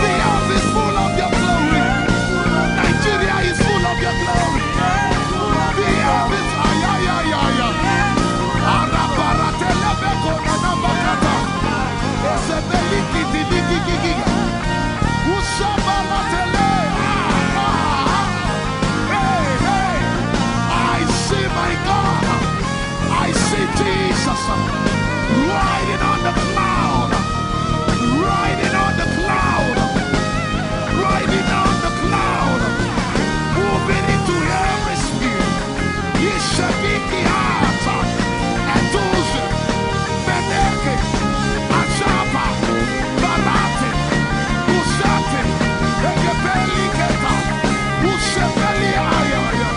The earth is full of your glory. Nigeria is full of your glory. The earth is ayayayaya. Arabaratelebeko nanabakata. Esebelikidiligigigi. Ushabalatele. Hey, hey. I see my God. I see Jesus riding on the cloud. Riding on the cloud. Riding on the cloud. Moving into every spirit. Yeshabiki Hata. Etuze. Meneke. Achapa. Barate. Usate. Ekepeli Keta. Ushepeli Ayaya.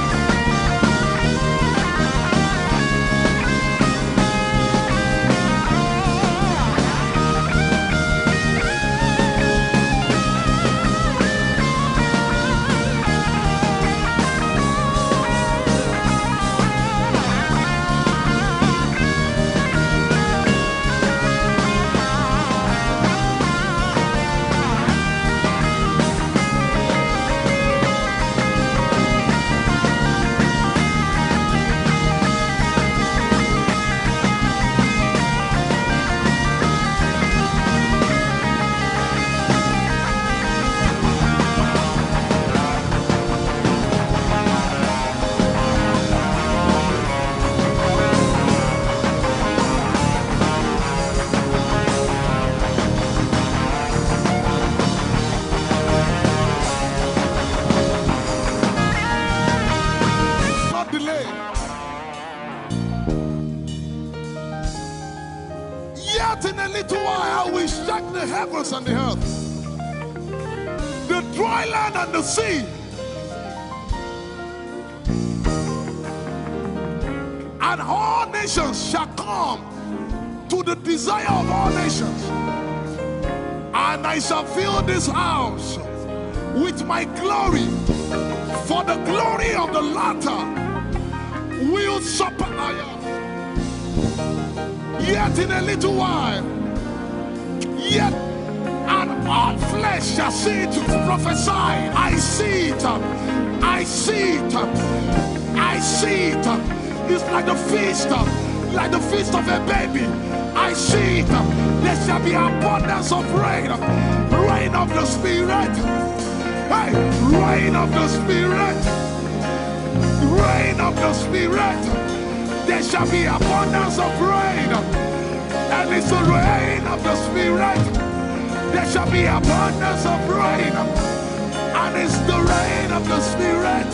Not delay. Yet in a little while I will shake the heavens and the earth, the dry land and the sea. And all nations shall come to the desire of all nations. And I shall fill this house with my glory, for the glory of the latter will supply. Yet in a little while, yet and all flesh shall see it, prophesy. I see it, I see it, I see it. It's like the feast of a baby. I see it. There shall be abundance of rain, rain of the Spirit. Hey, rain of the Spirit, rain of the Spirit. There shall be abundance of rain, and it's the rain of the Spirit. There shall be abundance of rain, and it's the rain of the Spirit.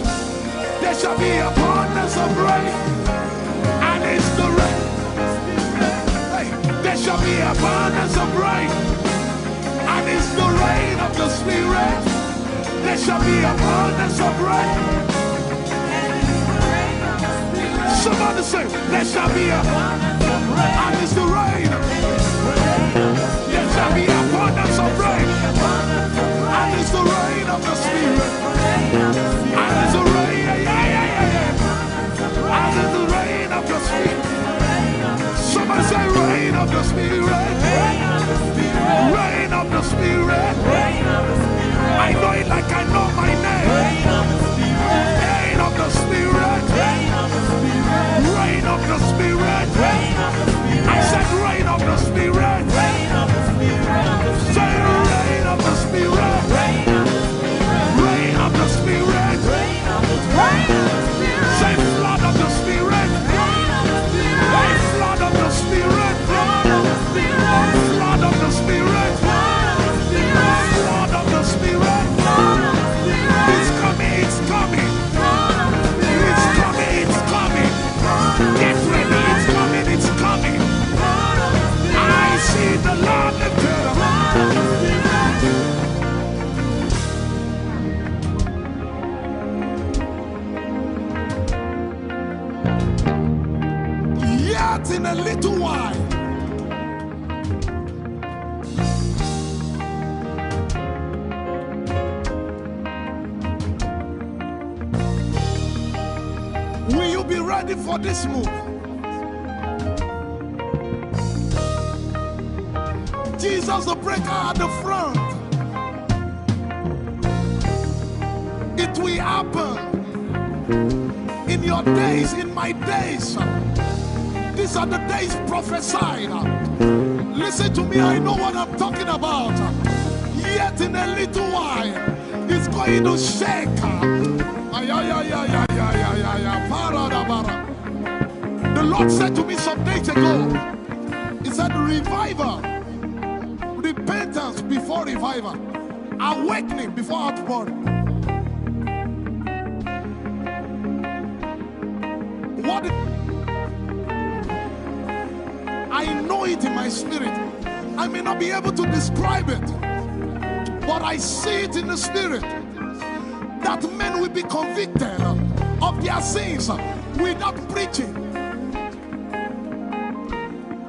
There shall be abundance of rain, and it's the rain. Hey, there shall be abundance of rain, and it's the rain of the Spirit. There shall be abundance of rain. Somebody say, there shall be abundance of rain, and it's the rain. There shall be abundance of rain, and it's the rain of the Spirit. And it's the rain, and it's the rain of the Spirit. Somebody say, rain of the Spirit. Rain of the Spirit. I know it like I know my name. Rain of the Spirit. in a little while, will you be ready for this move? Jesus the breaker at the front. It will happen in your days, in my days. These are the days prophesied. Listen to me, I know what I'm talking about. Yet in a little while, it's going to shake. The Lord said to me some days ago, He said, revival, repentance before revival, awakening before outpouring. What? I know it in my spirit. I may not be able to describe it, but I see it in the spirit that men will be convicted of their sins without preaching.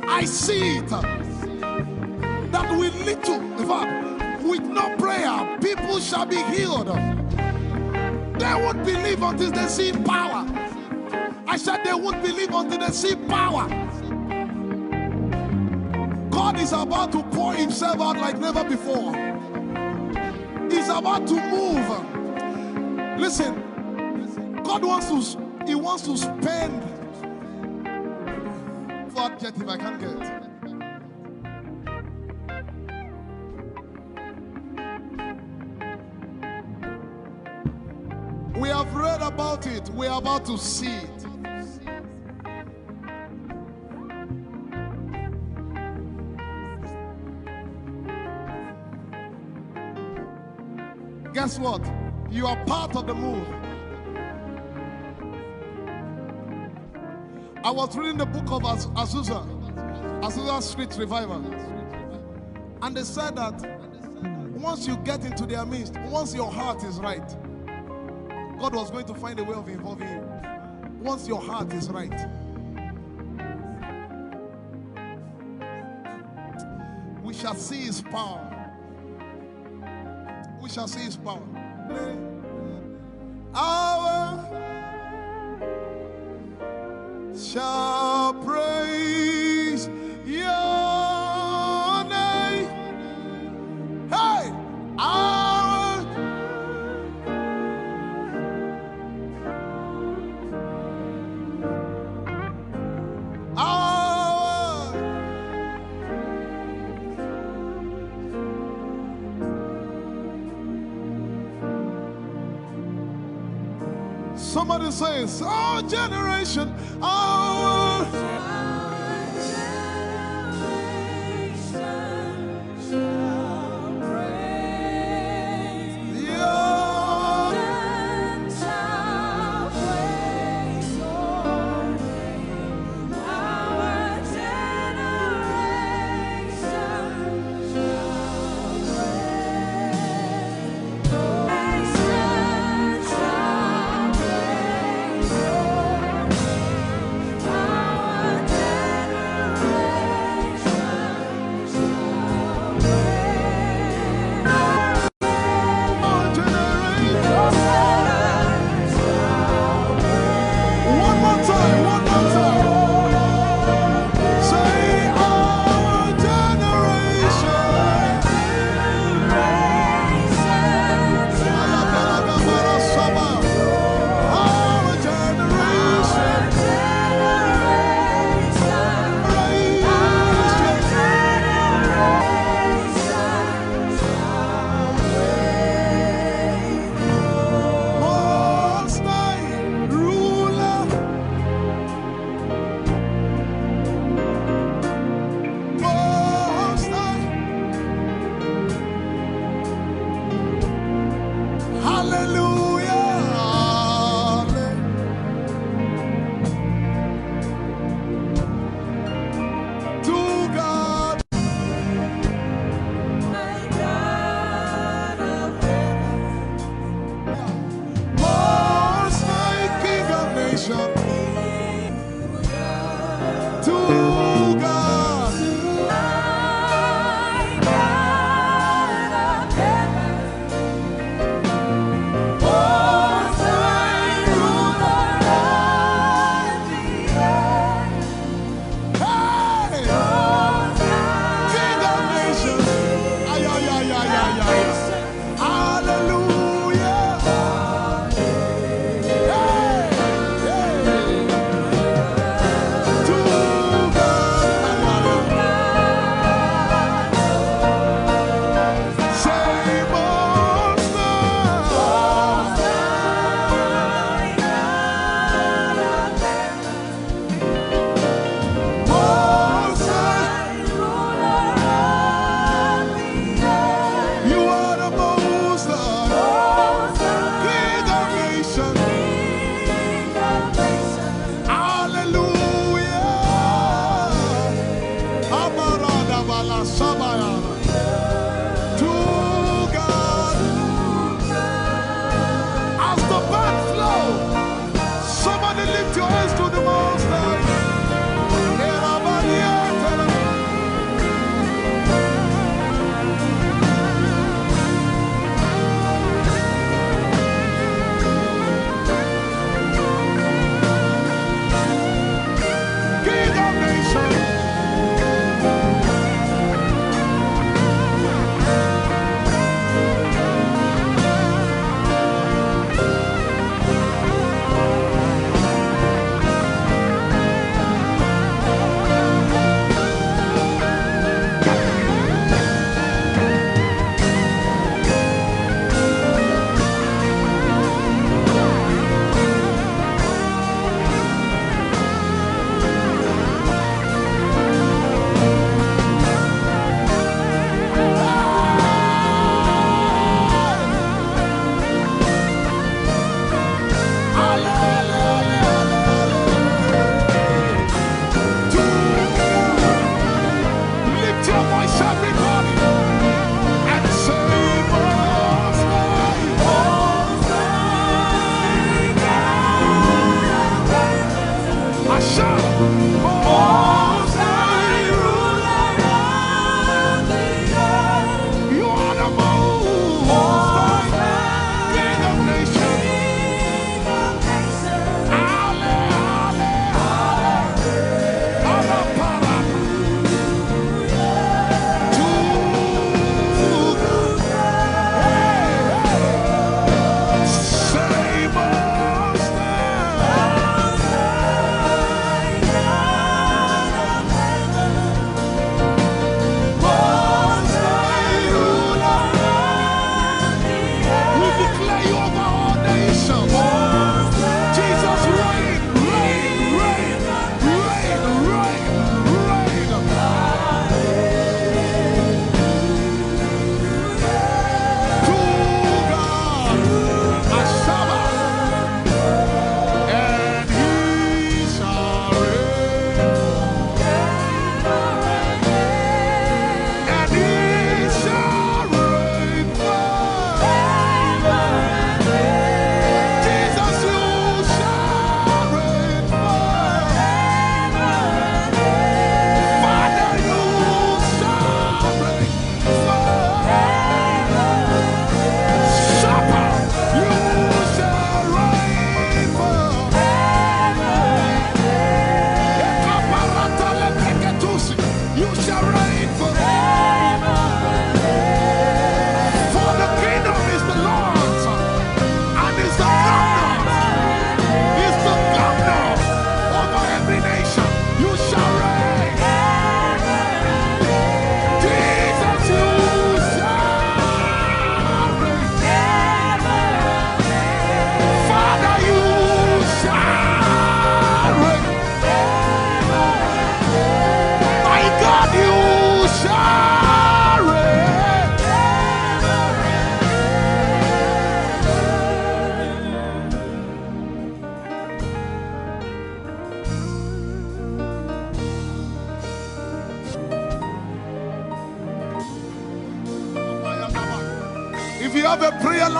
I see it that with little, in fact, with no prayer, people shall be healed. They won't believe until they see power. I said they won't believe until they see power. God is about to pour himself out like never before. He's about to move. Listen, God wants to spend. For adjective I can't get. We have read about it. We are about to see it. Guess what? You are part of the move. I was reading the book of Azusa Street Revival. And they said that once you get into their midst, once your heart is right, God was going to find a way of involving you. Once your heart is right. We shall see his power. We shall see his power. Our shall praise your name. Hey, our somebody says, our generation, our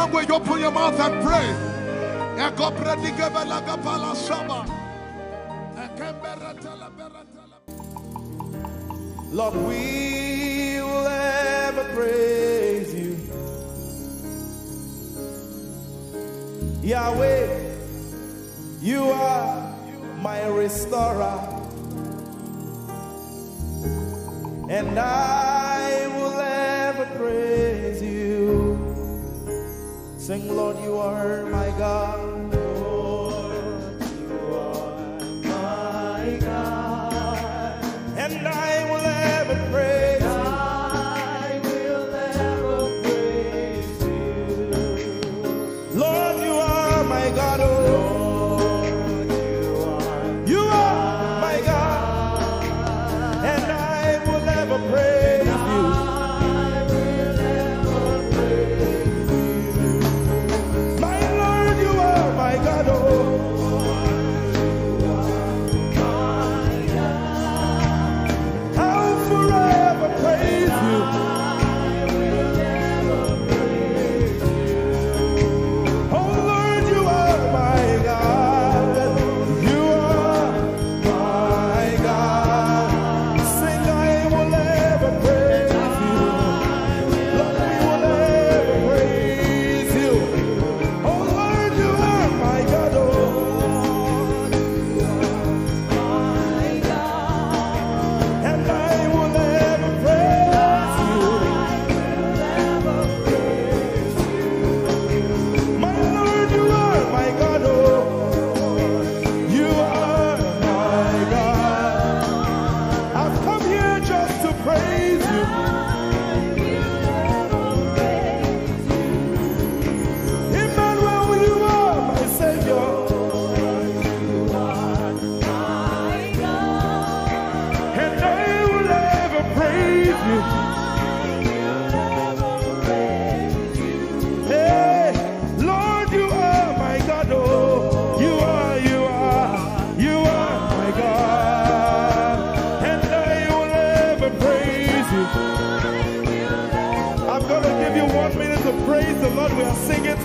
language, open your mouth and pray. Lord, we will ever praise you. Yahweh, you are my restorer, and I will ever praise you. Sing, Lord, you are my God. Lord, you are my God, and I will ever praise you. I will ever praise you. Lord, you are my God. Oh, Lord, you are my God, and I will ever praise you.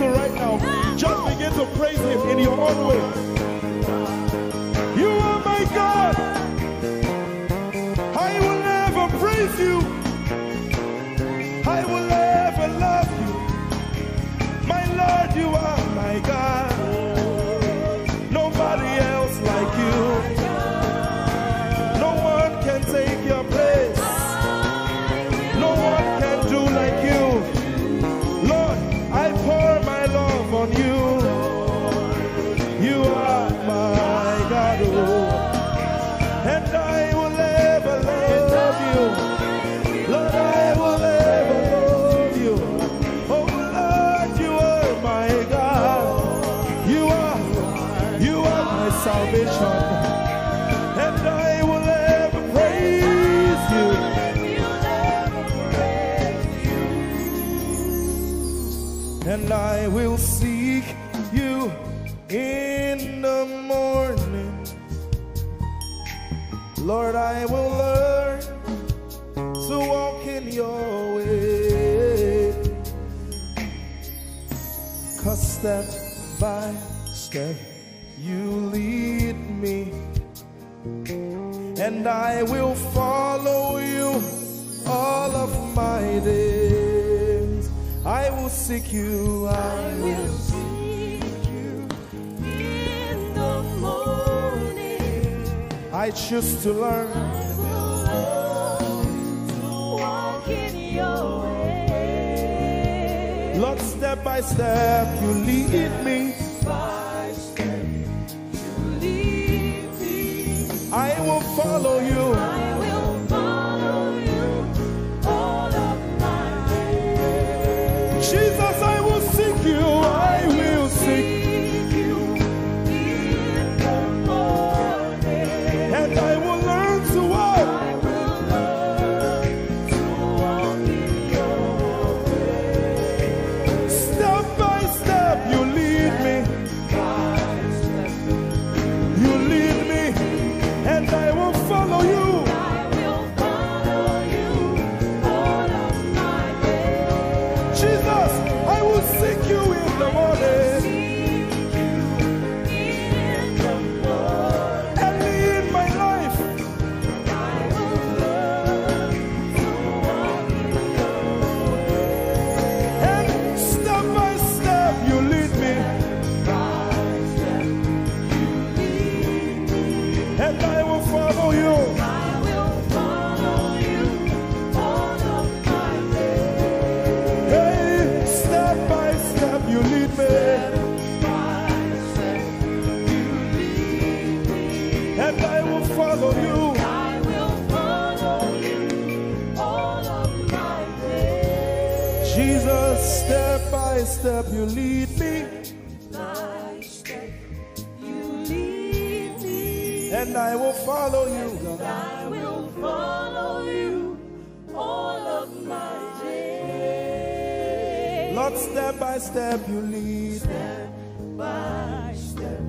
Right now, just begin to praise him in your own way. You are my God. I will never praise you. I will never love you. My Lord, you are my God. Nobody else like you. No one can take your place. No one can do like you. Lord, I pour my love on you. You are my God, oh, and I will ever love you. Lord, I will ever love you. Oh Lord, you are my God. You are my salvation, and I will ever praise you. And I will seek you in the morning. Lord, I will learn to walk in your way. 'Cause step by step you lead me, and I will follow you all of my days. I will seek you, I will seek you in the morning. I choose to learn, to walk in your way. Lord, step by step you lead me. By step you lead me. I will follow you. I will follow you all of my days. Jesus, I will seek you. I will seek you in the morning. And I will learn to walk. I will learn to walk in your way. Step by step you lead me. By step you lead me. And I will follow you. step you lead me. By step you lead me. And I will follow you, God. I will follow you all of my days. Lord, step by step you lead. Step by step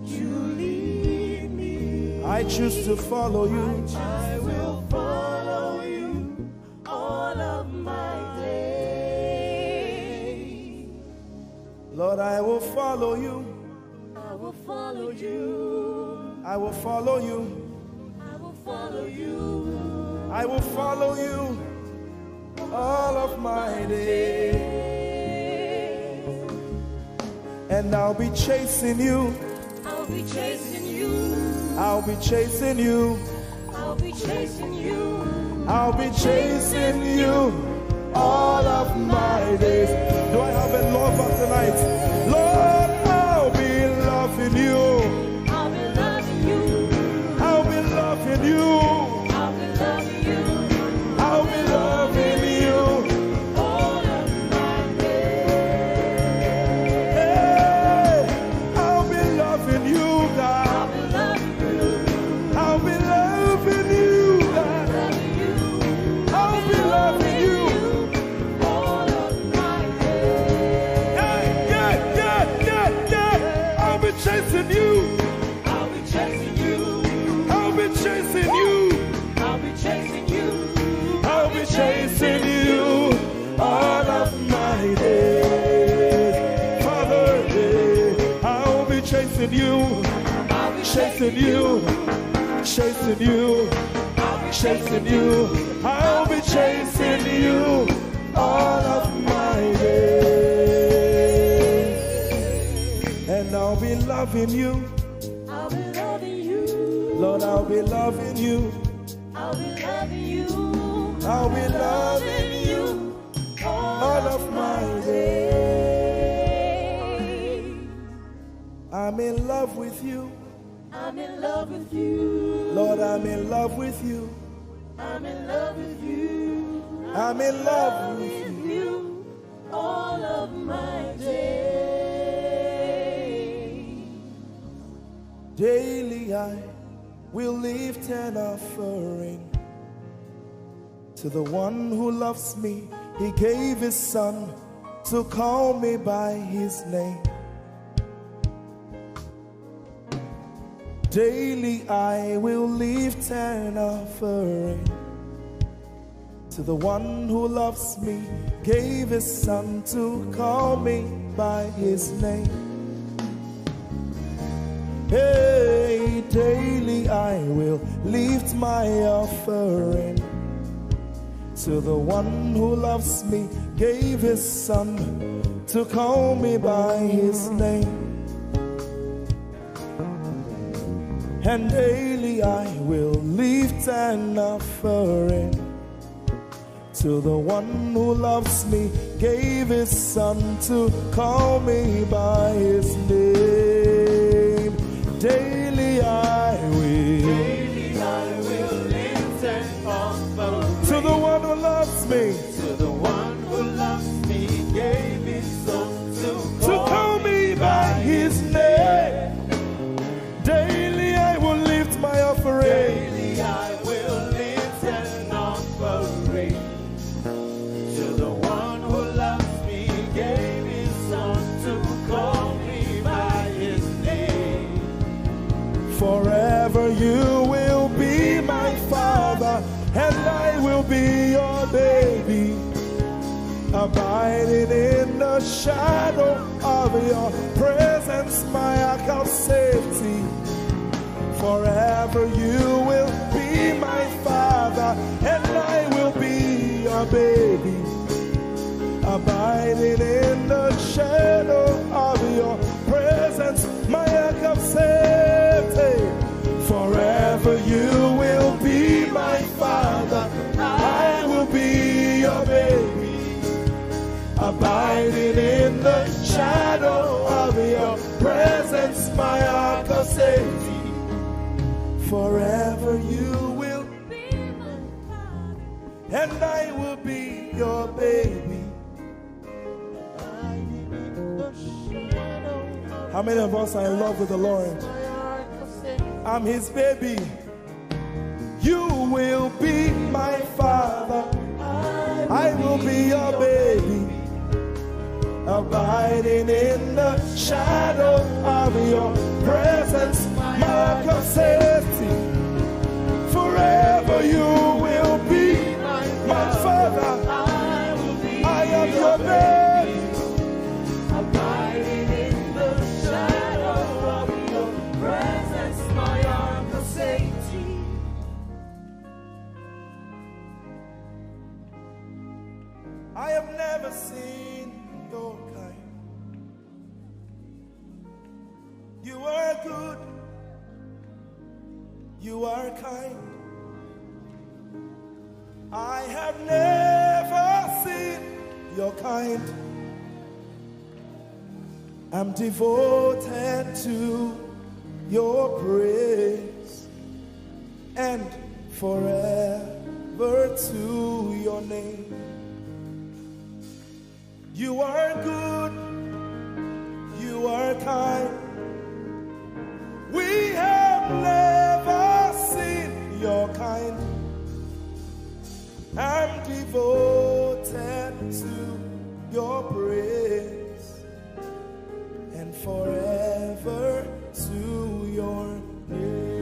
you lead me. I choose to follow you. I will follow you all of my days. Lord, I will follow you. I will follow you. I will follow you. I will follow you. I will follow you all of my days. And I'll be chasing you. I'll be chasing you. I'll be chasing you. I'll be chasing you. I'll be chasing you all of my days. Do I have a lover tonight? Lord, I'll be loving you. I'll be loving you. I'll be loving you. I'll be loving you. I'll be loving you. All of my days. Hey, I'll be loving you, God. I'll be loving you. I'll be loving you, God. I'll be loving you. All of my days. Yeah. I'll be chasing you. I'll be chasing you. I'll be chasing you. I'll be chasing you. I'll be chasing you all of my days. Father, I'll be chasing you. I'll be Chasing you. Chasing you. Chasing you. I'll be chasing you all of my days. And I'll be loving you. I'll be loving you. Lord, I'll be loving you. I'll be loving you. I'll be loving you all of my days. I'm in love with you. I'm in love with you. Lord, I'm in love with you. I'm in love with you. I'm in love with with you. you all of my days. Daily I will lift an offering to the one who loves me. He gave his son to call me by his name. Daily I will lift an offering to the one who loves me, gave his son to call me by his name. Hey, daily I will lift my offering to the one who loves me, gave his son to call me by his name. And daily I will lift an offering to the one who loves me, gave his son to call me by his name. Daily I will lift an offering to the one who loves me, to the one who loves me, gave his son to call me by his name. Daily I will lift my offering. Daily I will lift an offering to the one who loves me, gave his son to call me by his name. Forever you will be my father, and I will be your baby, abiding in the shadow of your presence, my ark of safety. Forever you will be my father, and I will be your baby, abiding in the shadow of your presence, my ark of safety. Forever you will be my father, I will be your baby, abiding in the shadow of your presence, my ark of safety. Forever you will be my father, and I will be your baby, abiding How many of us are in love with the Lord? I'm his baby. You will be my father. I will be your baby. Abiding in the shadow of your presence, mark of safety. Forever you will be my father. I am your baby. Abiding in the shadow of your presence, my arms of safety. I have never seen your kind. You are good. You are kind. I have never seen your kind. I'm devoted to your praise and forever to your name. You are good, you are kind. We have never seen your kind. I'm devoted to your praise and forever to your name.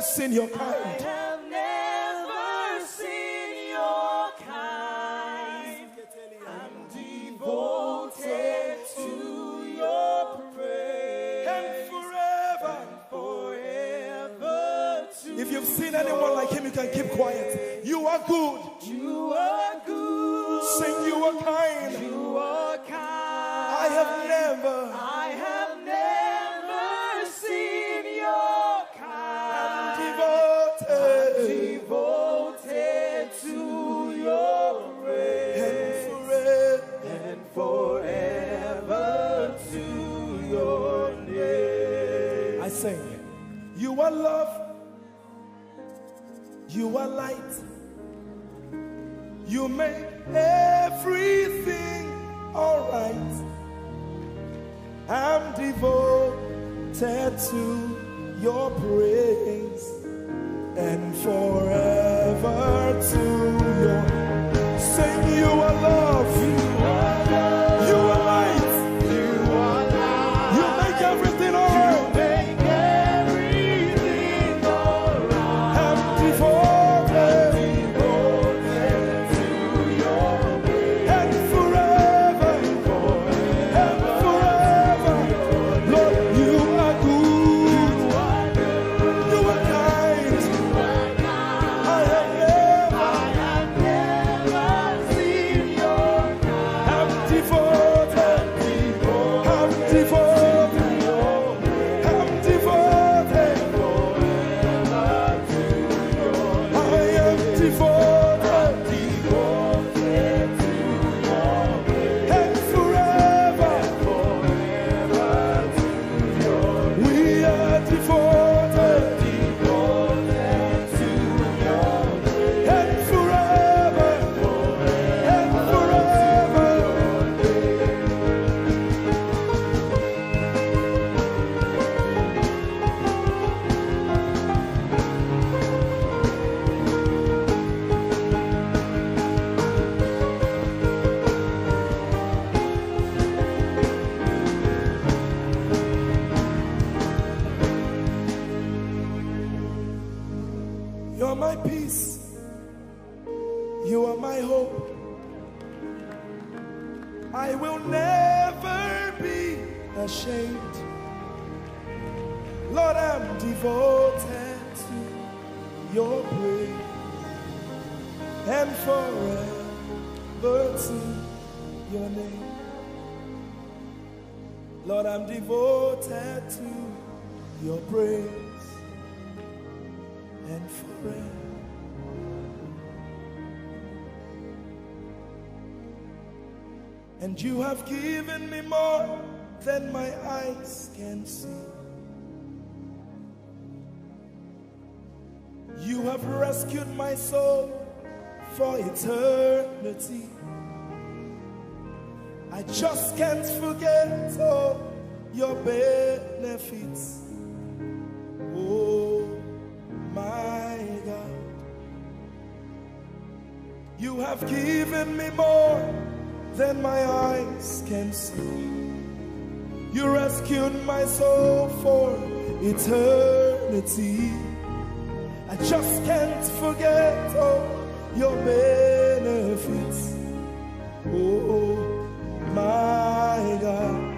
Seen your kind. I have never seen your kind. I'm devoted to your praise And forever to. If you've seen anyone like him, you can keep quiet. You are good. You are good. Sing, you are kind. You are kind. I have never seen your kind. Devoted to your praise and forever to your name. I sing, you are love, you are light, you make everything alright. I'm devoted to your praise and forever to your You are my hope. I will never be ashamed. Lord, I'm devoted to your praise and forever to your name. Lord, I'm devoted to your praise and forever. And you have given me more than my eyes can see. You have rescued my soul for eternity. I just can't forget all your benefits. Oh my God, you have given me more than my eyes can see. You rescued my soul for eternity. I just can't forget all your benefits. Oh my God,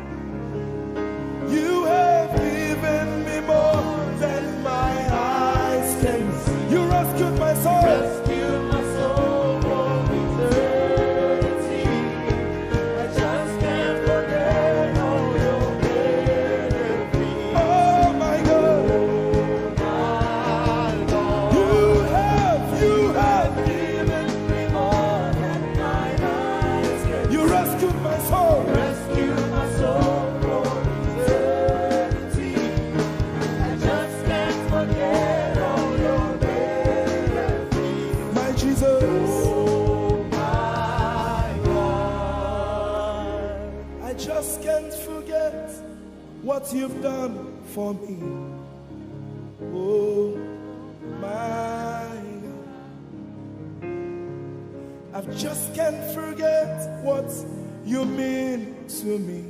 you have given me more than my eyes can see. You rescued my soul. Rescued my soul from eternity. I just can't forget all your benefits. Oh my God, you have given me more than my eyes can see. you rescued my soul. Rescued my soul from eternity. I just can't forget all your benefits. My Jesus, Oh my God. I just can't forget what you've done for me. Oh my God, I just can't forget what you mean to me.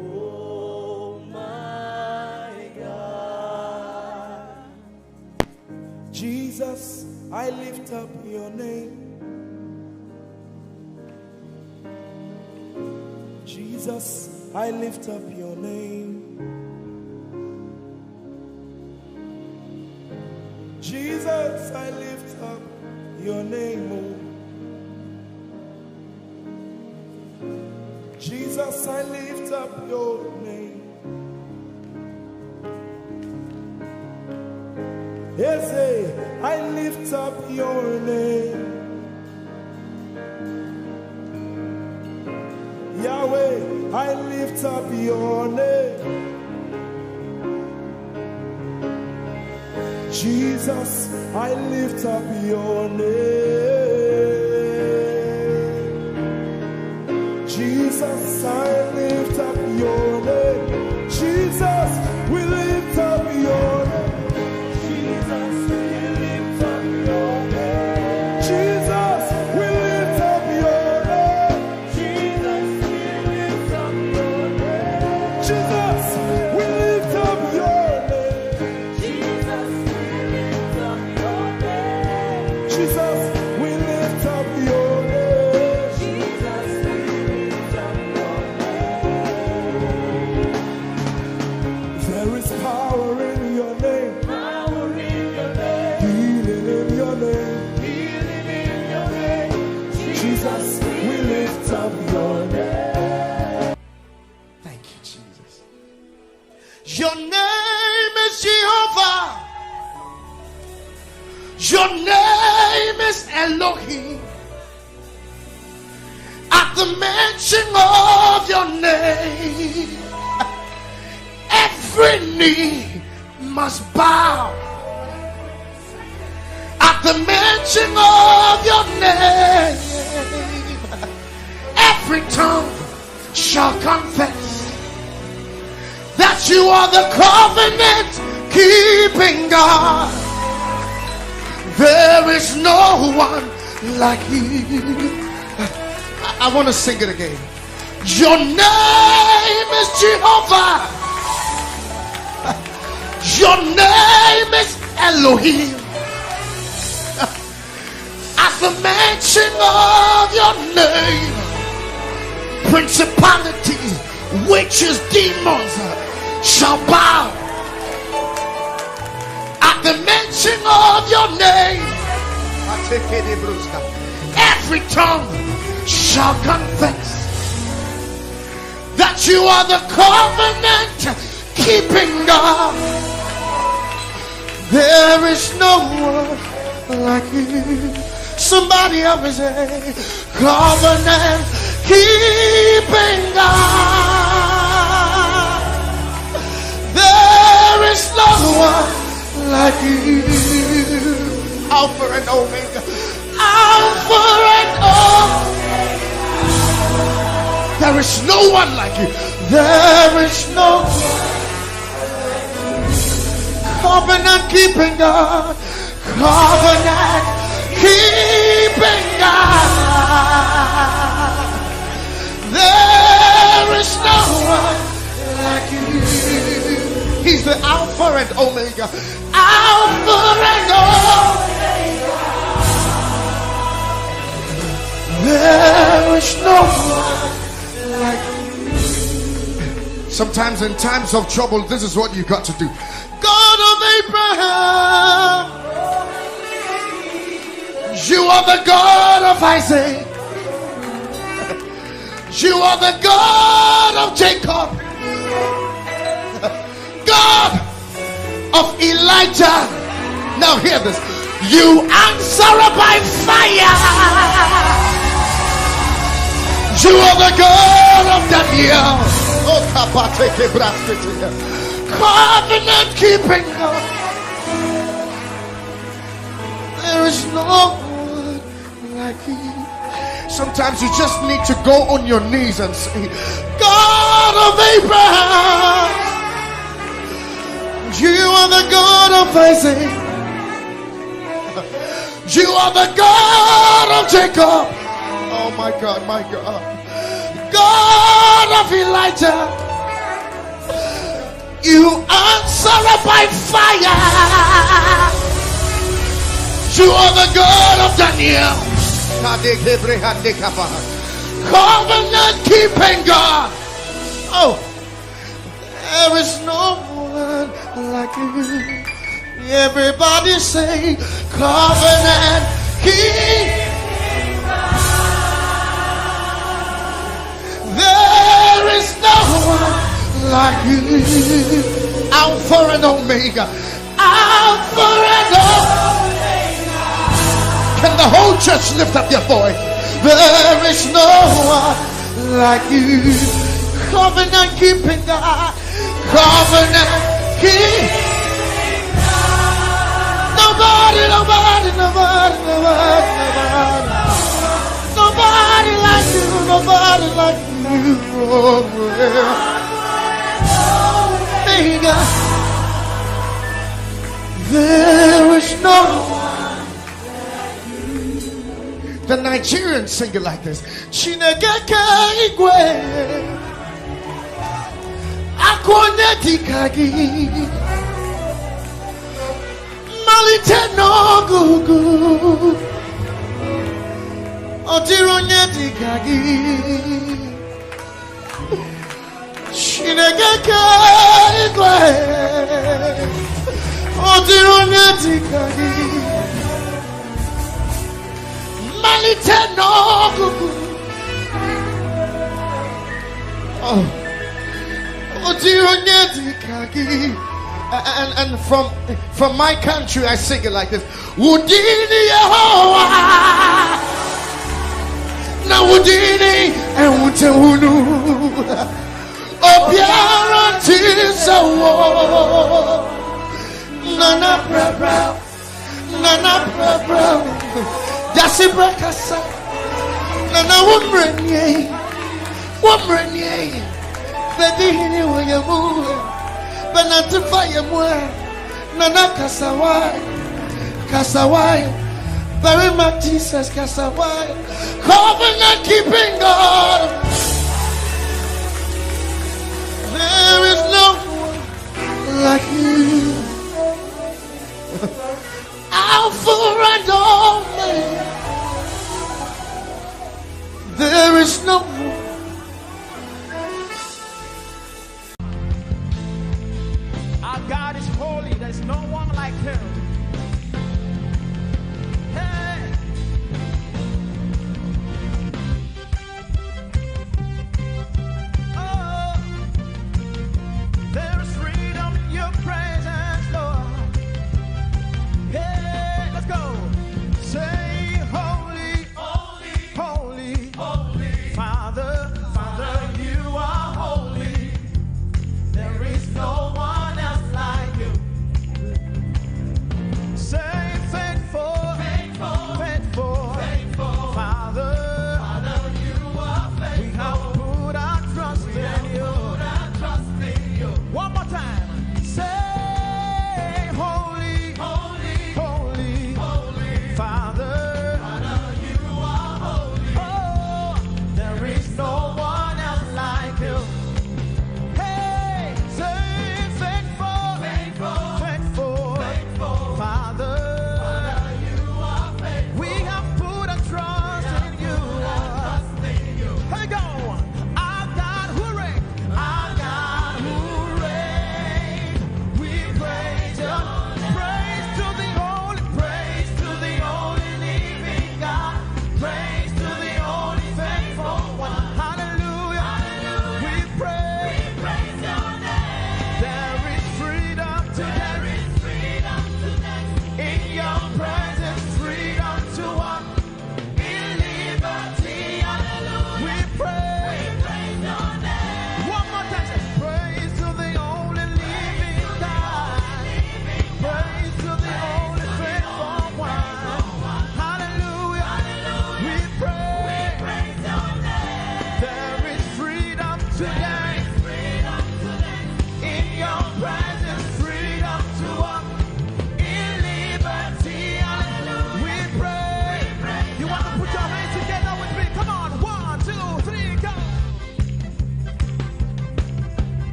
Oh my God. Jesus, I lift up your name. Jesus, I lift up your name. Jesus, I lift up your name. Oh. Jesus, I lift up your name. Ese, I lift up your name. Yahweh, I lift up your name. Jesus, I lift up your name. Jesus, I lift up your name. Jesus, we lift up your name. Jesus, we lift up your name. Jesus, we lift up your name. Jesus, we lift up your name. Jesus, we lift up your name. Jesus, we lift up your name. Jesus, we lift up your name. Jesus, we lift up your name. There is power in your name, Power in your name, healing in your name. healing in your name. Jesus, we lift up your name. Thank you, Jesus. Your name is Jehovah. Your name is Elohim. At the mention of your name, every knee must bow. At the mention of your name, every tongue shall confess that you are the covenant keeping God. There is no one like you. I want to sing it again. Your name is Jehovah. Your name is Elohim. mention of your name, principalities, witches, demons shall bow. At the mention of your name, every tongue shall confess that you are the covenant keeping God. There is no one like you. Somebody ever say, covenant keeping God. There is no one like you. Alpha and Omega. Alpha and Omega. There is no one like you. There is no one. Covenant keeping God. Covenant keeping God. There is no one like you. He's the Alpha and Omega. Alpha and Omega. There is no one like you. Sometimes in times of trouble, this is what you got to do. God of Abraham, you are the God of Isaac, you are the God of Jacob, God of Elijah. Now hear this. You answer by fire. You are the God of Daniel. Oh, covenant keeping God. There is no one like you. Sometimes you just need to go on your knees and say, God of Abraham, you are the God of Isaac, you are the God of Jacob. Oh my God, my God. God of Elijah, you answer by fire. You are the God of Daniel. Covenant keeping God. Oh, there is no one like you. Everybody say, covenant keeping God. There is no one like you. Alpha and Omega. Alpha and Omega. Can the whole church lift up their voice? There is no one like you. Covenant keeping God. Covenant keeping God. Nobody, nobody, nobody, nobody, nobody. Nobody like you. Nobody like you. Omega. There is no one like you. The Nigerians sing it like this. Chinegeka igwe akwone dikagi malite no gugu odironye dikagi Chinegeka igwe odironye dikagi malite no gugu. Oh, odironye dikagi. And from my country I sing it like this. Wudini Yehovah na wudini ewutewunu obiara tisawo nana bra dasi brakasa nana wumrenye bedini wayamu benatifa yemwe nana kasawai very much Jesus kasawai. Covenant keeping God. There is no one like you. Alpha and Omega.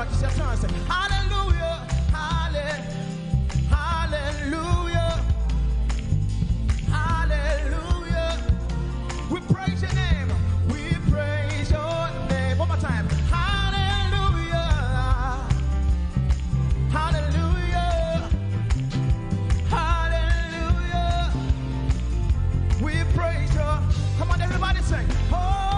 church, it's your turn. Say, hallelujah, hallelujah, hallelujah. We praise your name. We praise your name. One more time. Hallelujah, hallelujah, hallelujah. We praise your. Come on, everybody sing. Oh.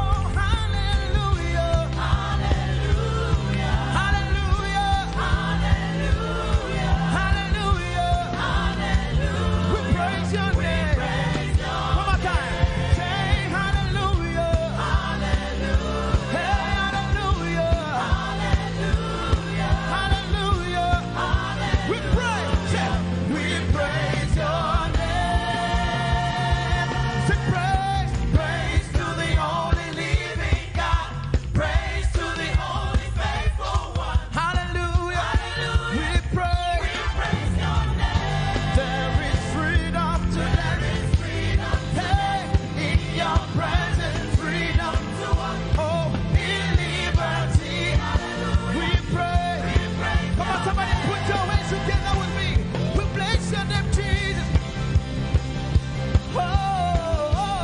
Oh,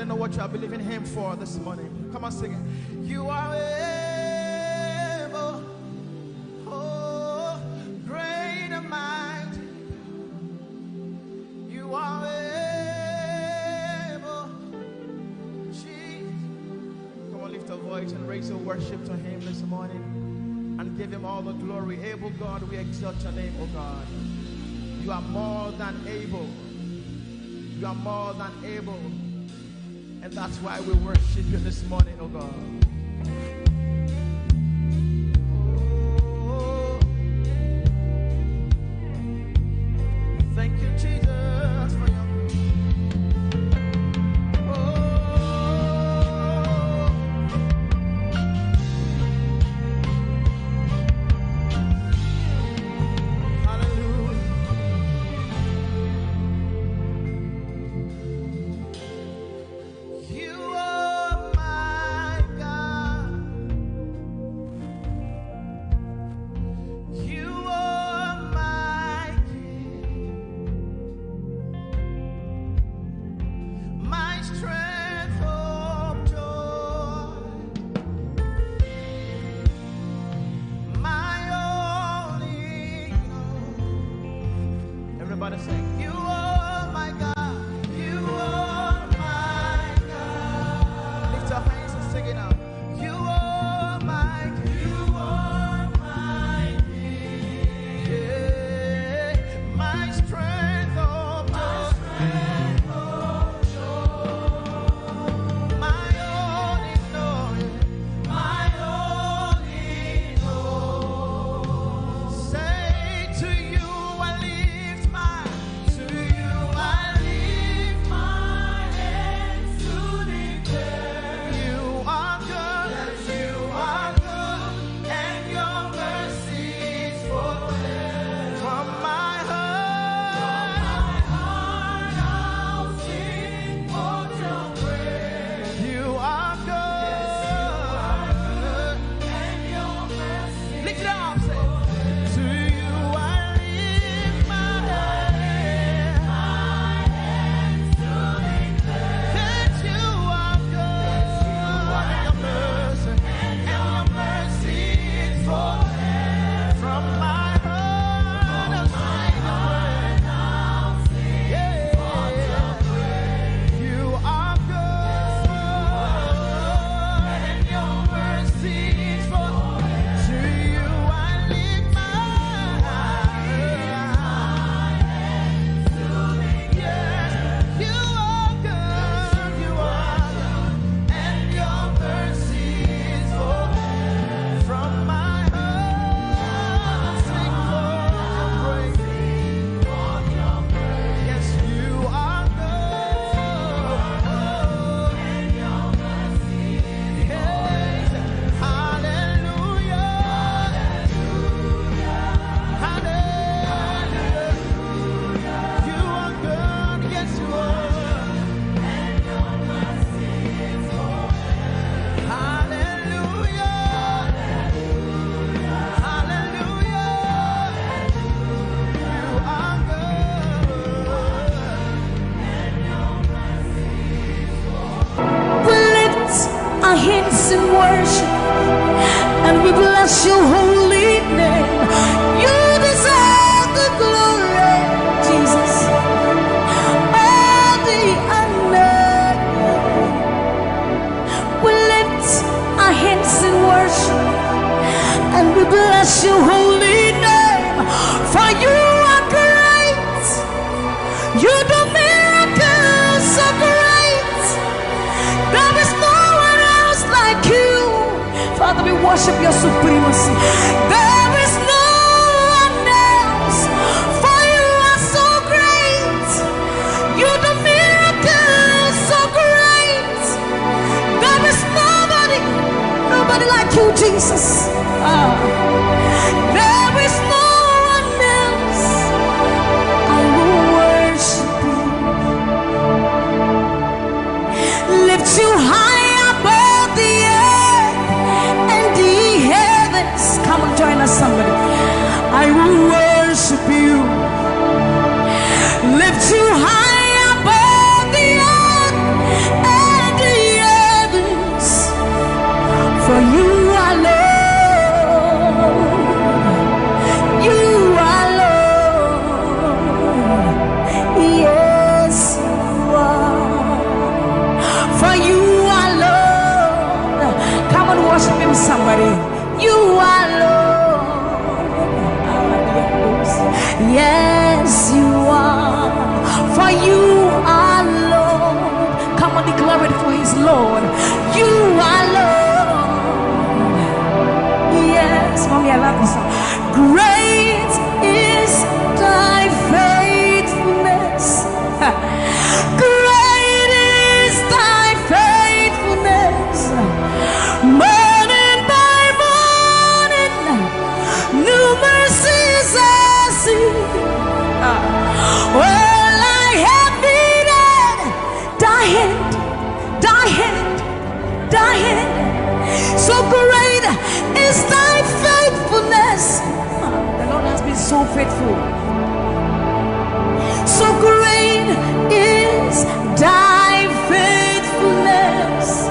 don't know what you are believing Him for this morning. Come on, sing it. You are able, oh, great and mighty. You are able, Jesus. Come on, lift a voice and raise your worship to Him this morning and give Him all the glory. Able God, we exalt your name, oh God. You are more than able. You are more than able. And that's why we worship you this morning, oh God. Oh, thank you, Jesus, for your your holy name. You deserve the glory, Jesus. All the honor. We lift our hands in worship and we bless your holy name. For you are great. You do miracles so great. There is no one else like you. Father, we worship your supremacy. There is no one else, for you are so great. You do miracles so great. There is nobody like you, Jesus. There is no one else. I will worship you. Lift you high above the earth and the heavens. Come on, join us, somebody. I will worship you. Lift you high above the earth and For you are Lord. Come on, worship him, somebody. You are Lord. Yes, you are. For you are Lord. Come on, declare it for his Lord. You are Lord. Yes, mommy, I love this song. Great is thy faithfulness. Great is thy faithfulness. Morning by morning, new mercies I see. All I have needed, thy hand, thy hand, thy hand. So great is thy faithfulness. The Lord has been so faithful. So great is thy faithfulness.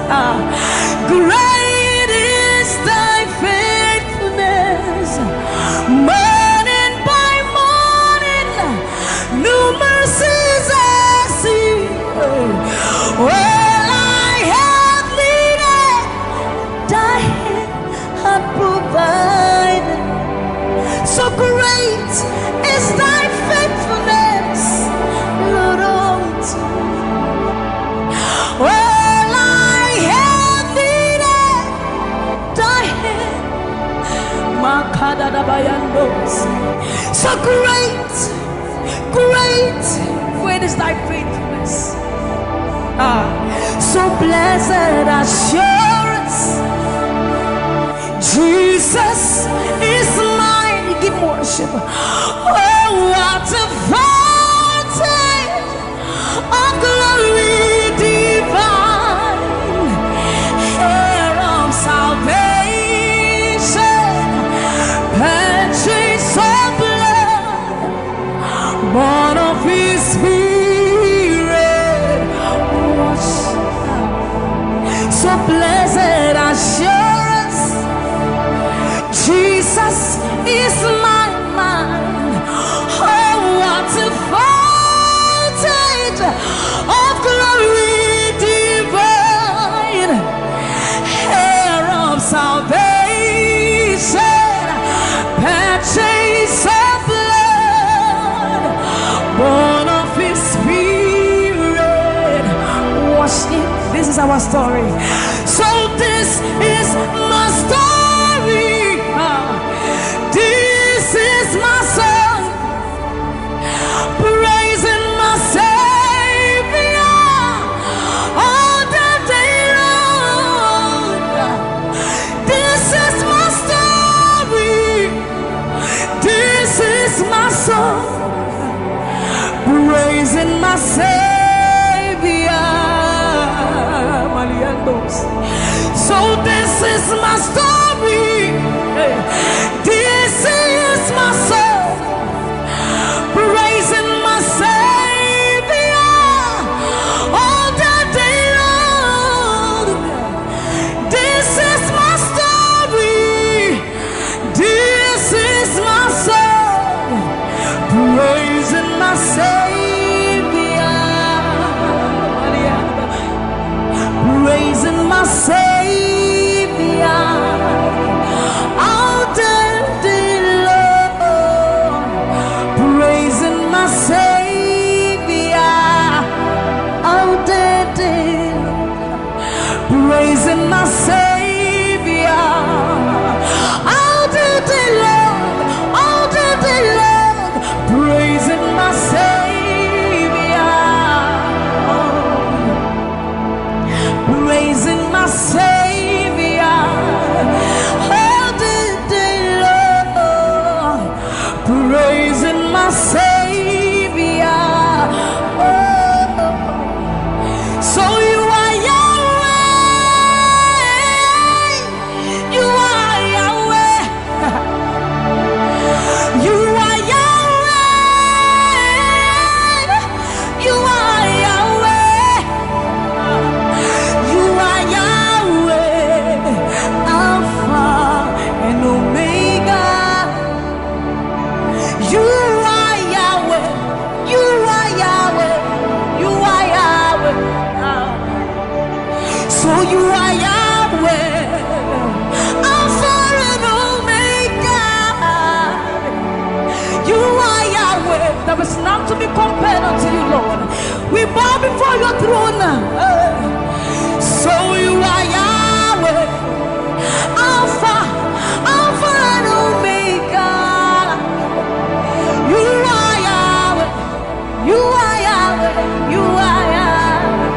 Great is thy faithfulness. Morning by morning, new mercies I see. All I have needed, thy hand hath provided. So great is thy faithfulness, Lord, unto me. All I have needed, thy hand. So great, great, great is thy faithfulness. So blessed assurance, Jesus is mine. Give worship. Oh, what a fountain of glory divine, heir of salvation, purchase of blood, born of his spirit. So blessed assurance, Jesus is my mind. Oh, what a fountain of glory divine, heir of salvation, purchase of blood, born of his spirit. Watch it. This is our story. So this is my story. This is my song, praising my Savior all the day long. This is my story. This is my song, praising my Savior. So this is my story. This is my song, praising my Savior all the day long. This is my story. This is my song, praising my Savior, praising my Savior. Praising my Savior all the day long, all the day long, praising my Savior, praising my Savior all the day long, praising my Savior. So you are Yahweh. So you are Yahweh, Alpha and Omega. You are Yahweh. There is none to be compared unto you, Lord. We bow before your throne. So you are Yahweh, Alpha and Omega. You are Yahweh. You are Yahweh. You are Yahweh.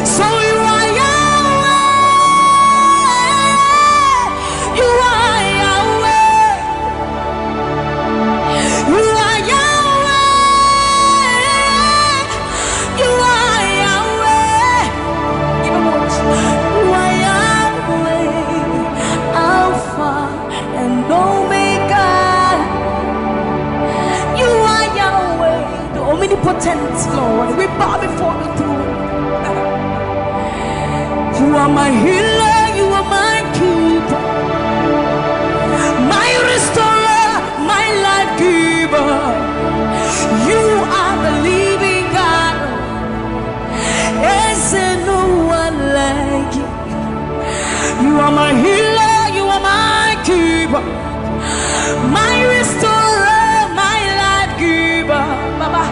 So you are Yahweh. You are Yahweh. You are Yahweh. You are Yahweh. Even more. You are Yahweh, Alpha and Omega. You are Yahweh, the omnipotent Lord. We bow before the throne. You are my healer, you are my keeper, my restorer, my life giver. You are the living God. Is there no one like you? You are my healer, you are my keeper, my restorer, my life giver. Baba,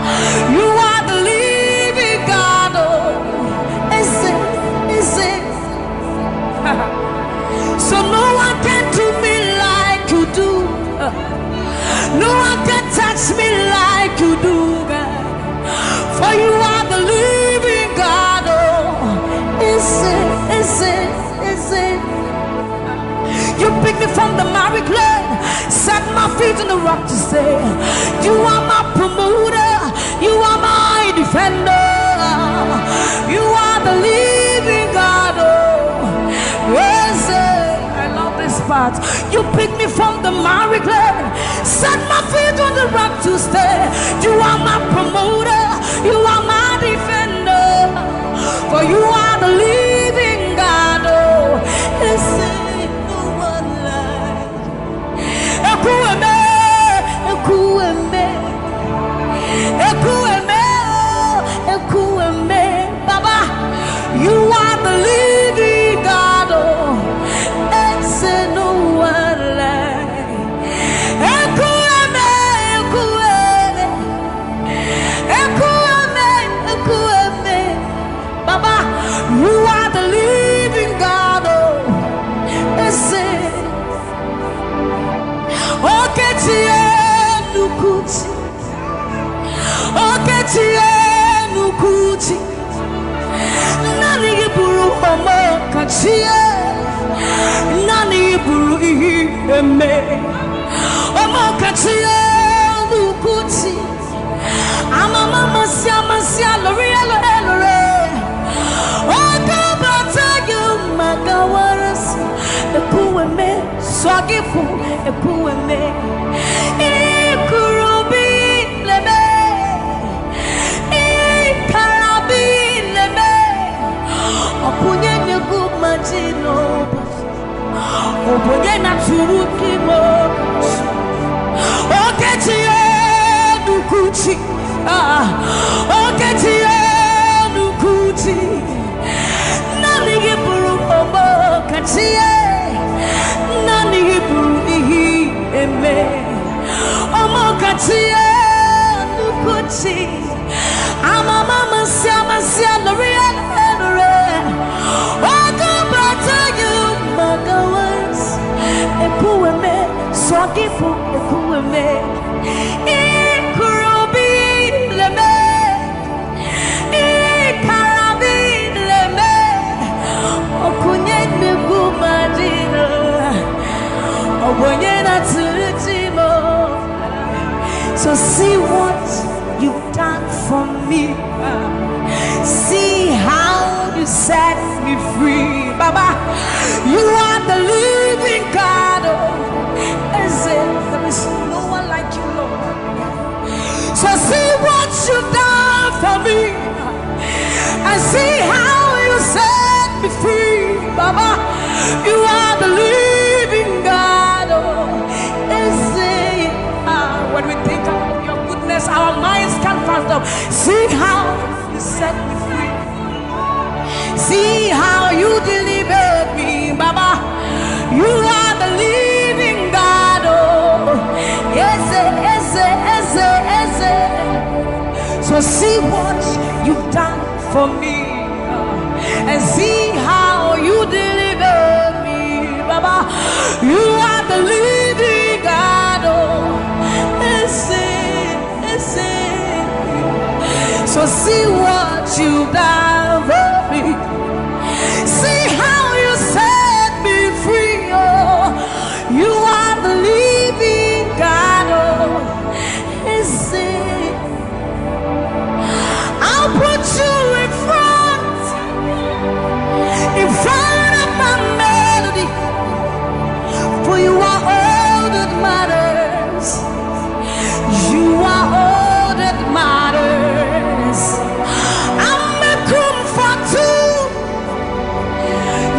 you are the living God. Oh, is it? So no one can do me like you do. No one can touch me like you do, God. For you are the living God. Oh, is it? You pick me from the miry clay, set my feet on the rock to say, you are my promoter, you are my defender, you are the living God. Oh, yes, I love this part. You pick me from the miry clay, set my feet on the rock to stay. You are my promoter, you are my defender, for you are the living God. Oh, yes, Baba, you are the living God. Oh, it's no one like. Baba, you are the living God. Oh, it's Nukuti Nani buru homo kachie Nani buru eme Homo kachie Nukuti Mama sia lori elore Odo bata you magawaras Ekueme swagifu ekueme Ikurubi leme Opunye nyegu majino Opunye na turuki mo Oketiye nukuchi Oketiye nukuchi Nani giburu omo katiye Nani giburu ihi eme Omo katiye nukuchi Ama mama sia lori elore Ogo bata you magawas Ekueme Sogifu ekueme Ikurubi leme Ikarabi leme Okunye negu madino Obonye na tulutimo. So see what you've done for me. See how you set me free. Baba, you are the living God. There is no one like you, Lord. So see what you've done for me. And see how you set me free. Baba, you are the living God. When we think of your goodness, our minds can't fathom. See how you set me free. see how you delivered me, Baba. You are the living God. Oh, Ese. So see what you've done for me, and see how you delivered me, Baba. You are the living God. Oh, so see what you've done for me. See how you set me free. Oh, you are the living God. Oh, I'll put you in front of my melody, for you are all that matters. You are all that matters. I'm a comfort too.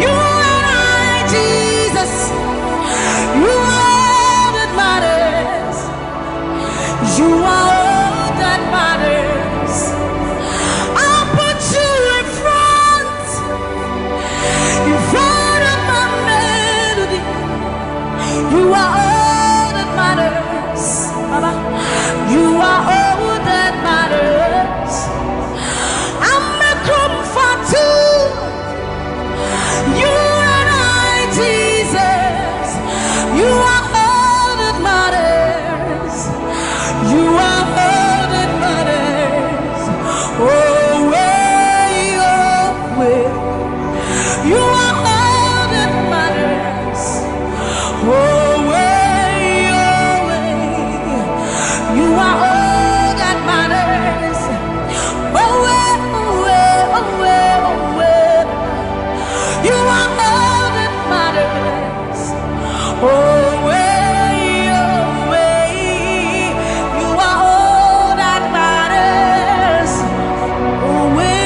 You and I, Jesus. You are all that matters. You are all that matters. I'll put you in front of my melody. You are all that matters, Baba. You are all that matters. I'm a comfort too. You and I, Jesus. You are all that matters. You are all that matters. Oh, way. You are all that matters. Oh, way. You are all that matters. Oh, way. You are all that matters. Oh, way. You are all that matters. Oh, way.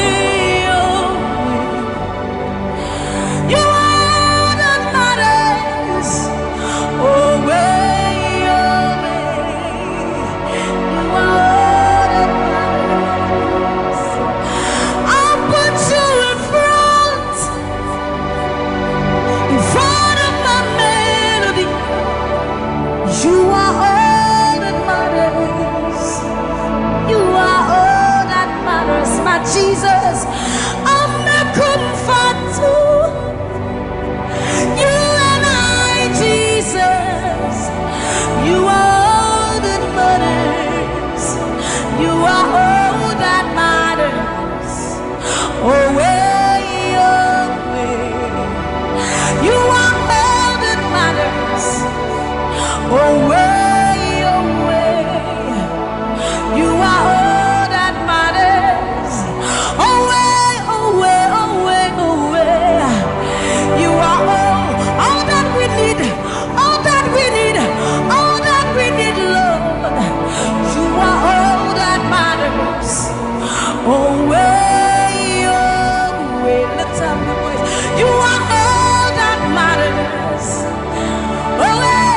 You are all that matters. Oh, way. You are all that matters. I'll put you in front of my melody. You are all that matters. You are all that matters, my Jesus. I'm a comfort too. You and I, Jesus. You are all that matters. You are all that matters. Oh, way. You are all that matters. Oh, way. You are all that matters. Oh, way. You are all that we need. All that we need. All that we need, Lord. You are all that matters. Oh, way. Let's have the voice. You are all that matters. Oh, way.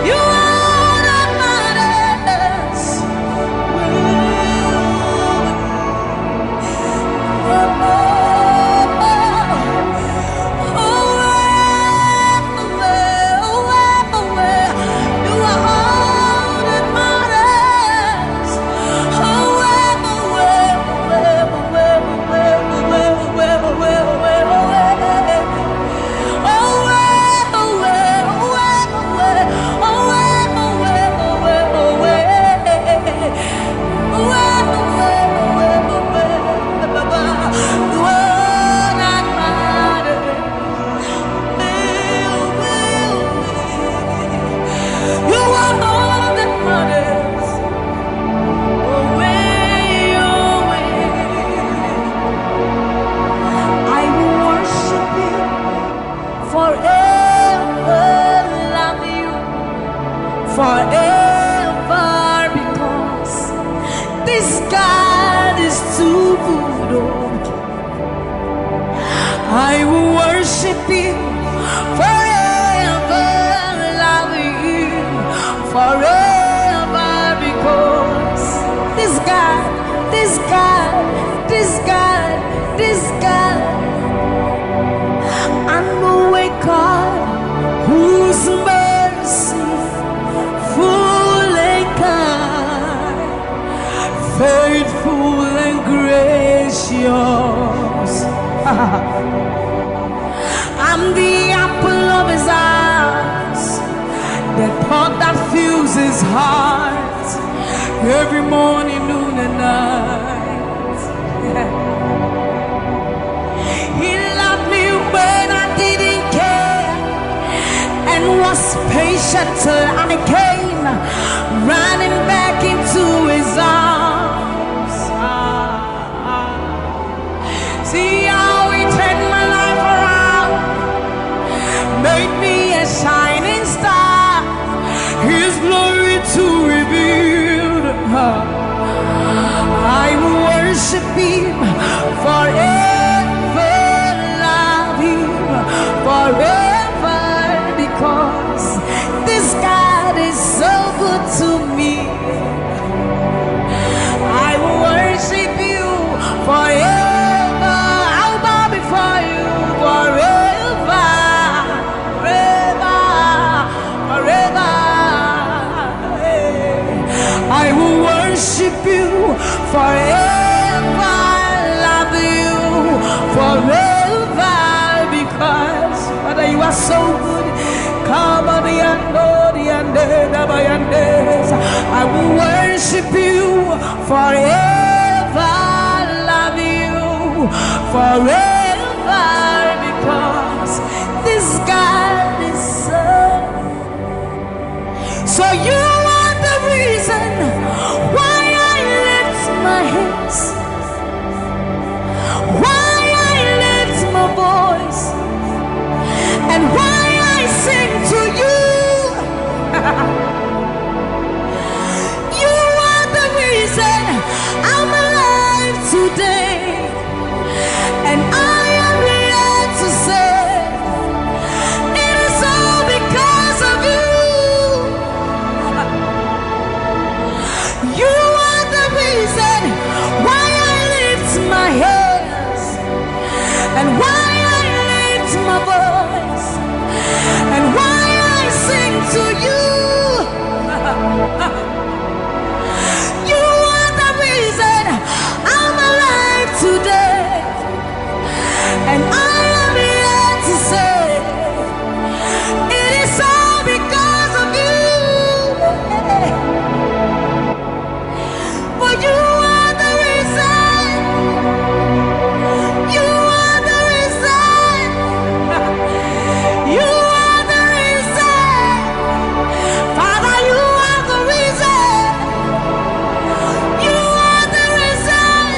You are all that matters. forever, because this God is too good. I will worship you forever, pot that fills his heart every morning, noon, and night. He loved me when I didn't care and was patient till I came running back into his arms. See how he turned my life around, made me a shining star, his glory to reveal. I will worship him forever, love him forever, because this God is so good to me. I will worship you forever. I'll bow before you forever, forever, forever. I will worship you forever, love you forever, because Father, you are so good. Come on, I will worship you forever, love you forever, because this God is so you are the reason why I lift my hands, why I lift my voice, and why I sing to you. You are the reason I'm alive today, and I am here to say it is all because of you. You are the reason why I lift my hands, and why I lift my voice, and why I sing to you. You are the reason I'm alive today, and I am here to say it is all because of you. For you are the reason. You are the reason. You are the reason. Father, you are the reason. You are the reason.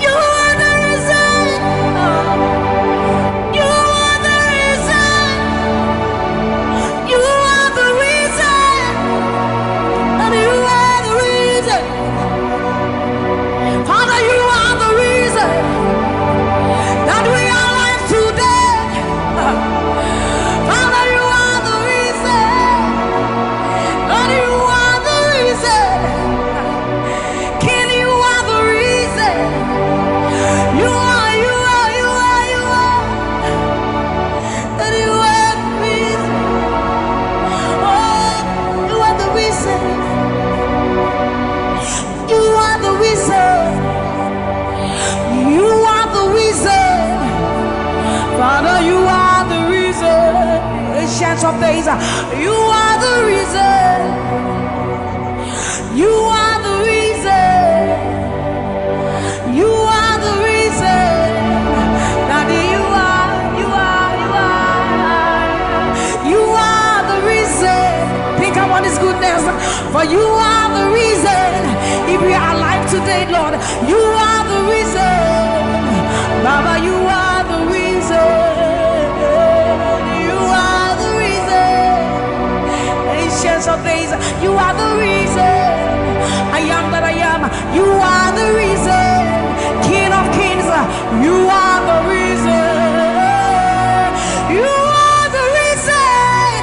You are the reason. You are the reason. You are the reason. And you are the reason. Father, you are the reason that we are alive today. Father, you are the reason. Lord, you are the reason. King, you are the reason. You are, you are, you are, you are. And you are the reason. Oh, you are the reason. You are the reason. You are the reason. Father, you are the reason. Ancients of days, you are the reason. You are the reason. You are the reason. Daddy, you are, you are, you are. You are the reason. Think about his goodness. For you are the reason. If we are alive today, Lord, you are the reason. Baba, you are the reason. You are the reason. Ancients of days, you are the reason. I am that I am. You are the reason. King of kings, you are the reason. You are the reason.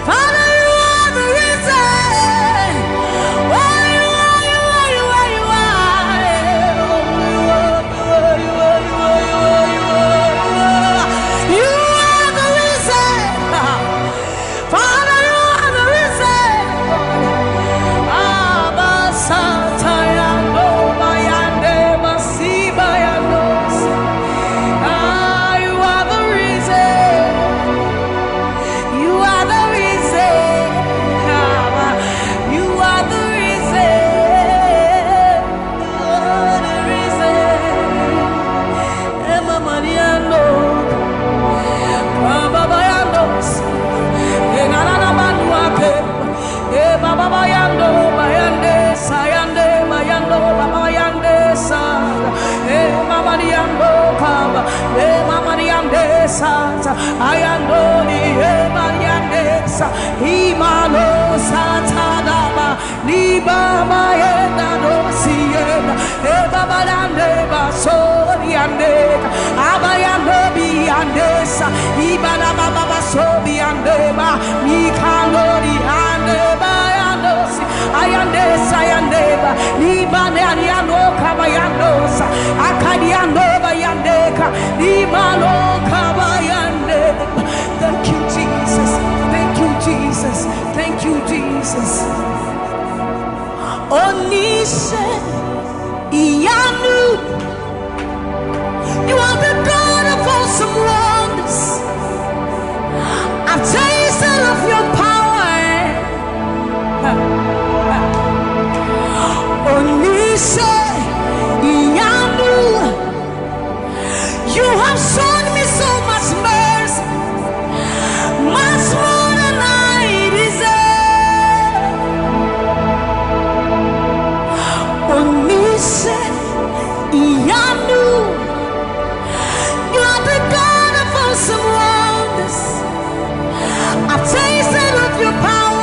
Father, you are the reason. Oh, you are, you are, you are, you are. You are, you are, you are, you are, you are. You are the reason. Father, you are the reason. ni baba yenda dosiyenda e baba yande basori yande abayando biyandesa ibana baba basobi yande ba ni kalori yande bayandosi ayandesa yandeba ni bane ariano kabayandosa akadiando bayandeka ni malo kabayande. Thank you, Jesus. Thank you, Jesus. Thank you, Jesus. Onise Iyanu, you are the God of awesome wonders. I've tasted of your power. Onise Iyanu, you have shown me so much mercy, much more than I deserve. Onise Iyanu, you are the God of awesome wonders. I've tasted of your power.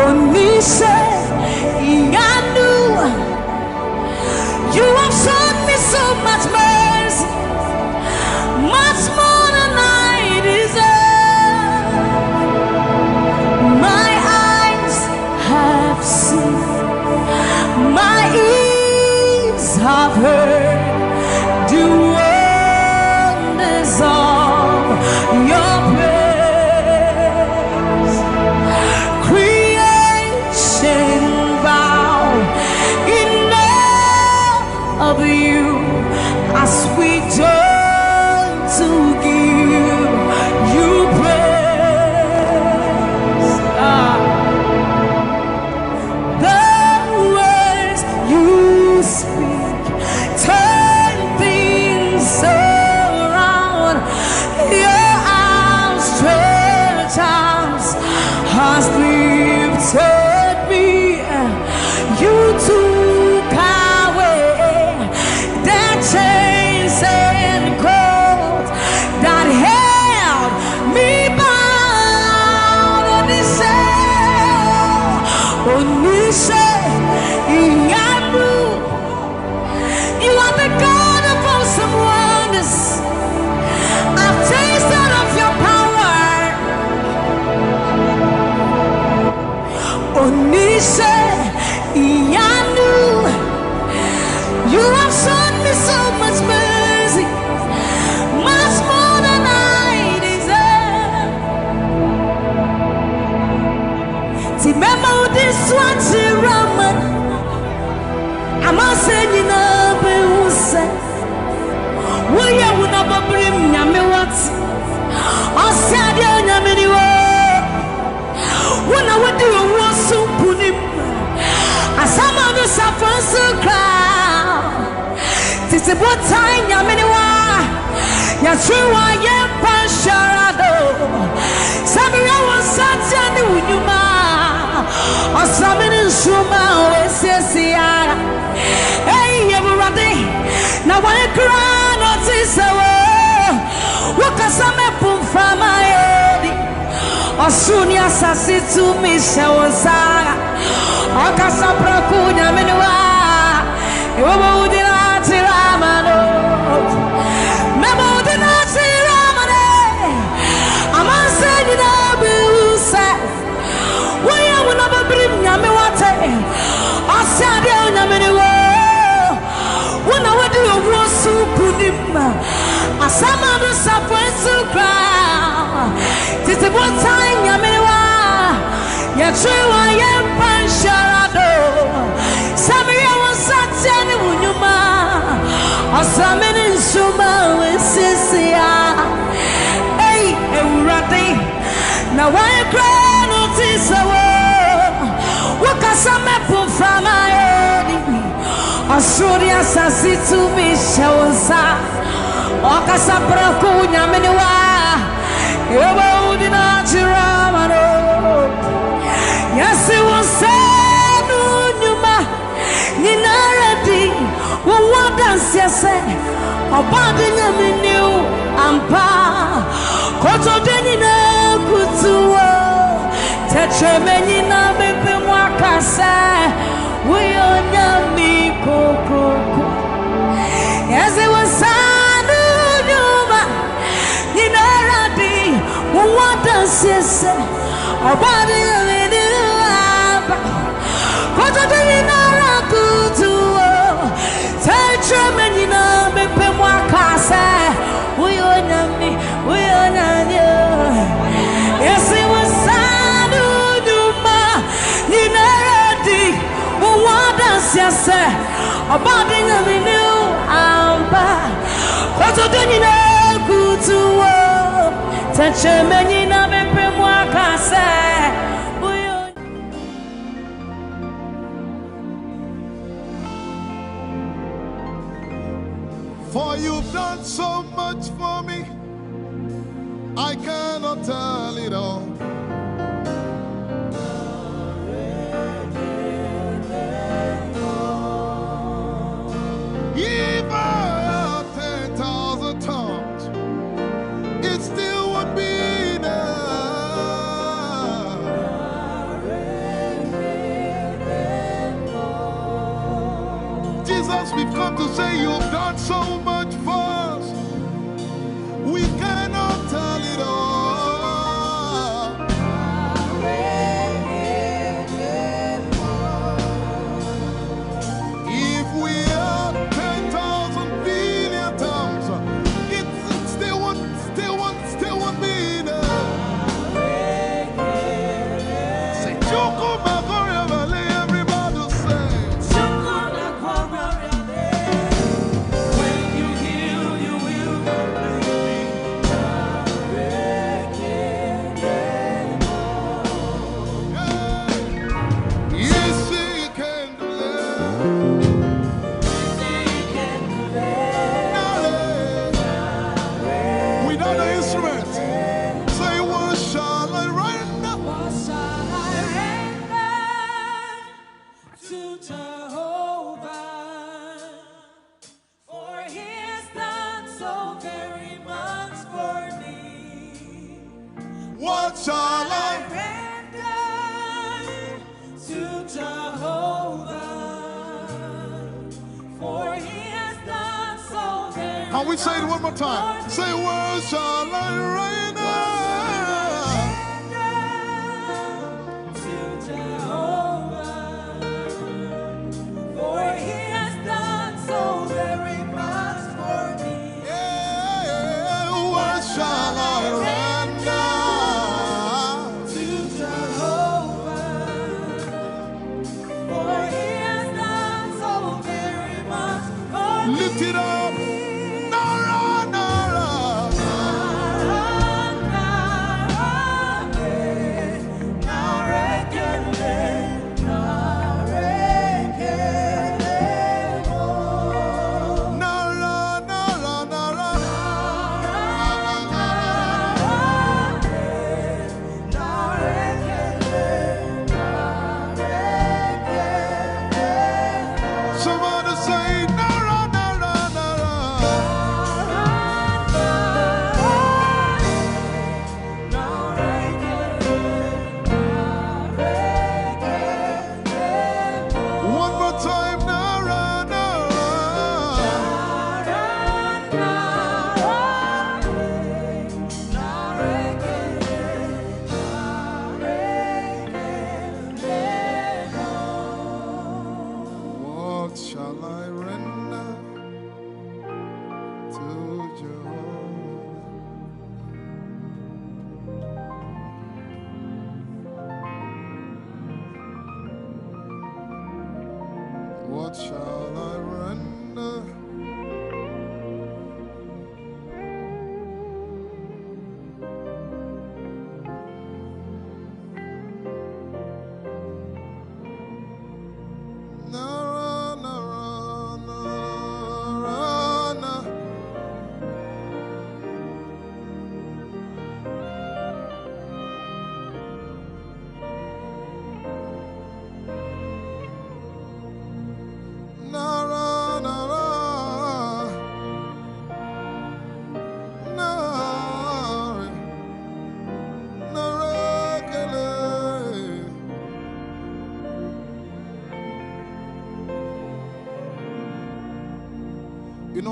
Onise Iyanu, you have shown me so much mercy, much more than I deserve. My eyes have seen, my ears have heard the wonders of your praise. Creation bow in awe of you as we join to give you praise. The words you speak turn things around. Your outstretched arms has lifted me. You took away the chains and cords that held me bound. Onise Iyanu, you are the God of awesome wonders. I've tasted of your power. Onise Iyanu, you have shown me so much mercy, much more than I deserve. Remember this one, Raman. I'm not saying you know, but who said, will you never bring me what? I said, you know, many when I would do a war so put him. As some of us are for so crowd. This is what time you many why. Yes, you are your passion. Sammie was such a new man. Or something in Shuma, Ese. Hey, everybody. Now I cry, not this hour. What can some from my head? Or soon, yes, I see to me, Shawasara. Okasa prakunya menwa Ewo udina tiramano Memo udina tiramane Amanse nina biusa Waya wunaba brim nyame wate Asade nyame wo Wuna wadi owo supunim Asama do sapwensu kra Titi bota nyame wa Ya triwa yempa sharado Sammie was such an unyuma Osamini suma wesisia Hey, Eurati Now I cry notice Wakasame pufama edi Asuria sasi to me shawasa Wakasa prakunya meniwa Ewa udina chiramano Yes, it was said, Numa, Ninaradi, what dance you say? Abandon you, Ampa, Koto Denina, Kutua, Tremenina bepe mwakasa Uyonya mikoko Yes, it was Sanu Nyuma Ninaradi Wata sese Obadi Yaminuaba Koto Ninara Kutuo Tremenina bepe mwakasa Uyonya mi Uyonya nyo Yes, it was yes, about the new amba. What do you know? Good to touch a man in a For you've done so much for me, I cannot tell it all. If I had 10,000 tongues, it still would be enough. Jesus, we've come to say you've done so much for us. We cannot tell it all. If we had 10,000 billion tongues, it still would be enough. Say, Chukuma Koryabale, everybody say. Chukuma Koryabale. When you heal, you will complete me. Yes, he can do that. Without the instrument, say, what shall I render? What shall I render to Jehovah? For he has done so very much for me. What shall I Render to Jehovah. For he has done so very Can we say it one more time? Say, what shall I render? to Jehovah. For he has done so very much for me. Yeah, what shall I render? To Jehovah. For he has done so very much for me. Lift it up. Nara, Nara.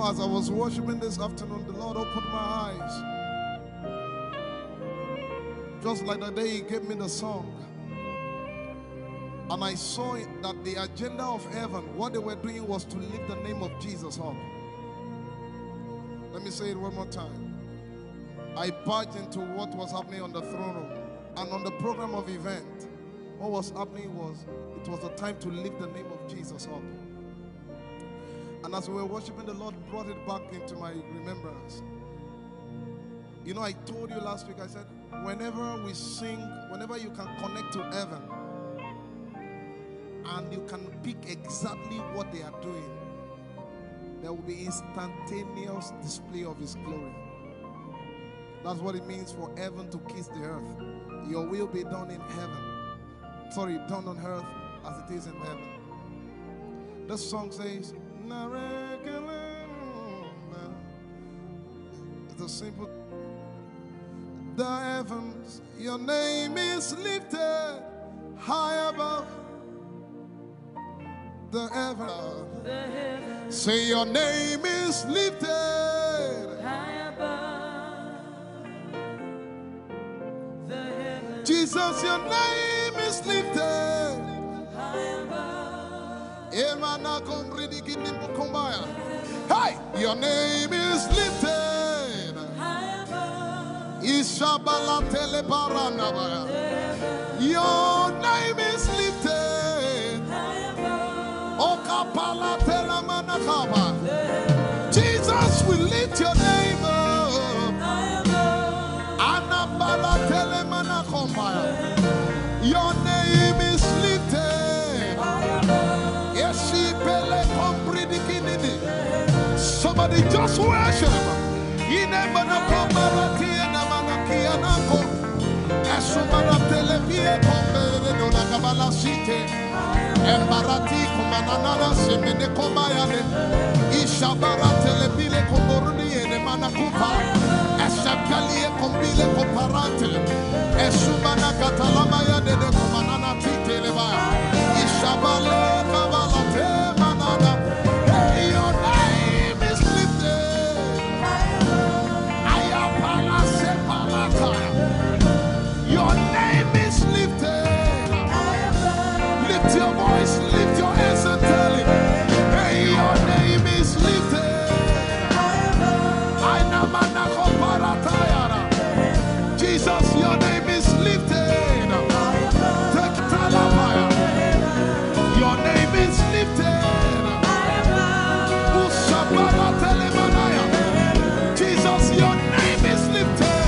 know, as I was worshiping this afternoon, the Lord opened my eyes. Just like the day He gave me the song. And I saw that the agenda of heaven, what they were doing was to lift the name of Jesus up. Let me say it one more time. I barged into what was happening on the throne room. And on the program of event, what was happening was, it was a time to lift the name of Jesus up. And as we were worshiping, the Lord brought it back into my remembrance. You know, I told you last week, I said, whenever we sing, whenever you can connect to heaven, and you can pick exactly what they are doing, there will be instantaneous display of His glory. That's what it means for heaven to kiss the earth. Your will be done in heaven. Sorry, done on earth as it is in heaven. This song says, it's a simple. The heavens, your name is lifted high above. The heavens, say your name is lifted high above. The heavens, Jesus, your name is lifted high above. Hey, your name is lifted high above. Your name is lifted high above. Jesus, we lift your name up. Your name is lifted. Somebody just worship. Embarati kumanana semene komayane ishabara telepile komboruni ene manakupa eshabkalie kombile komparante esumana katalama ya dede kumanana titeleba ishabale kabalate manana. Hey, your name is lifted. Ayapala sepalata. Your name is lifted. Lift your voice, lift your hands and tell Him, hey, your name is lifted. Jesus, your name is lifted. Your name is lifted. Jesus, your name is lifted.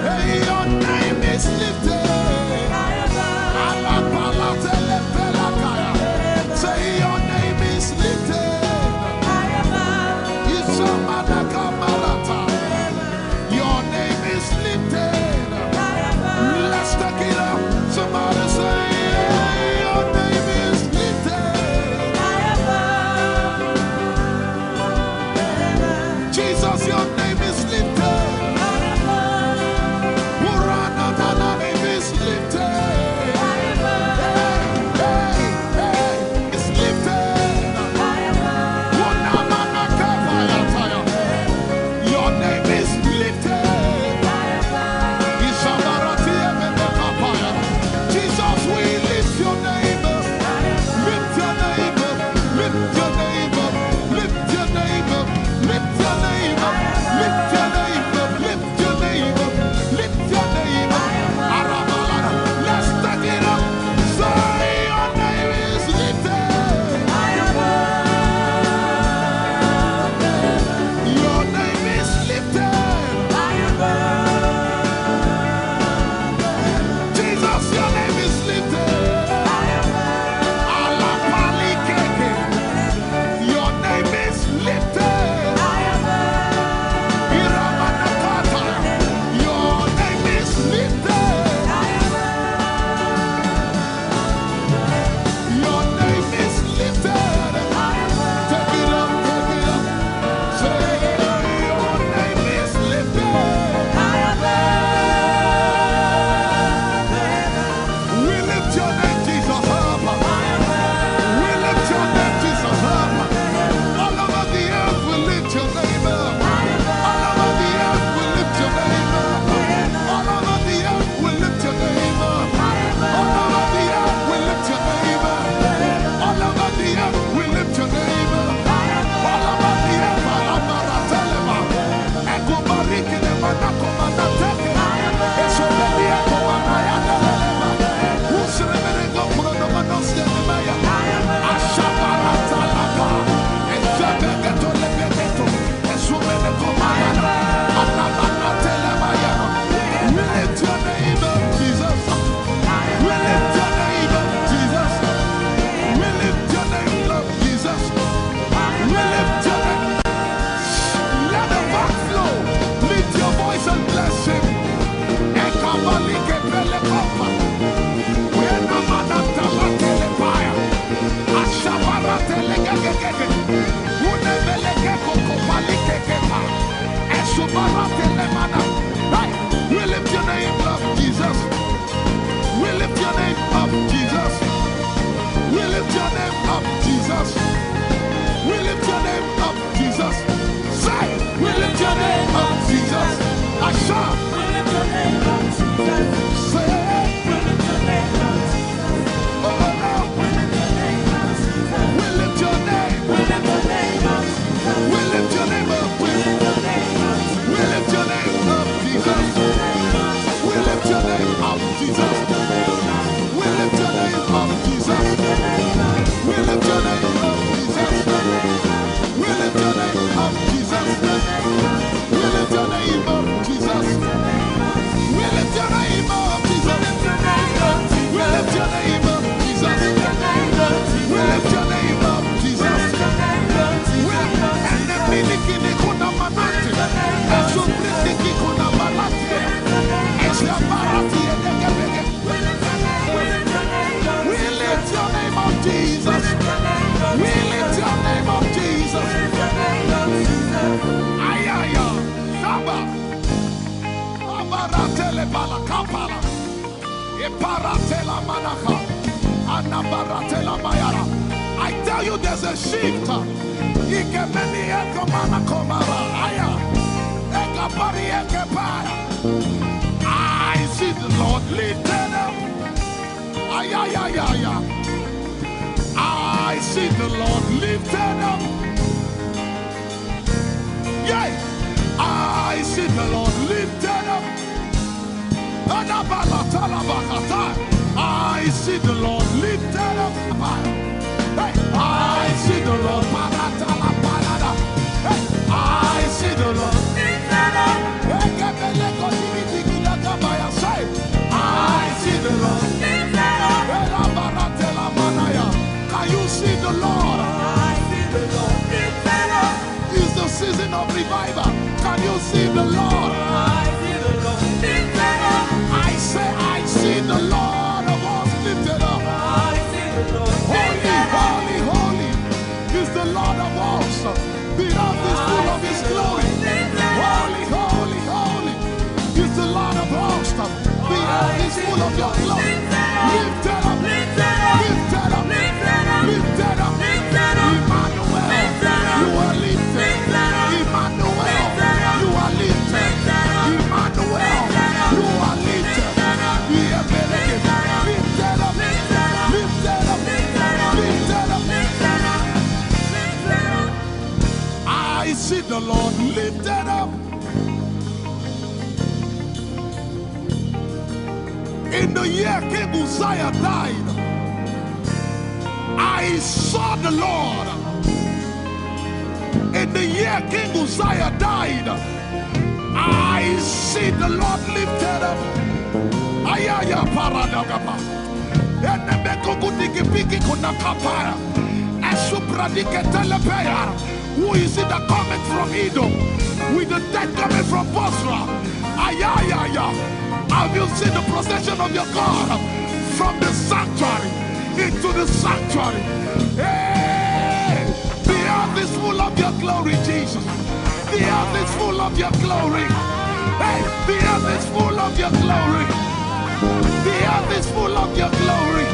Hey, your name is lifted. Say your name is lifted. Your name is lifted. Let's take it up. Somebody say your name is lifted. Jesus, your name is lifted. Lift We lift your name up, Jesus. We lift your name up, Jesus. We lift your name up, Jesus. We lift your name up, Jesus. And the miliki ni kuna manati. And so briki kuna balati. And so barati edekebeke. We lift your name up, Jesus. We lift your name up, Jesus. Ayaya, Saba, Abaratele Balakapala, Eparatela Manaka, Anabaratela Mayara. I tell you, there's a shift. Ikemeni Ekomana Komara, Aya, Ekapari Ekepara. I see the Lord lifted up. Ayaya. I see the Lord lifted up. Yay! I see the Lord lifted up. I see the Lord lifted up. Hey, I see the Lord. Hey, I see the Lord lifted up. I see the Lord lifted up. Can you see the Lord? I see the Lord lifted up. It's the season of revival. Can you see the Lord? I see the Lord lifted up. I say, I see the Lord of hosts lifted up. I see the Lord lifted up. Holy, holy is the Lord of hosts. The earth is full of His glory. Holy, holy, holy is the Lord of hosts. The earth is full of Your glory. Lifted up, lifted up, lifted up, lifted up, lifted up. Emmanuel, You are lifted. Emmanuel, You are lifted. Emmanuel, You are lifted. Lifted up, lifted up, lifted up, lifted up. I see the Lord lifted up. In the year King Uzziah died, I saw the Lord. In the year King Uzziah died, I see the Lord lifted up. Ayaya paradagaba. Who is it that cometh from Edom? With the dead coming from Bosra. Ayaya. Have you seen the procession of your God from the sanctuary into the sanctuary? Hey, the earth is full of Your glory, Jesus. The earth is full of Your glory. Hey, the earth is full of Your glory. The earth is full of Your glory.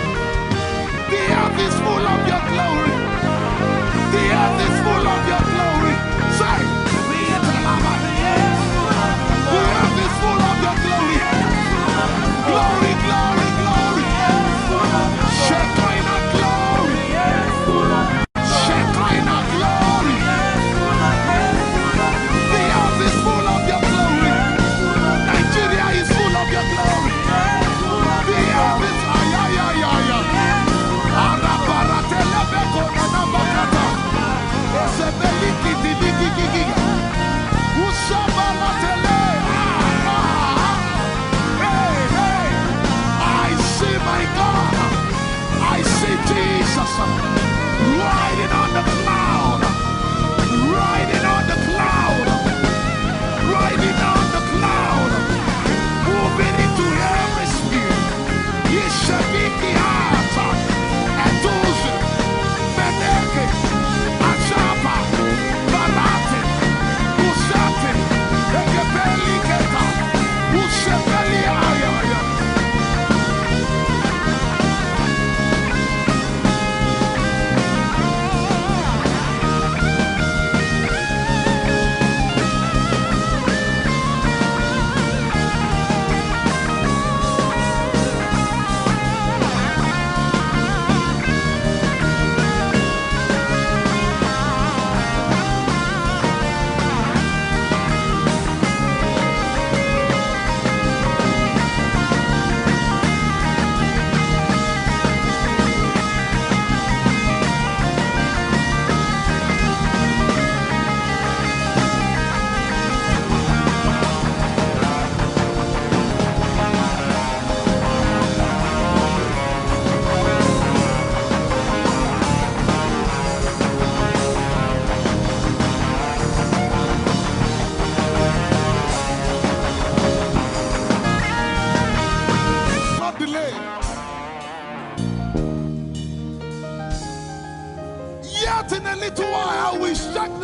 The earth is full of Your glory. The earth is full of Your glory. Say, the earth is full of Your glory. Glory, glory, glory. Shekinah glory. Shekinah glory. The earth is full of Your glory. Nigeria is full of Your glory. The earth is ayayayaya. Arabaratelebeko nanabakata. Esebeliki. Usabalatele. My God, I see Jesus riding on the cloud, riding on the cloud, riding on the cloud, moving into every spirit. Yeshabiki Hata, Etuzi, Meneke, Achapa,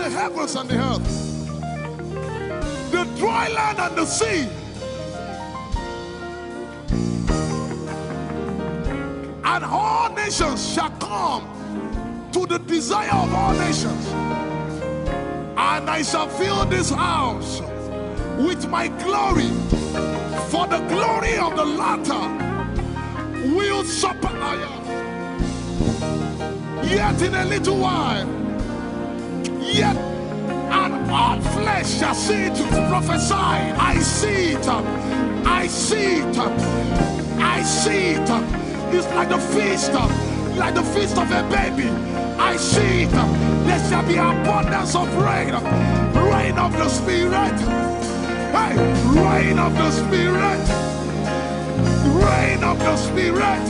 the heavens and the earth, the dry land and the sea. And all nations shall come to the desire of all nations. And I shall fill this house with my glory, for the glory of the latter will supper. Yet in a little while, yet and all flesh shall see it. Prophesy. I see it. I see it. I see it. It's like the feast of a baby. I see it. There shall be abundance of rain. Rain of the Spirit. Hey, rain of the Spirit. Rain of the Spirit.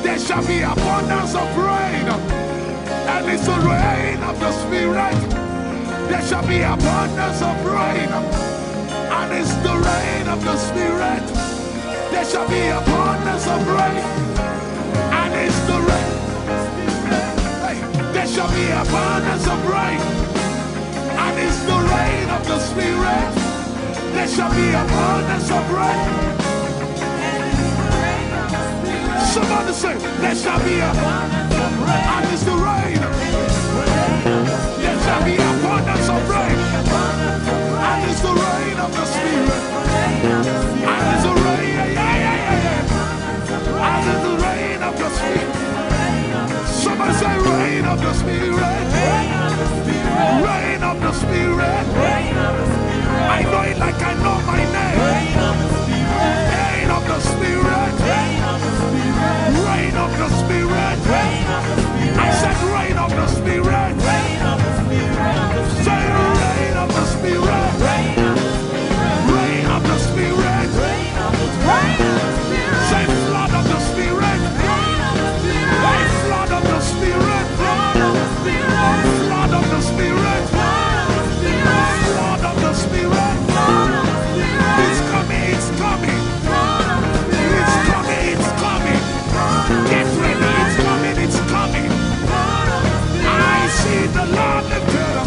There shall be abundance of rain. And it's the rain of the Spirit. There shall be abundance of rain. And it's the rain of the Spirit. There shall be abundance of rain. And it's the rain. Hey, there shall be abundance of rain. And it's the rain of the Spirit. There shall be abundance of rain. Somebody say, there shall be abundance of rain. And it's the rain. There shall be abundance of rain. And it's the rain of the Spirit. And it's the rain. And it's the rain of the Spirit. Somebody say, rain of the Spirit. Rain of the Spirit. I know it like I know my name. Rain of the Spirit. Rain of the Spirit. I said rain of the Spirit. Say rain of the Spirit. Rain of the Spirit. Say flood of the Spirit. Flood of the Spirit. Flood of the Spirit. Flood of the Spirit. It's coming, it's coming. It's coming, it's coming. Get ready, it's coming, it's coming. I see the Lord lifted up.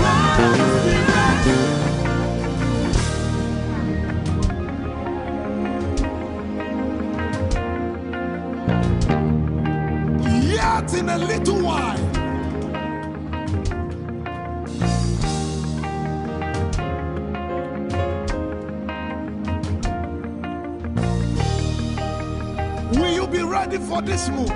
Yet in a little while, will you be ready for this move?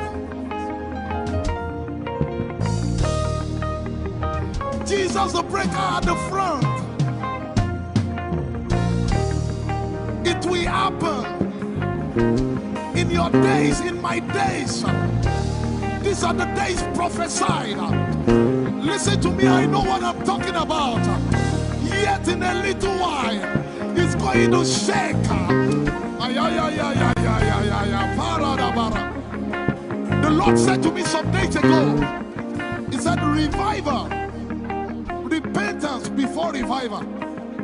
Jesus the breaker at the front. It will happen in your days, in my days. These are the days prophesied. Listen to me, I know what I'm talking about. Yet in a little while, it's going to shake. The Lord said to me some days ago, He said, revival, repentance before revival,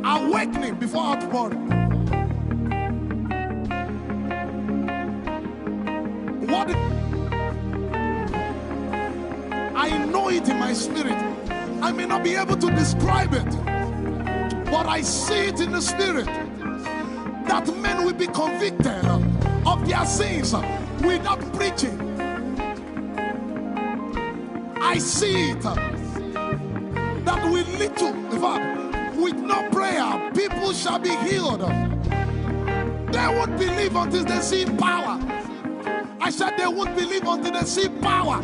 awakening before outpouring. What? I know it in my spirit. I may not be able to describe it, but I see it in the spirit. That men will be convicted of their sins without preaching. I see it. That with little, in fact, with no prayer, people shall be healed. They won't believe until they see power. I said they won't believe until they see power.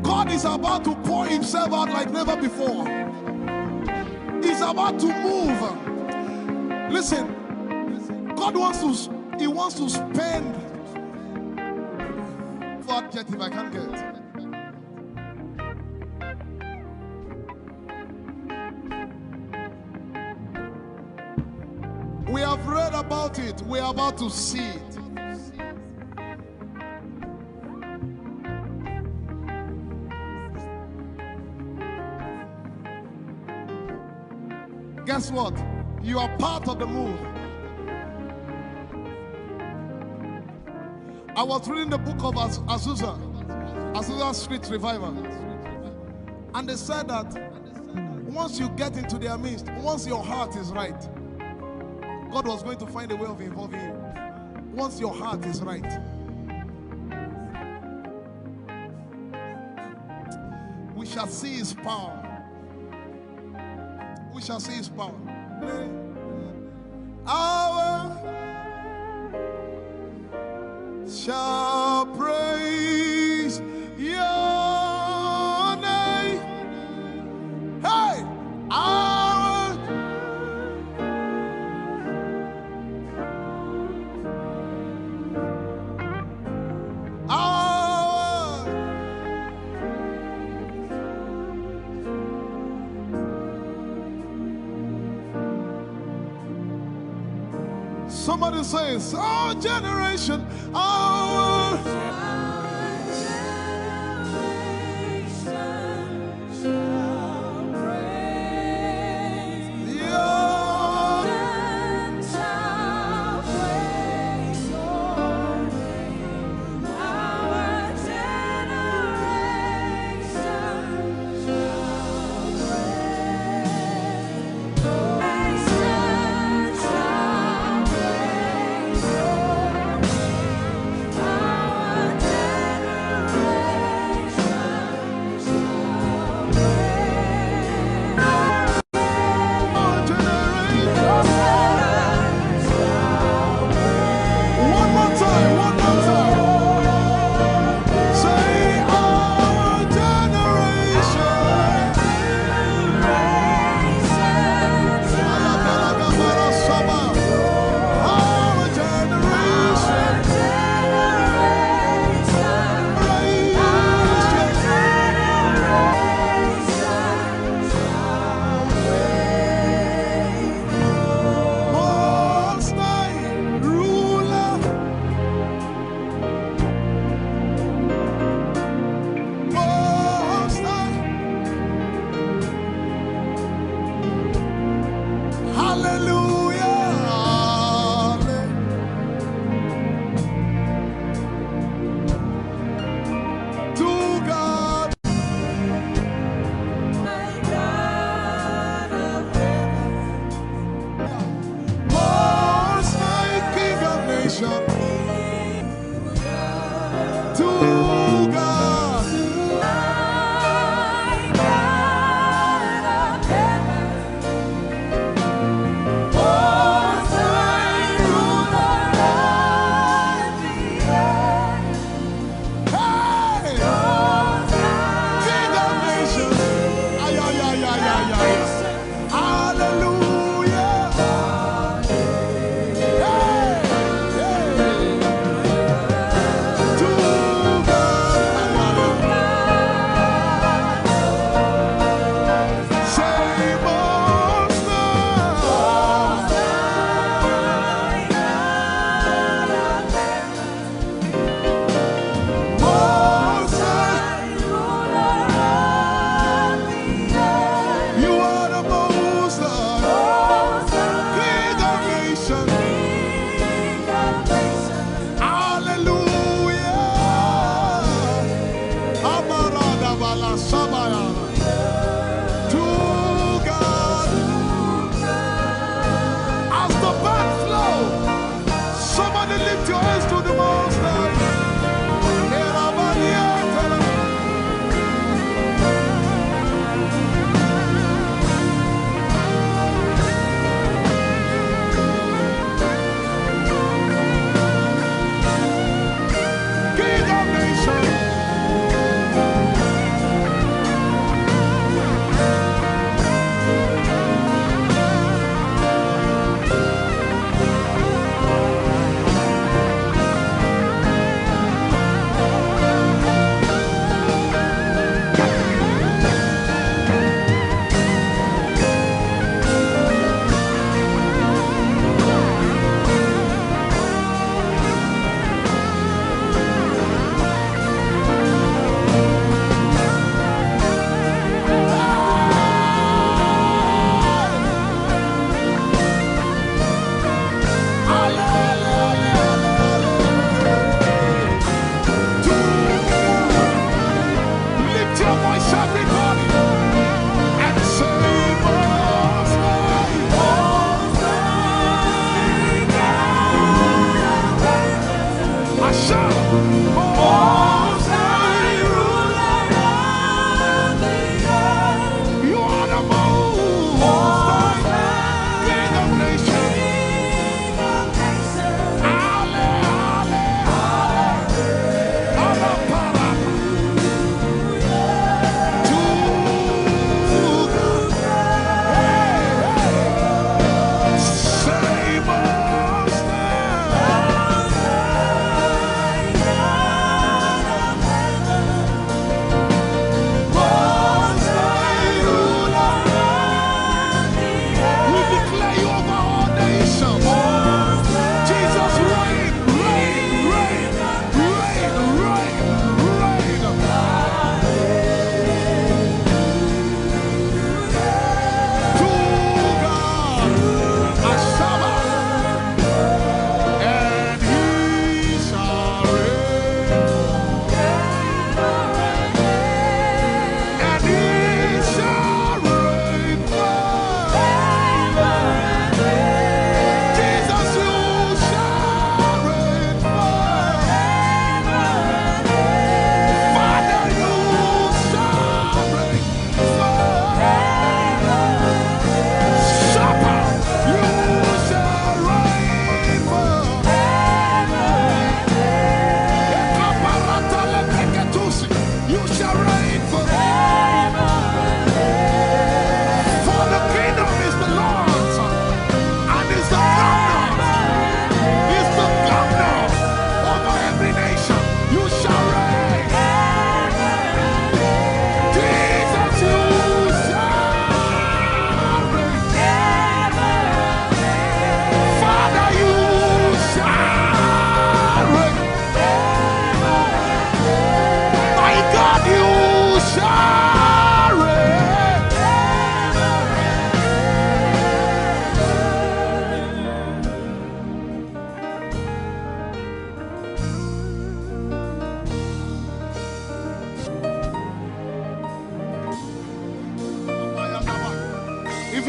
God is about to pour Himself out like never before. He's about to move. Listen, God wants to spend. For adjective, I can't get it. We have read about it. We are about to see it. Guess what? You are part of the move. I was reading the book of Azusa Street Revival. And they said that once you get into their midst, once your heart is right, God was going to find a way of involving you. Once your heart is right. We shall see his power. We shall see his power. Our shall praise your name. Hey, our somebody says, our generation, our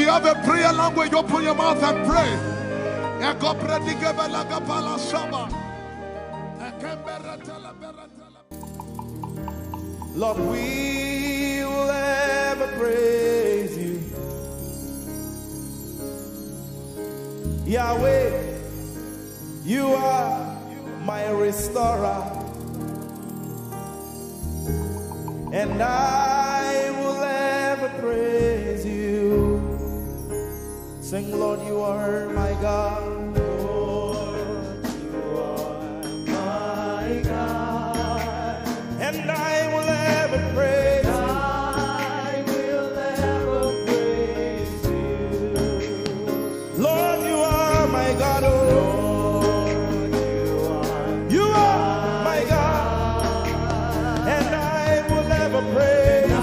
you have a prayer language, open your mouth and pray. Lord, we will ever praise you. Yahweh, you are my restorer, and I will ever praise you. Sing, Lord, you are my God. Lord, you are my God, and I will ever praise you. I will ever praise you. Lord, you are my God. Oh, Lord, you are my God, and I will ever praise you.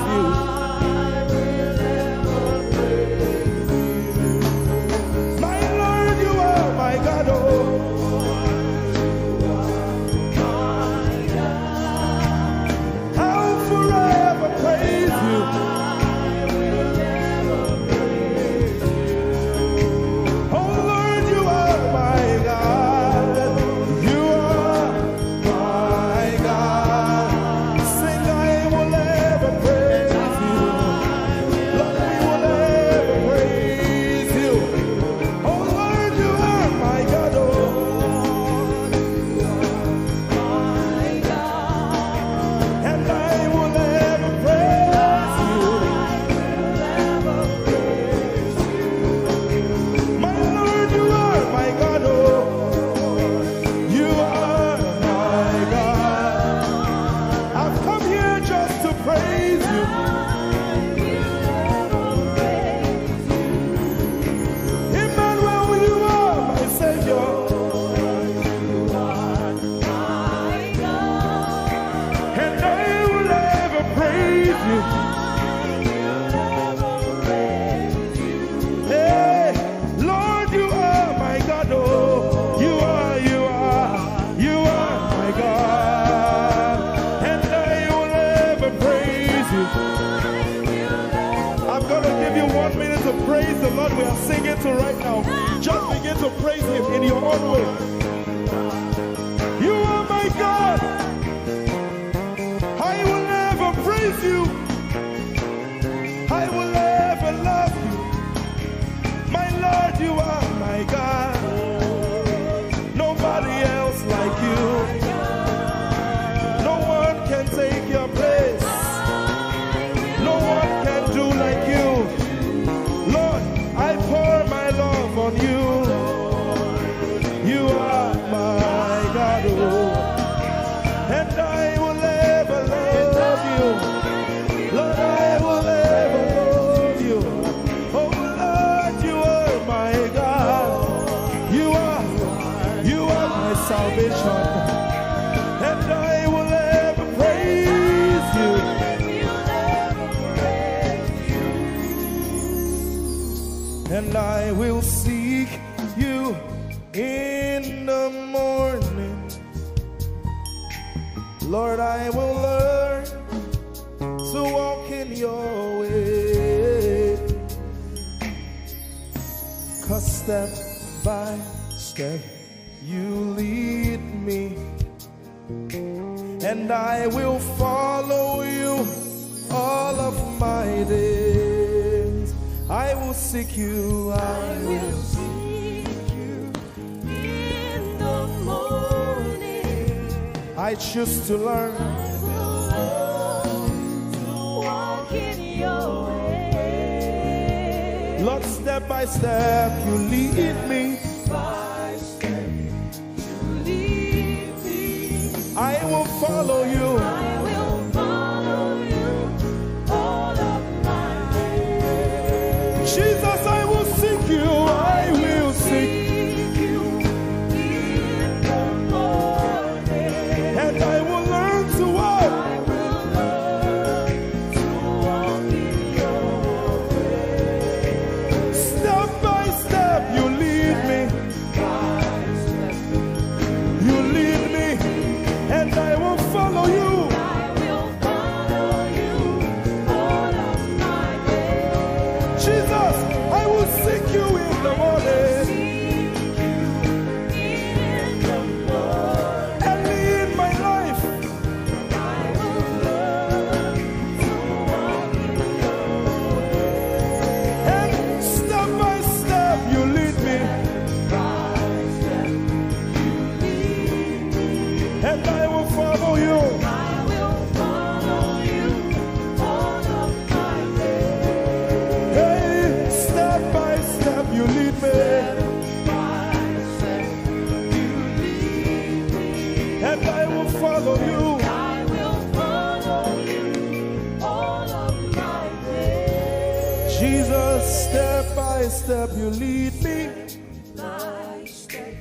Praise the Lord. We are singing to right now. Just begin to praise Him in your own way. You are my God. I will never praise you. I will ever love you. My Lord, you are my God. Nobody else like you. No one can take your place. No one can do like you. I pour my love on you. You are my God, oh, and I will ever love you. Lord, I will ever love you. Oh Lord, you are my God. You are my salvation, and I will ever praise you. And I will seek you in the morning. Lord, I will learn to walk in your way. 'Cause step by step you lead me, and I will follow you all of my days. I will seek you, I will seek you in the morning. I choose to learn, to walk in your way. Lord, step by step you lead me. By step you lead me. I will follow you. Jesus, I will seek you, I will seek you in the morning. And I will learn to walk. In your way. Step by step you lead me. You lead me, and I will follow you. Jesus, I will Jesus, step by step you lead me. By step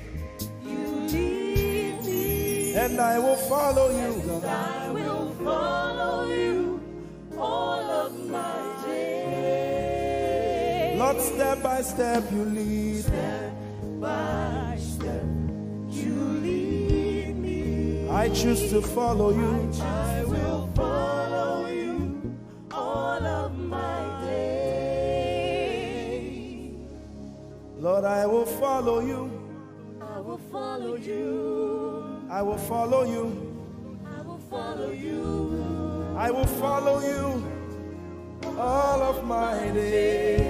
you lead me. And I will follow you, God. I will follow you all of my days. Lord, step by step you lead. Step by step you lead me. I choose to follow you. I will follow you all of my days. Lord, I will follow you. I will follow you. I will follow you. I will follow you. I will follow you all of my days.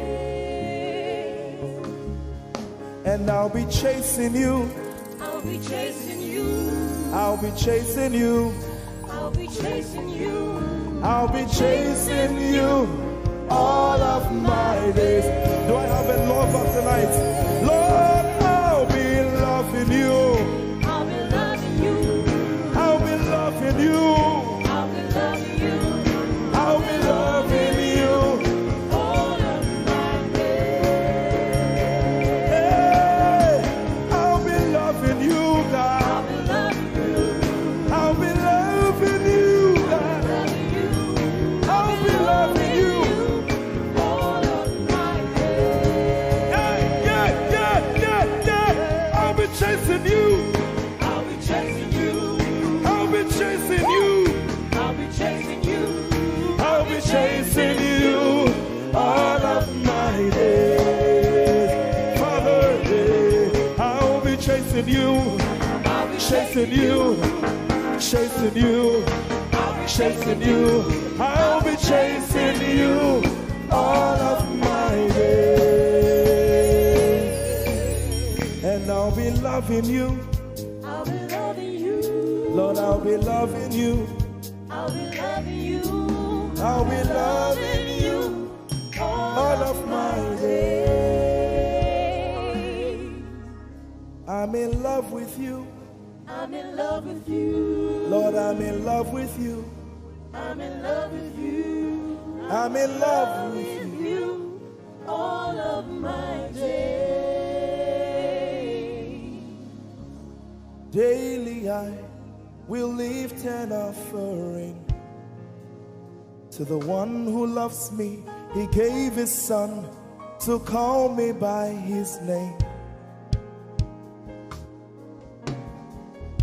And I'll be chasing you. I'll be chasing you. I'll be chasing you. I'll be chasing you. I'll be chasing you all of my days. Do I have a lover tonight? Lord, I'll be loving you. I'll be loving you. I'll be loving you. I'll be loving you. I'll be loving you. All of my days. Hey, I'll be loving you, God. I'll be loving you. I'll be loving you, God. I'll be loving you. All of my days. Yeah. I'll be chasing you. I'll be chasing you. I'll be chasing you. I'll be chasing you. I'll be chasing you all of my days. Father, I'll be chasing you. I'll be Chasing you. Chasing you. Chasing you. I'll be chasing you all of my days. And I'll be loving you. I'll be loving you. Lord, I'll be loving you. I'll be loving you. I'll be loving you all of my days. I'm in love with you. I'm in love with you. Lord, I'm in love with you. I'm in love with you. I'm in love with you all of my days. Daily I will lift an offering to the one who loves me. He gave his son to call me by his name.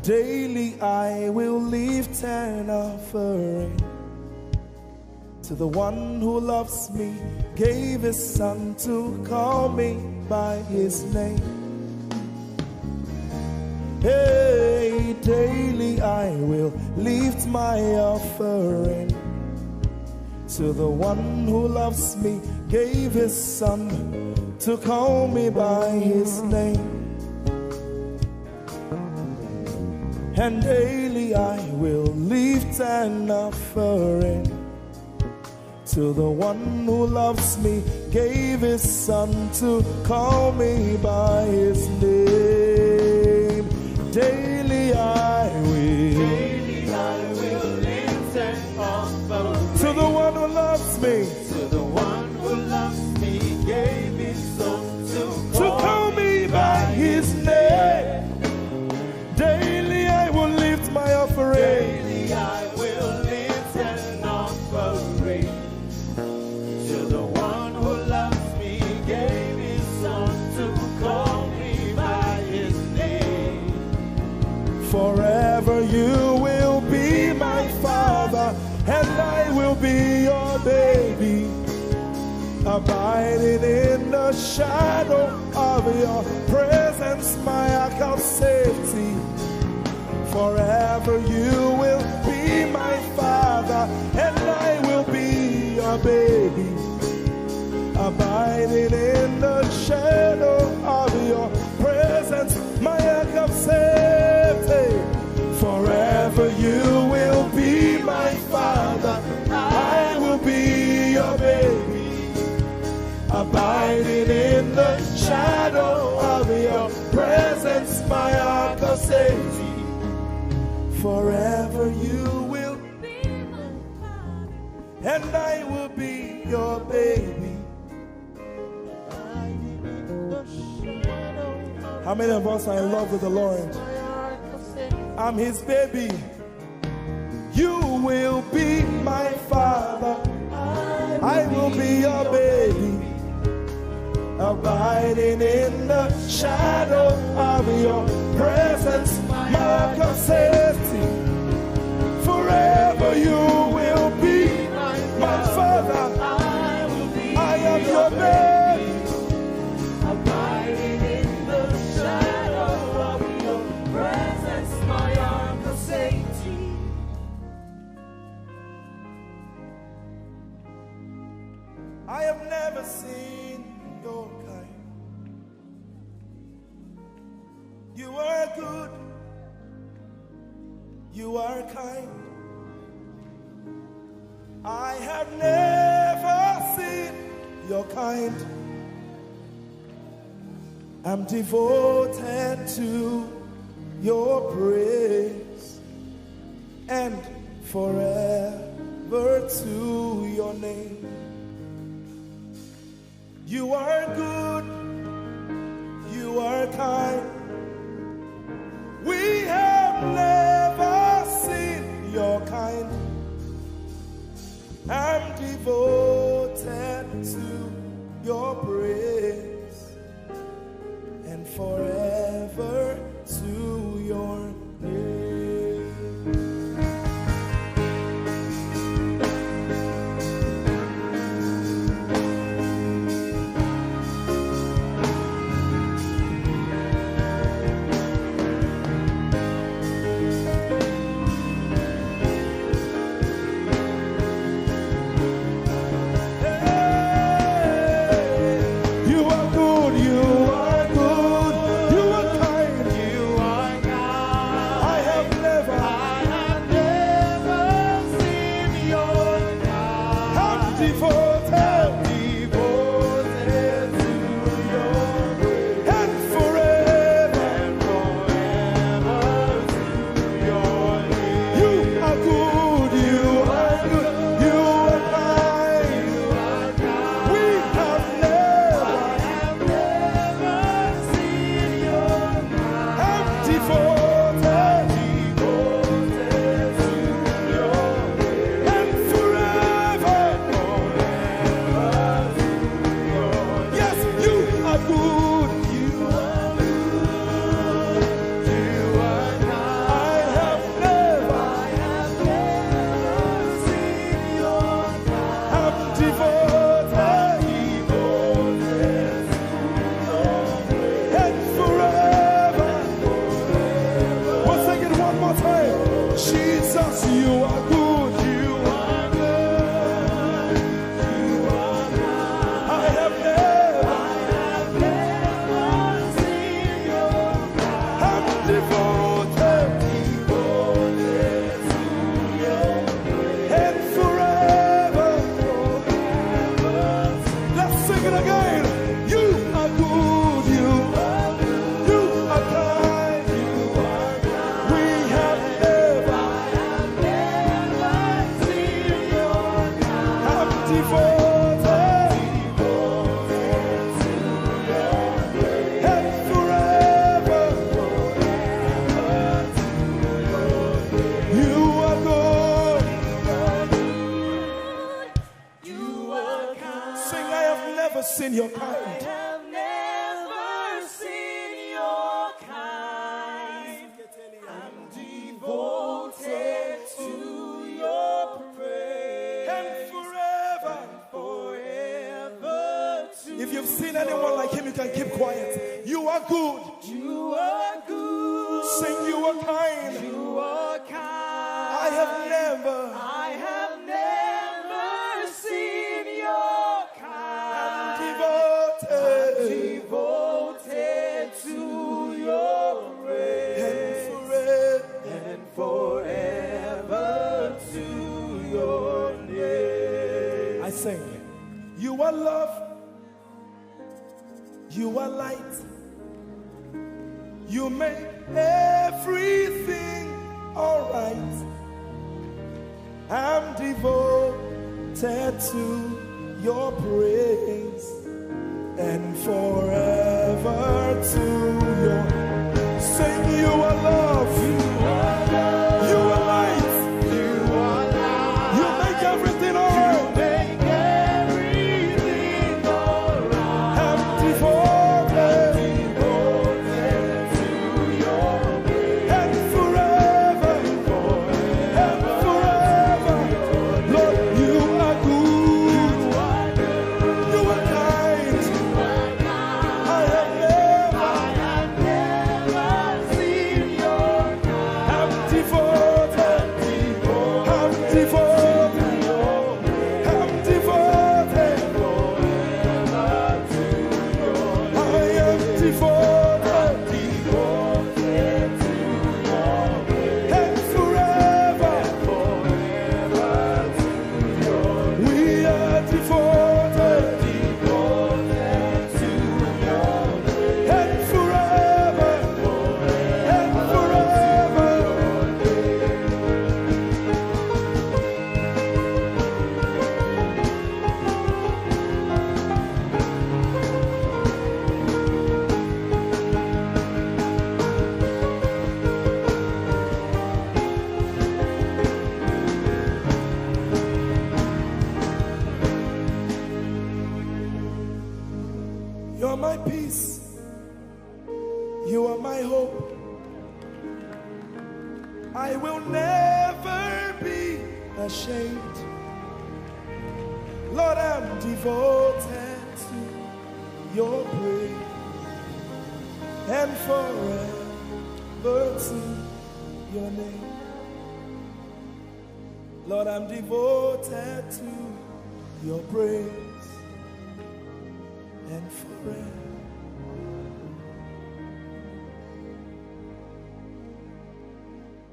Daily I will lift an offering to the one who loves me, gave his son to call me by his name. Hey, daily I will lift my offering to the one who loves me, gave his son to call me by his name. And daily I will lift an offering to the one who loves me, gave his son to call me by his name. Daily I will lift an offering to the one who loves me, to the one who loves me, gave his son to call me by his name. Daily I will lift my offering. Daily I will lift an offering to the one who loves me, gave his son to call me by his name. Forever you will be my father, and I will be your baby, abiding in the shadow of your presence, my ark of safety. Forever you will be my father, and I will be your baby, abiding in the shadow of your presence, my ark of safety. Forever you will be my father, I will be your baby, abiding in the shadow of your presence, my ark of safety. Forever you will be my father, and I will be your baby, How many of us are in love with the Lord? I'm his baby. You will be my father. I will be your baby. Abiding in the shadow of your presence, mark of safety. Forever you will be my father. I am your baby. Abiding in the shadow of your presence, my arms of safety. I have never seen your kind. You are good. You are kind. I have never seen your kind. I'm devoted to your praise and forever to your name. You are good, you are kind. We have never seen your kind. I'm devoted to your praise and forever to your name. Your kind. I have never seen your kind. I'm devoted to your praise And forever to if you've seen anyone like him, you can keep quiet. You are good. You are good. Sing, you are kind. You are kind. I have never seen your kind. Devoted to your praise and forever to your name. I sing. You are love. You are light. You make everything alright. I'm devoted to your praise and forever to your You're my peace. You are my hope. I will never be ashamed. Lord, I'm devoted to your praise and forever to your name. Lord, I'm devoted to your praise and forever.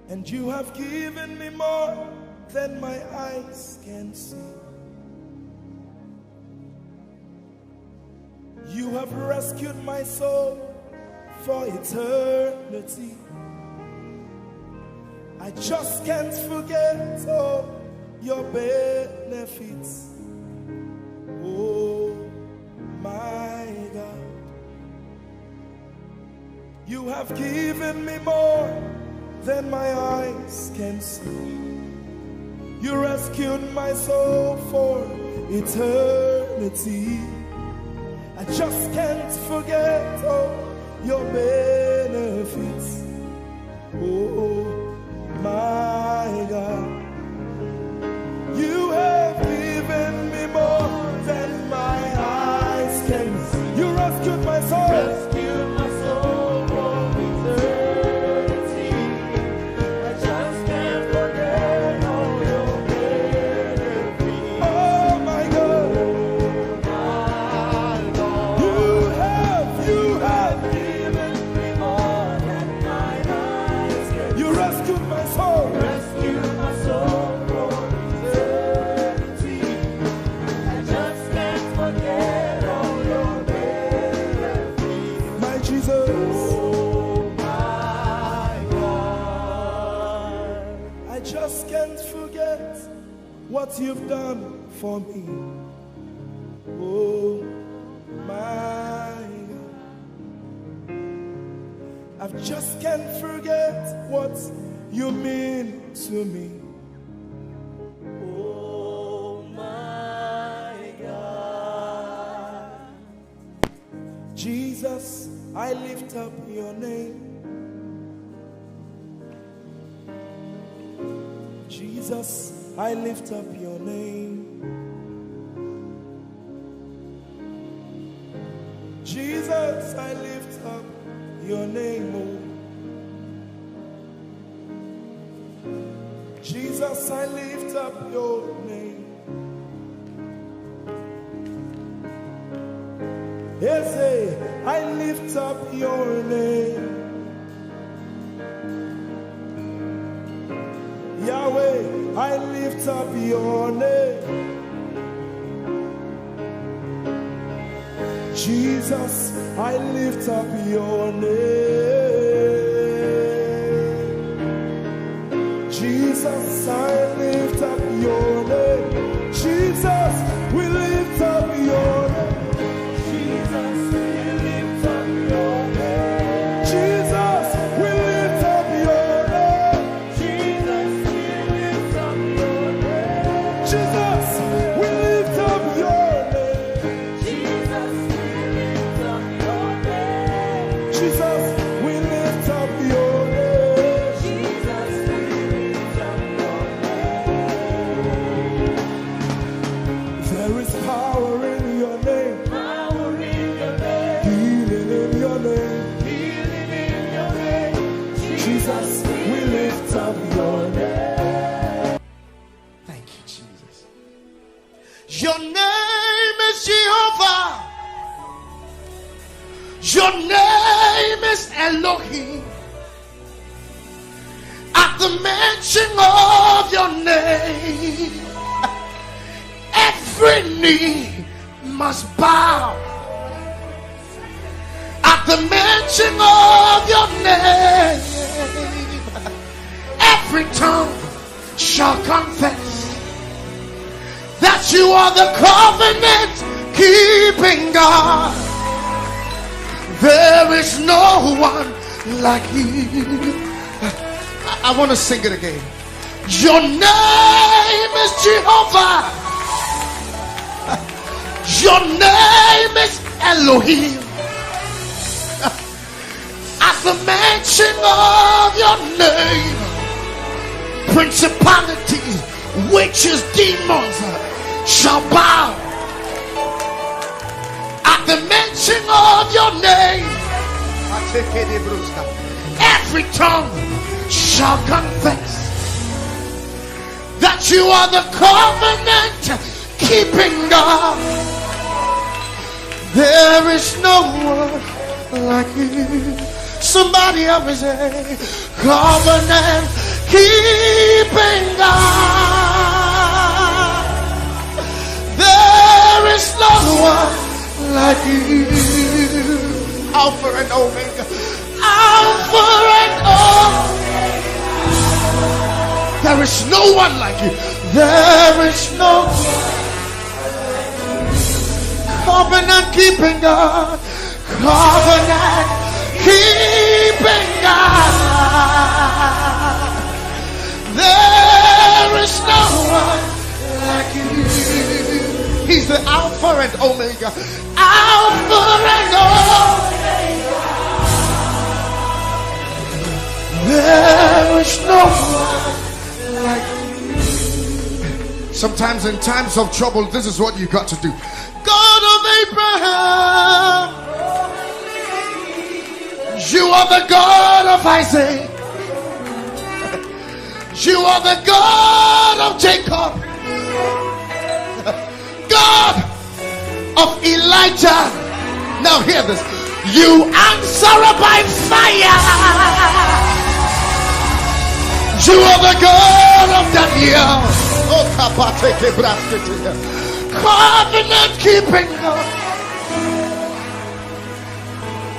And you have given me more than my eyes can see. You have rescued my soul for eternity. I just can't forget all your benefits. Oh my God, you have given me more than my eyes can see. You rescued my soul for eternity. I just can't forget all your benefits. Oh my God, you have given me more than my eyes can see. You rescued my soul. Rescued my soul from eternity. I just can't forget all your benefits. Oh my God, you have given me more than my eyes can see. you rescued my soul. Rescued my soul from eternity. I just can't forget all your benefits. My Jesus, Oh my God. I just can't forget what you've done for me. Oh my God, I just can't forget what you mean to me. Oh my God. Jesus, I lift up your name. Jesus, I lift up your name. Jesus, I lift up your name. Oh. Jesus, I lift up your name. Ese, I lift up your name. Yahweh, I lift up your name. Jesus, I lift up your name. Jesus, I lift up your name. Jesus, we lift up your name. Jesus, we lift up your name. Jesus, we lift up your name. Jesus, we lift up your name. Jesus, we lift up your name. Jesus, we lift up your name. Jesus, we lift up your name. Jesus, we lift up your name. There is power in your name, Power in your name, healing in your name. healing in your name. Jesus, we lift up your name. Thank you, Jesus. Your name is Jehovah. Your name is Elohim. At the mention of your name, every knee must bow. At the mention of your name, every tongue shall confess that you are the covenant keeping God. There is no one like you. I want to sing it again. Your name is Jehovah. Your name is Elohim. At the mention of your name, principalities, witches, demons shall bow. At the mention of your name, every tongue shall confess that you are the covenant keeping God. There is no one like you. Somebody up and say, covenant keeping God. There is no one like you. Alpha and Omega. Alpha and Omega. There is no one like you. There is no one. Covenant keeping God. Covenant keeping God. There is no one like you. He's the Alpha and Omega. Alpha and Omega. There is no one like you. Sometimes in times of trouble, this is what you got to do. God of Abraham, you are the God of Isaac. You are the God of Jacob. God of Elijah. Now hear this. You answer by fire. You are the God of Daniel. Covenant keeping God.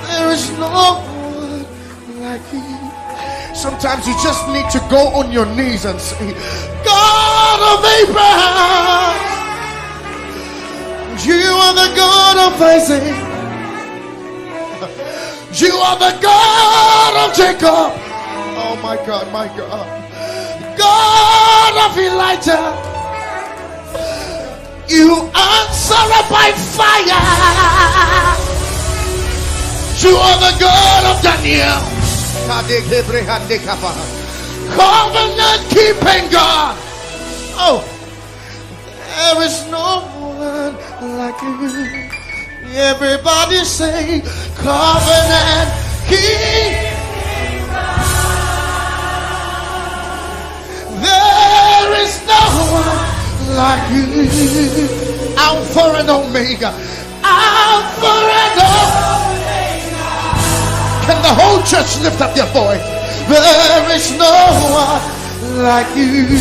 There is no one like you. Sometimes you just need to go on your knees and say, God of Abraham, you are the God of Isaac. You are the God of Jacob. Oh my God, my God. God of Elijah. You answer by fire. You are the God of Daniel. Covenant keeping God. Oh, there is no one like you. Everybody say, covenant keeping God. There is no one like you. Alpha and Omega. Alpha and Omega. Can the whole church lift up their voice? There is no one like you.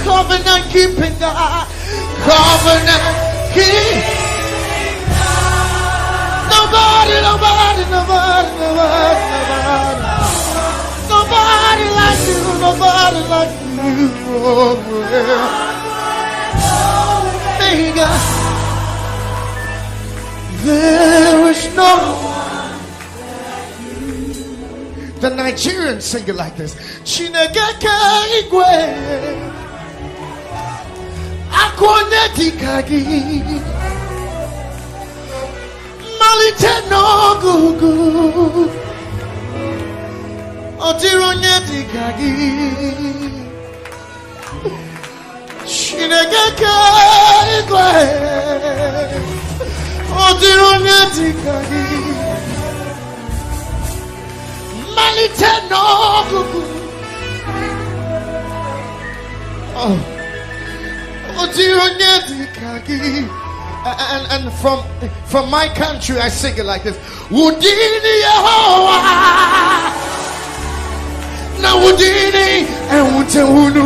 Covenant keeping God. Covenant keeping God. Nobody, nobody, nobody, nobody, nobody. Nobody like you. Nobody like you. Oh, Omega. There is no one like you. The Nigerians sing it like this. Chineke igwe akwonye dikagi malite n'ogugu otironye dikagi Chineke igwe otironye dikagi malite n'ogugu. Oh, otironye dikagi. And from my country I sing it like this. Wudini Yehovah na wudini ewutewunu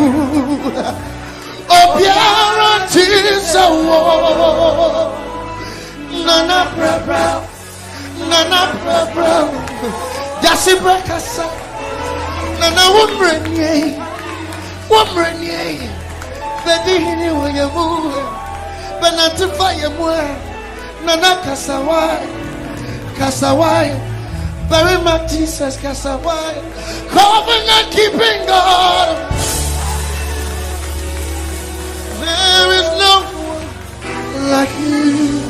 obiara tisawo nana bra Dasi brakasa nana wumrenye bedini wayamu benatifaya mwa nana kasawai very much Jesus kasawai. Covenant keeping God. There is no one like you.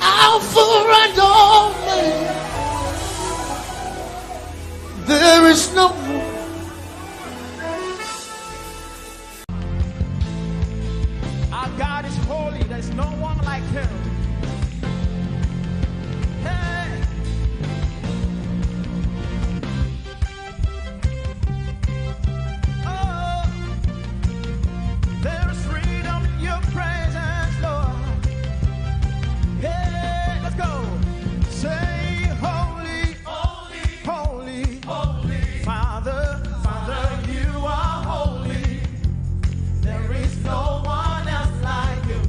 Alpha and Omega. There is no one. Our God is holy. There's no one like him. Hey. Oh, there is freedom in your presence, Lord. Hey, let's go. Say holy, holy, holy, holy. Father, Father, you are holy. There is no one else like you.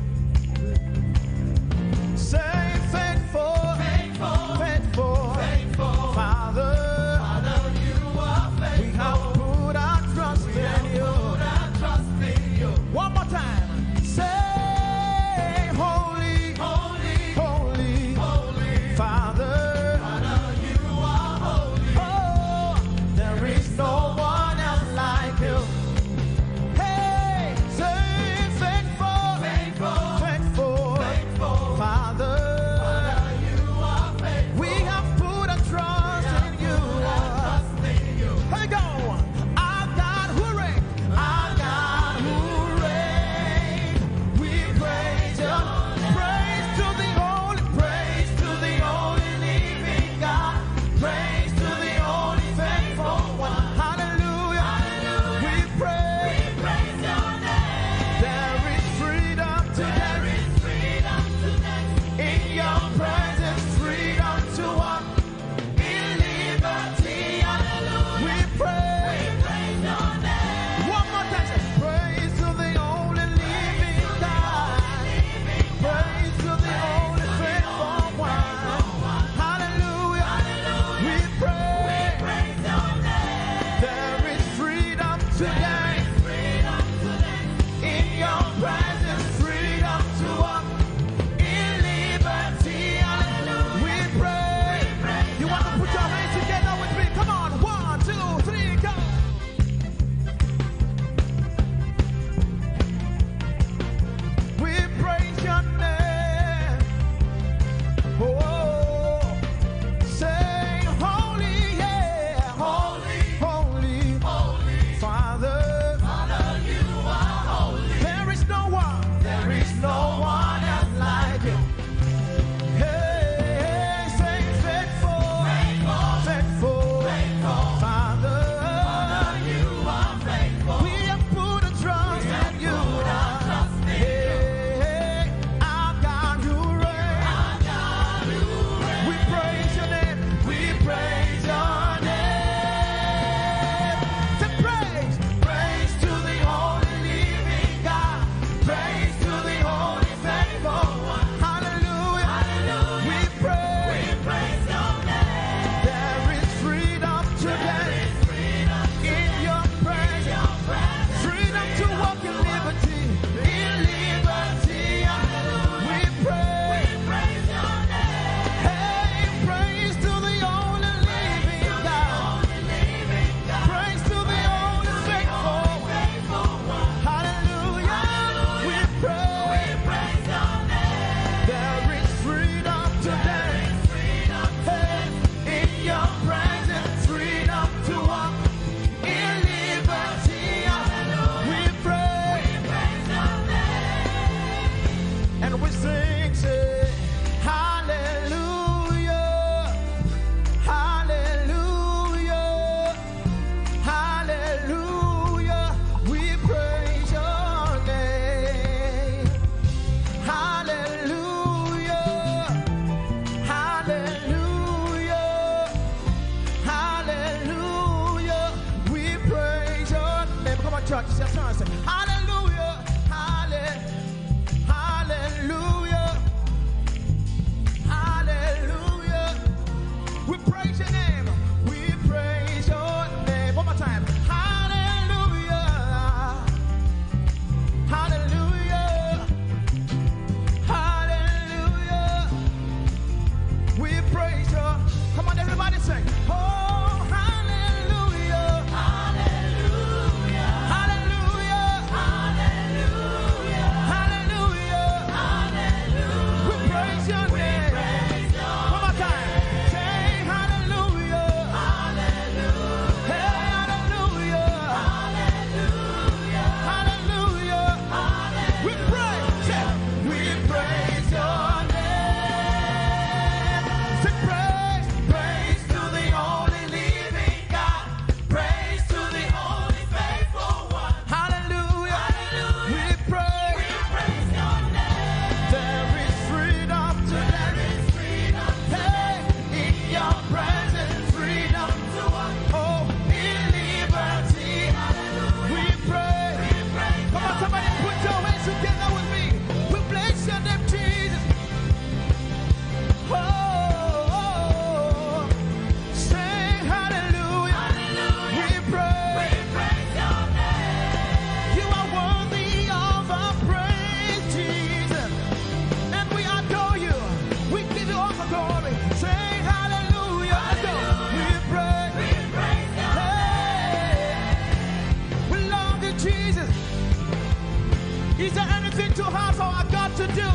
too hard for our God to do?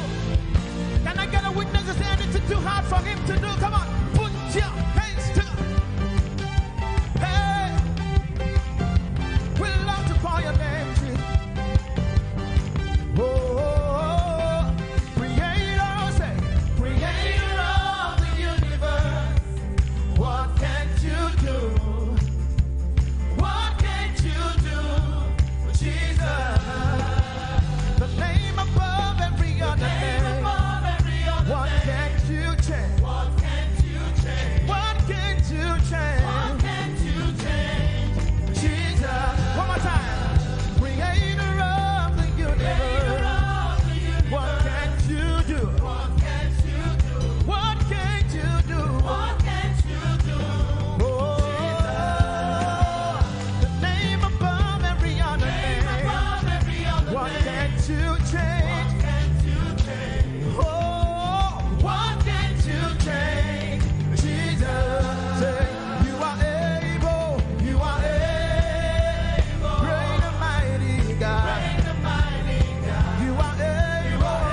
Can I get a witness to say anything too hard for him to do? Come on, put your hands together. Hey, we love to call your name, Jesus. Oh, creator, say, creator of the universe. What can't you do? What can't you do, Jesus? The name above every other name. What can't you change? What can't you change? What can't you change? What can't you change? Jesus. One more time. Creator of the universe. What can't you do? What can't you do? What can't you do? What can't you do? Oh, the name above every other name. What can't you change? Oh, what can't you change? Jesus, say, you are able, you are able, great and mighty God, you are able,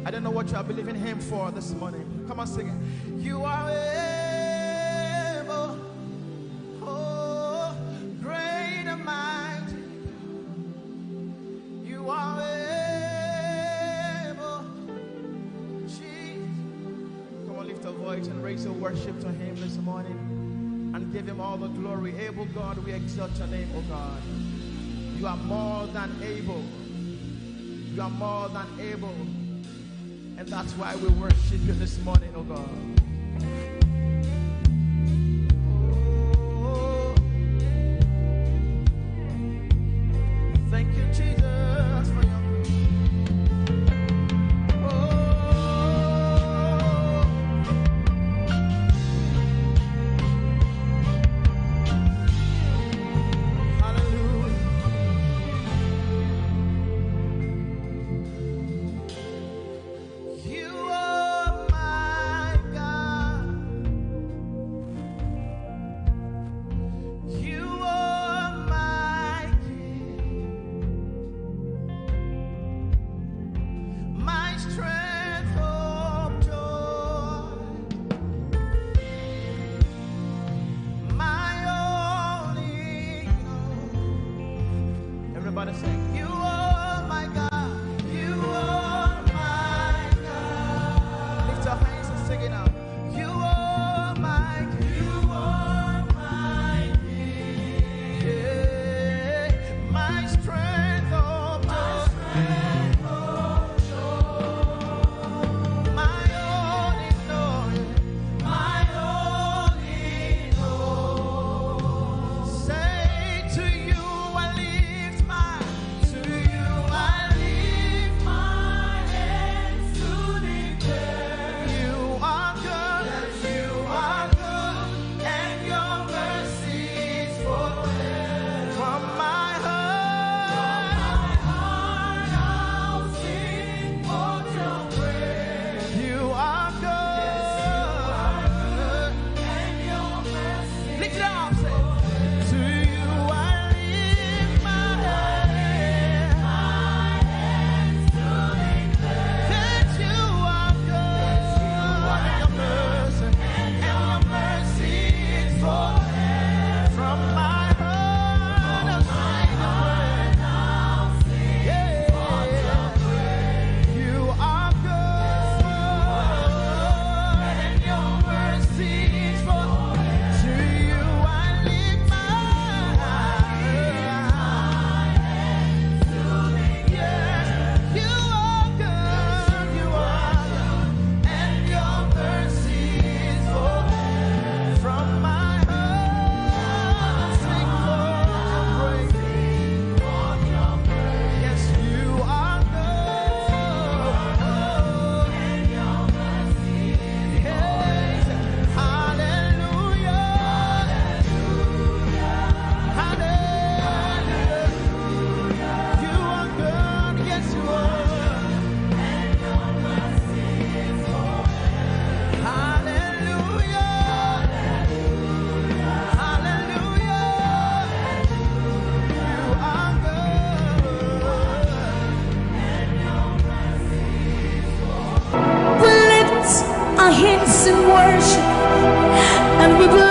I don't know what you are believing Him for this morning. Come on, sing it. You are able, oh, great and mighty. You are able, Jesus. Come on, lift a voice and raise your worship to Him this morning and give Him all the glory. Able God, we exalt your name, oh God. You are more than able. You are more than able. And that's why we worship you this morning, oh God. Oh, thank you, Jesus, for your grace.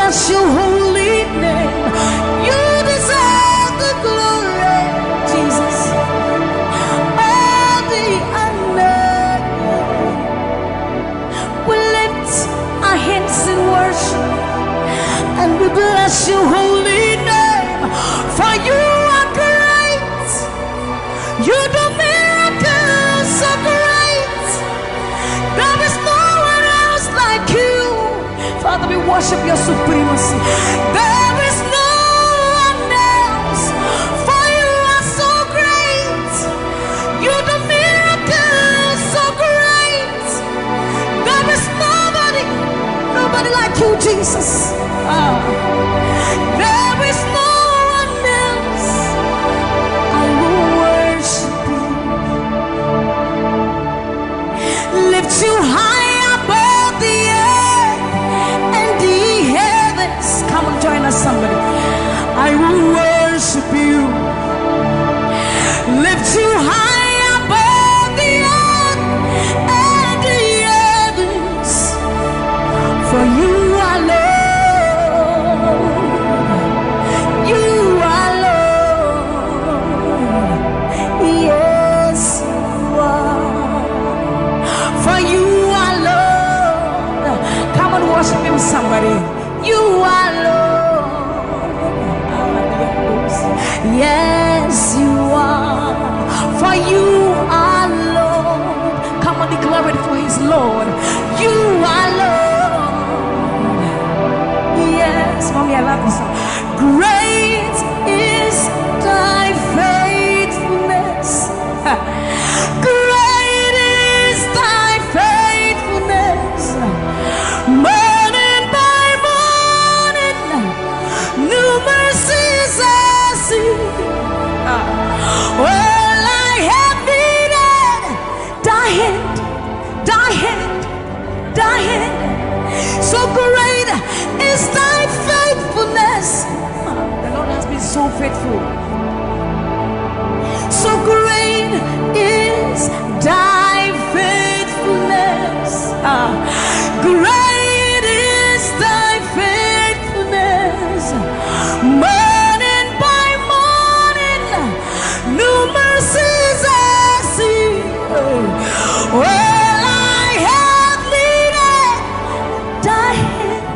bless your holy name. You deserve the glory, Jesus. All the honor. We lift our hands in worship and we bless your holy name. For you are great. You do miracles so great. There is no one else like you. Father, we worship your supremacy. There is no one else, for you are so great. You do miracles so great. There is nobody like you, Jesus. There is no one else. I will worship you. Lift you high above the earth and the heavens. Come and join us, somebody. I will worship you. Lift you high above the earth and Great is thy faithfulness. Great is thy faithfulness. Morning by morning, new mercies I see. Well, I have needed thy hand, thy hand, thy hand. So great is thy faithfulness. The Lord has been so faithful. So great is thy faithfulness. Great is thy faithfulness. Morning by morning, new mercies I see. Well, I have needed thy hand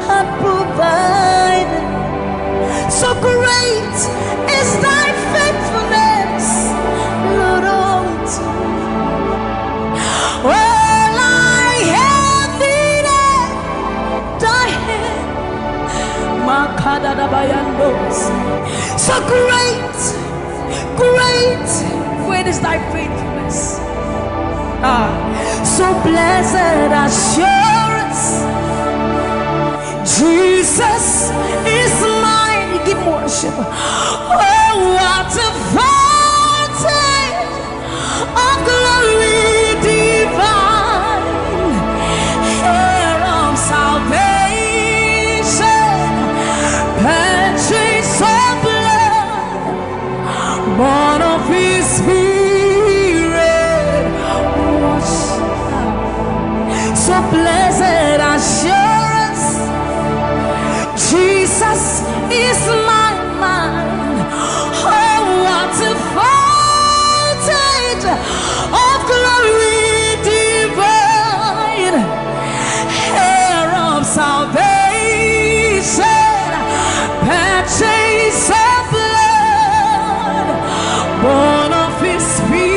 had provided. So great is thy faithfulness, Lord, unto me. Well, I have needed thy hand. So great, great, great is thy faithfulness. So blessed assurance, Jesus is mine. Give worship. Oh, what a fountain of glory divine, hair of salvation, purchase of blood, born of his spirit. So blessed assurance, Jesus is my mind. Oh, what a fountain of glory divine, hair of salvation, purchase of blood, born of his spirit.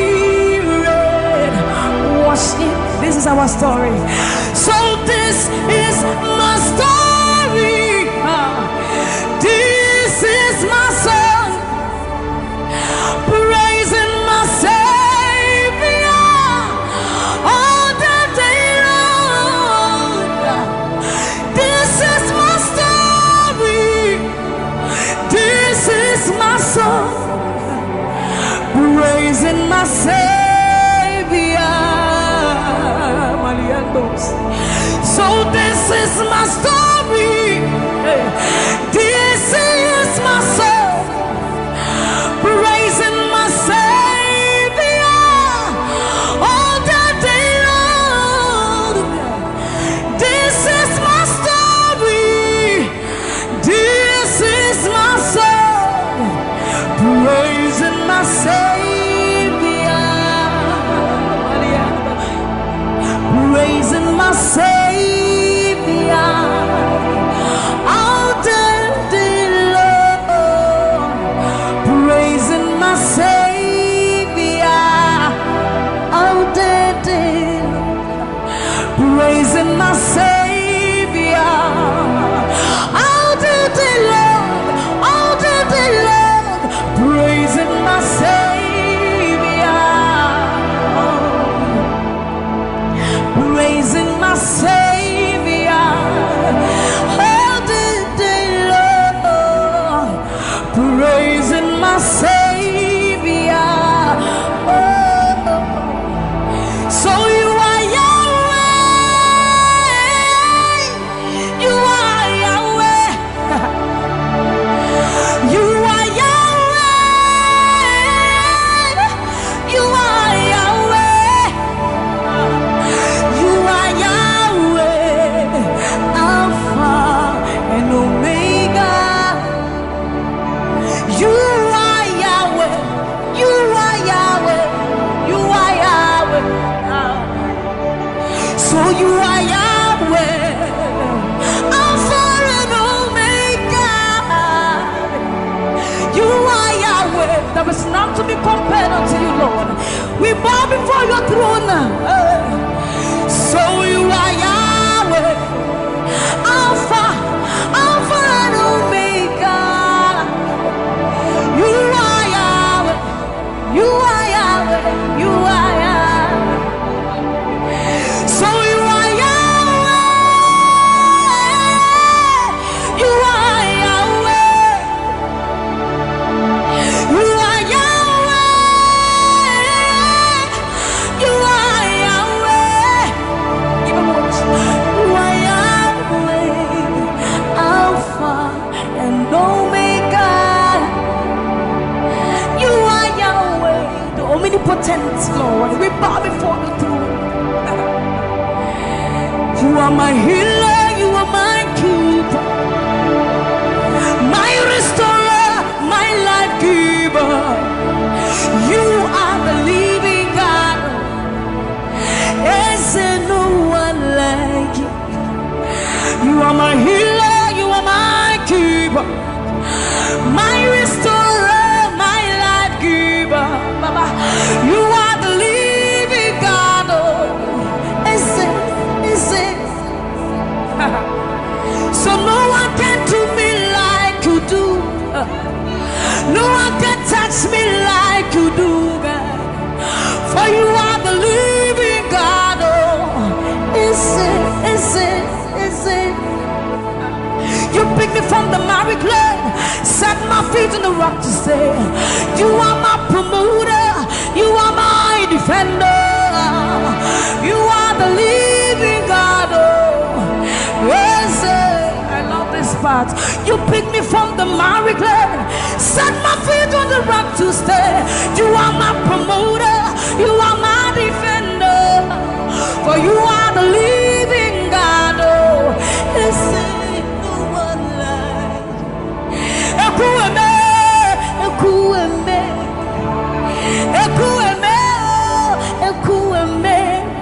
Wash it. This is our story. So this is my story. This is my song, praising my Savior all the day long. This is my story. This is my song, praising my Savior. So this is my story. This is my song, praising my Savior all the day long. This is my story. This is my song, praising my Savior, praising my Savior. Praising my Savior all the day long, all the day long, praising my Savior, praising my Savior all the day long, praising my Savior. So you are Yahweh, you are Yahweh, you are Yahweh, you are Yahweh, you are Yahweh, Alpha and Omega. You are Yahweh, you are Yahweh, you are Yahweh. So you are Yahweh, Alpha and Omega. You are Yahweh. There is none to be compared unto you, Lord. We bow before your throne. So you are Yahweh, Alpha and Omega. omnipotent Lord, we bow before the throne. You are my healer, you are my keeper, my restorer, my life giver. You are the living God. Is there no one like you? You are my healer, you are my keeper, my restorer, my life giver. Baba, you are the living God. Is it? So no one can do me like you do. No one can touch me like you do, God. For you are the living God. Is it? You picked me from the miry clay, set my feet on the rock to stay. You are my promoter, you are my defender. You are the living God. Yes, I love this part. You picked me from the miry clay, set my feet on the rock to stay. You are my promoter, you are my defender. For you are the living God. Yes,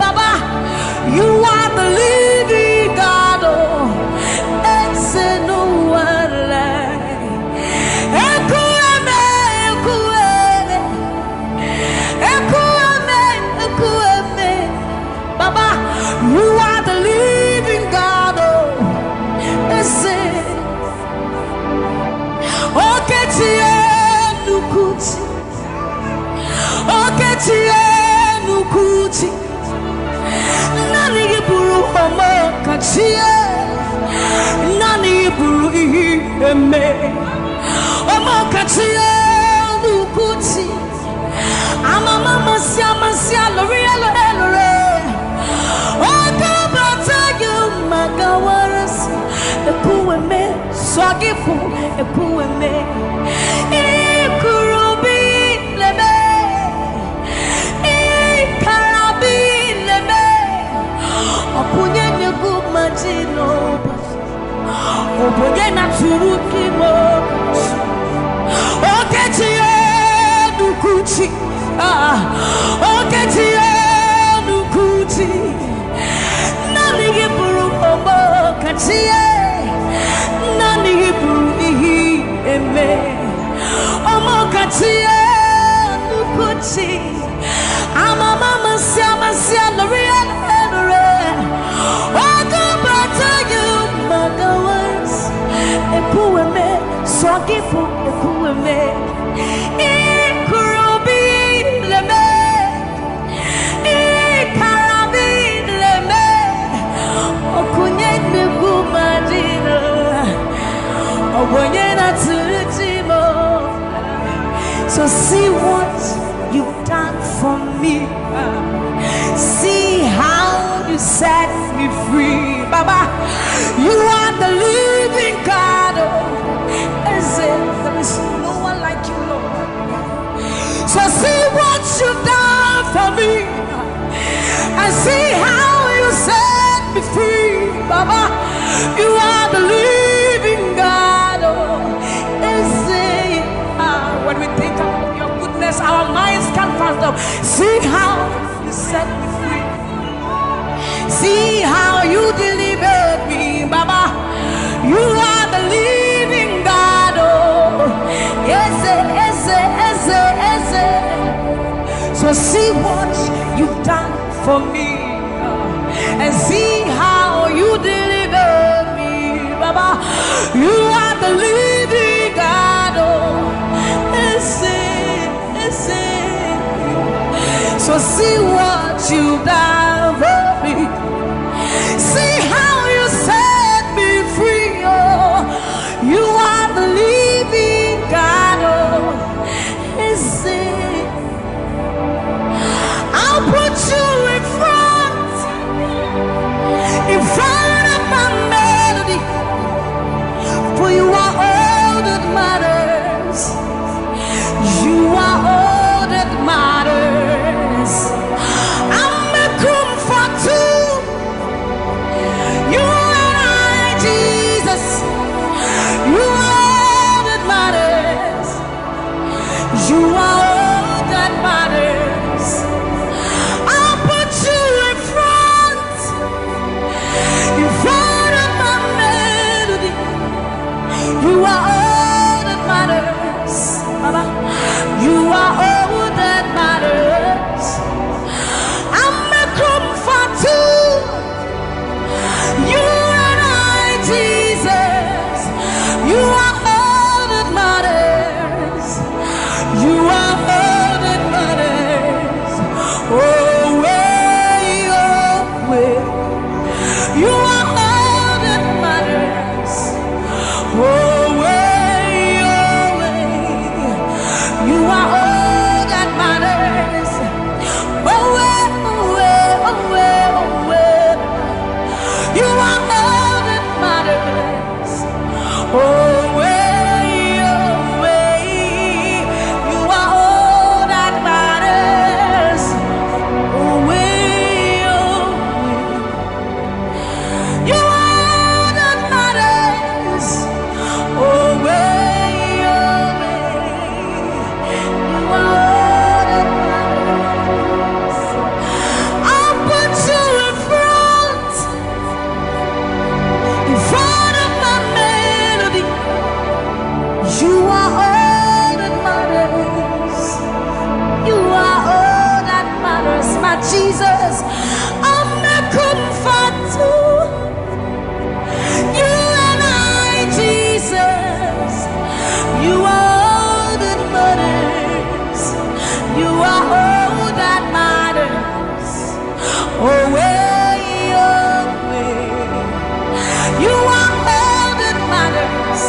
Baba, you are the living God. It's no one like. Baba, you are the living God. It's Nukuti Nani Buru Homo Kachie Nani Buru Eme Homo Kachie Nukuti Amama Sia Lore Okabata you Magawaras Ekueme Swagifu Ekueme Ikurubi Leme Opunye negu majino Opunye na turuki mo Oketiye nukuchi Oketiye nukuchi Nani giburu omo katiye Nani giburu ihi eme Omo katiye nukuchi Amama masia lore Ekueme, Swagifu, Ekueme, Ikurubi Leme, Ikarabi Leme, Okunye Nugumadino, Oboyena Tulutimo. So see what you've done for me. See how you set me free, Baba. You are the living God. There is no one like you, Lord. So see what you've done for me, and see how you set me free, Baba. You are the living God. When we think of your goodness, our minds can't fathom. See how you set me free. See how you delivered me, Baba. You are the living God. Ese. So see what you've done for me, and see how you delivered me, Baba. You are the living God. Ese. So see what you've done for me. See how you set me free. You are the living God. I'll put you in front of my melody, for you are all that matters. You are all that matters. Jesus, Amekumfatu. You and I, Jesus, you are all that matters. You are all that matters. Oh, way, oh, way. You are all that matters.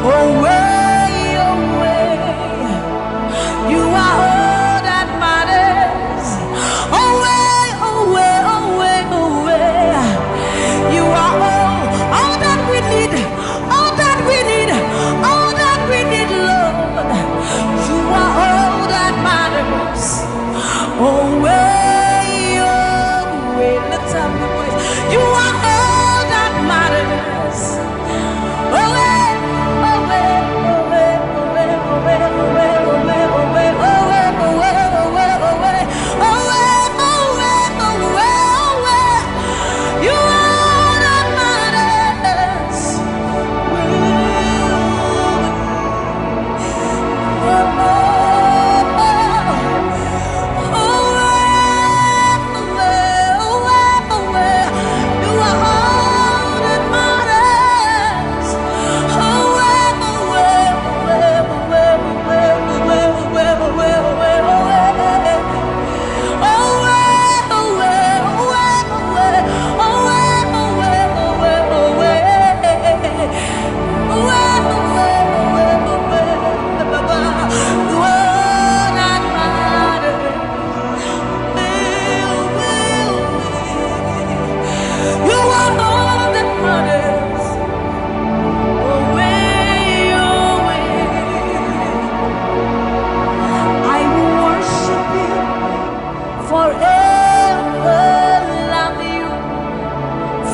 Oh, way, oh, way. You are all that matters. Oh, way, oh, way, oh, way, oh, way. You are all that we need. All that we need. All that we need, Lord. You are all that matters. Oh, way, oh, way. Let's have the voice. You are all that matters. Oh, way, oh, way, oh, way, oh, way, oh, way, oh, way, oh, way, oh, way, oh, way, oh, way, oh, way, oh, way, oh, way, oh, way, oh, way, oh, way. You are all that matters.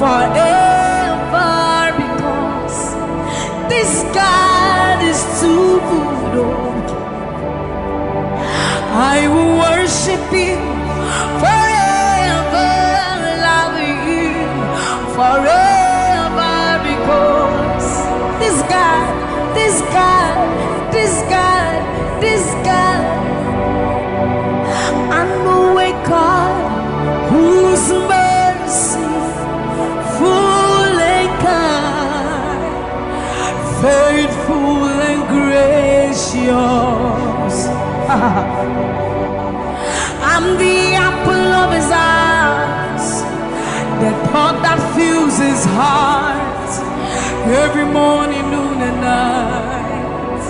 Forever, because this God is too good. I will worship you forever, love you forever, because this God, this God, this God, this God, I know a God whose mercy full and kind, faithful and gracious. I'm the apple of his eyes, the thought that fills his heart every morning, noon and night.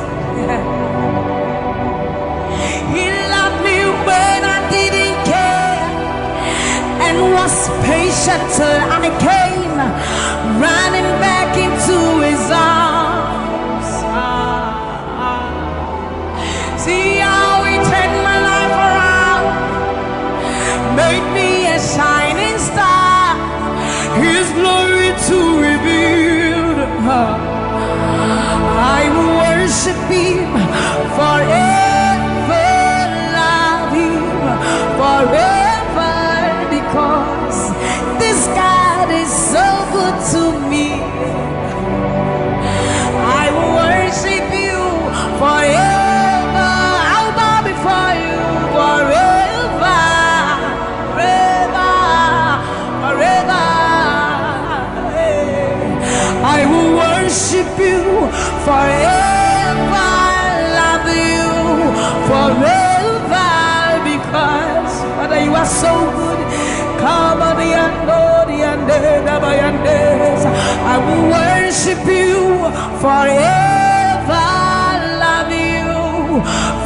He loved me when I didn't care and was patient till I came running back into his arms. See how he turned my life around, made me a shining star, his glory to reveal. I will worship him forever, love him forever, because this God is so good to me. I will worship you forever. I'll bow before you forever, forever, forever. I will worship you forever, love you forever, because Father, you are so good. Come on, I will worship you forever, love you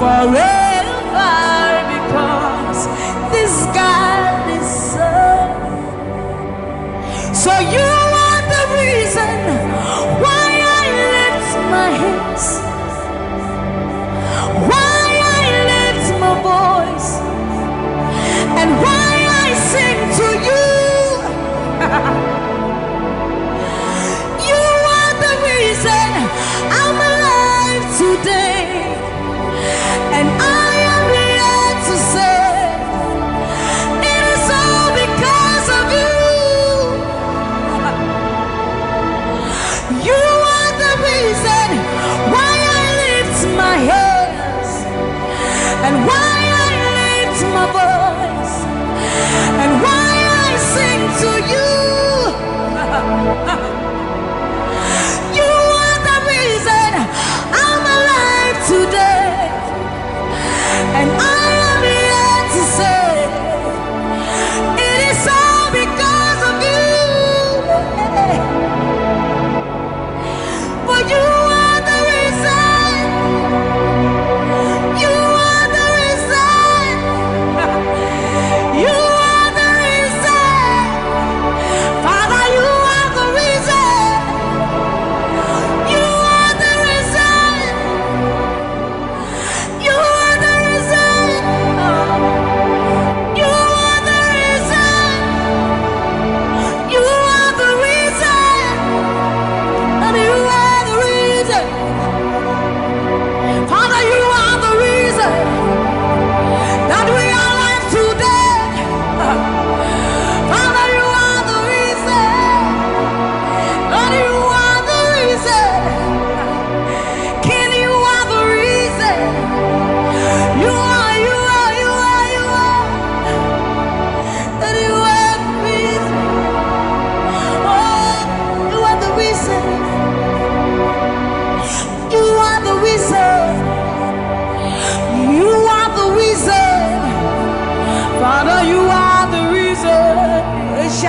forever, because this God is so you are the reason why I lift my hands, why I lift my voice, and why I sing to you. You are the reason I'm alive today, and I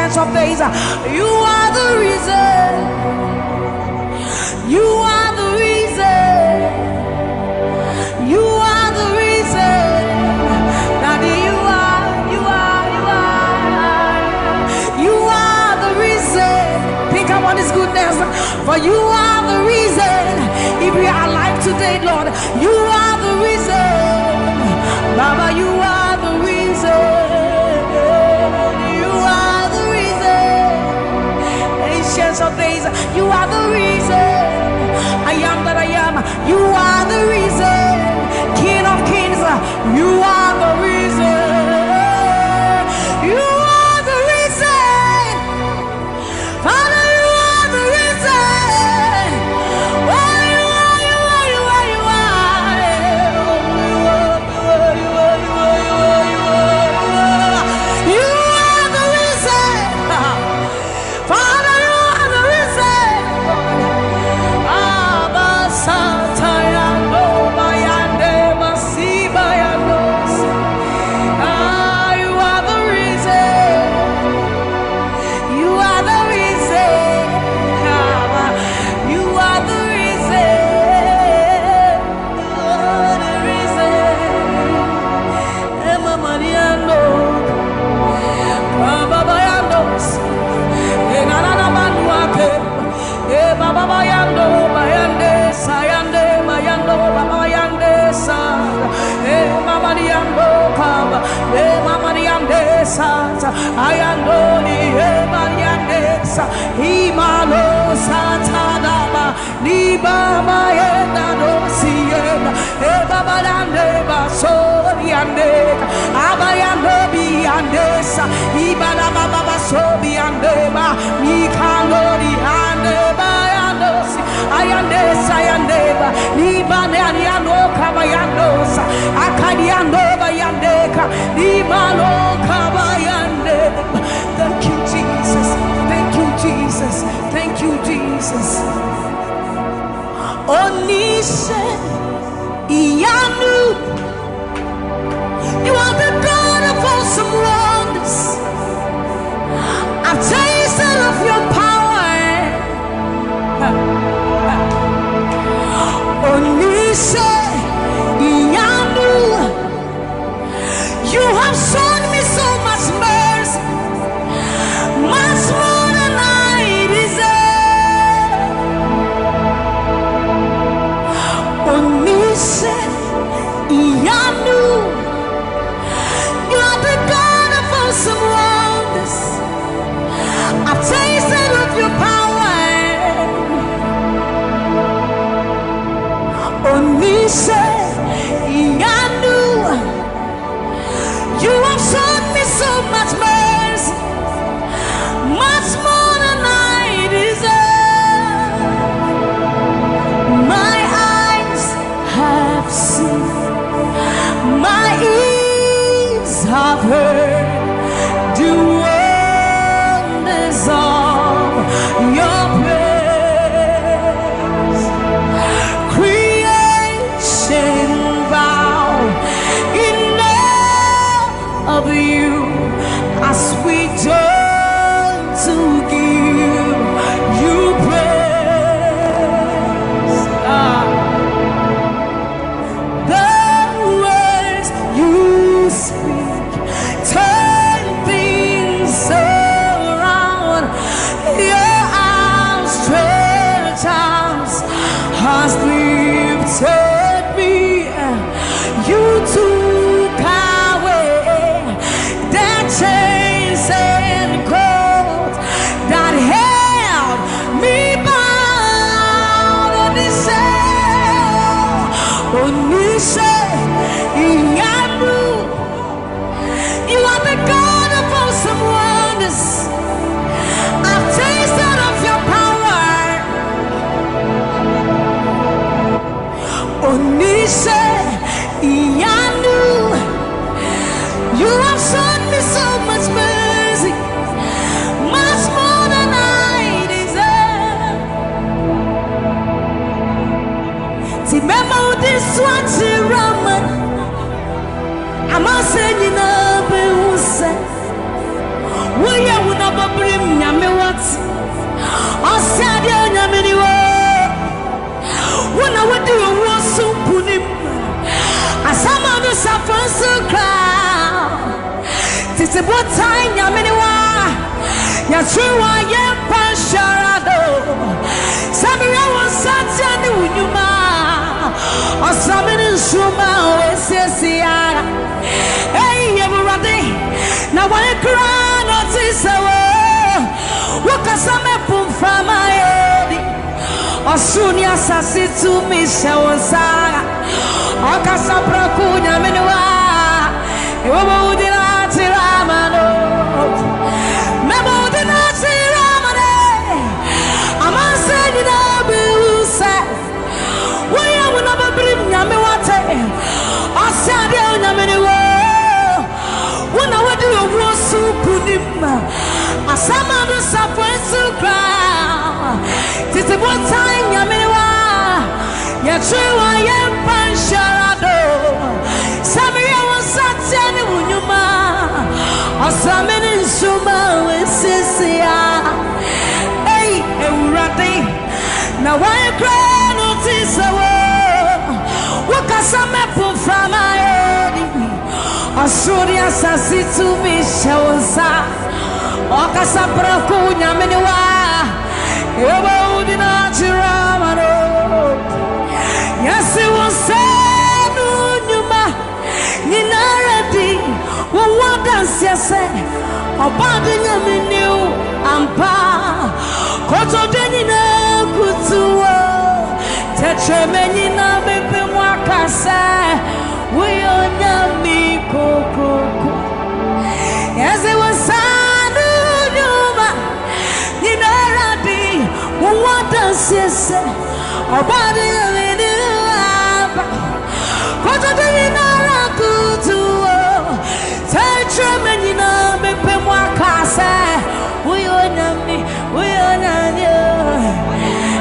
Ancients of days, you are the reason. You are the reason. You are the reason. Daddy, you are the reason. Think about His goodness, for you are the reason. If we are alive today, Lord, you are the reason. Baba, you are the reason. You are the reason. Ancients of days, you are the reason. I am that I am. You are the reason. King of kings, you are the reason. You are the reason. Father, you are the reason. Oh, you are, you are, you are, you are. You are the reason. Father, you are the reason. Abba Satayando Bayande Masibayandos. You are the reason. You are the reason. You are the reason. You are the reason. Emma Mariano. Baba Bayandos. Enana Manuake. Baba Bayando Bayande Sayande Bayando Baba Bayande Sa. Mama Diando Kaba. Mama Diande Sa. Ayando ni Mariande Sa. Imalo Satadaba. Ni Baba Yenda no Siena. Baba Dande Basoriande. Abayando Biande Sa. Ibana Baba Basobiande Ba. Ni Kalori Ande Bayandos. Ayandes Ayandeba. Ni Bane Aniano Kabayandos. Akadiando Bayandeka. Ni Malo Kabayande. Thank you, Jesus. Thank you, Jesus. Thank you, Jesus. Onise Iyanu. You are the God of awesome wonders. I've tasted of your power. Onise Iyanu. You have shown me so much mercy, much more than I deserve. Onise Iyanu. You are the God of awesome wonders. I've tasted of your power. Onise Iyanu. You have shown me so much mercy, much more than I deserve. My eyes have seen, my ears have heard the wonders of your praise. Creation bow in awe of you as we join to give you praise. The words you speak turn things around. Your outstretched arms has lifted me. You took away It's a good time, Yaminiwa. Yashua Yempasharado. Sammie was such a new Yuma. Or Sammie Suma, Ese. Hey, everybody. Now, when I cry, not this hour. What a summer pum from my head. Or soon, yes, I see to me, Shawasa. Or Casabra Kuna Minua. You won't deny Tiramano. Memo deny Tiramane. I'm not saying it all, but why I will never bring Yamawate. I said, Yamaniwa. When I would do a war so good, I summoned the subway to cry. It's a one time, Yamaniwa. Yachua Yempasharado. Sammie was such a new Yuma. Or Sammie Suma with Sisia. Hey, Urati. Now I cry, notice a word. What can some put from my head? Or soon as I see to me, Shawasa. Or Casabra Kuna Miniwa. You won't deny Tiramano. Yes, it was said, Numa. Ninaradi. What does you say? About the new Ampa. Koto Denina Kutua. Tetramenina Bebe Wakasa. We are Nami Koko. Yes, it was Sanu Numa. Ninaradi. What does you say? About the new Ampa. Koto Denina Kutua. Tetramenina Bebe Wakasa. We are Nami. We are Nami.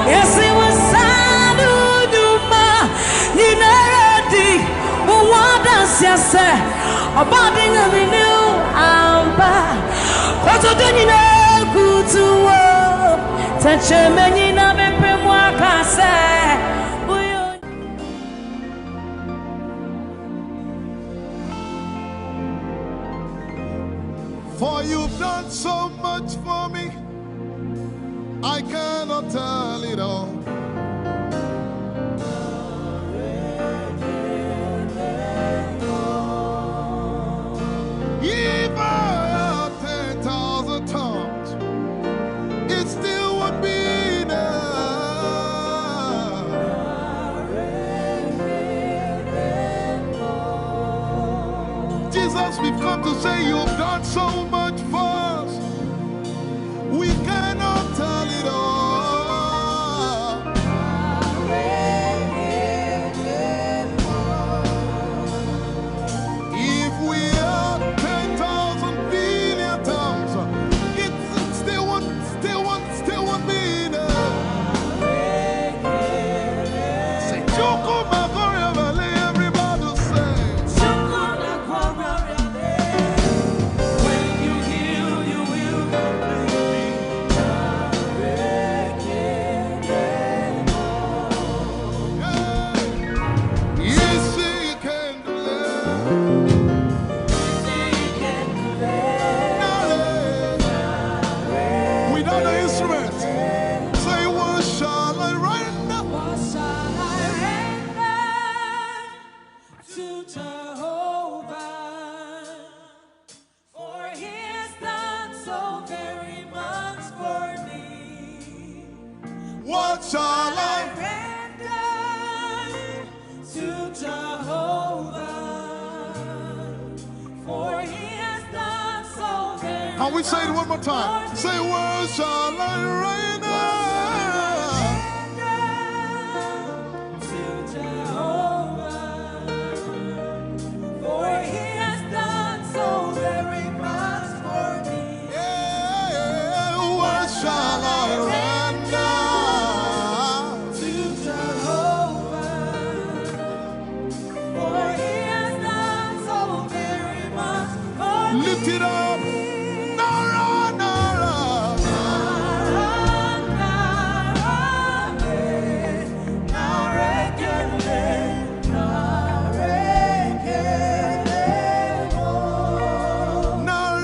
Yes, it was Sanu Numa. Ninaradi. What does you say about the new Amba? Koto Denina Kutua. Tetramenina Bebe Wakasa. For you've done so much for me, I cannot tell it all. If I had 10,000 tongues, it still would be enough. Jesus, we've come to say you've done so much for us. We cannot tell it all. If we had 10,000 billion tongues, it still won't be enough. Say, Joko Magoria Valley, everybody say. When you heal, you will yes, you can do that. Without the instrument, say, what shall I render? What shall I render to Jehovah? For he has done so very much for me. What shall I? Render to Jehovah. For he has done so very much. Can we say it one more time? Say, what shall I render? To Jehovah. For he has done so very much for me. Yeah, what shall I render? To Jehovah. For he has done so very much for me. Lift it up. Nara, Nara. Nara,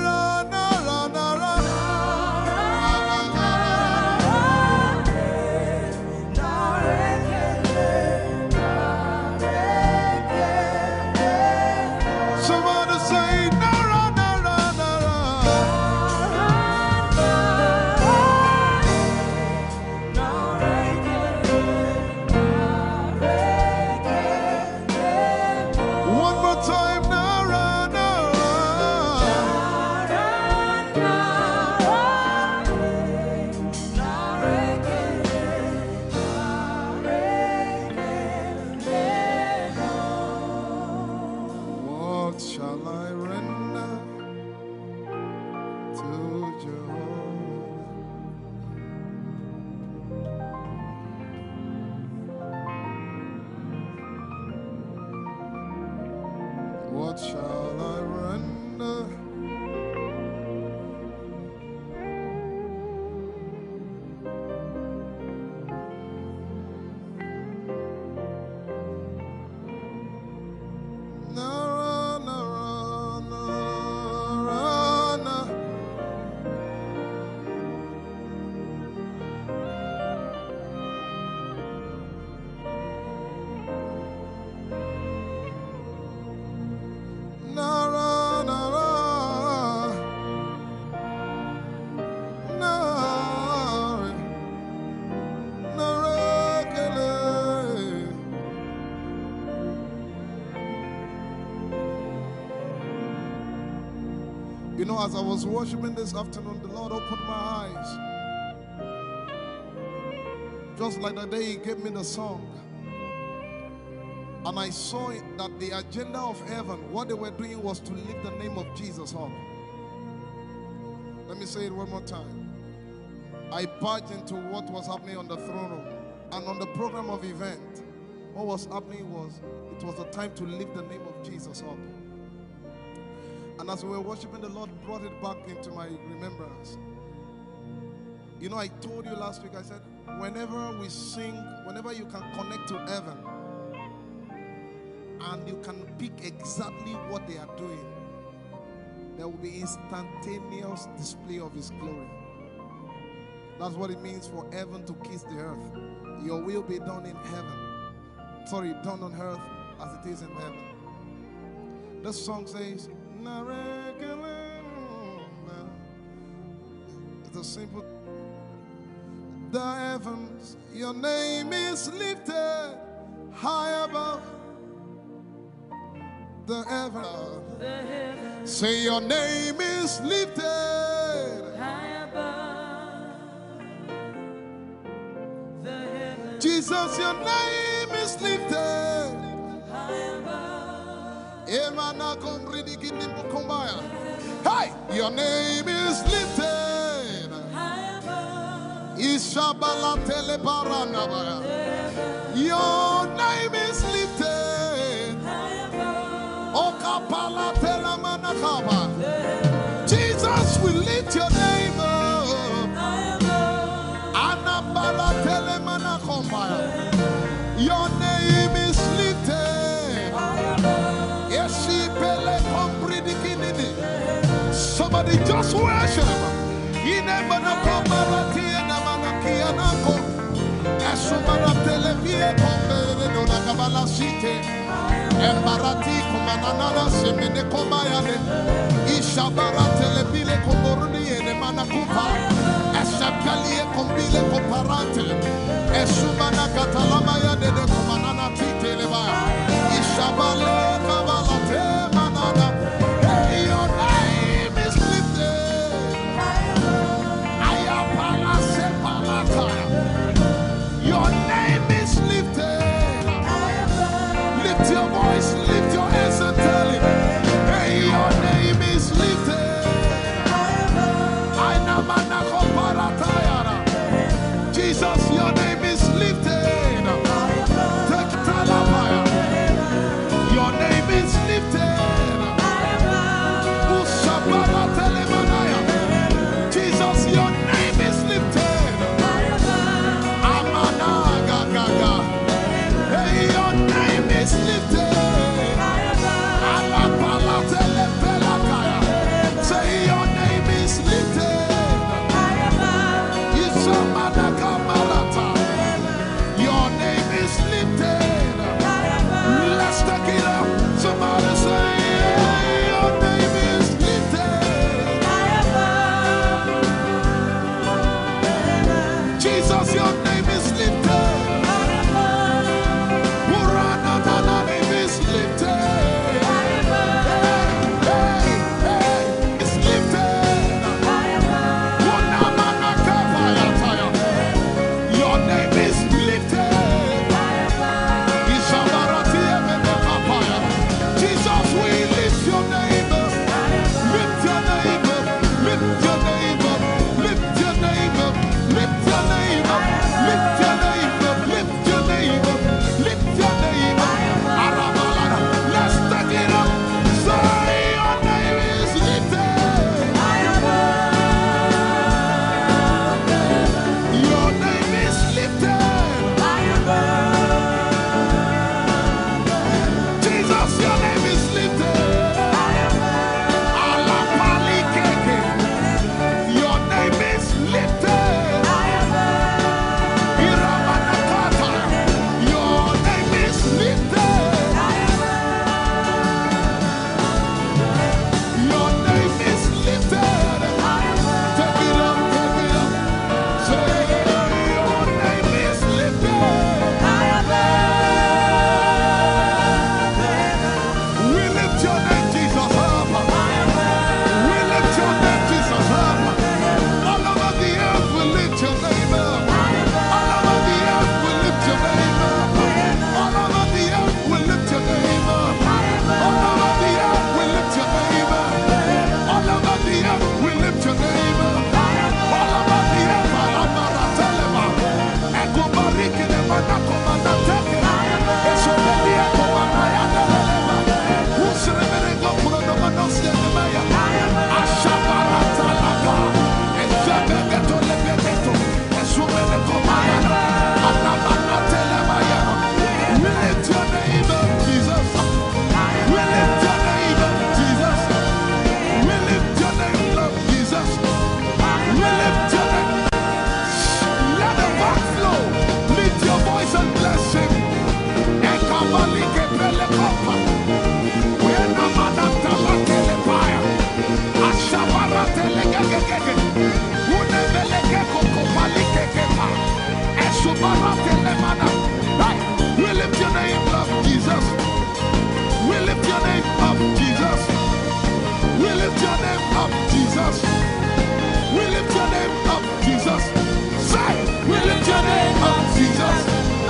You know, as I was worshiping this afternoon, the Lord opened my eyes. Just like the day He gave me the song. And I saw that the agenda of heaven, what they were doing was to lift the name of Jesus up. Let me say it one more time. I barged into what was happening on the throne room. And on the program of event, what was happening was, it was the time to lift the name of Jesus up. And as we were worshiping, the Lord brought it back into my remembrance. You know, I told you last week, I said, whenever we sing, whenever you can connect to heaven, and you can pick exactly what they are doing, there will be instantaneous display of His glory. That's what it means for heaven to kiss the earth. Your will be done in heaven. Sorry, done on earth as it is in heaven. This song says, it's a simple. The heavens, your name is lifted high above. The heavens, say your name is lifted high above. The heavens, Jesus, your name is lifted high above. Hey, your name is lifted high above. Your name is lifted high above. Jesus, we lift your name up. Your name is lifted. Somebody just worship. Embarati kumanana semene komayane ishabara telebile komboruni ene manakupa eshapalie kombile komparante esumana katalama ya de kumanana titeleba ishabale kabalate manana. Hey, your name is lifted. Ayapala sepalata. Your name is lifted. Lift your voice, lift your hands and tell Him, hey, your name is lifted. Jesus, your name is lifted. Your name is lifted. Jesus, your name is lifted. Hey, your name is lifted. Say your name is lifted. Your name is lifted. Let's take it up. Somebody say your name is lifted. We lift your name up, Jesus. We lift your name up, Jesus. We lift your name up, Jesus. We lift your name up, Jesus. Say, we lift your name up, Jesus.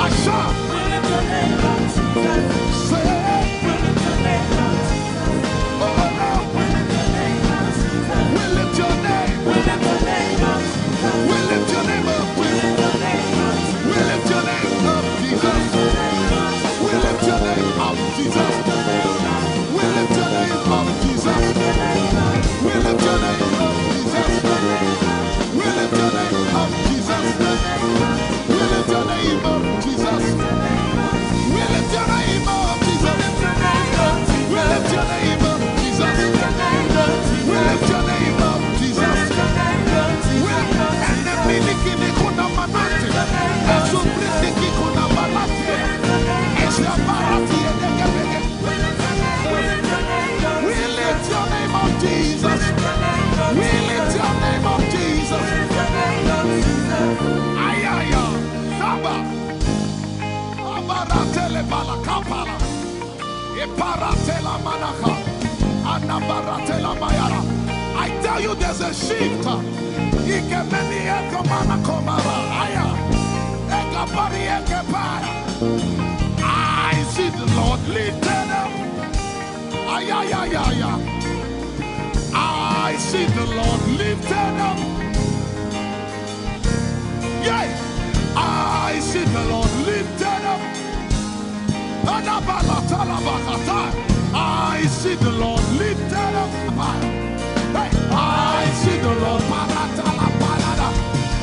Asha, we lift your name up, Jesus. Say, we lift your name up, Jesus. Oh no, we lift your name up, Jesus. We lift your name. We lift your name up, Jesus. We lift your name up. We lift your name up. We lift your name up, Jesus. We lift your name up, Jesus. We lift your name up, Jesus. We lift your name up, Jesus. We lift your name up, Jesus. We lift your name up, Jesus. We lift your name up, Jesus. We lift your name up, Jesus. We lift your name up, Jesus. And the miliki ni kuna manate, and so brindiki kuna balate, and the barati and the gabege. We lift your name up, Jesus. We lift your name up, Jesus. Ayaya, Saba, Abaratele Balakapala, Eparatela Manaka, Anabaratela Mayara. I tell you, there's a shift. Ikemeni Ekomana Komara, Aya, Ekapari Ekepaya. I see the Lord lifted up. Ayayayaya. I see the Lord lifted up. Yeah, I see the Lord lifted up. I see the Lord lifted up. Hey, I see the Lord.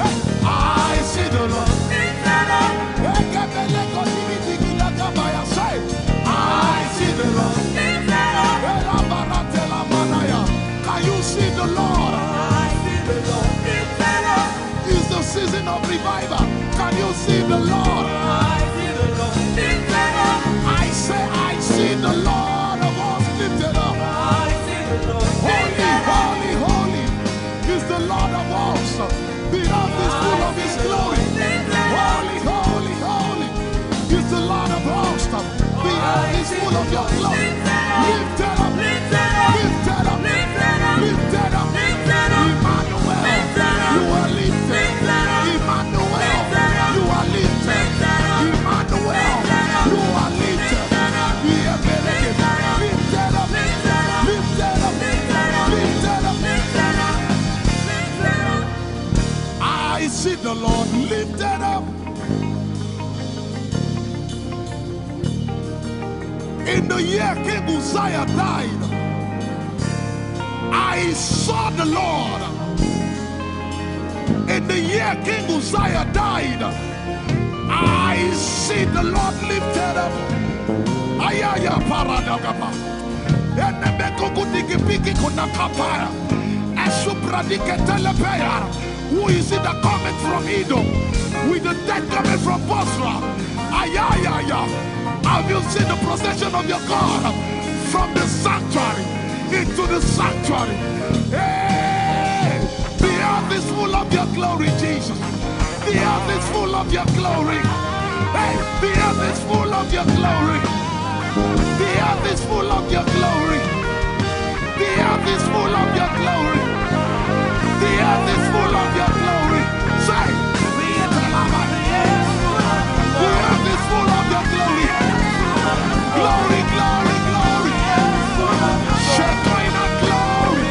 Hey, I see the Lord lifted up. I see the Lord lifted up. Can you see the Lord? I see the Lord lifted up. It's the season of revival. Can you see the Lord? I see the Lord lifted up. I say, I see the Lord of us lifted up. I see the Lord. Holy, holy, holy is the Lord of us. The earth is full of His glory. Holy, holy, holy is the Lord of hosts. The earth is full of Your glory. Lifted up, lifted up, lifted up, lifted up, lifted up, lifted up. Emmanuel, You are lifted. Emmanuel, You are lifted. Emmanuel, You are lifted. Lifted up, lifted up, lifted up, lifted up, lifted up. I see the Lord lifted up. In the year King Uzziah died, I saw the Lord. In the year King Uzziah died, I see the Lord lifted up. Ayaya paradagaba. Who is it that cometh from Edom? With the dead coming from Bosra. Ayaya. Have you seen the procession of your God from the sanctuary into the sanctuary? Hey, the earth is full of Your glory, Jesus. The earth is full of Your glory. Hey, the earth is full of Your glory. The earth is full of Your glory. The earth is full of Your glory. The earth is full of Your glory. Say, the earth is full of Your glory. Glory, glory, glory. Shekinah glory.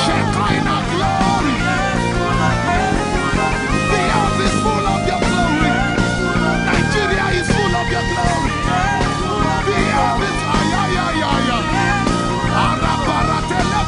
Shekinah glory. The earth is full of Your glory. Nigeria is full of Your glory. The earth is ayayayaya. Arabaratele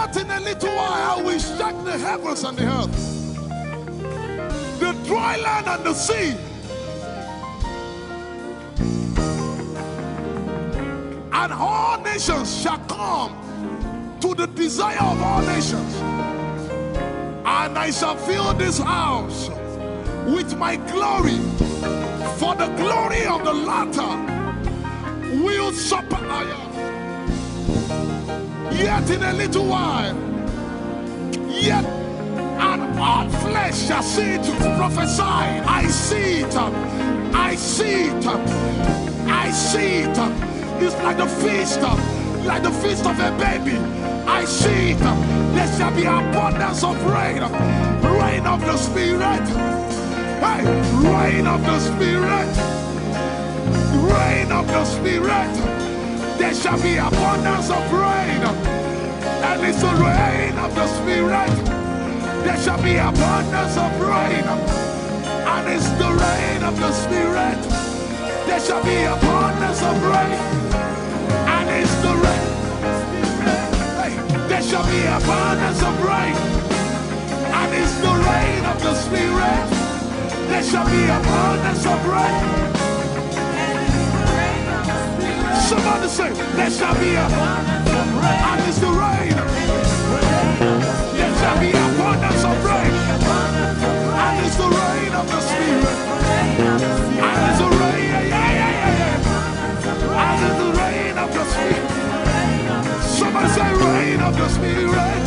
Yet in a little while I will shake the heavens and the earth, the dry land and the sea. And all nations shall come to the desire of all nations. And I shall fill this house with my glory, for the glory of the latter will surpass. Yet in a little while, yet and all flesh shall see it. Prophesy. I see it. I see it. I see it. It's like the feast of a baby. I see it. There shall be abundance of rain. Rain of the Spirit. Hey, rain of the Spirit. Rain of the Spirit. There shall be abundance of rain. And it's the rain of the Spirit. There shall be abundance of rain. And it's the rain of the Spirit. There shall be abundance of rain. And it's the rain. Hey, there shall be abundance of rain. And it's the rain of the Spirit. There shall be abundance of rain. Somebody say, there shall be abundance of rain. And it's the rain. There shall be abundance of rain. And it's the rain of the Spirit. And it's the rain. And it's the rain of the Spirit. Somebody say, rain of the Spirit.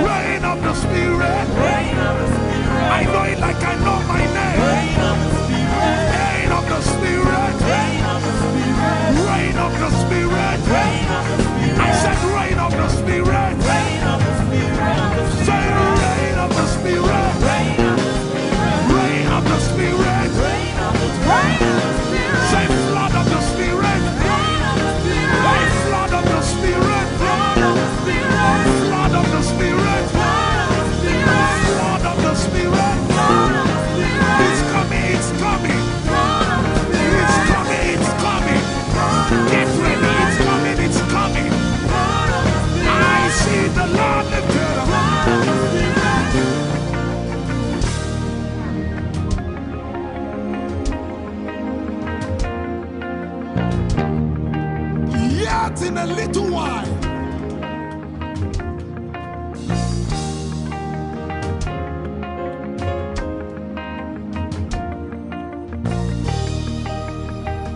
Rain of the Spirit. I know it like I know my name. Rain of the Spirit. Rain of the Spirit. Rain of the Spirit. I said rain of the Spirit. Say rain of the Spirit. Rain of the Spirit. Say flood of the Spirit. Say flood of the Spirit. Flood of the Spirit. Flood of the Spirit. It's coming, it's coming. It's coming, it's coming. Get ready, it's coming, it's coming. I see the Lord lifted up. Yet in a little while,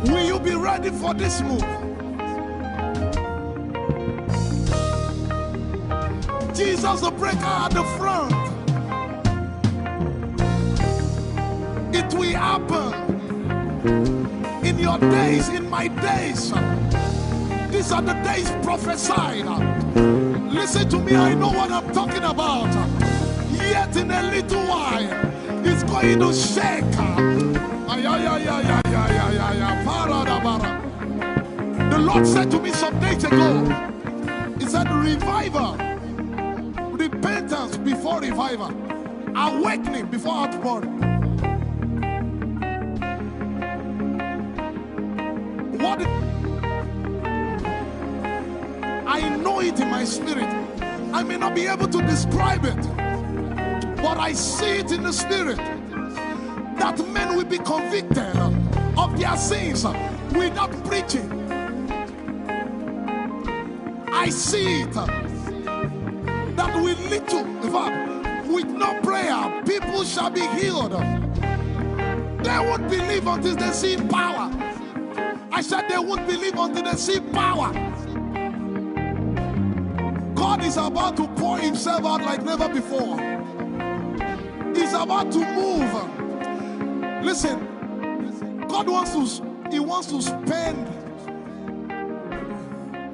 will you be ready for this move? Jesus the breaker at the front. It will happen in your days, in my days. These are the days prophesied. Listen to me, I know what I'm talking about. Yet in a little while, it's going to shake. The Lord said to me some days ago, He said, revival, repentance before revival, awakening before outpouring. What? I know it in my spirit. I may not be able to describe it, but I see it in the spirit. That men will be convicted of their sins without preaching. I see it. That with little, in fact, with no prayer, people shall be healed. They won't believe until they see power. I said they won't believe until they see power. God is about to pour Himself out like never before. He's about to move. Listen, God wants to spend.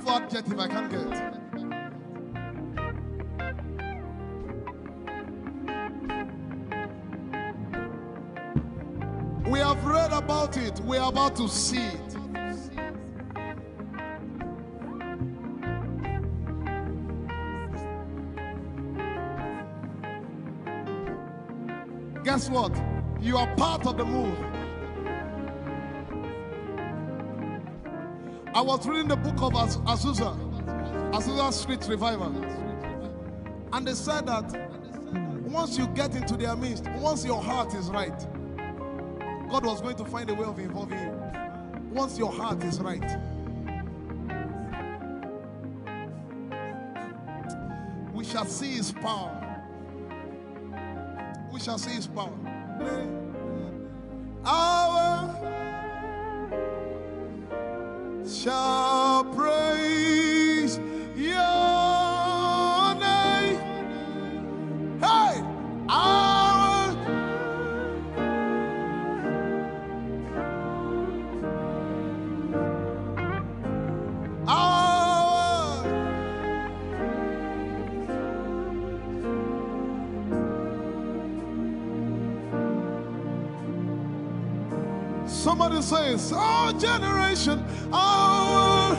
What adjective I can't get? We have read about it. We are about to see it. Guess what? You are part of the move. I was reading the book of Azusa. Azusa Street Revival. And they said that once you get into their midst, once your heart is right, God was going to find a way of involving you. Once your heart is right. We shall see his power. We shall see his power. Our shall praise your name. Hey, our somebody says, our generation, our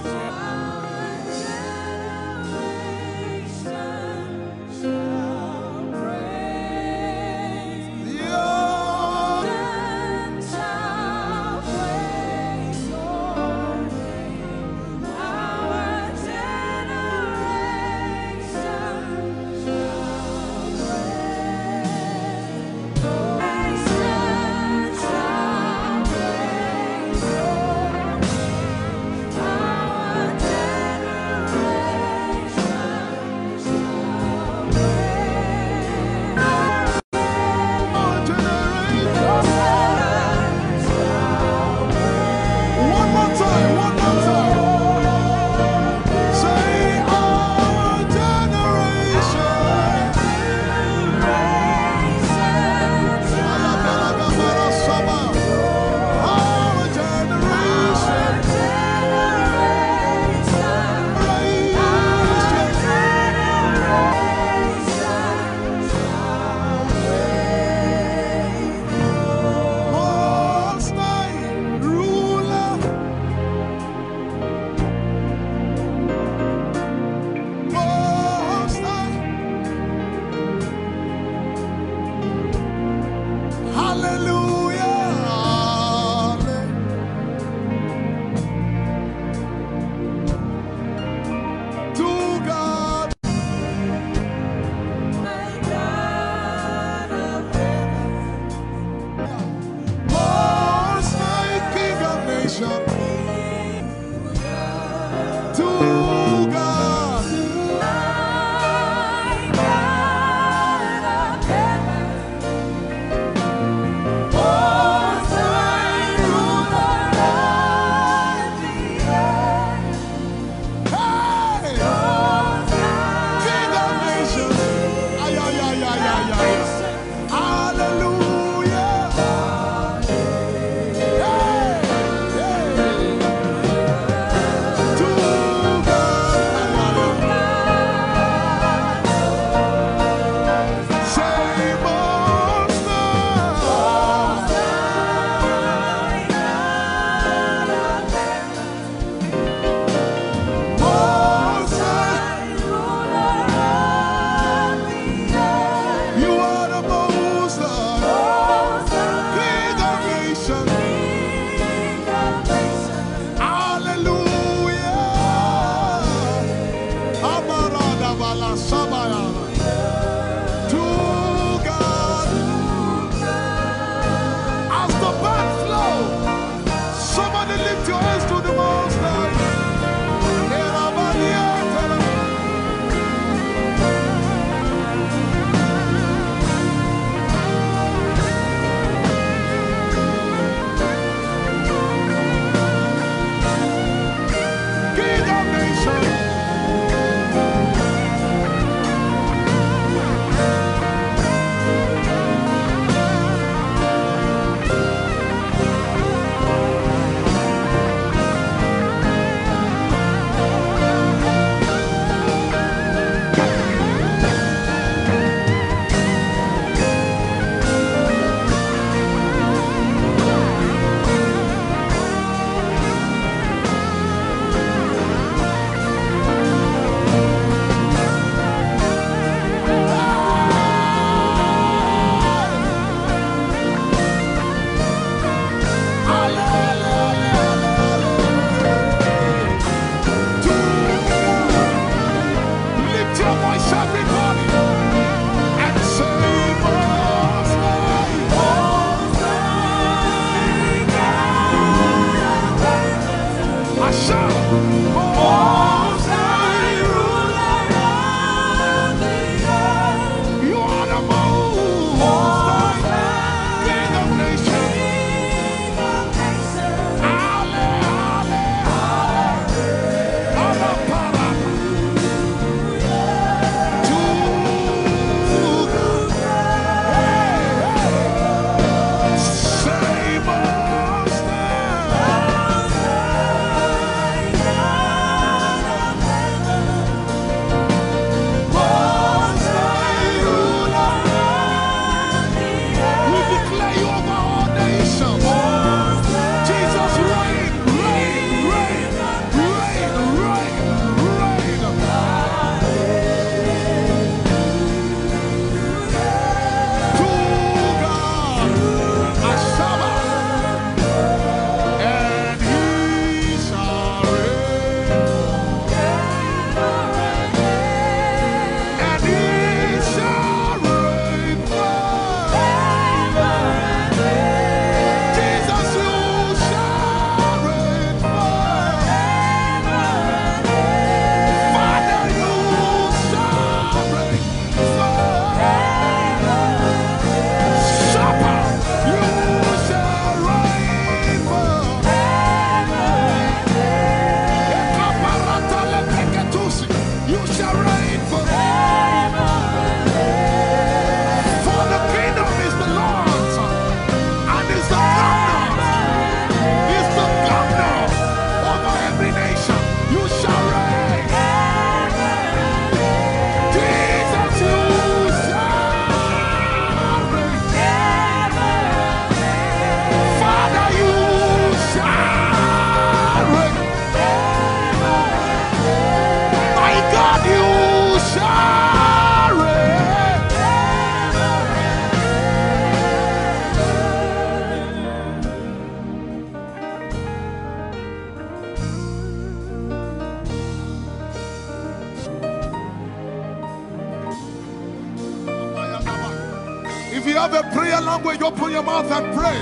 If you have a prayer language, open your mouth and pray.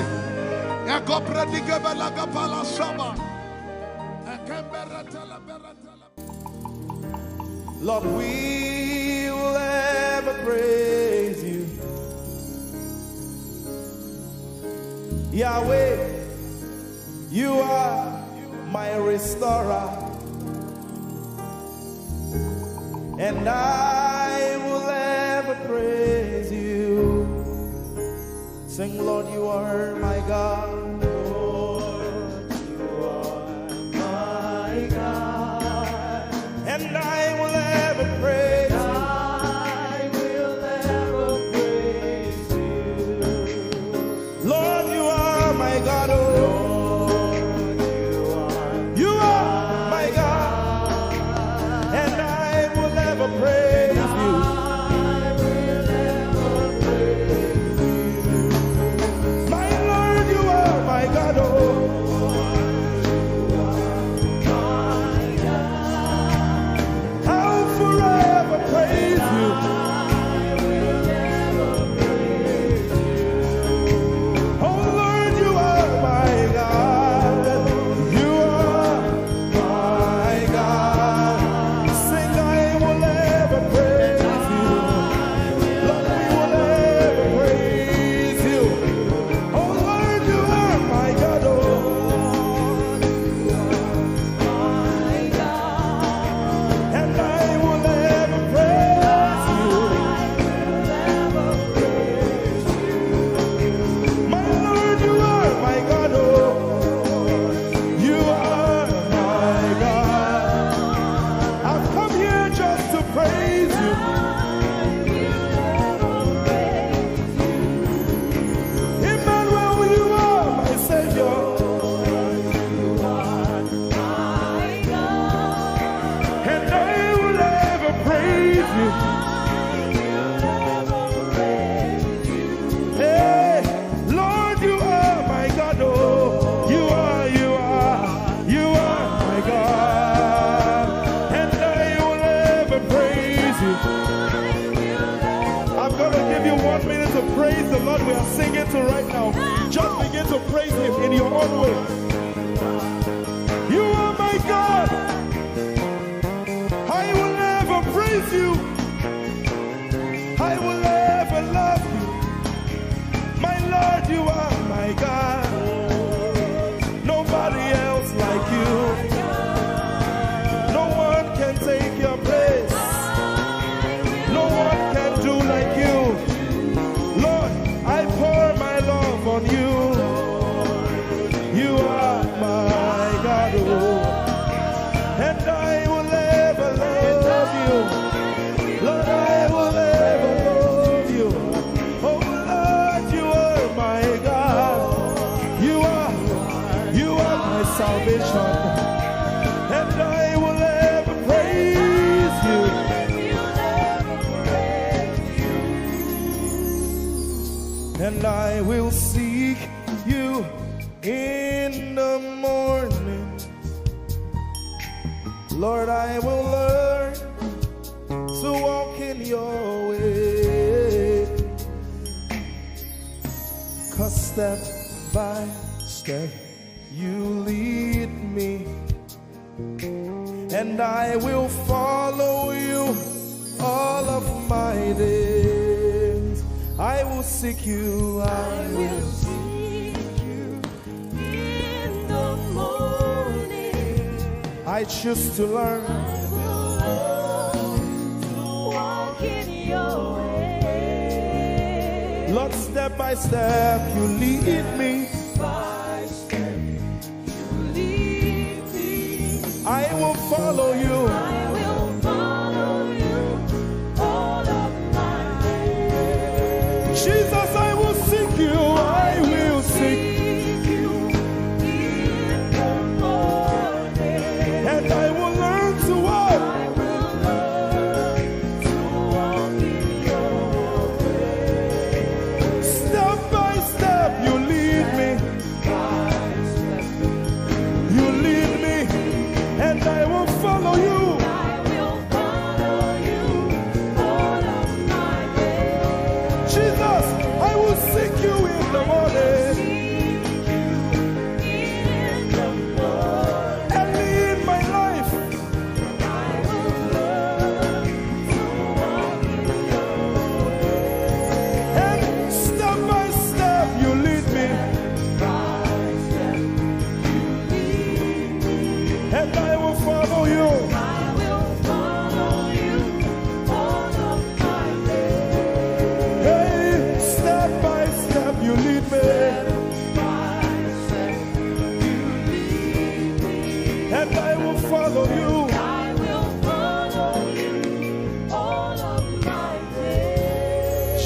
Lord, we will ever praise you. Yahweh, you are my restorer, and I will ever praise you. Sing, Lord, you are my God. Lord, you are my God, and I will ever praise you. I will ever praise you. Lord, you are my God. Oh, Lord, you are my God, and I will ever praise you. And I will seek you in the morning. Lord, I will learn to walk in your way. 'Cause step by step you lead me, and I will follow you all of my days. I will seek you, I will seek you in the morning. I choose to learn, I will learn to walk in your way. Lord, step by step you lead me. By step you lead me. I will follow you. Jesus, I will seek you, I will seek you in the morning. And I will learn to walk. I will learn to walk in your way. Step by step you lead me. By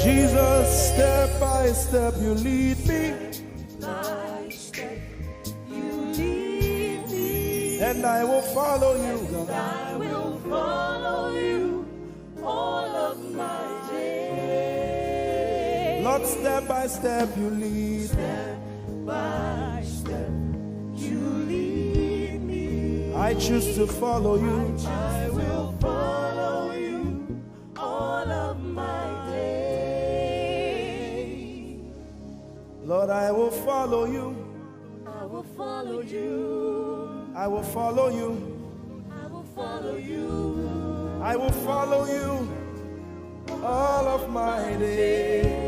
Jesus, step by step you lead me. By step you lead me. And I will follow you, God. I will follow you all of my days. Lord, step by step you lead. Step by step you lead me. I choose to follow you. I will follow you all of my days. Lord, I will follow you. I will follow you. I will follow you. I will follow you. I will follow you all of my days.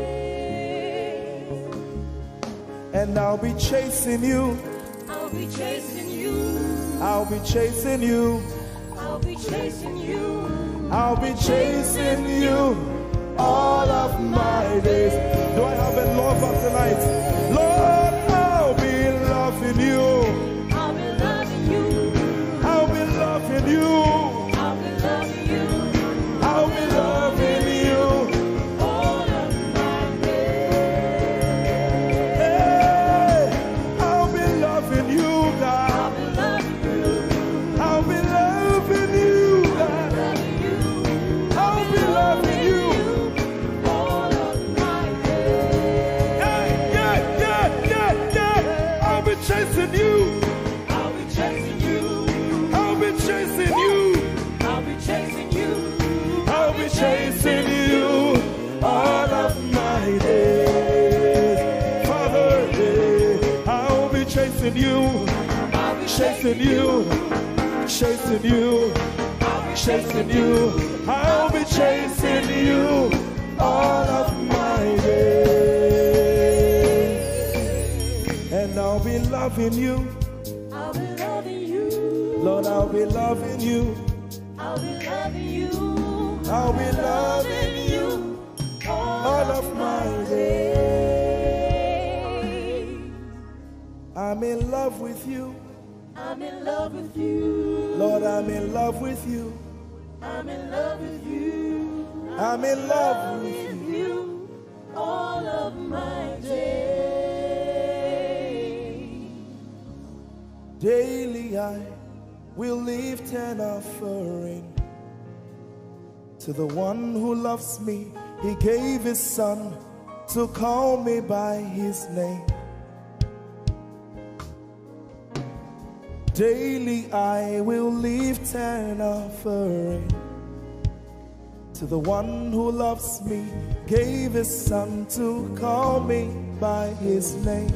And I'll be chasing you. I'll be chasing you. I'll be chasing you. I'll be chasing you. I'll be chasing you all of my days. Do I have a lover tonight? Lord, I'll be loving you. I'll be loving you. I'll be loving you. I'll be loving you. I'll be loving you. All of my days. Hey, I'll be loving you, God. I'll be loving you. I'll be loving you, God. I'll be loving you. All of my days. Yeah. I'll be chasing you. I'll be chasing you. I'll be chasing you. I'll be chasing you. I'll be chasing you all of my days. Father, I'll be chasing you. I'll be Chasing you. Chasing you. Chasing you. I'll be chasing you all of my days. And I'll be loving you. I'll be loving you. Lord, I'll be loving you. I'll be loving you. I'll be loving you all of my days. I'm in love with you. I'm in love with you. Lord, I'm in love with you. I'm in love with you. I'm in love with you all of my days. Daily I will lift an offering to the one who loves me. He gave his son to call me by his name. Daily I will lift an offering to the one who loves me, gave his son to call me by his name.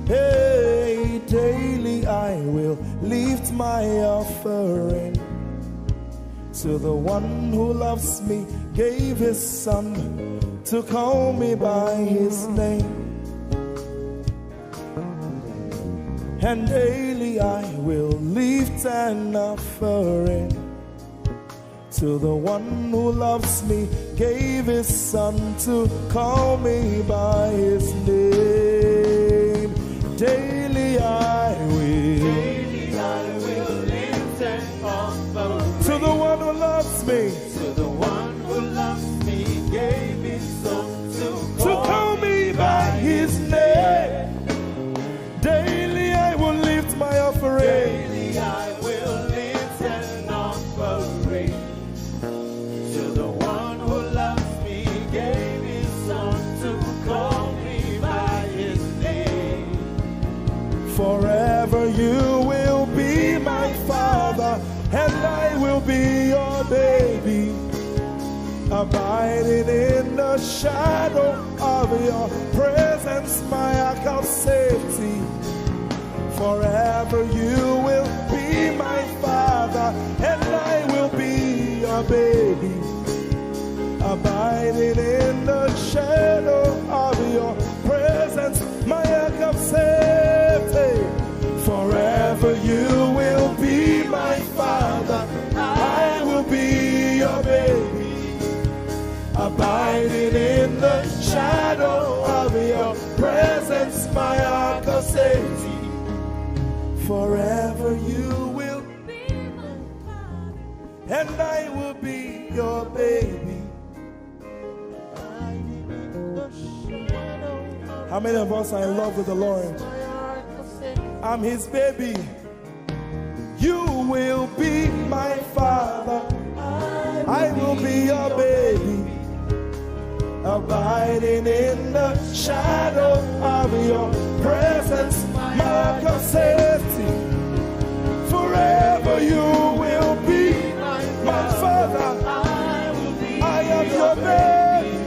Hey, daily I will lift my offering to the one who loves me, gave his son to call me by his name. And daily I will lift an offering to the one who loves me, gave his son to call me by his name. Daily I will lift an offering to the one who loves me, to the one who loves me, gave his son to call me by his name. Daily I will lift my offering. Daily I will lift an offering to the one who loves me, gave his son to call me by his name. Forever you will be my father, and I will be your baby, abiding in the shadow of your presence, my ark of safety. Forever you will be my father, and I will be your baby, abiding in the shadow of your presence, my ark of safety. Forever you will be my father, I will be your baby, abiding in the shadow of your presence, my ark of safety. Forever you will be my father, and I will be your baby, How many of us are in love with the Lord? I'm his baby. You will be my father. I will be your baby. Abiding in the shadow of your presence, mark of safety. Forever you will be my father. I am your baby.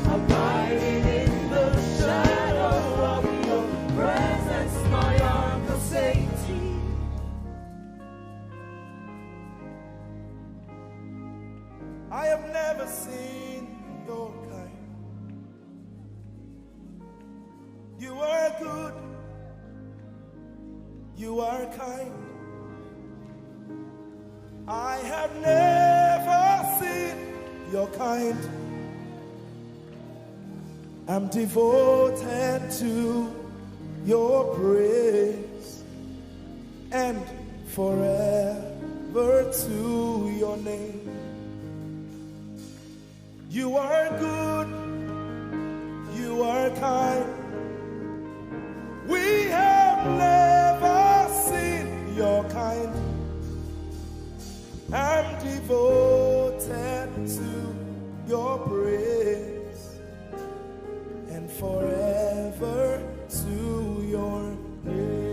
Abiding in the shadow of your presence, my arms of safety. I have never seen your kind. You are good. You are kind. I have never seen your kind. I'm devoted to your praise and forever to your name. You are good, you are kind. We have never seen your kind. I'm devoted to your praise and forever to your name.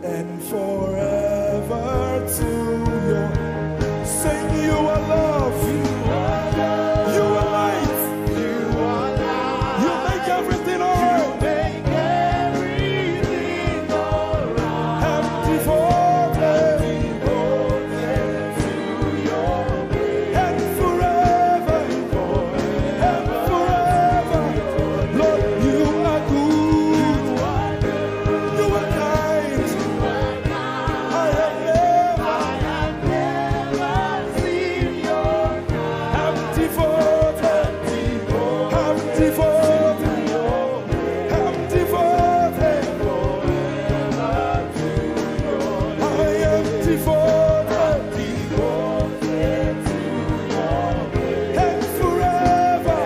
and forever to your. Sing, you are love, you are love, you are light, you are light. You make everything alright. You make everything alright. I'm devoted to your grace. And forever, and forever. Lord, you are good. You are kind. I have never seen your kind. I'm devoted. I'm devoted. I'm devoted. I am devoted. And forever.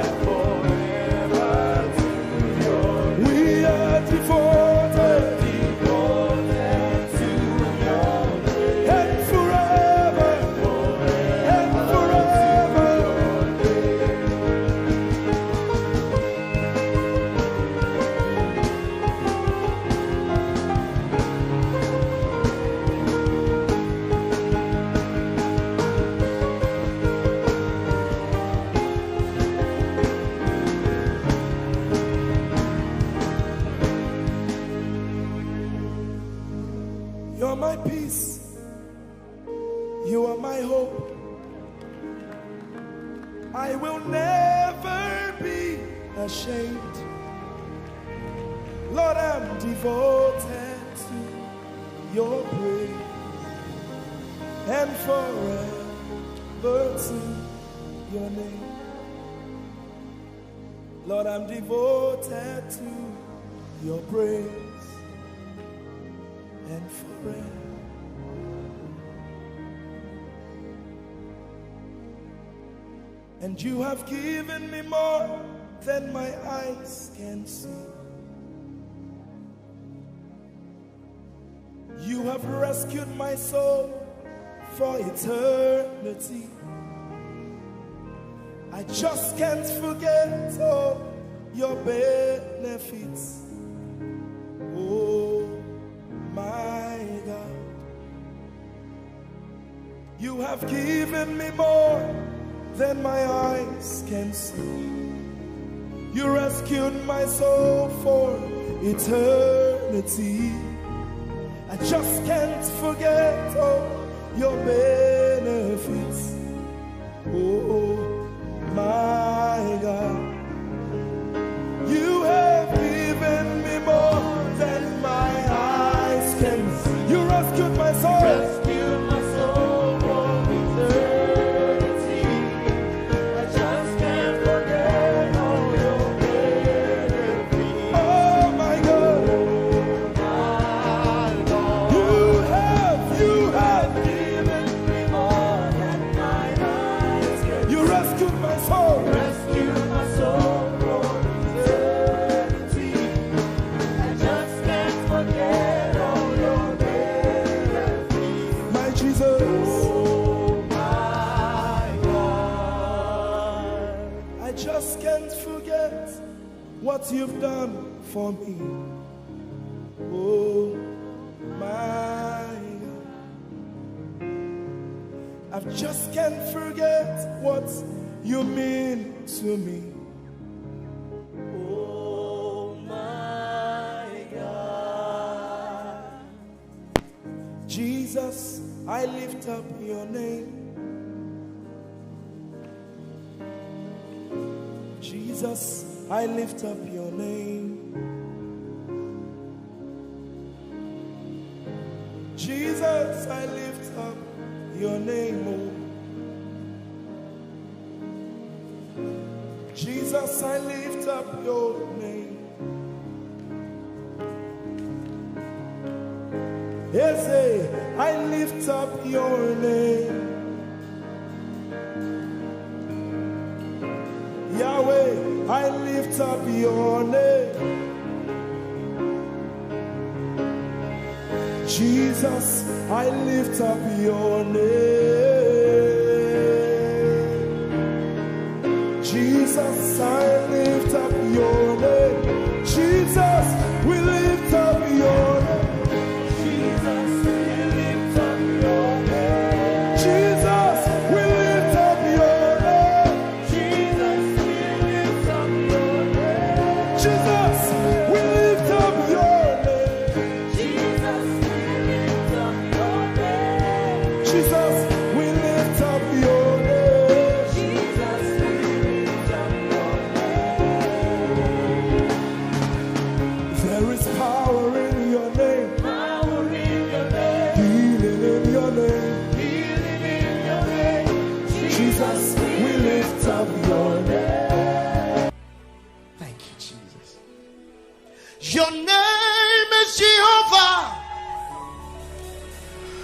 We are devoted. And forever. And forever. You're my peace. You are my hope. I will never be ashamed. Lord, I'm devoted to your praise and forever to your name. Lord, I'm devoted to your praise and forever. And you have given me more than my eyes can see. You have rescued my soul for eternity. I just can't forget all your benefits. Oh my God, you have given me more than my eyes can see. You rescued my soul for eternity. I just can't forget all your benefits. Oh my God, you have given me more than my eyes can see. You rescued my soul. Rescued my soul for eternity. I just can't forget all your benefits. Oh my God, you have given me more than my eyes can see. You rescued my soul. Rescued my soul for eternity. I just can't forget all your benefits. My Jesus. Oh my God. I just can't forget what you've done for me. Oh my God. I just can't forget what you mean to me. Oh my God. Jesus, I lift up your name. Jesus, I lift up your name. Jesus, I lift up your name. Oh. Jesus, I lift up your name. Ese, I lift up your name. Yahweh, I lift up your name. Jesus, I lift up your name. Jesus, I lift up your name. Jesus, we lift up your name. Jesus, Your name is Jehovah.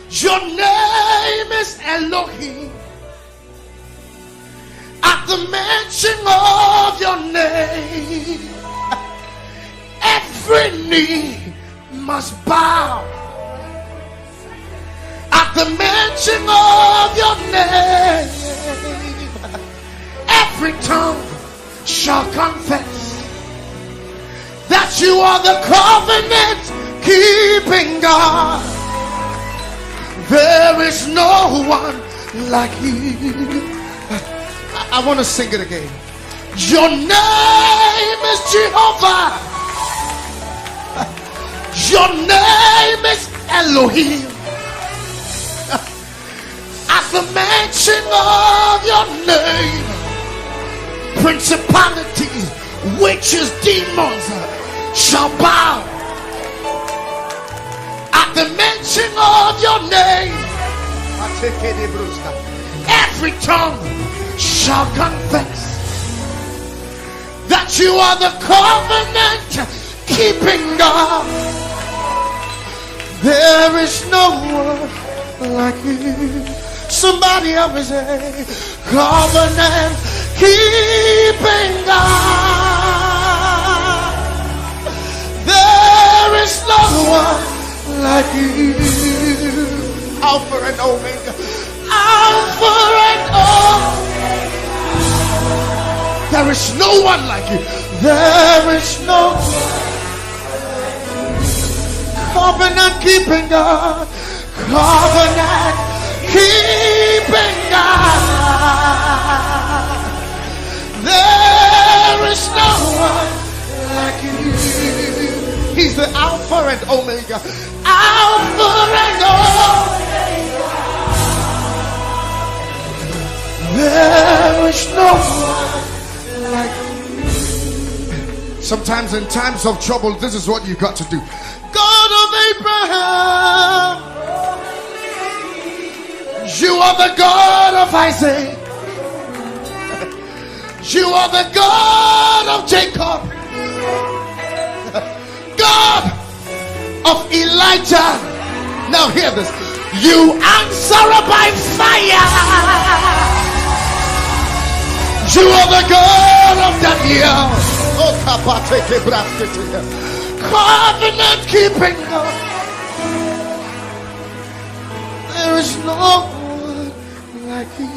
Your name is Elohim. At the mention of your name, every knee must bow. At the mention of your name, every tongue shall confess that you are the covenant keeping God. There is no one like you. I want to sing it again. Your name is Jehovah. Your name is Elohim. At the mention of your name, principalities, witches, demons shall bow. At the mention of your name, every tongue shall confess that you are the covenant keeping God. There is no one like you. Somebody help me say, covenant keeping God. There is no one like you. Alpha and Omega. Alpha and Omega. There is no one like you. There is no one. Covenant keeping God. Covenant keeping God. There is no one like you. He's the Alpha and Omega. Alpha and Omega. There is no one like you. Sometimes in times of trouble, this is what you got to do. God of Abraham, you are the God of Isaac. You are the God of Jacob. God of Elijah. Now hear this. You answer by fire. You are the God of Daniel. Covenant keeping God. There is no one like you.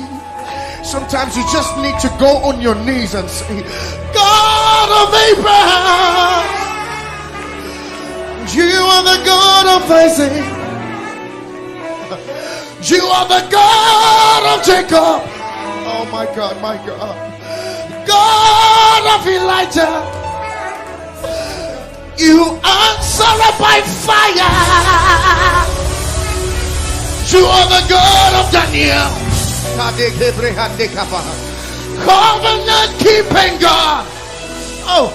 Sometimes you just need to go on your knees and say, God of Abraham, you are the God of Isaac. You are the God of Jacob. Oh my God, my God. God of Elijah. You answer by fire. You are the God of Daniel. Covenant keeping God. Oh,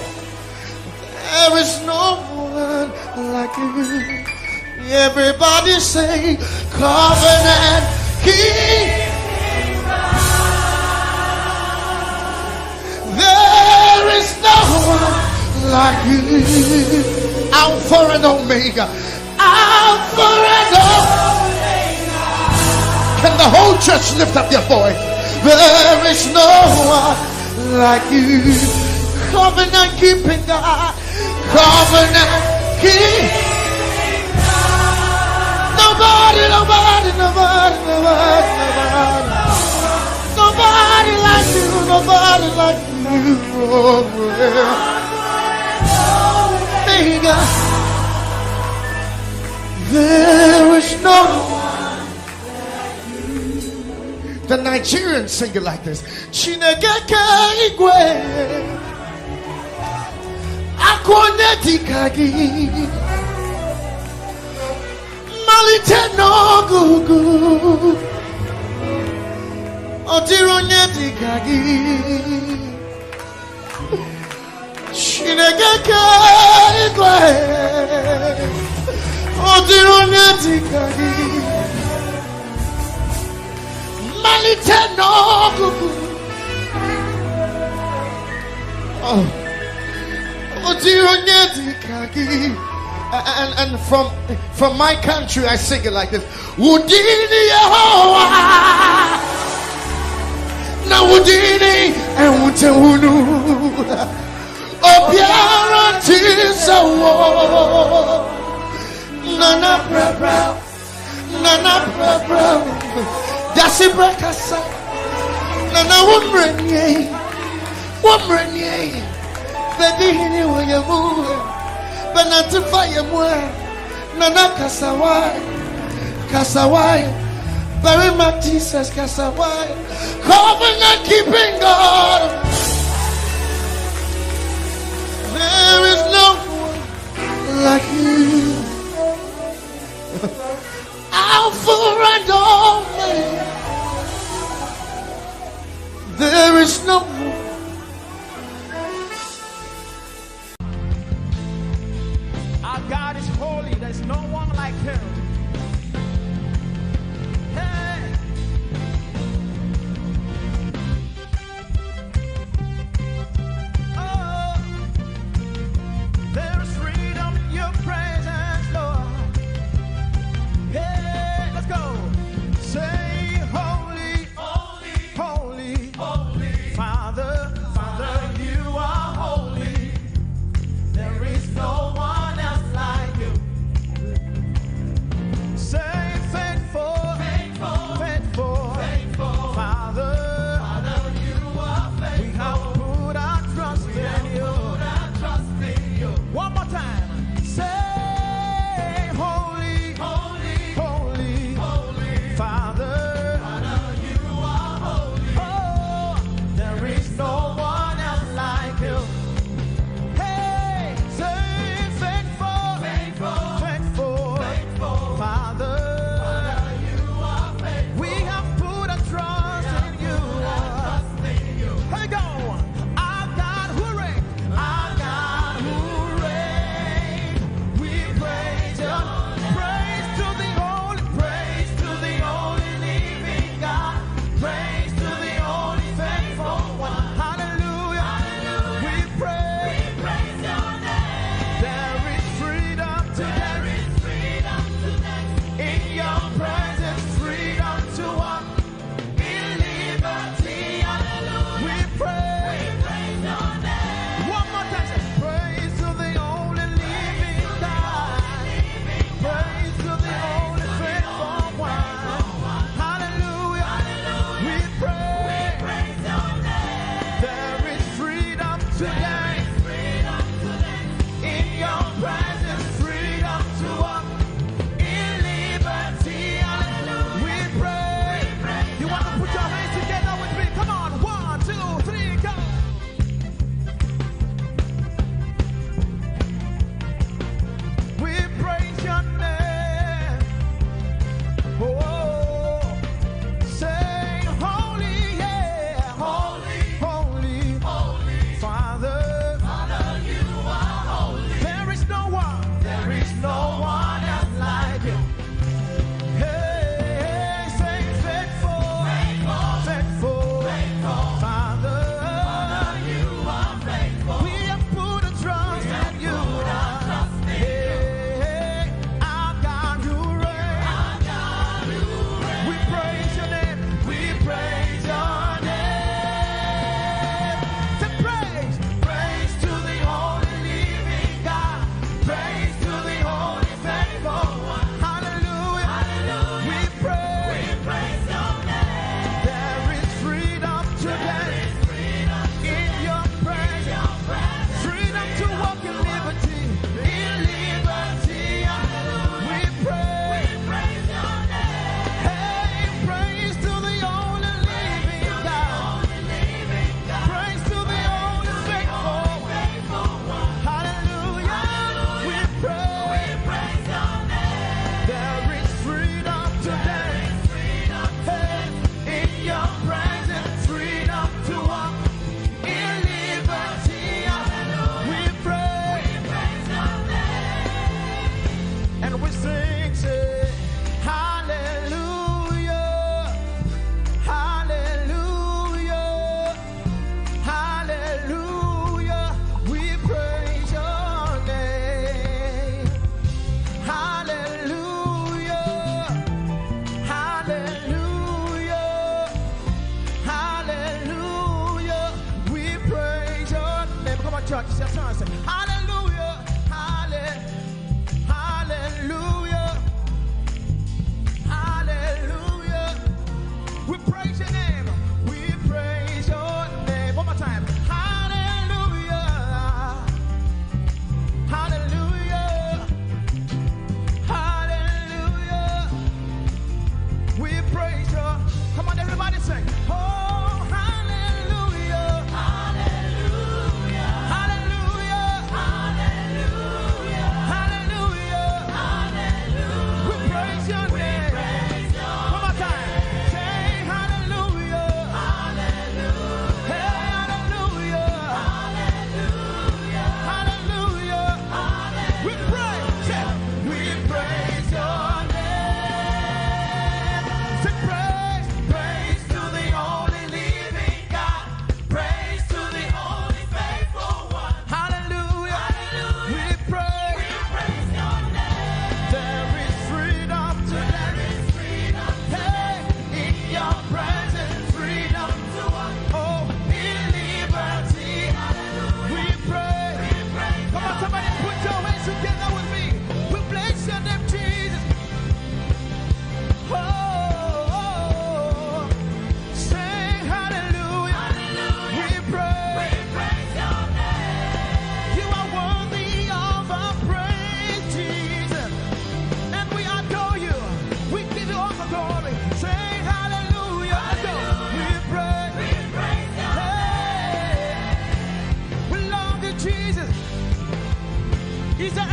there is no one like you. Everybody say, covenant keeping God. There is no one like you. Alpha and Omega. Alpha and Omega. Can the whole church lift up their voice? There is no one like you. Covenant keeping God. Covenant keeping God. Nobody, nobody, nobody, nobody, nobody. Nobody like you. Nobody like you. Omega. There is no one like you. The Nigerians sing it like this. Chinegeka igwe akwoneti kagi malite no gugu otironyeti kagi Chinegeka igwe otironyeti kagi malite no gugu. Oh, otironyeti kagi And from my country, I sing it like this. Udini Yehovah, na udini ewutewunu, obiara tisawo, nana bra, jasi brakasa, nana wumrenye, baby hini wayamu. Benatify mwe nana kasawai bury my Jesus kasawai covenant keeping God. There is no one like you, Alpha and Omega. There is no one. God is holy, there's no one like him. Hey. Oh, there's freedom in your presence, Lord. Hey, let's go. Say holy, holy, holy, holy. Father, you are holy. There is no one. Say faithful, Father, you are faithful. We have put our trust in you. One more time. Say holy, Father, you are holy. Oh, there is no one else like you. Hey, say faithful, Father, you are faithful. We have put our trust in you. Here we go. Our God who reigns,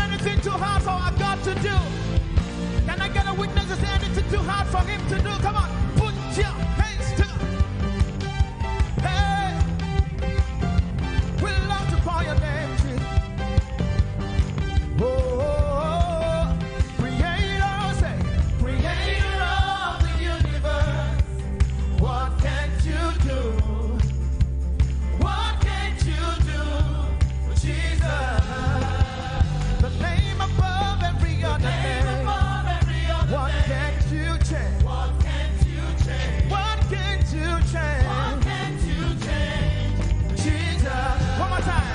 anything too hard for our God to do? Can I get a witness? Is there anything too hard for him to do? Come on, put your hands together. Hey, we love to call your name, Jesus. Oh, creator, say, creator of the universe. What can't you do? What can't you do, Jesus? The name above every other name. What can't you change? What can't you change? What can't you change? What can't you change? Jesus. One more time.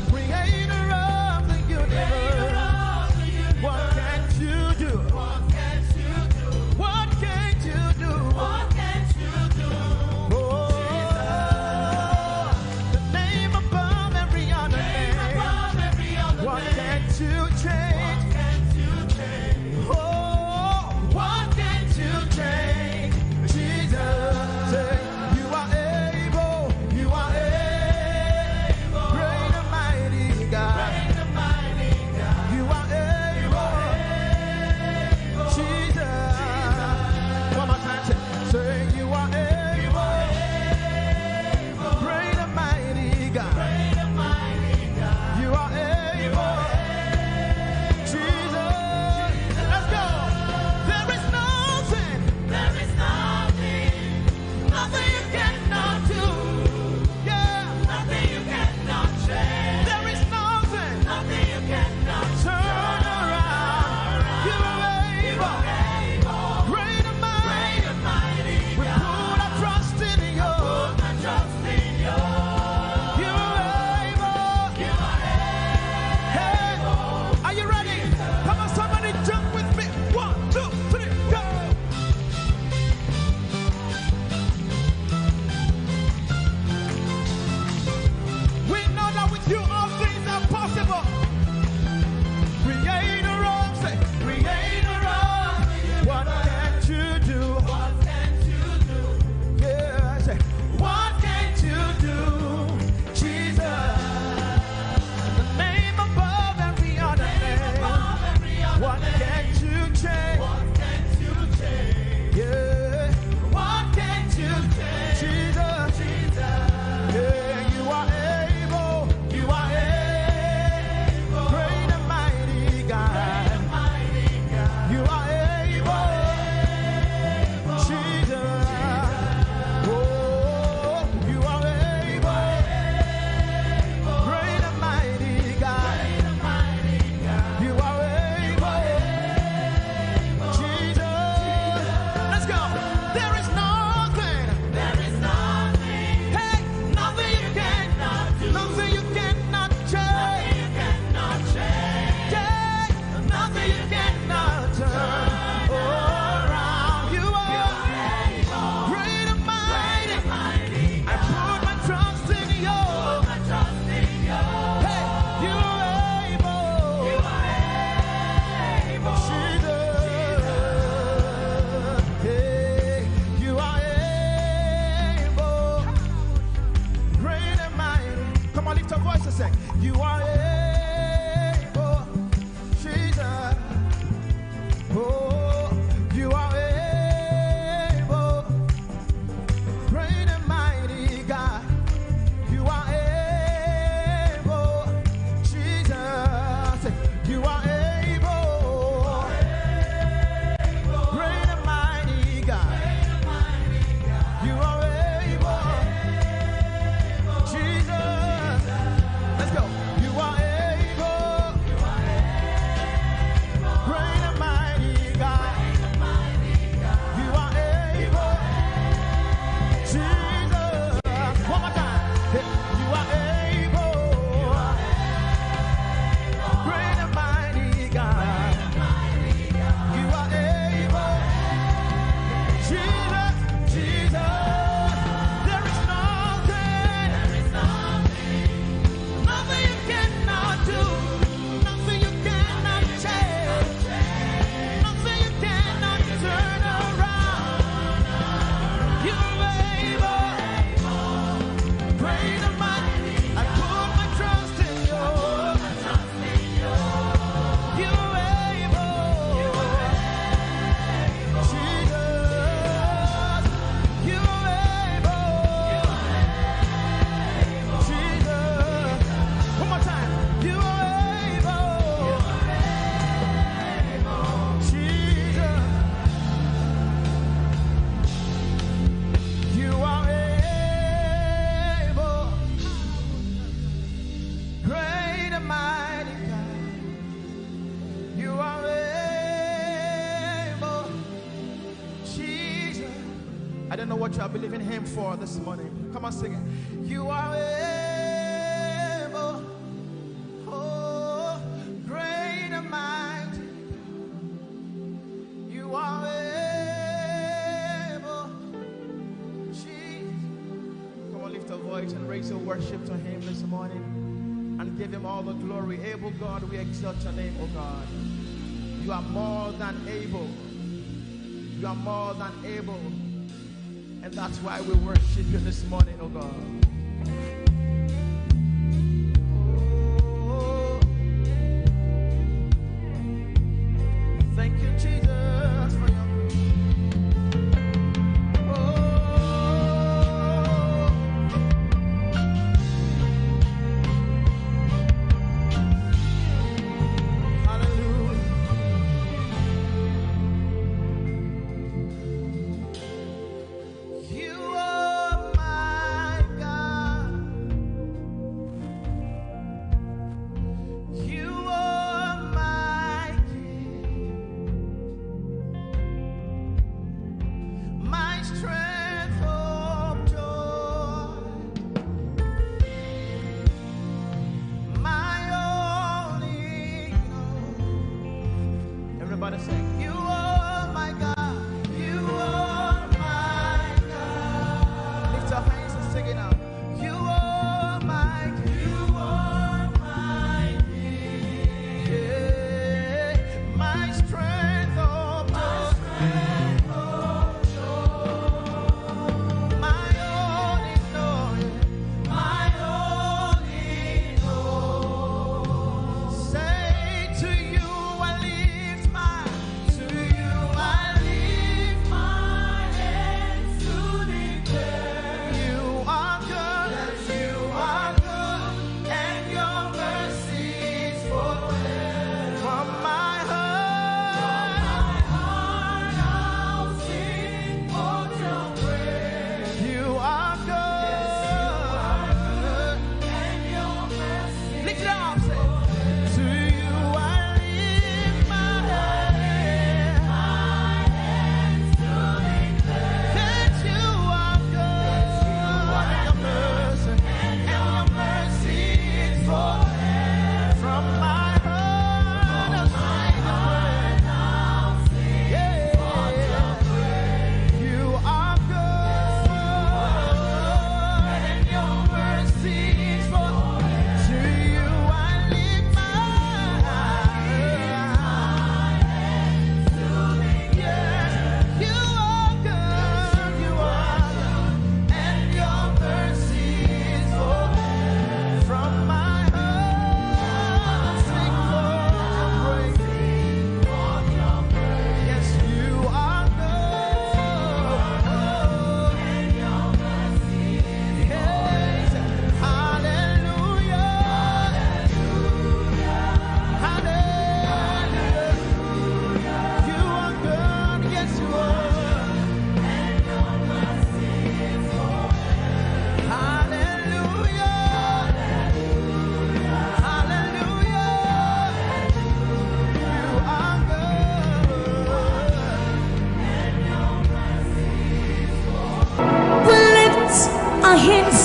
Creator of the universe. What can't you do? What can't you do? What can't you do? What can't you do? Oh, the name above every other name. What can't you change? don't know what you are believing Him for this morning. Come on, sing it. You are able, oh, great and mighty. You are able, Jesus. Come on, lift a voice and raise your worship to Him this morning and give Him all the glory. Able God, we exalt your name, oh God. You are more than able. You are more than able. And that's why we worship you this morning, oh God. Oh, thank you, Jesus, for your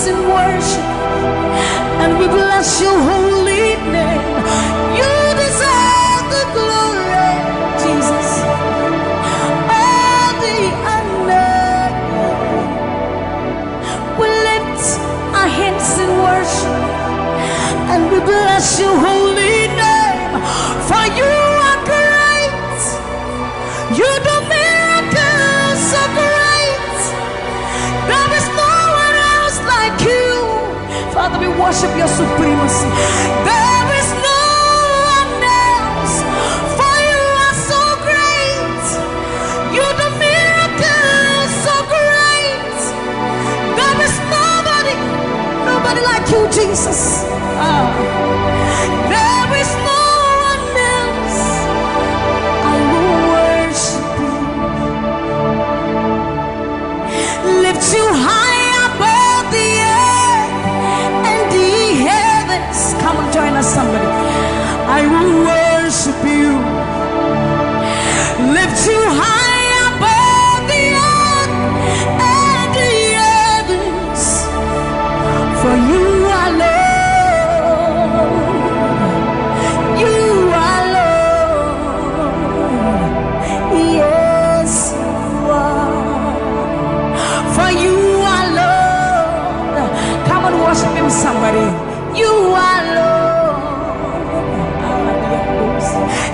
In worship, and we bless your holy name. You deserve the glory, Jesus. All the honor. We lift our hands in worship, and we bless your holy name. For you are great. You do miracles so great. There is no one else like you. Father, we worship your supremacy. There is no one else, for you are so great. You do miracles so great. There is nobody like you, Jesus. There is no one else. I will worship you. Lift you high above the earth and the heavens. Come and join us, somebody. I will worship you. Lift you high above the earth and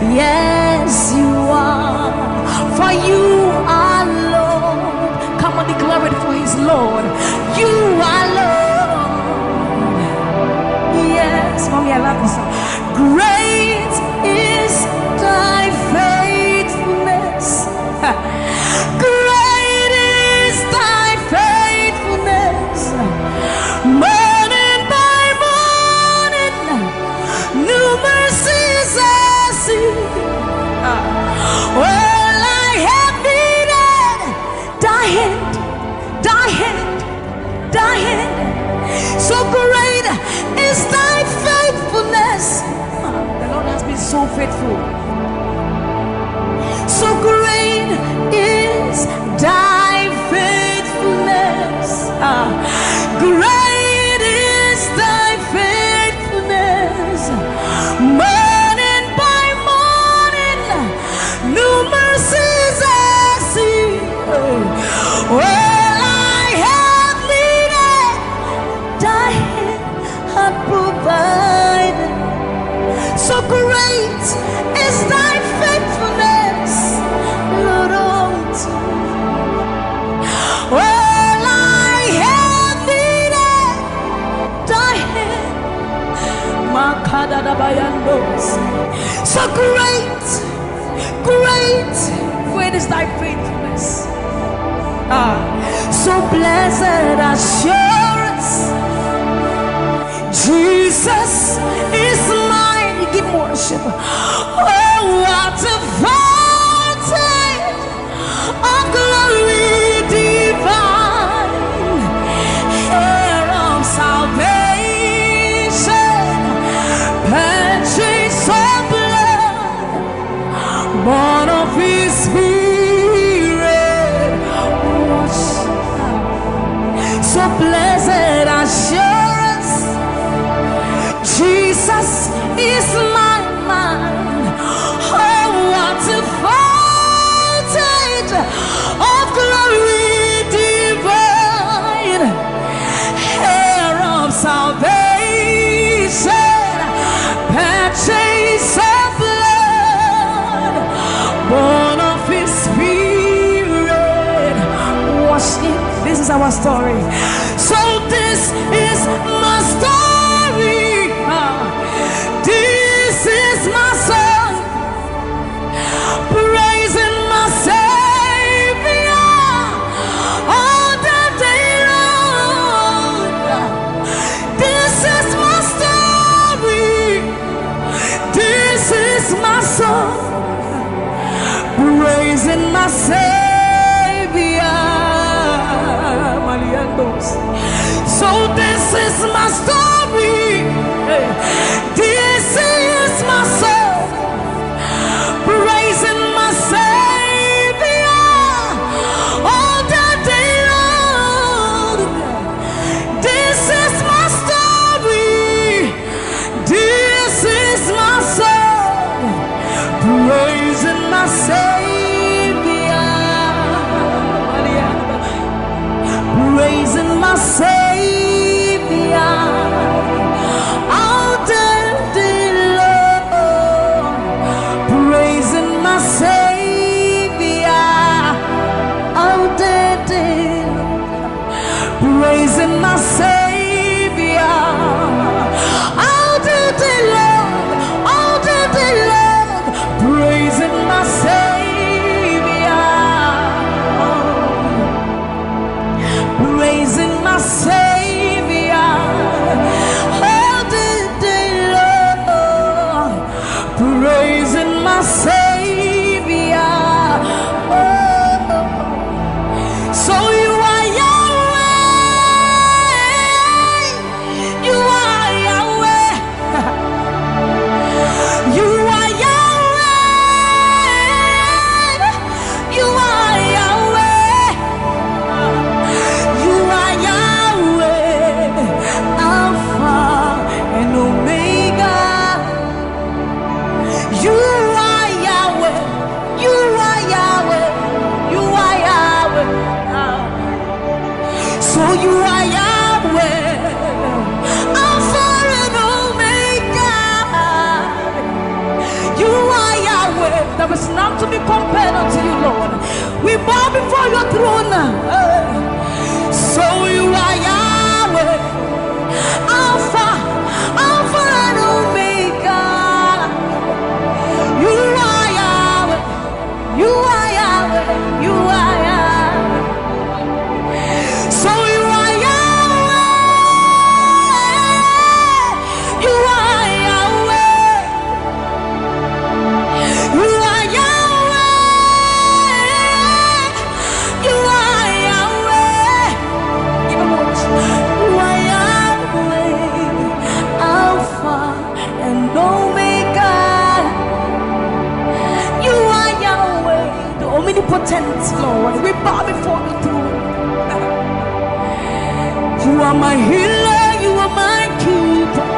Yes, you are. For you are Lord. Come on, declare it for his Lord. You are Lord. Yes, mommy, I love this song. Great is thy faithfulness. Great is thy faithfulness. Morning by morning, new mercies I see. All I have needed, thy hand, thy hand, thy hand. So great is thy faithfulness. The Lord has been so faithful. So great is thy faithfulness. Great is thy faithfulness. Morning by morning, new mercies I see. All I have needed, thy hand hath provided. So great is thy faithfulness, Lord, unto me. All I have needed, thy hand. So great, great, great is thy faithfulness. So blessed assurance, Jesus is mine. Give worship. Oh, what a fountain of glory divine, hair of salvation, purchase of blood, born of his spirit. So blessed assurance, Jesus is my mind. Oh, what a fountain of glory divine, hair of salvation, purchase of blood, born of his spirit. Washed in. This is our story. So this is my story. This is my song, praising my Savior all the day long. This is my story. This is my song, praising my Savior. So this is my story. This is my song, praising my Savior all the day long. This is my story. This is my song, praising my Savior, praising my Savior. Praising my Savior all the day long, all the day long, praising my Savior, praising my Savior all the day long, praising my Savior. So you are You are There is none to be compared unto you, Lord. We bow before your throne. So you are Yahweh, Alpha and Omega. You are Yahweh, you are Yahweh, you are Yahweh. So you are Yahweh, you are Yahweh, you are Yahweh, you are Yahweh. Even more, you are Yahweh, Alpha and Omega. You are Yahweh, the omnipotent Lord. We bow before the throne. You are my healer, you are my keeper,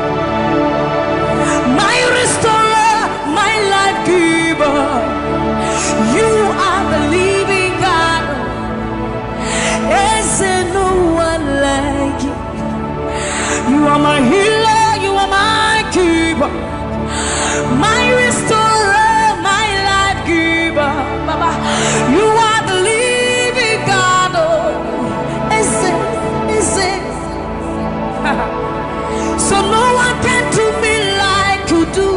my restorer, my life giver. You are the living God. Is there no one like you? You are my healer, you are my keeper, my restorer, my life giver. Baba, you are the living God. Oh, is it? So no one can do me like you do.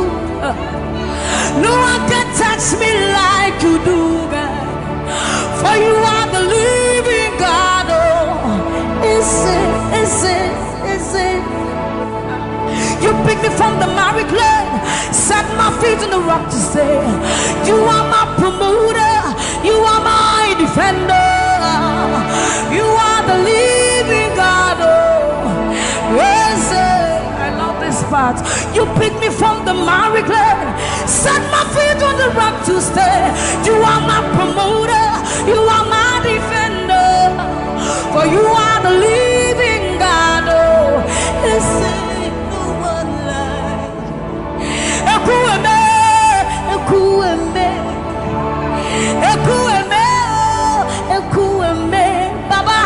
No one can touch me like you do, God. For you are the living God. Oh, is it? You picked me from the miry clay, set my feet on the rock to stay. You are my promoter, you are my defender. You are the living God. Oh, yes, I love this part. You picked me from the miry clay, set my feet on the rock to stay. You are my promoter, you are my defender. For you are the living God. Oh, yes, no one like Ekueme, Ekueme, Ekueme, Ekueme. Baba,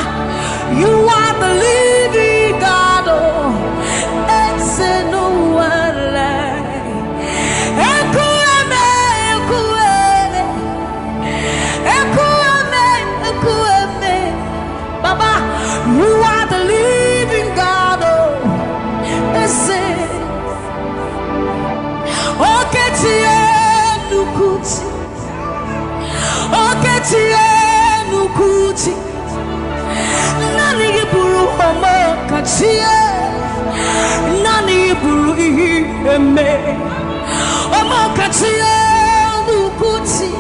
you are the living God. Oh, it's no one like Ekueme, Ekueme, Ekueme, Ekueme. Baba, you are the living God. Oh, it's Nukuti Nani buru homo kachie Nani buru eme Homo kachie Nukuti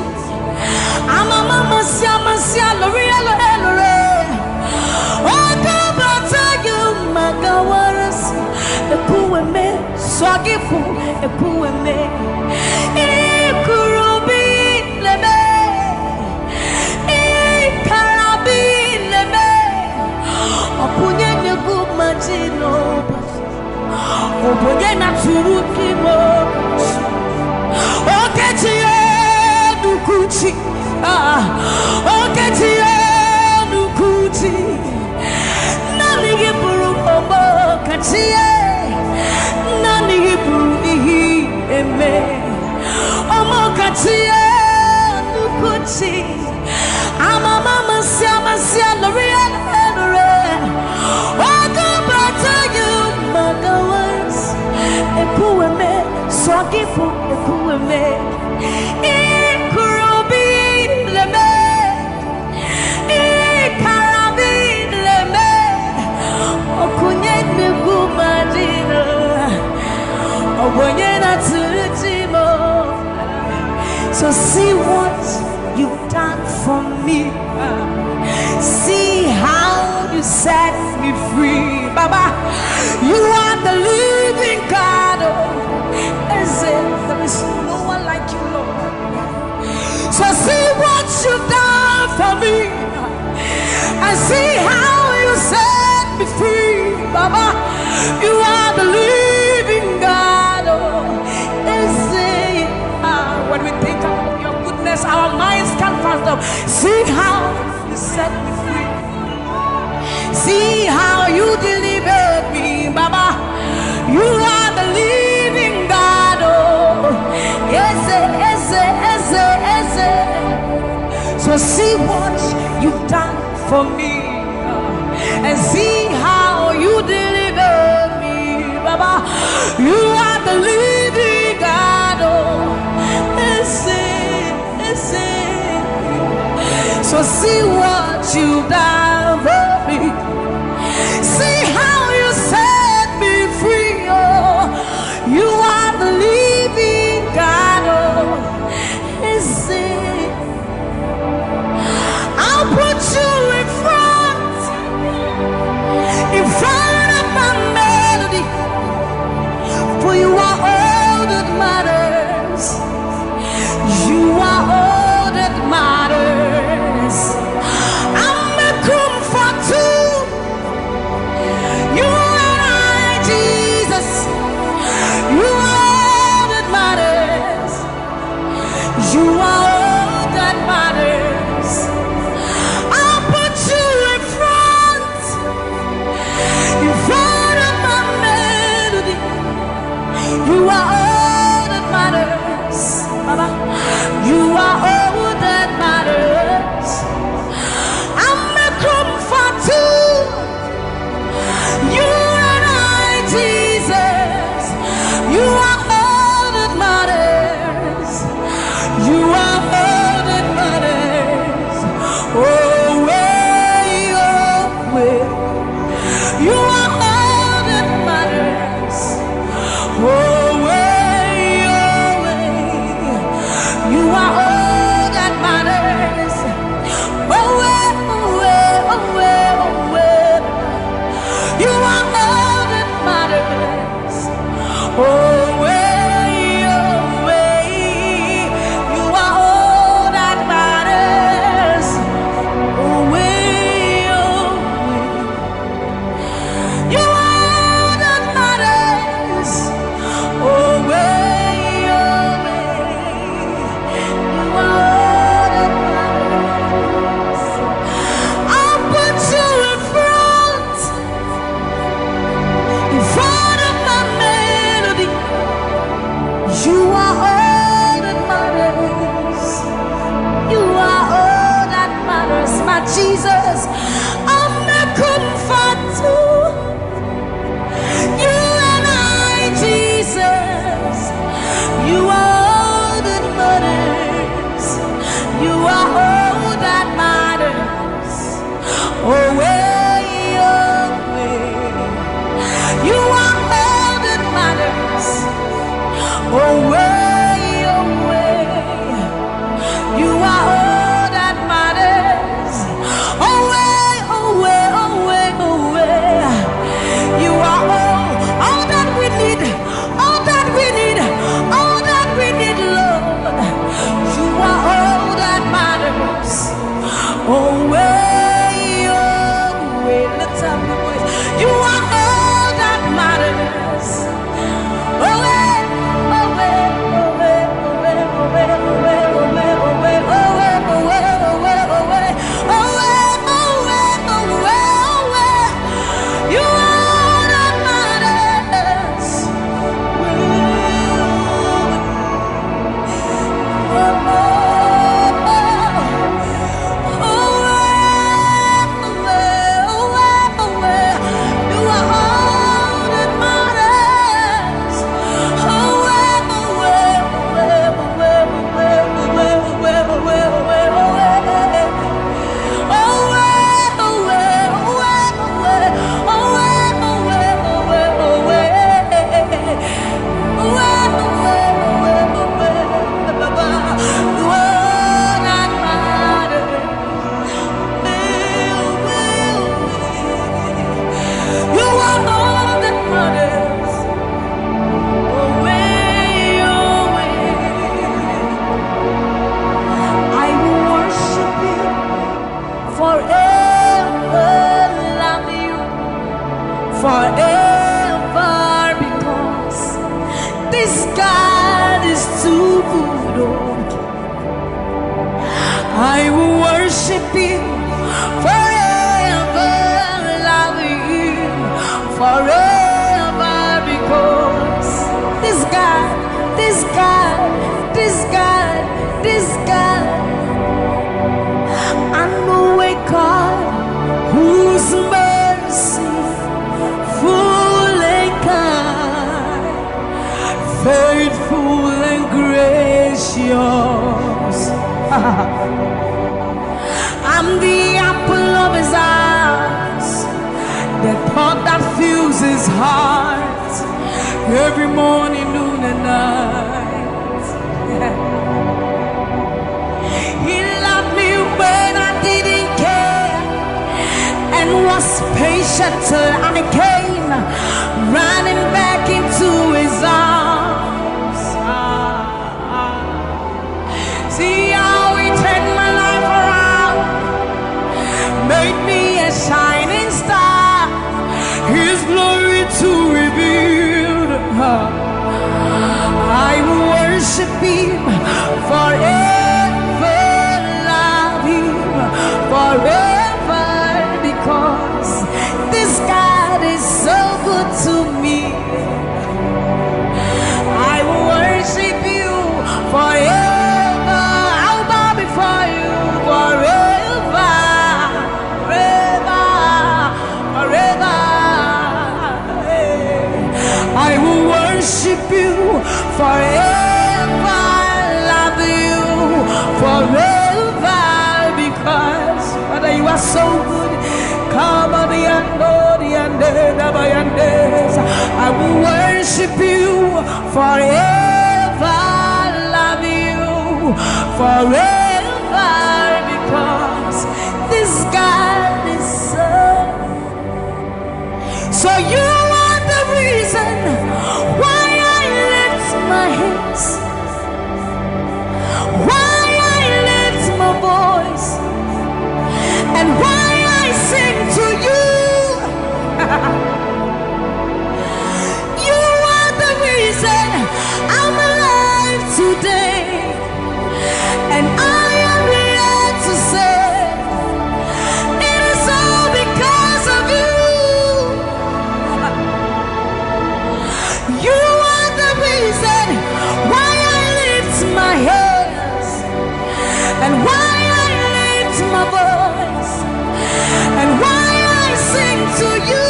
Amama masia Loria lore Oka bata you magawaras Ekueme Swagifu Ekueme Ikurubi lebe Opunye negu majino Opunye na turuki mo Oketiye nukuchi Oketiye nukuchi Nani giburu omo katiye Nani giburu ihi eme Omo katiye nukuchi Amama masia Loria Ekueme, Swagifu, Ekueme, Ikurubi leme, Ikarabi leme, Okunye negu madina, Obonye na turutimo. So see what you've done for me. See how you set me free, Baba. You are the living God. There is no one like you, Lord. So see what you've done for me, and see how you set me free, Baba. You are the living God. When we think of your goodness, our minds can't fathom. See how you set me free. See how you delivered me, Baba. You are the living God. Oh, yes, see what you've done for me, and see how you deliver me, Baba. You are the living God. Oh, so see what you've done for me. See how you set me free. Oh, you are the living God. Oh, I'll put you in front of my melody, for you are all that matters. You are all that matters. I'm a comfort too. You and I, Jesus. You are all that matters. You are all that matters. I'll put you in front of my melody. You are all that matters, Baba. You are all that matters. I'm a comfort too. You and I, Jesus. You are all that matters. You are all that matters. Oh, way, oh, way. You are all that matters. Oh, way, oh, way. You are all that matters. Oh, way, oh, way, oh, way, oh, way. You are all that matters. Oh, way, oh, way. You are all that matters. Oh, way, oh, way. You are all that matters. Oh, way, oh, way. You are all that matters. I'll put you in front of my melody. You are all that matters. You are all that matters, my Jesus. I'm a comfort too. You and I, Jesus. You are all that matters. You are all that matters. Oh, way, oh, way. You are all that matters. Oh, way, oh, way. You are all that matters. Oh, way, oh, way, oh, way, oh, way. You are all that we need, all that we need, all that we need, Lord. You are all that matters. Oh, way, oh, way. Lift up your voice. You are all that matters. Oh, way, oh, way, oh, way, oh, way, oh, way, oh, way, oh, way, oh, way, oh, way, oh, way, oh, way, oh, way, oh, way, oh, way, oh, way, oh, way. You are all that matters. I will worship you forever, love you forever, because this God, this God, this God, this God, I'm the apple of his eyes, the pot that fills his heart every morning, noon and night. He loved me when I didn't care and was patient till I came running back into his arms. See how he turned my life around, made me a shining star, his glory to reveal. I will worship him forever, love him forever, because this God is so good to me. I will worship you forever. I'll bow before you forever, forever, forever. I will worship you forever, love you forever, because Father, you are so good. I will worship you forever, love you forever, because this God is so you are the reason why I lift my hands, why I lift my voice, and why I sing to you. You are the reason I'm alive today, and I am here to say it is all because of you. You are the reason why I lift my hands, and why I lift my voice, and why I sing to you.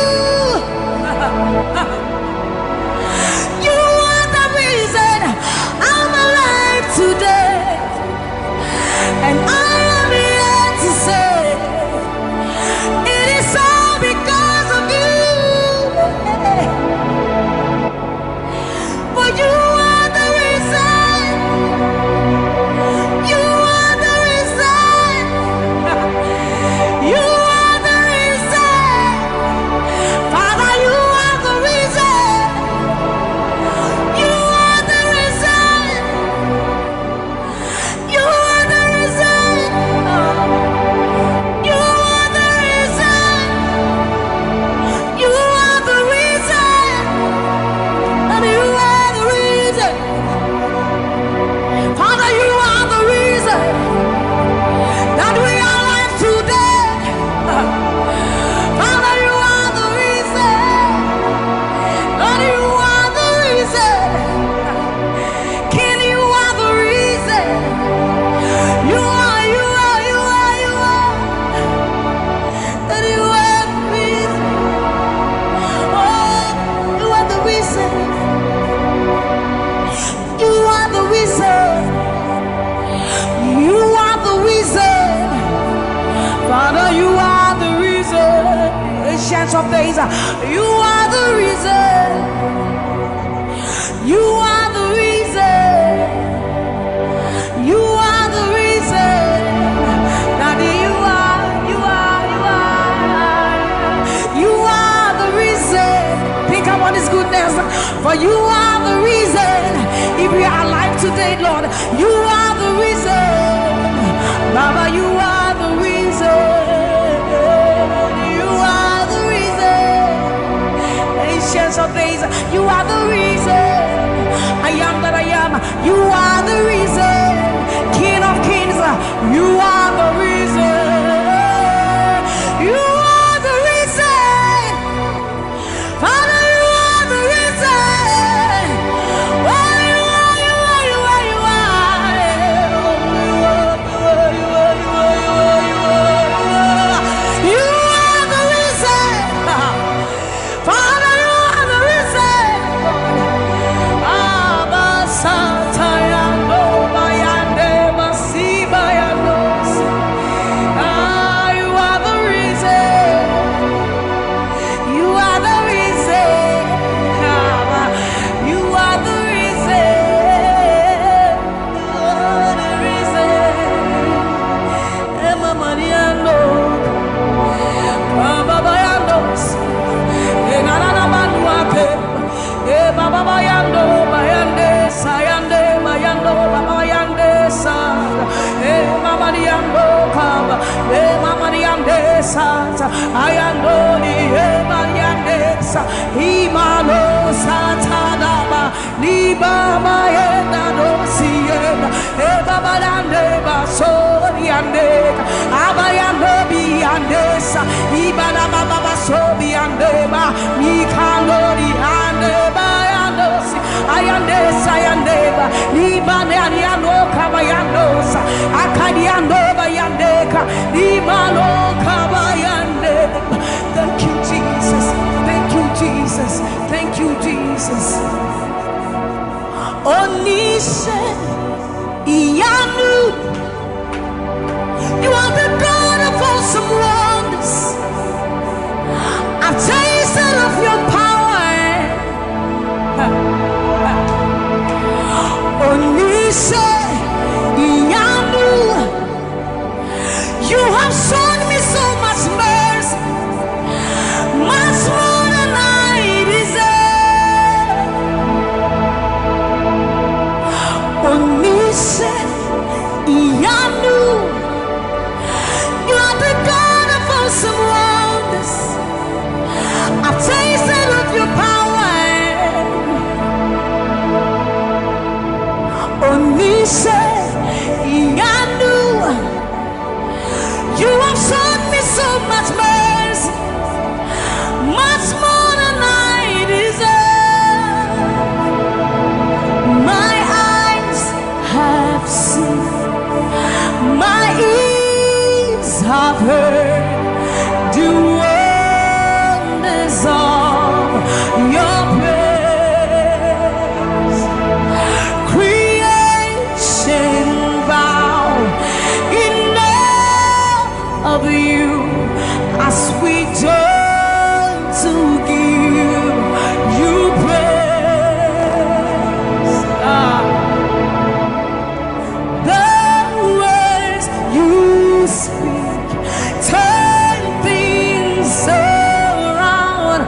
You are the reason I'm alive today, and I am here to say it is all because of you. For you are the reason. You are the reason. You are the reason. Father, you are the reason. You are the reason. You are the reason. You are the reason. You are the reason. And you are the reason. Father, you are the reason that we are alive today. Father, you are the reason. Lord, you are the reason. King, you are the reason. You are, you are, you are, you are. That you are the reason. Oh, you are the reason. You are the reason. You are the reason. Father, you are the reason. Ancients of days, you are the reason. You are the reason. You are the reason. Daddy, you are, you are, you are. You are the reason. Think about his goodness. For you are the reason. If we are alive today, Lord, you are the reason. Baba, you are the reason. You are the reason. Ancients of days, you are the reason. I am that I am. You are the reason. King of kings, you are the reason. You are the reason. Father, you are the reason. Oh, you are, you are, you are, you are. sata ayandoni emayandesa imalo sata daba liba mayenda dosienda ebaba yande basori yande abayando biyandesa ibana baba basobi yandeba mikandori andeba yandosi ayandesa yandeba libane ariano kabayandosa akadiando bayandeka libano kabayandeba. Thank you, Jesus. Thank you, Jesus. Thank you, Jesus. Onise iyanu, you are the God of awesome wonders. I've tasted of your power. Onise iyanu, you have shown me so much mercy, much more than I deserve. Onise iyanu, you are the God of awesome wonders. I've tasted of your power. Onise iyanu, you have shown me so much mercy, much more than I deserve. My eyes have seen, my ears have heard the wonders of your praise. Creation bow in awe of you as we join to give you praise. The words you speak turn things around.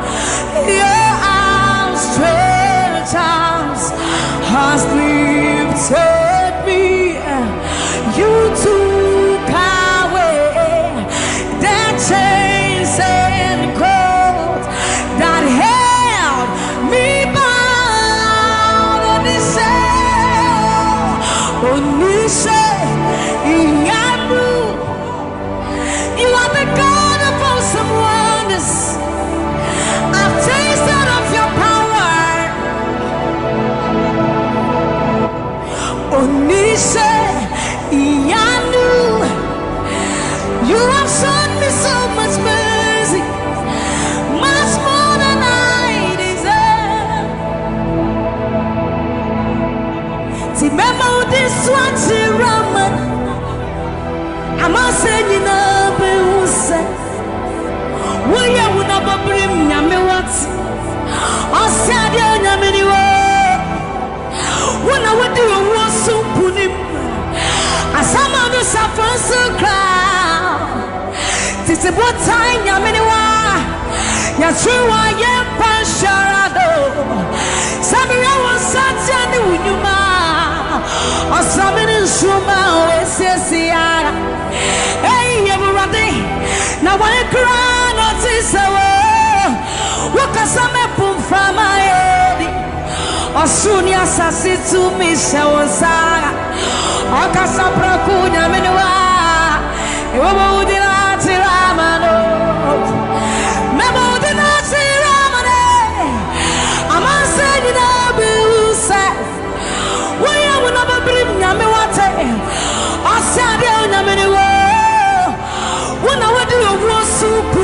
Your outstretched arms has lifted me. You took away the chains and cords that held me bound. Onise iyanu, you are the God of awesome wonders. I've tasted of your power. Onise iyanu, you have shown me so much mercy, much more than I deserve. Remember this one, Raman. I'm not saying you know, but who said, will you never bring me what? I said, you're many words. When I would do a war so put him, as some of us are first so crowd. This is what time you're many words. You're true, I am Pasharado. Samuel was such a new man. Or something in Shuma, Ese. Hey, everybody. Now, when I cry, not this hour. What can some put from my head? Or soon, yes, I see to me, Shawasa. Or Casabra Kunya Menua. You would not Ramano. Memo did not see Ramane. I'm not saying that we say. We will never bring Yamewate. I said, Yamaniwa. When I would do a war soup,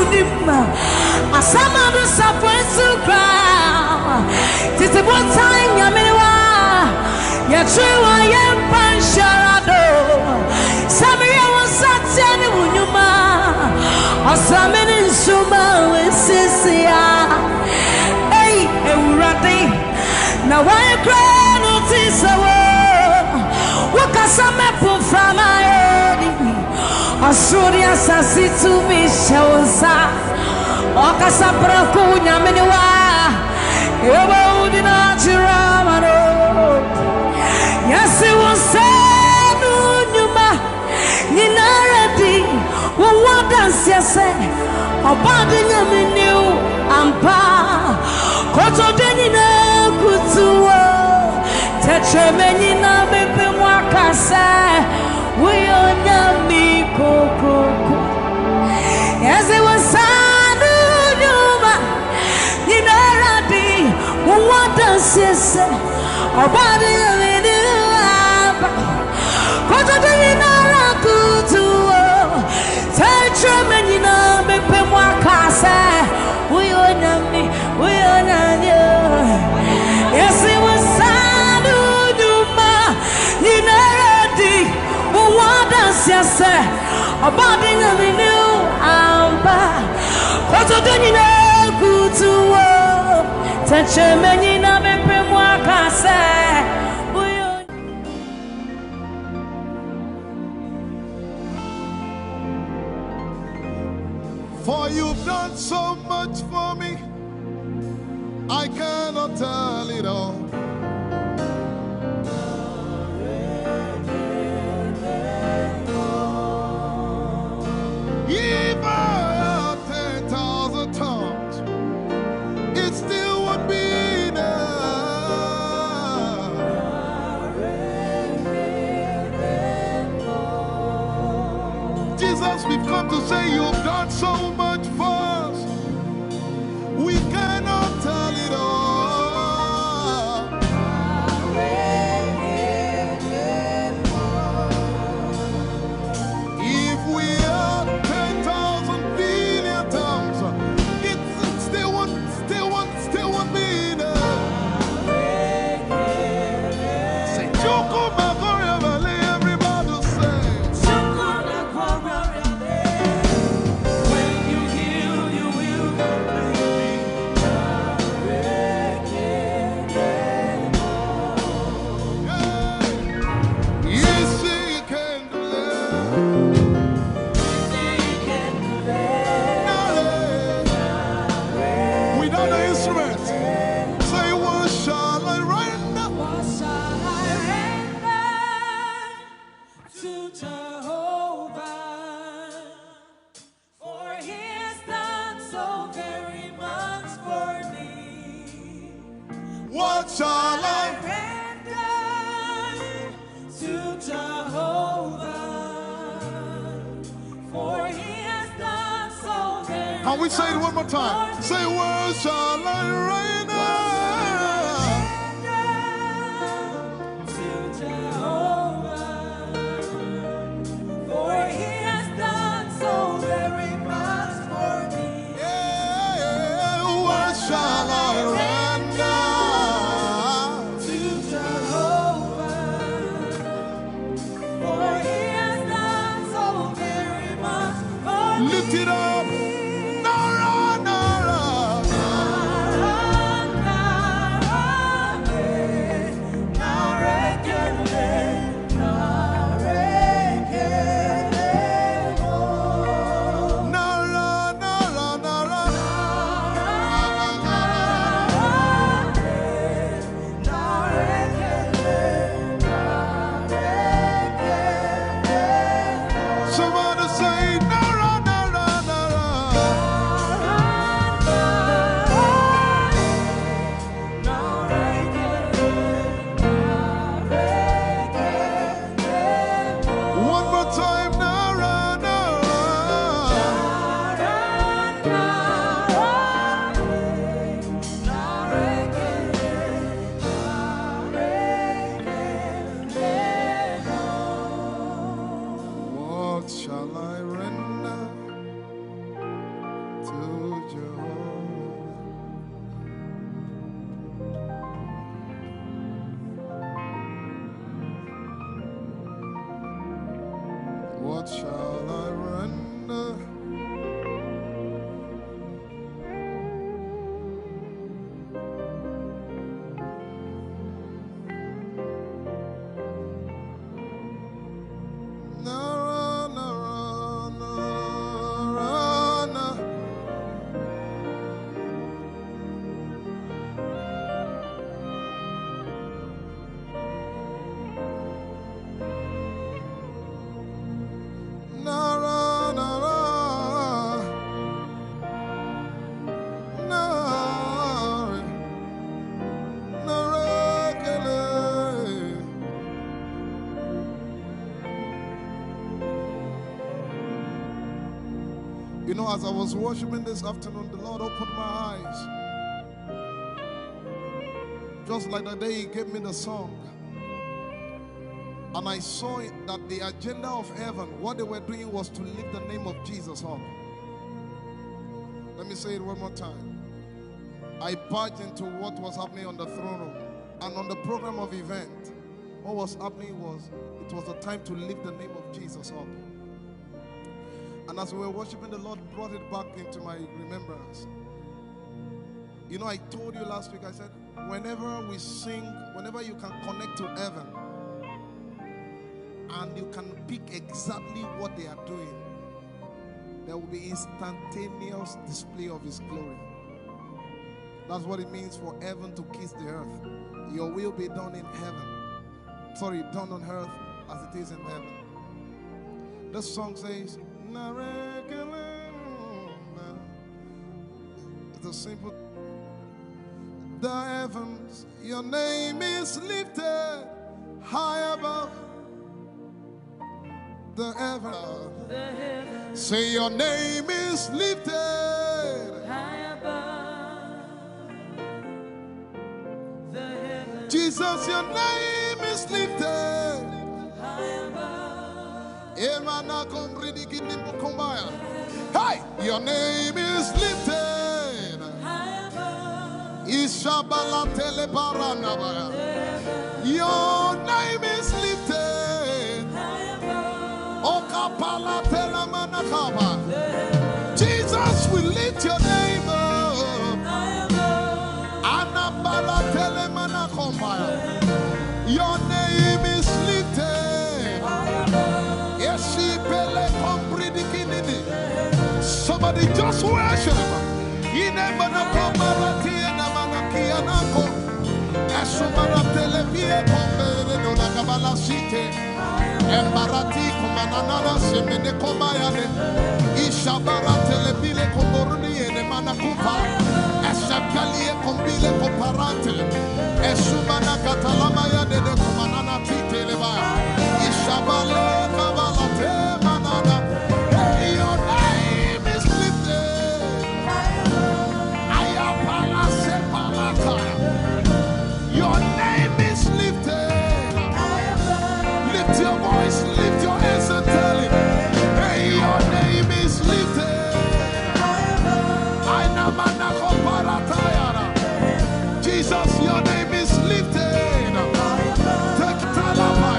I some of us are first to cry. This is what time Yamaniwa. You're true, I am Pansharado. Sammie was such a Unuma. Or something in Suma with Sisia. Hey, Urati. Now I cry, notice a word. What can some put from my head? Or should yes, I see to me, Shawsa. Or Casabra Kunya Menua. You would not Ramano. Yes, it was said, Numa, Ninarati, what dance say, Obadi Yaminu, Ampa, Koto Denina, Kutuo, Tetramenina, Bebe Mwakasa, we on Yami Koko. Yes, it was Sanu Yuma, Ninaradi, what does he say? Obadi Yaminu, Ampa, Koto Denina, Kutuo. Tetramenina, Bebe Mwakasa, we on Yami, we on Yami. Yes, it was Sanu Yuma, Ninaradi, what does he say? Obadi Yaminu, Ampa, Koto Denina, Kutuo, Tetramenina, Bebe Mwakasa. For you've done so much for me, I cannot tell it all. If I had 10,000 tongues, it still would be enough. Jesus, we've come to say you've done so much for us. We cannot tell it all. If we had 10,000 billion tongues, it still won't be enough. Say, Choko Magoria Valley, everybody say. When you heal, you will complete me. Yes, he can deliver. Without the instrument, say, what shall I render? What shall I render to Jehovah? For he has done so very much for me. What shall I? Render to Jehovah. For he has done so very Can we say it one more time? Say, what shall I render? to Jehovah. For he has done so very much for me. Yeah, what shall I render? To Jehovah. For he has done so very much for me. Lift it up. Nara, Nara. Nara, Nara, Nara. Somebody say, Nara, Nara, Nara. One more time, Nara, Nara. What shall I render to Jehovah? What shall I render? Nara, Nara, Nara, Nara. Nara, Nara. You know, as I was worshiping this afternoon, the Lord opened my eyes. Just like the day He gave me the song. And I saw it that the agenda of heaven, what they were doing was to lift the name of Jesus up. Let me say it one more time. I barged into what was happening on the throne room. And on the program of event, what was happening was, it was the time to lift the name of Jesus up. And as we were worshiping, the Lord brought it back into my remembrance. You know, I told you last week, I said, whenever we sing, whenever you can connect to heaven, and you can pick exactly what they are doing, there will be instantaneous display of His glory. That's what it means for heaven to kiss the earth. Your will be done in heaven. Sorry, done on earth as it is in heaven. This song says, it's a simple. The heavens, your name is lifted high above. The heavens, say your name is lifted high above. The heavens, Jesus, your name is lifted high above. Hey, your name is lifted high above. Ishabala telebaranabaya. Your name is lifted high above. Okapala telamanakaba. Jesus, we lift your name up high above. Anabala telemanakombaya. Your name is lifted high above. Somebody just worship. Embarati kumanana semene kombayane ishabara telebile komboruni ene manakupa esakalie kombile komparate esumana katalama ya dede kumanana titeleba ishabale kabalate manana. Hey, your name is lifted. Ayapala sepalata. Your name is lifted. Lift your voice, lift your hands and tell Him, hey, your name is lifted. Jesus, your name is lifted. Take Talaba.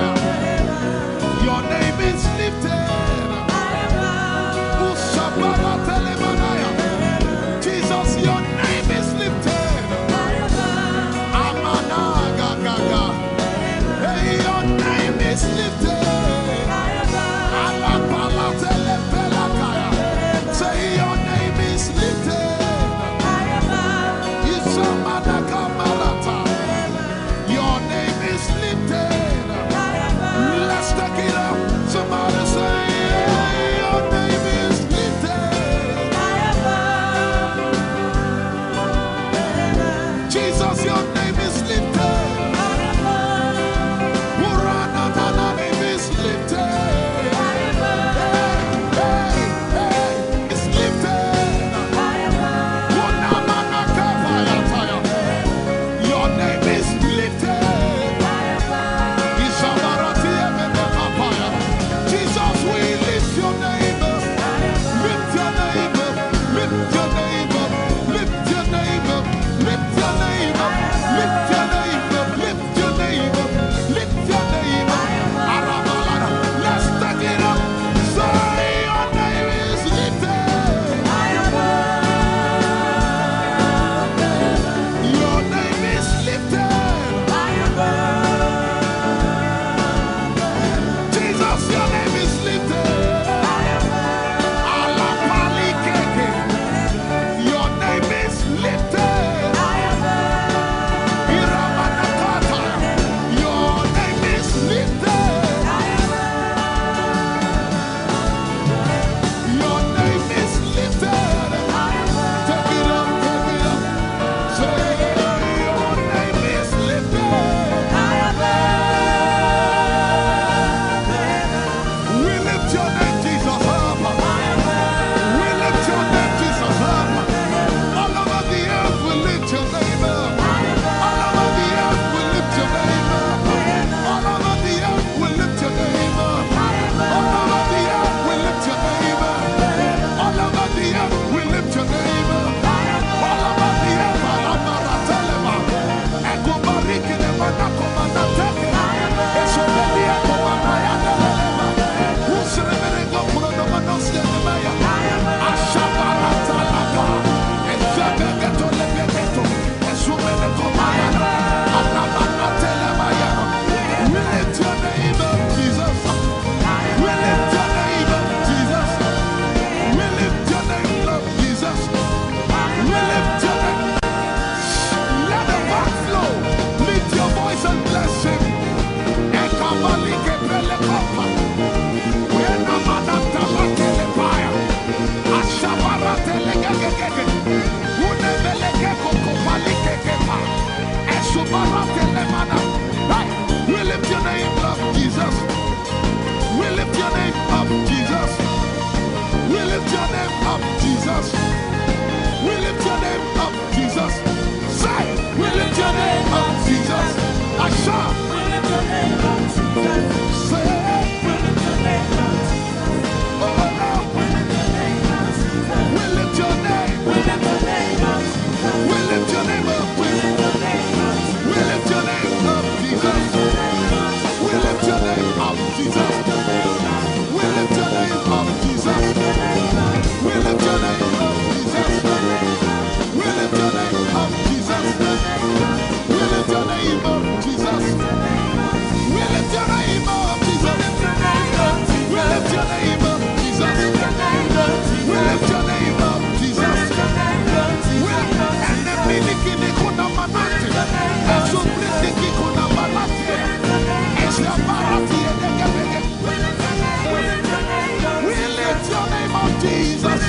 We lift your name of Jesus.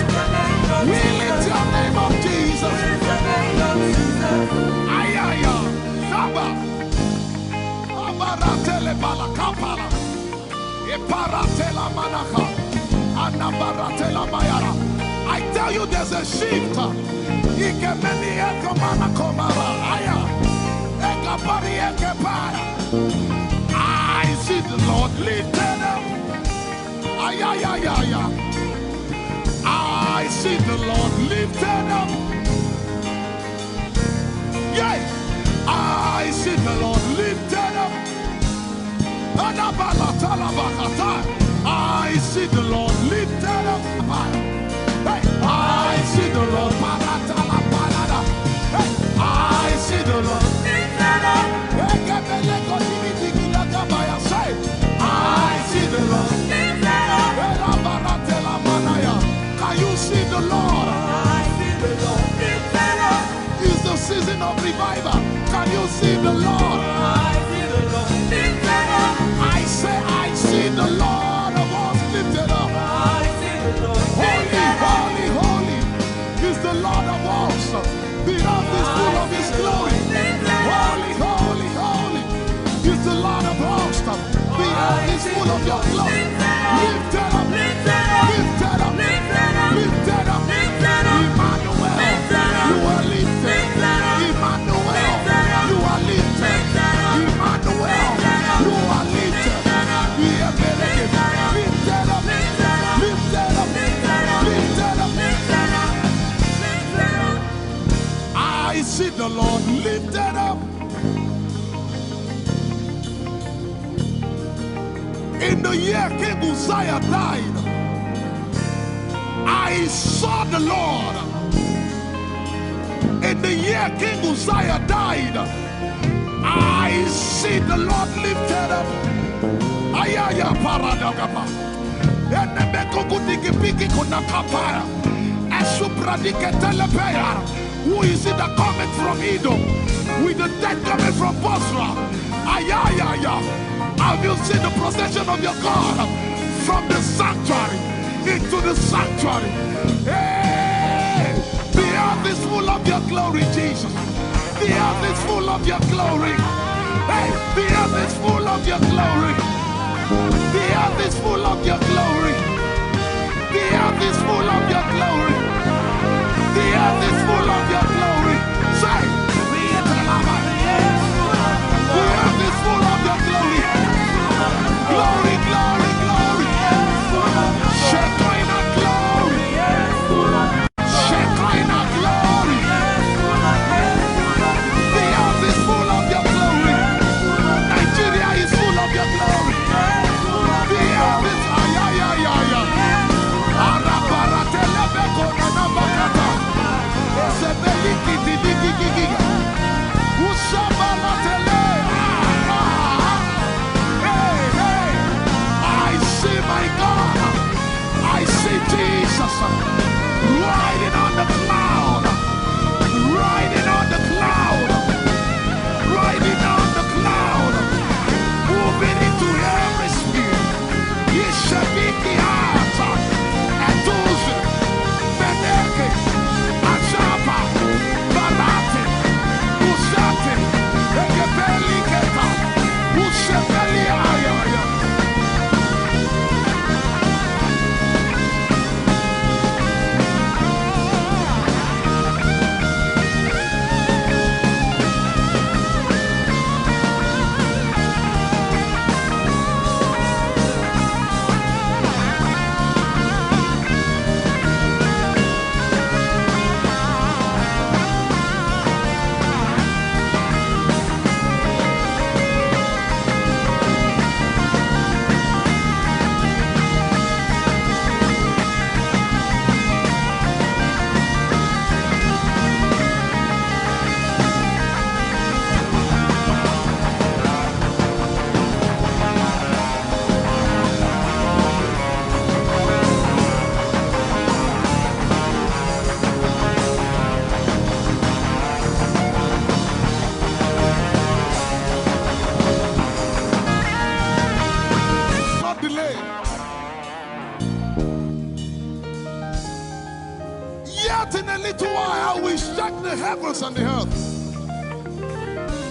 We lift your name of Jesus. Ayaya, Saba, Abaratele Balakapala, Eparatela Manaka, Anabaratela Mayara. I tell you, there's a shift. Ikemeni Ekomana Komara, Aya, Ekapari Ekepaya. I see the Lord lifted up. Ayayaya. I see the Lord lifted up. Yeah. I see the Lord lifted up. I see the Lord lifted up. Hey. I see the Lord. Hey. I see the Lord lifted up. I see the Lord lifted up. Can you see the Lord? I see the Lord lifted up. It's the season of revival. Can you see the Lord? I see the Lord lifted up. I say, I see the Lord of us lifted up. I see the Lord lifted up. Holy, holy, holy is the Lord of us. The earth is full of His glory. Holy, holy, holy is the Lord of hosts. The earth is full of your glory. Lifted up, lifted up, lifted up, lifted up, lifted up. Emmanuel, you are lifted. Emmanuel, you are lifted. Emmanuel, you are lifted. Lifted up, lifted up, lifted up, lifted up, lifted up. I see the Lord lifted up. In the year King Uzziah died, I saw the Lord. In the year King Uzziah died, I see the Lord lifted up. Ayaya paradagaba. Who is it that coming from Edom? With the dead coming from Bosra. Ayaya. Have you seen the procession of your God from the sanctuary into the sanctuary? Hey! The earth is full of your glory, Jesus. The earth is full of your glory. Hey! The earth is full of your glory. The earth is full of your glory. The earth is full of your glory. The earth is full of your glory. Say, the earth is full of your glory. Glory, glory, glory. Shekinah glory. Shekinah glory. The earth is full of your glory. Nigeria is full of your glory. The earth is ayaya. Yet in a little while I will shake the heavens and the earth,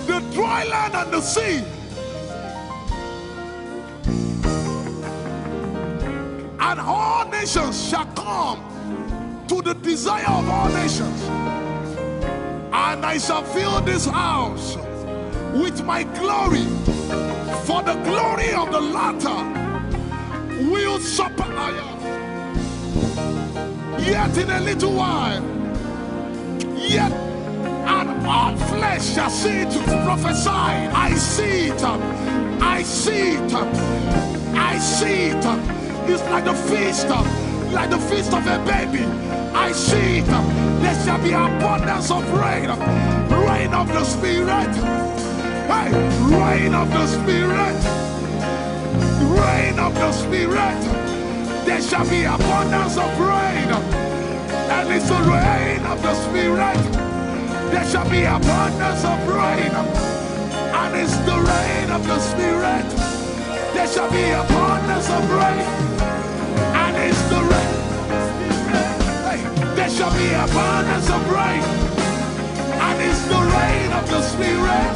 the dry land and the sea. And all nations shall come to the desire of all nations. And I shall fill this house with my glory, for the glory of the latter will surpass. Yet in a little while, yet and all flesh shall see it. Prophesy. I see it. I see it. I see it. It's like the feast of a baby. I see it. There shall be abundance of rain. Rain of the Spirit. Hey, rain of the Spirit. Rain of the Spirit. There shall be abundance of rain. And it's the rain of the Spirit. There shall be abundance of rain. And it's the rain of the Spirit. There shall be abundance of rain. And it's the rain. Hey, there shall be abundance of rain. And it's the rain of the Spirit.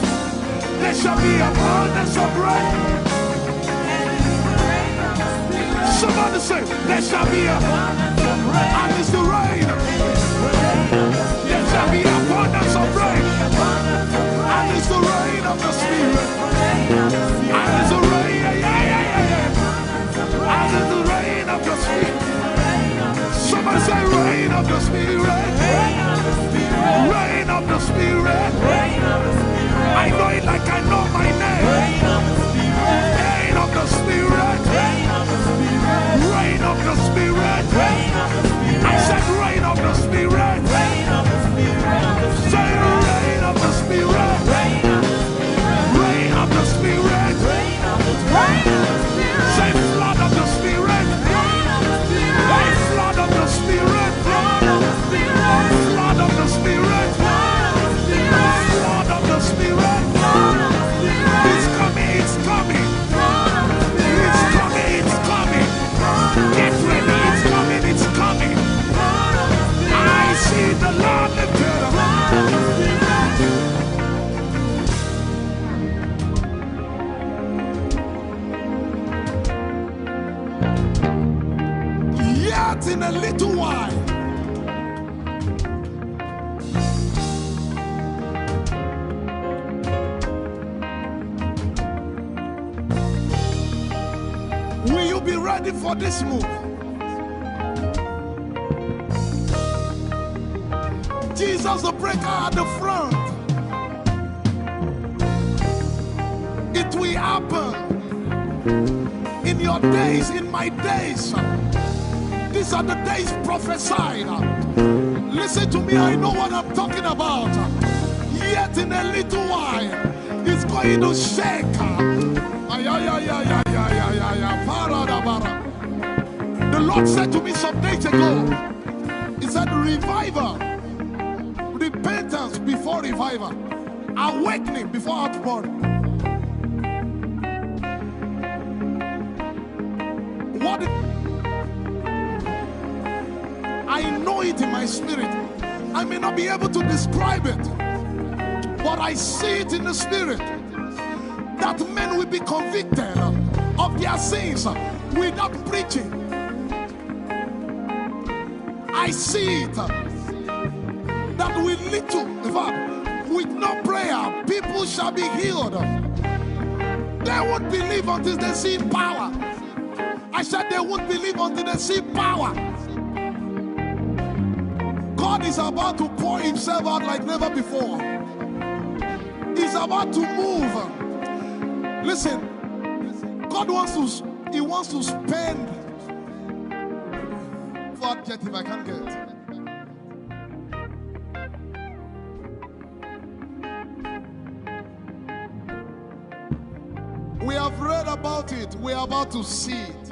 There shall be abundance of rain. Somebody say, there shall be abundance of rain. And it's the rain. There shall be abundance of rain. And it's the rain of the Spirit. And it's the rain. And it's the rain of the Spirit. Somebody say, rain of the Spirit. Rain of the Spirit. I know it like I know my name. Rain of the Spirit. Rain of the Spirit. Rain of the Spirit. I said rain of the Spirit. Say rain of the Spirit. Rain of the Spirit. Say flood of the Spirit. Say flood of the Spirit. Flood of the Spirit. Flood of the Spirit. Flood of the Spirit. It's coming. It's coming. It's coming. It's coming. Get ready, it's coming, it's coming. I see the Lord lifted up. Yet in a little while, will you be ready for this move? Jesus the breaker at the front. It will happen in your days, in my days. These are the days prophesied. Listen to me, I know what I'm talking about. Yet in a little while, it's going to shake. The Lord said to me some days ago, He said, revival, repentance before revival, awakening before outpouring. What? I know it in my spirit. I may not be able to describe it, but I see it in the spirit. That men will be convicted of their sins without preaching. I see it. That with little, in fact, with no prayer, people shall be healed. They won't believe until they see power. I said they won't believe until they see power. God is about to pour Himself out like never before. He's about to move. Listen, God wants to spend. For adjective I can't get. We have read about it. We are about to see it.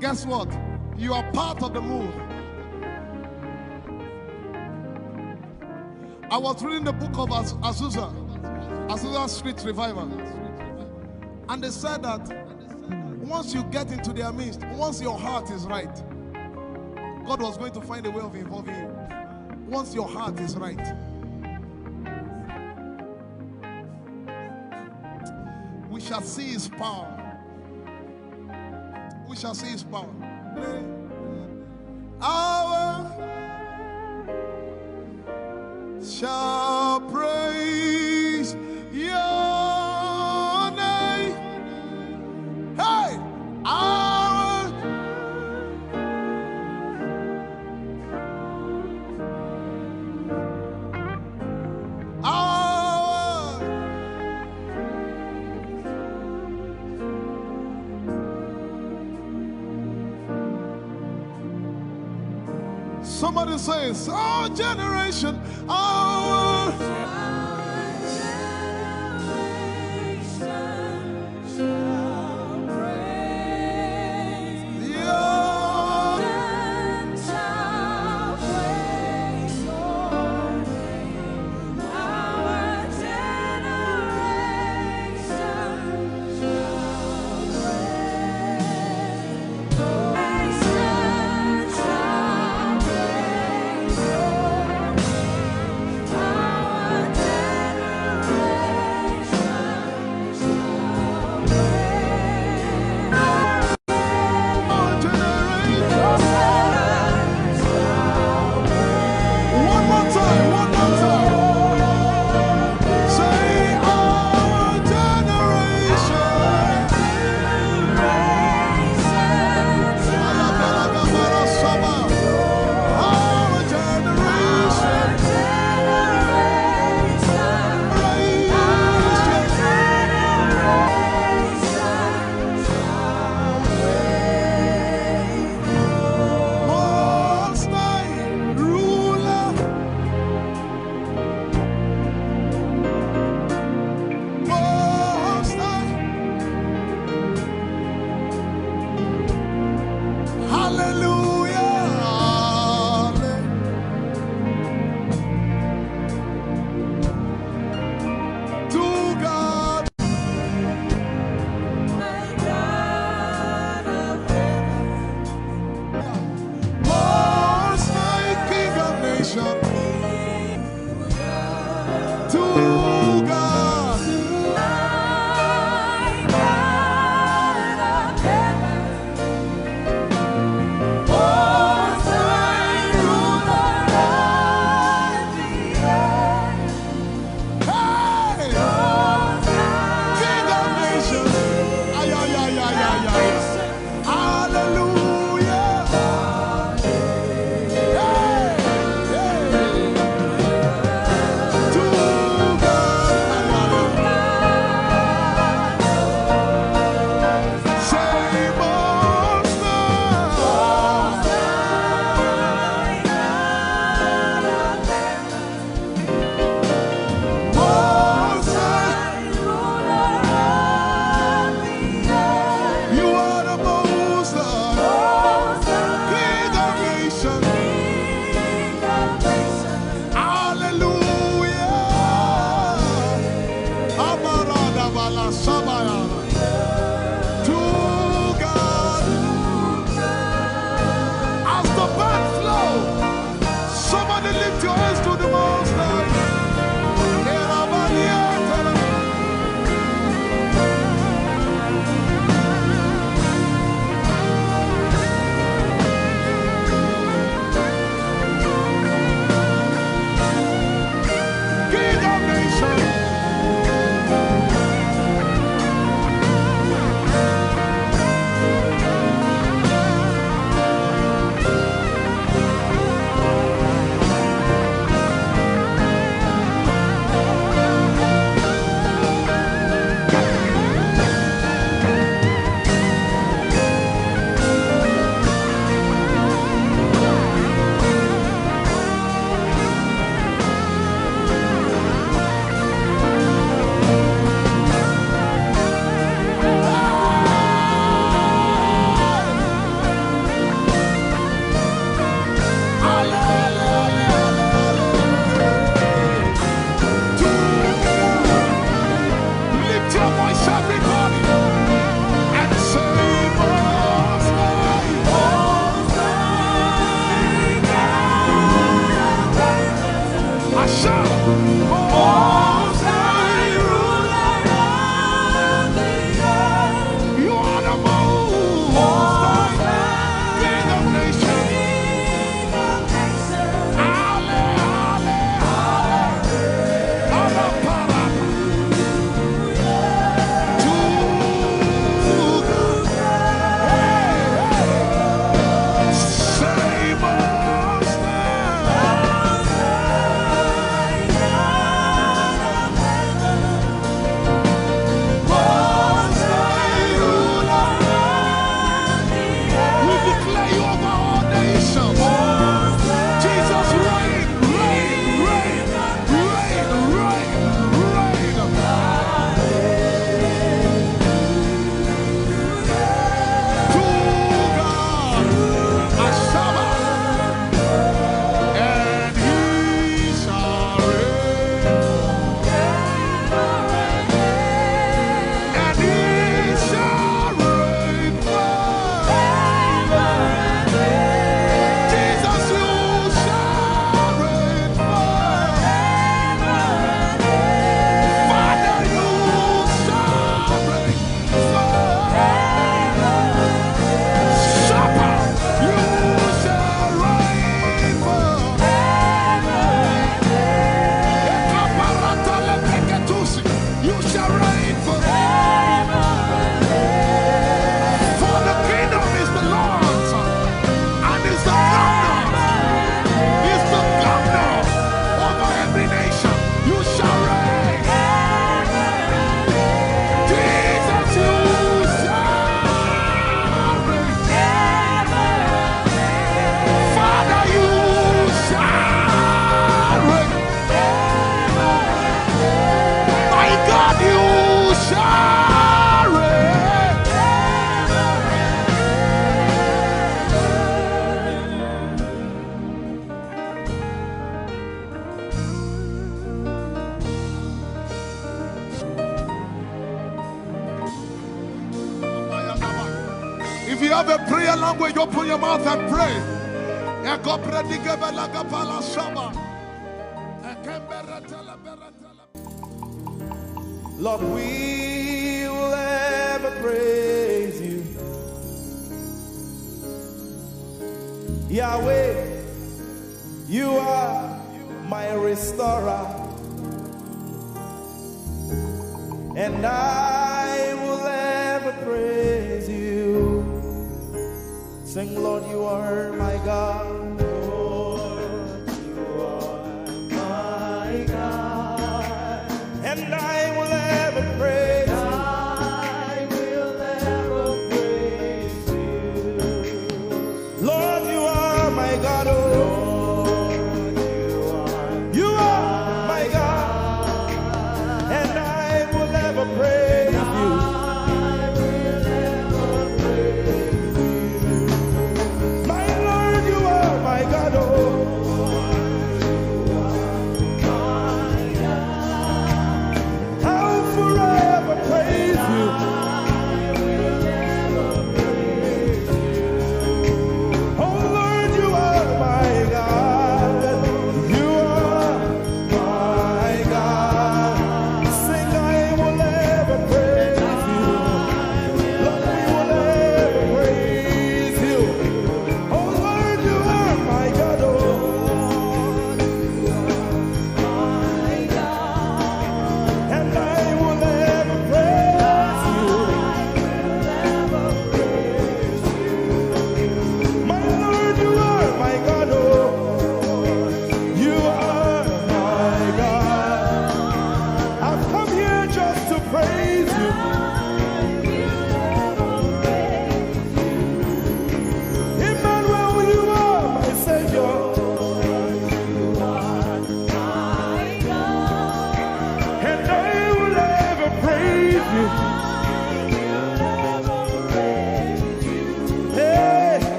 Guess what? You are part of the move. I was reading the book of Azusa Street Revival. And they said that once you get into their midst, once your heart is right, God was going to find a way of involving you. Once your heart is right. We shall see his power. We shall see his power. Our shall praise your name. Hey, our somebody says, our generation, our to God. Language, open your mouth and pray. Lord, we will ever praise you. Yahweh, you are my restorer, and I will ever praise you. Sing, Lord, you are my God. Lord, you are my God. And I will ever praise you. I will ever praise you. Lord, you are my God. Lord, you are my God. And I will ever praise you.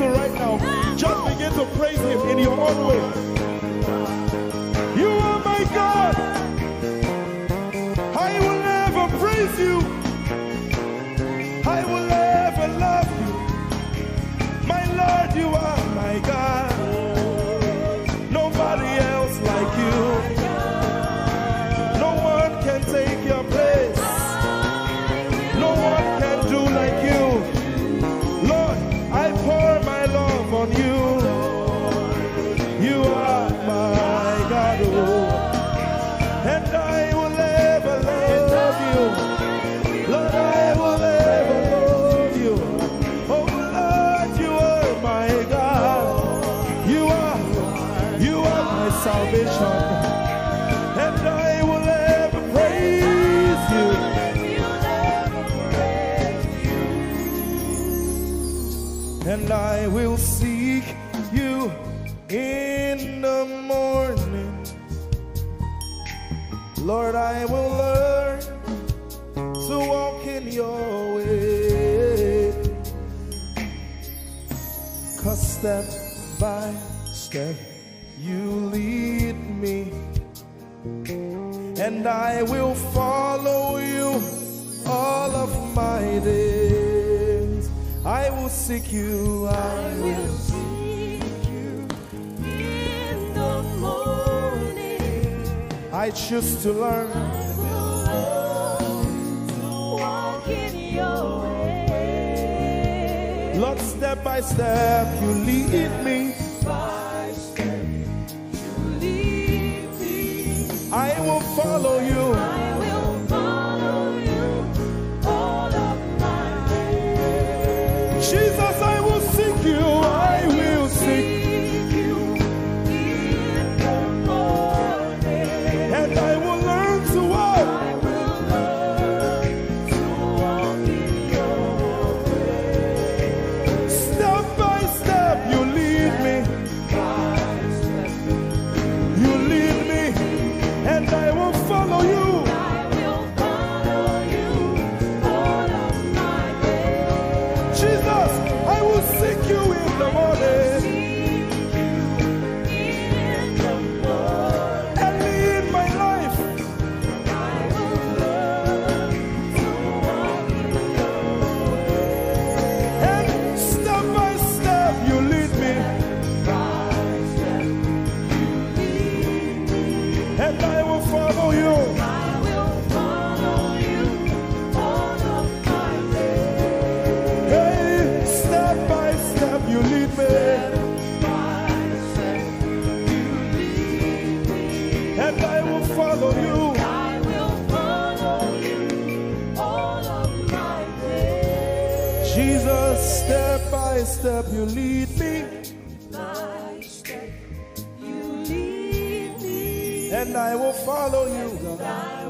Right now, just begin to praise him in your own way. You are my I will seek you in the morning. Lord, I will learn to walk in your way. 'Cause step by step you lead me, and I will follow you all of my days. I will seek you, I will seek you in the morning. I choose to learn, I will learn to walk in your way. Lord, step by step you lead me. By step you lead me. I will follow you. I will follow you all of my days. Jesus, I will seek you. I will seek you in the morning. And I will learn to walk. I will learn to walk in your way. Step by step you lead me. By step you lead me. And I will follow you. I will follow you all of my days. Jesus, I will seek you in the morning. Early in my life, I will learn to walk in your way. And step by step you lead me. By step you lead me. And I will follow you. I will follow you all of my days. Hey, step by step you lead me. By step you lead me. And I will follow you. I will follow you all of my days. Jesus, step by step you lead me. By step you lead me. And I will follow you, God. I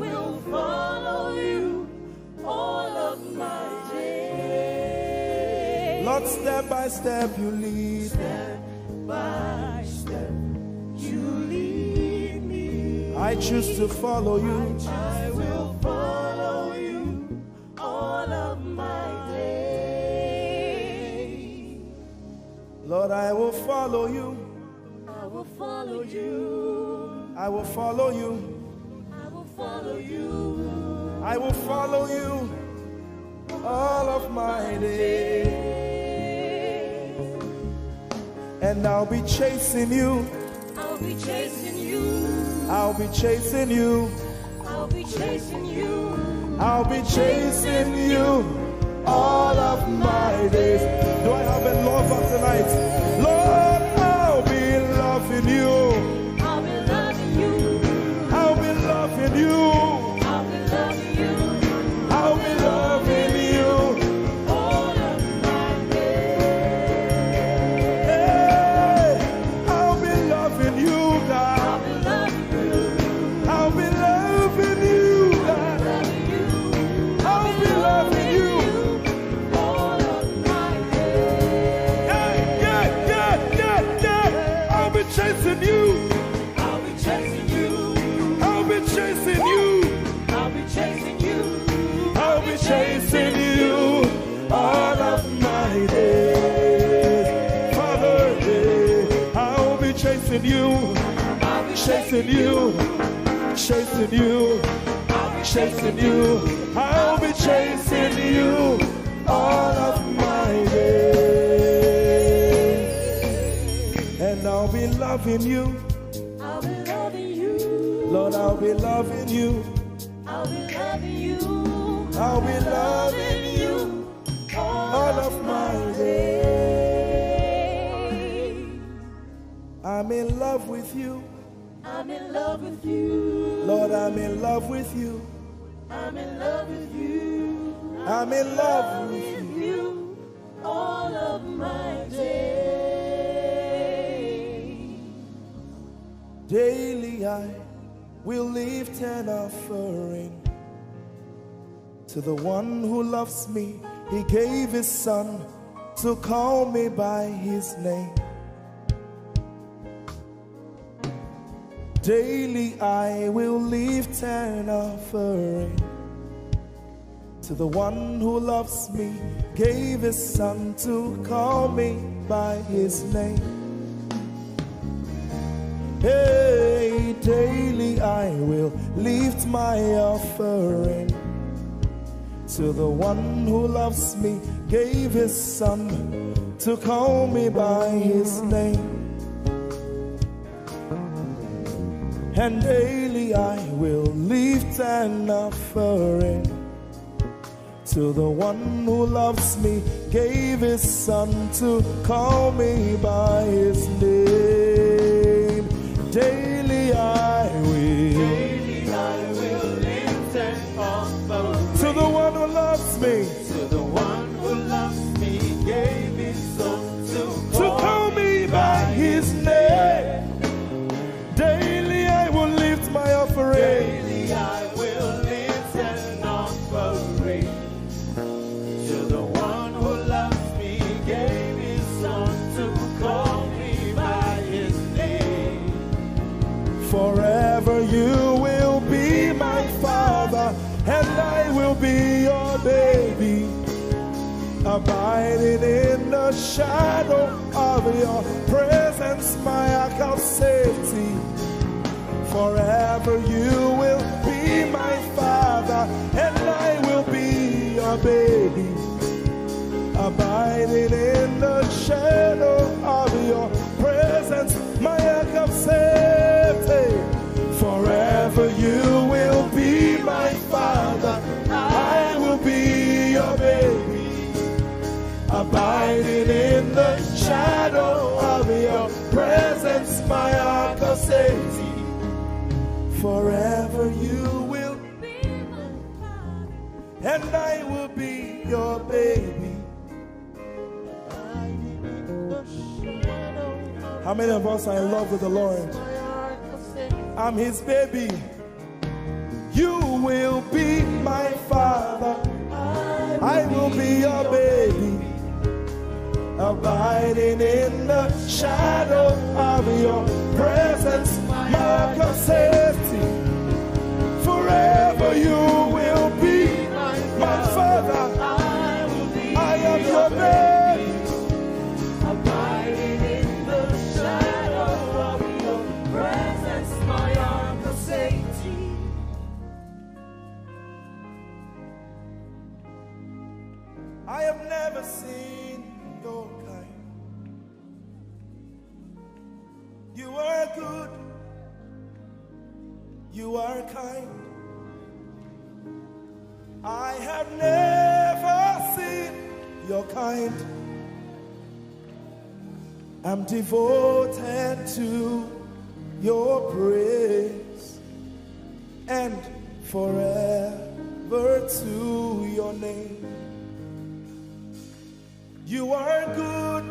will follow you all of my days. Lord, step by step you lead. Step by step you lead me. I choose to follow you. I will follow you all of my days. Lord, I will follow you. I will follow you. I will follow you. I will follow you. I will follow you all of my days. And I'll be chasing you. I'll be chasing you. I'll be chasing you. I'll be chasing you. I'll be chasing you all of my days. Do I have a lover tonight? Lord, I'll be loving you. I'll be loving you. I'll be loving you. I'll be loving you. I'll be loving you all of my days. Hey, I'll be loving you, God. I'll be loving you. I'll be loving you, God. I'll be loving you all of my days. Yeah. I'll be chasing you. I'll be chasing you. I'll be chasing you. I'll be chasing you. I'll be chasing you all of my days. Father, I'll be chasing you. I'll be chasing you. Chasing you. I'll be chasing you. I'll be chasing you all of my days. And I'll be loving you. I'll be loving you. Lord, I'll be loving you. I'll be loving you. I'll be loving you all of my days. I'm in love with you. I'm in love with you. Lord, I'm in love with you. I'm in love with you. I'm in love with you all of my days. Daily I will lift an offering to the one who loves me. He gave his son to call me by his name. Daily I will lift an offering to the one who loves me, gave his son to call me by his name. Hey, daily I will lift my offering to the one who loves me, gave his son to call me by his name. And daily I will lift an offering to the one who loves me, gave his son to call me by his name. Daily I will lift an offering to the one who loves me, to the one who loves me, gave his son to call me by his name. Daily I will lift my offering. Daily I will lift an offering to the one who loves me, gave his son to call me by his name. Forever you will be my father, and I will be your baby, abiding in the shadow of your presence, my ark of safety. Forever you will be my father, and I will be your baby, abiding in the shadow of your presence, my ark of safety. Forever you will be my father, I will be your baby, abiding in the shadow of your presence, my ark of safety. Forever you will be my father, and I will be your baby. How many of us are in love with the Lord? I'm his baby. You will be my father, I will be your baby, abiding in the shadow of your presence, mark of safety. Forever you will be my father, I am your baby, Abiding in the shadow of your presence, my ark of safety. I have never seen your kind. You are good, you are kind. I have never seen your kind. I'm devoted to your praise, and forever to your name. You are good,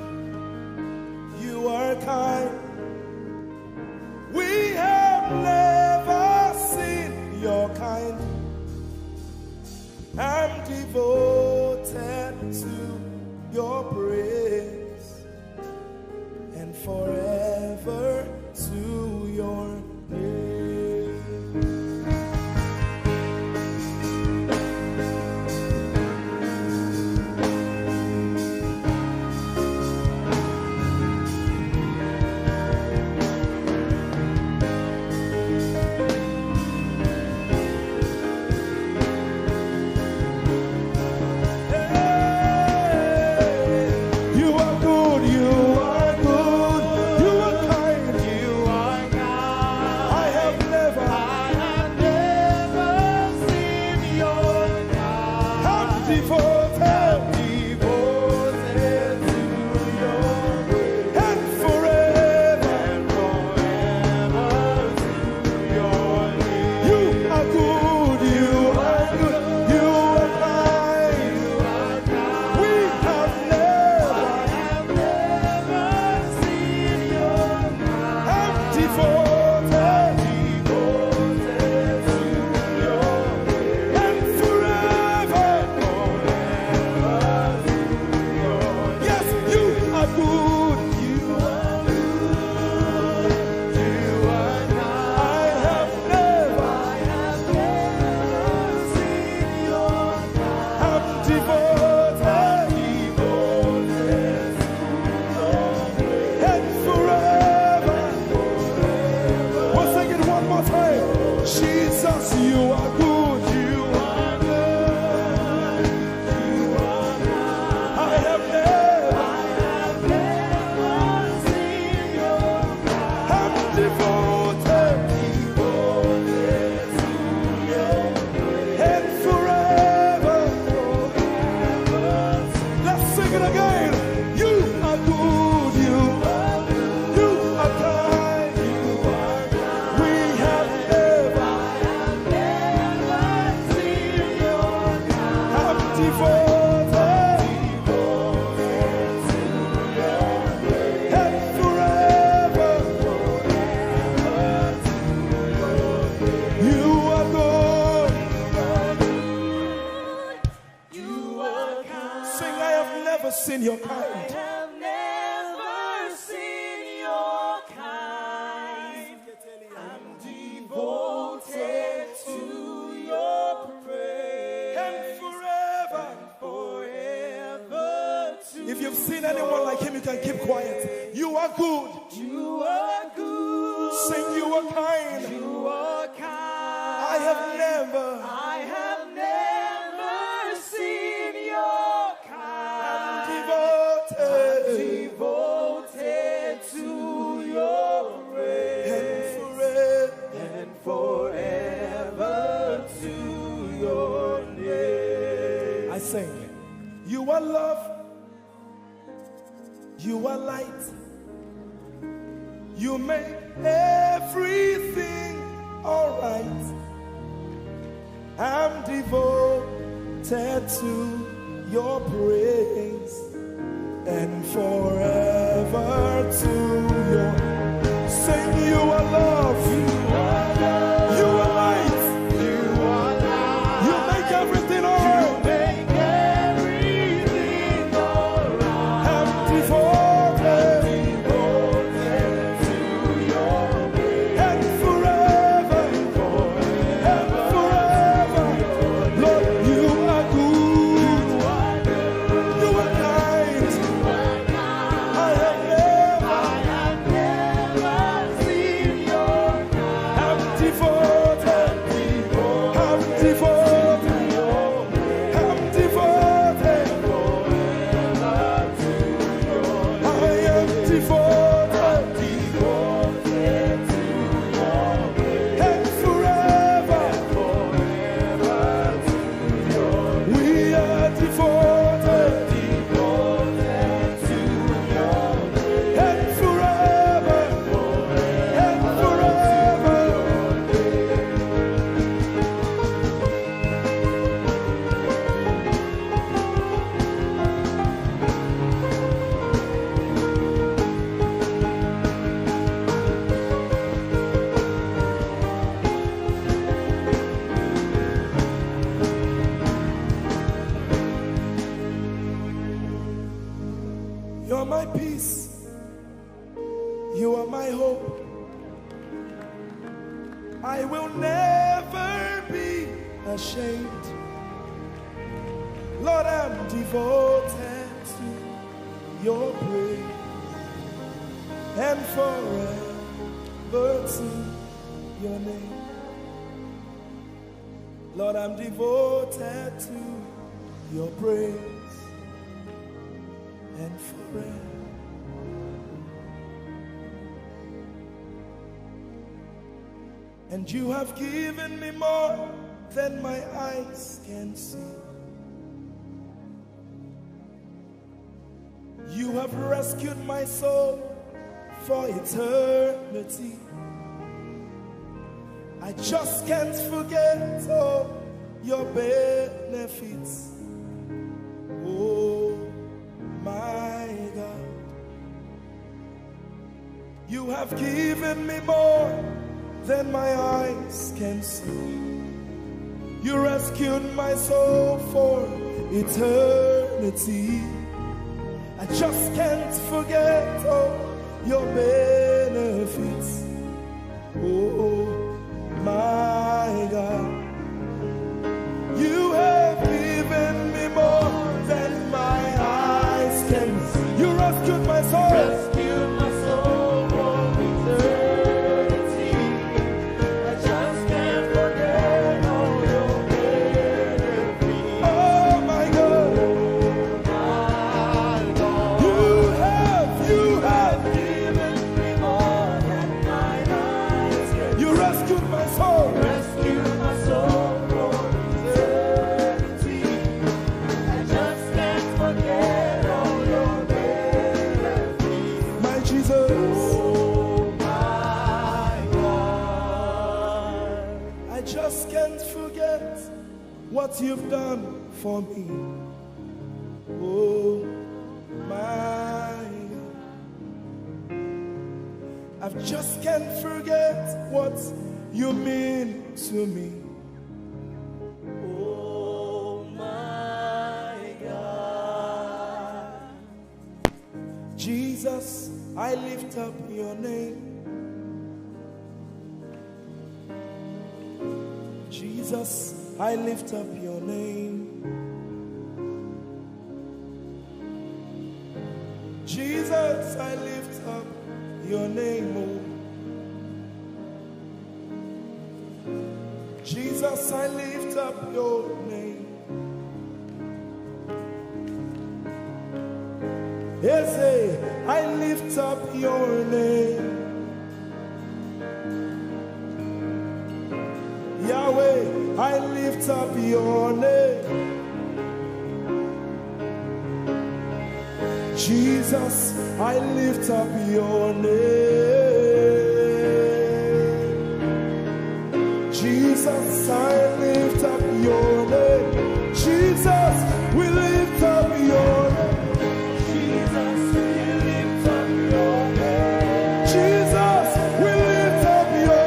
you are kind. We have never seen your kind. I'm devoted to your praise, and forever to your name. Yes, Jesus, you are good. You are good. You are good. I have never seen your kind. I'm devoted to your grace. And forever. Let's sing it again. You are good. You are good. You are kind. You are kind. We have never seen your kind. I'm devoted to your grace. And forever. You are good. You are kind. Sing, I have never seen your kind. I have never seen your kind. I'm devoted to your praise. And forever. Forever to If you've seen anyone like him, you can keep quiet. You are good. you are good. Sing, you are kind. You are kind. I have never seen your kind. devoted. Devoted to your praise. And forever. And forever to your name. I sing. You are love. You are light. You make everything alright. I'm devoted to your praise and forever to your. Sing, you are love. You are love. You are light. You are light. You make everything alright. Make everything alright. I'm devoted To your praise. and forever. And forever. Lord, you are good. You are kind. I have never seen your kind. I'm devoted. I'm devoted. I'm devoted. I am devoted. And forever. We are devoted. And forever. And forever. You're my peace. You are my hope. I will never be ashamed. Lord, I'm devoted to your praise and forever to your name. Lord, I'm devoted to your praise and forever. And you have given me more than my eyes can see. You have rescued my soul for eternity. I just can't forget all your benefits. Oh my God, you have given me more than my eyes can see. You rescued my soul for eternity. I just can't forget all your benefits. Oh my God, you have given me more than my eyes can see. You rescued my soul. Rescued my soul from eternity. I just can't forget forget what you've done for me. Oh my God, I just can't forget what you mean to me. Oh my God, Jesus, I lift up your name. Jesus, I lift up your name. Jesus, I lift up your name. Oh. Jesus, I lift up your name. Ese, I lift up your name. Yahweh, I lift up your name. Jesus, I lift up your name. Jesus, I lift up your name. Jesus, we lift up your name. Jesus, we lift up your name. Jesus, we lift up your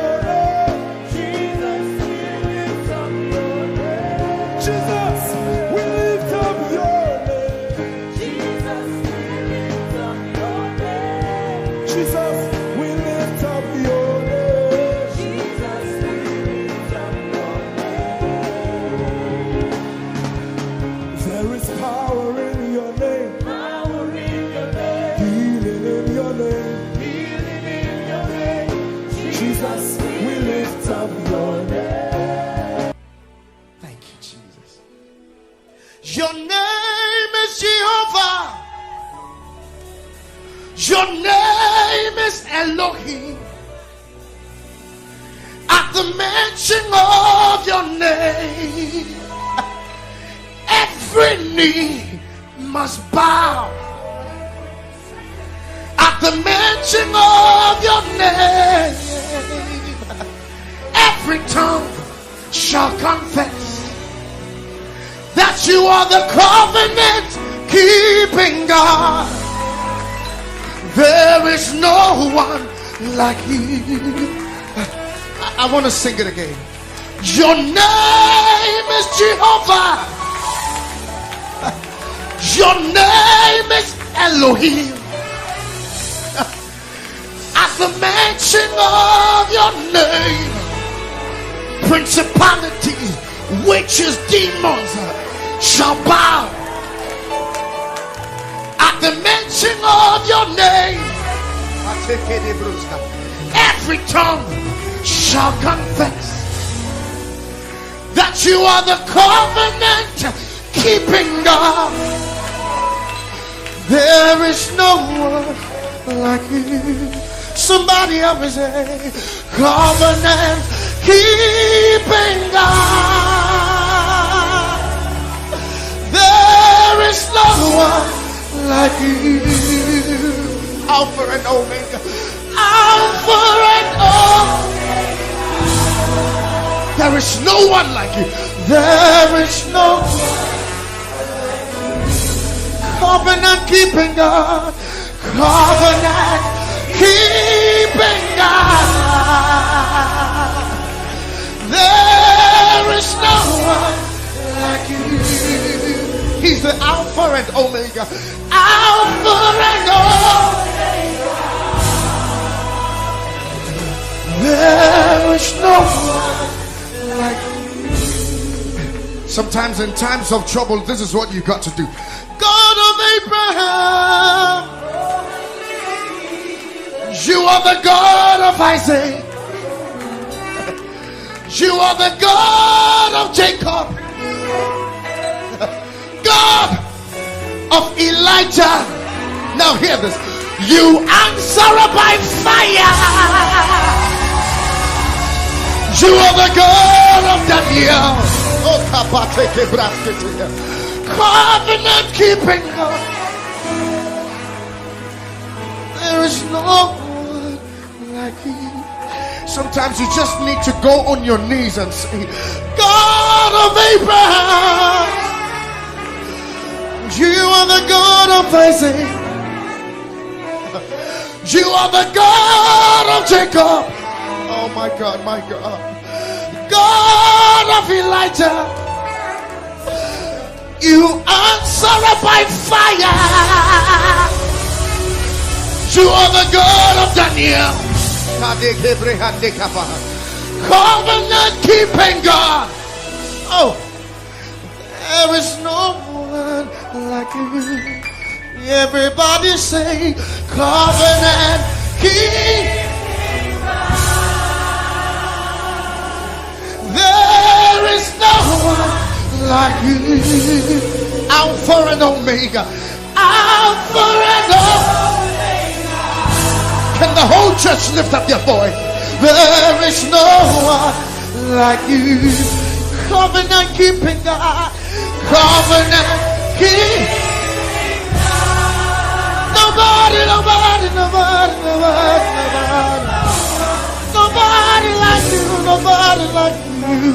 name. Jesus, we lift up your name. Jesus, we lift up your name. Jesus, we lift up your name. Jesus, we lift up your name. Jesus, we lift up your name. There is power in your name. Power in your name. Healing in your name. Healing in your name. Jesus, we lift up your name. Thank you, Jesus. Your name is Jehovah. Your name is Elohim. At the mention of your name, every knee must bow. At the mention of your name, every tongue shall confess that you are the covenant keeping God. There is no one like you. I want to sing it again. Your name is Jehovah. Your name is Elohim. At the mention of your name, principalities, witches, demons shall bow. At the mention of your name, every tongue shall confess that you are the covenant keeping God. There is no one like you. Somebody help me say, covenant keeping God. There is no one like you. Alpha and Omega. Alpha and Omega. There is no one like you. There is no one. Covenant keeping God. Covenant keeping God. There is no one like you. He's the Alpha and Omega. Alpha and Omega. There is no one like you. Sometimes in times of trouble, this is what you got to do. God of Abraham, you are the God of Isaac. You are the God of Jacob. God of Elijah. Now hear this. You answer by fire. You are the God of Daniel. Covenant keeping God. There is no one like you. Sometimes you just need to go on your knees and say, God of Abraham, you are the God of Isaac, you are the God of Jacob. Oh my God, my God. God of Elijah, you answer by fire. You are the God of Daniel, covenant keeping God. Oh, there is no one like you. Everybody say, covenant keeping God. There is no one like you. Alpha and Omega. Alpha and Omega. Can the whole church lift up their voice? There is no one like you. Covenant keeping God. Covenant keeping God. Nobody like you. Nobody like you.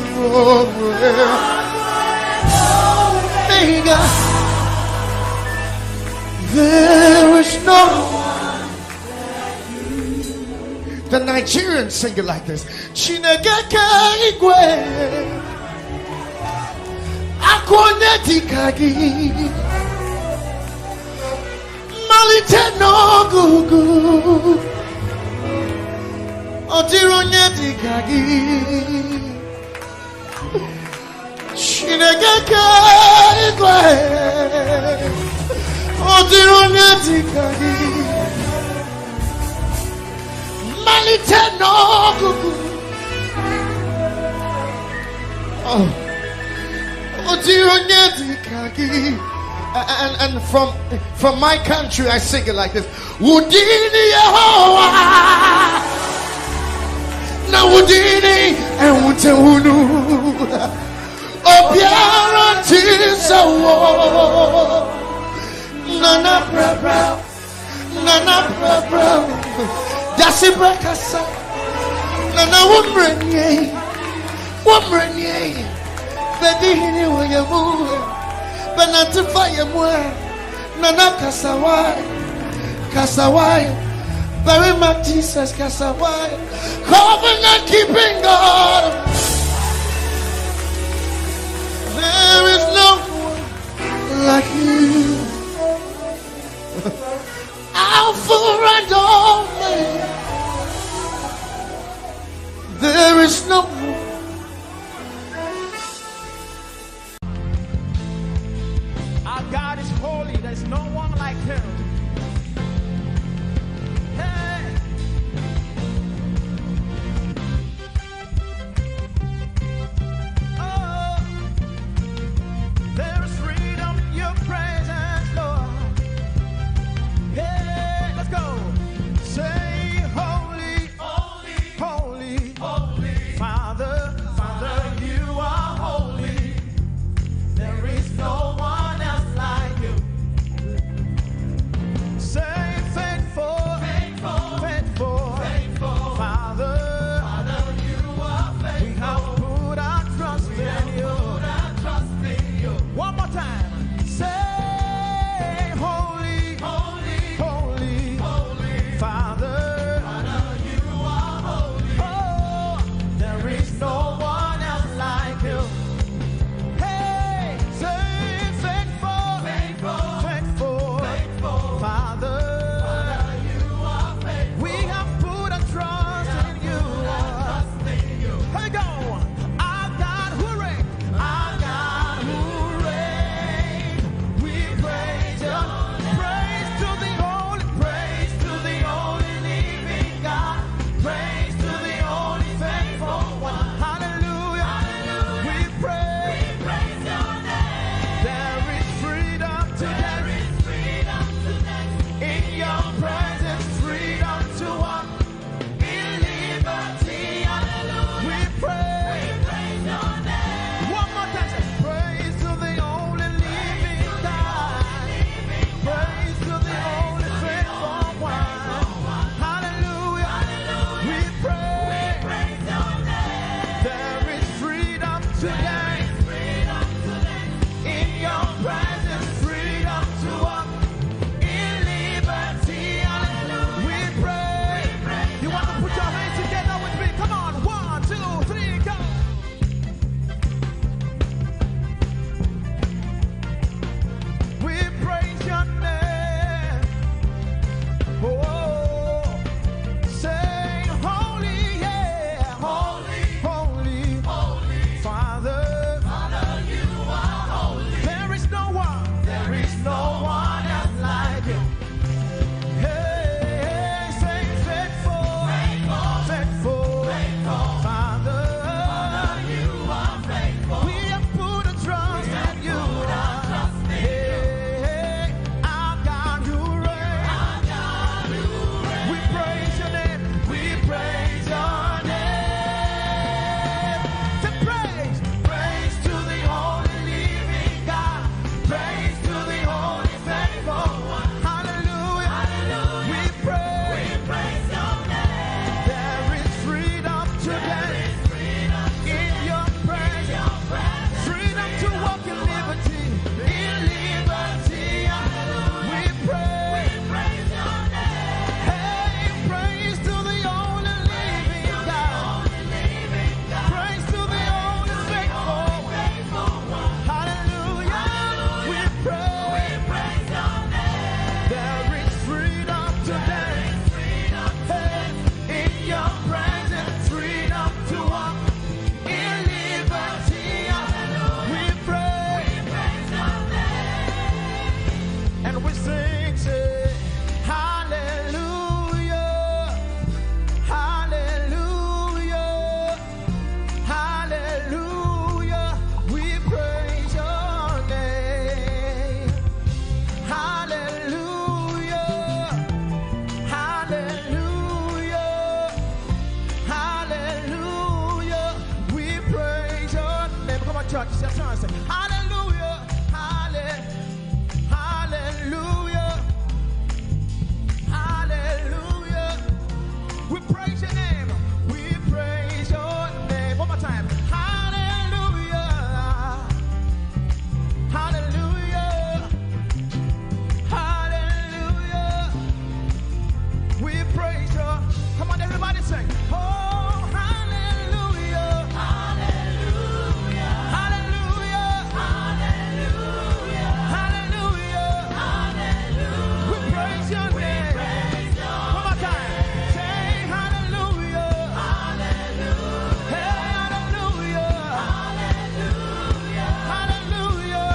Omega. There is no one like you. The Nigerians sing it like this. Chinegeke igwe akwoneti kagi malite no gugu otironyeti kagi Chinegeke igwe otironyeti kagi malite no gugu. Oh, otironyeti kagi. And from my country I sing it like this. Wudini Yehovah na wudini ewutewunu obiara tisawo nana bra dasi brakasa nana wumrenye baby hini wayamu Benatify mwe nana kasawai very much Jesus kasawai covenant keeping God. There is no one like you. Alpha and Omega. There is no one. God is holy, there's no one like him. Hey. Oh, there is freedom in your presence, Lord. Hey, let's go. Say holy, holy, holy, holy. Father, Father, you are holy. There is no one else like you. church. It's your turn. Say, hallelujah, hallelujah, hallelujah. We praise your name. We praise your name. One more time. Hallelujah, hallelujah, hallelujah. We praise your. Come on, everybody sing. Oh, hallelujah, hallelujah, hallelujah, hallelujah, hallelujah, hallelujah. We praise your name. One more time. Say hallelujah, hallelujah, hey, hallelujah, hallelujah, hallelujah.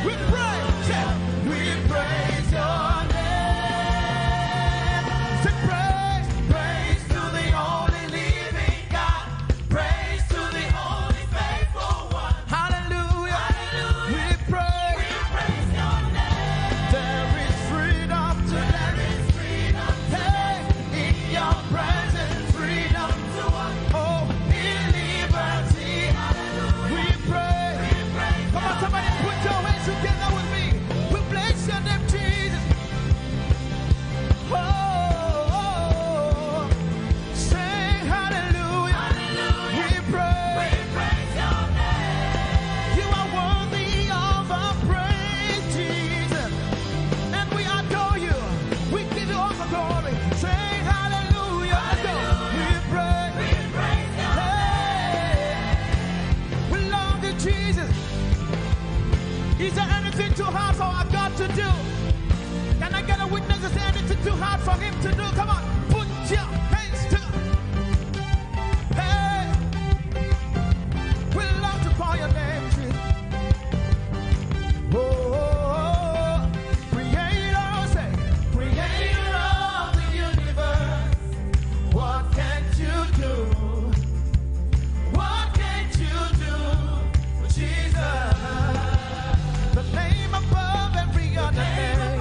We praise, say, we praise your name. Say praise, praise to the only living God. Praise to the only faithful one. Hallelujah, hallelujah. We praise your name. There is freedom today. Hey, in your presence, freedom to walk. Oh, in liberty. We pray. Come on, somebody put your hands together with me. We bless your name, Jesus. Oh, say hallelujah. We praise your name. You are worthy of our praise, Jesus. And we adore you. We give you all the glory. Say hallelujah. Let's go. We praise your name. We love you, Jesus. Is there anything too hard for our God to do? Can I get a witness? Is there anything too hard for him to do? Come on, put your hands together. Hey, we love to call your name, Jesus. Oh, creator, say, creator of the universe. What can't you do? What can't you do, Jesus? The name above every other name.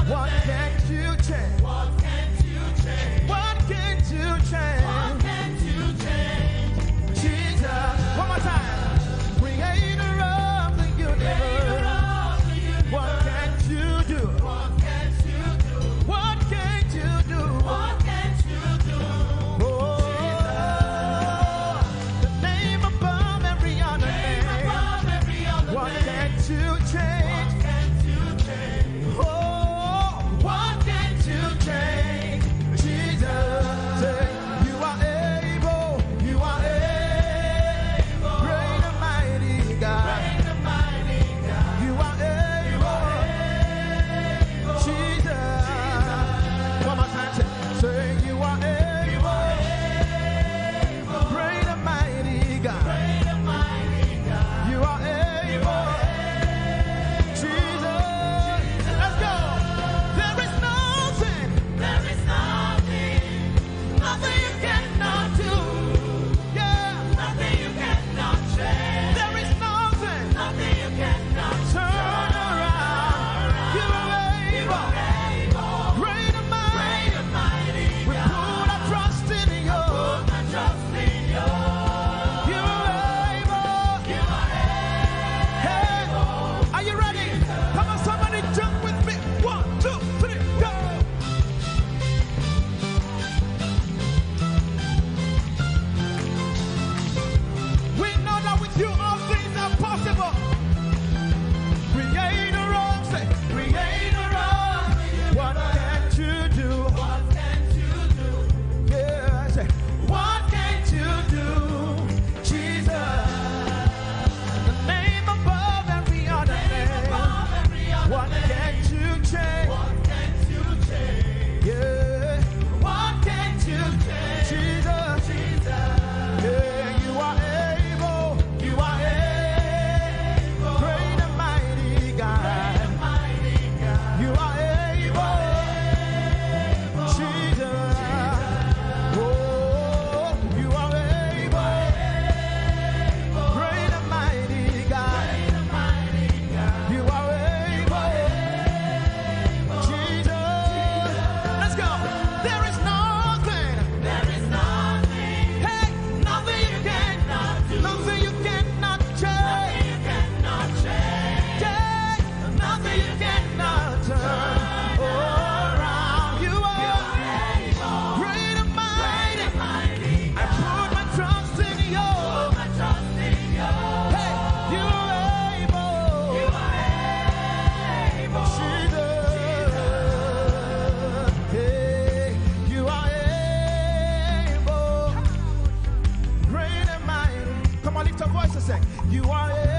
What can't you change? What can't you change? What can't you change? What can't you change? Jesus. One more time. Creator of the universe. What can't you do? What can't you do? What can't you do? What can't you do? Oh, the name above every other name. What can't you change? Oh, what can't you change? Jesus, say, you are able, you are able, great and mighty God, you are able, Jesus. One more time, say, you are able, great and mighty God, you are able, You are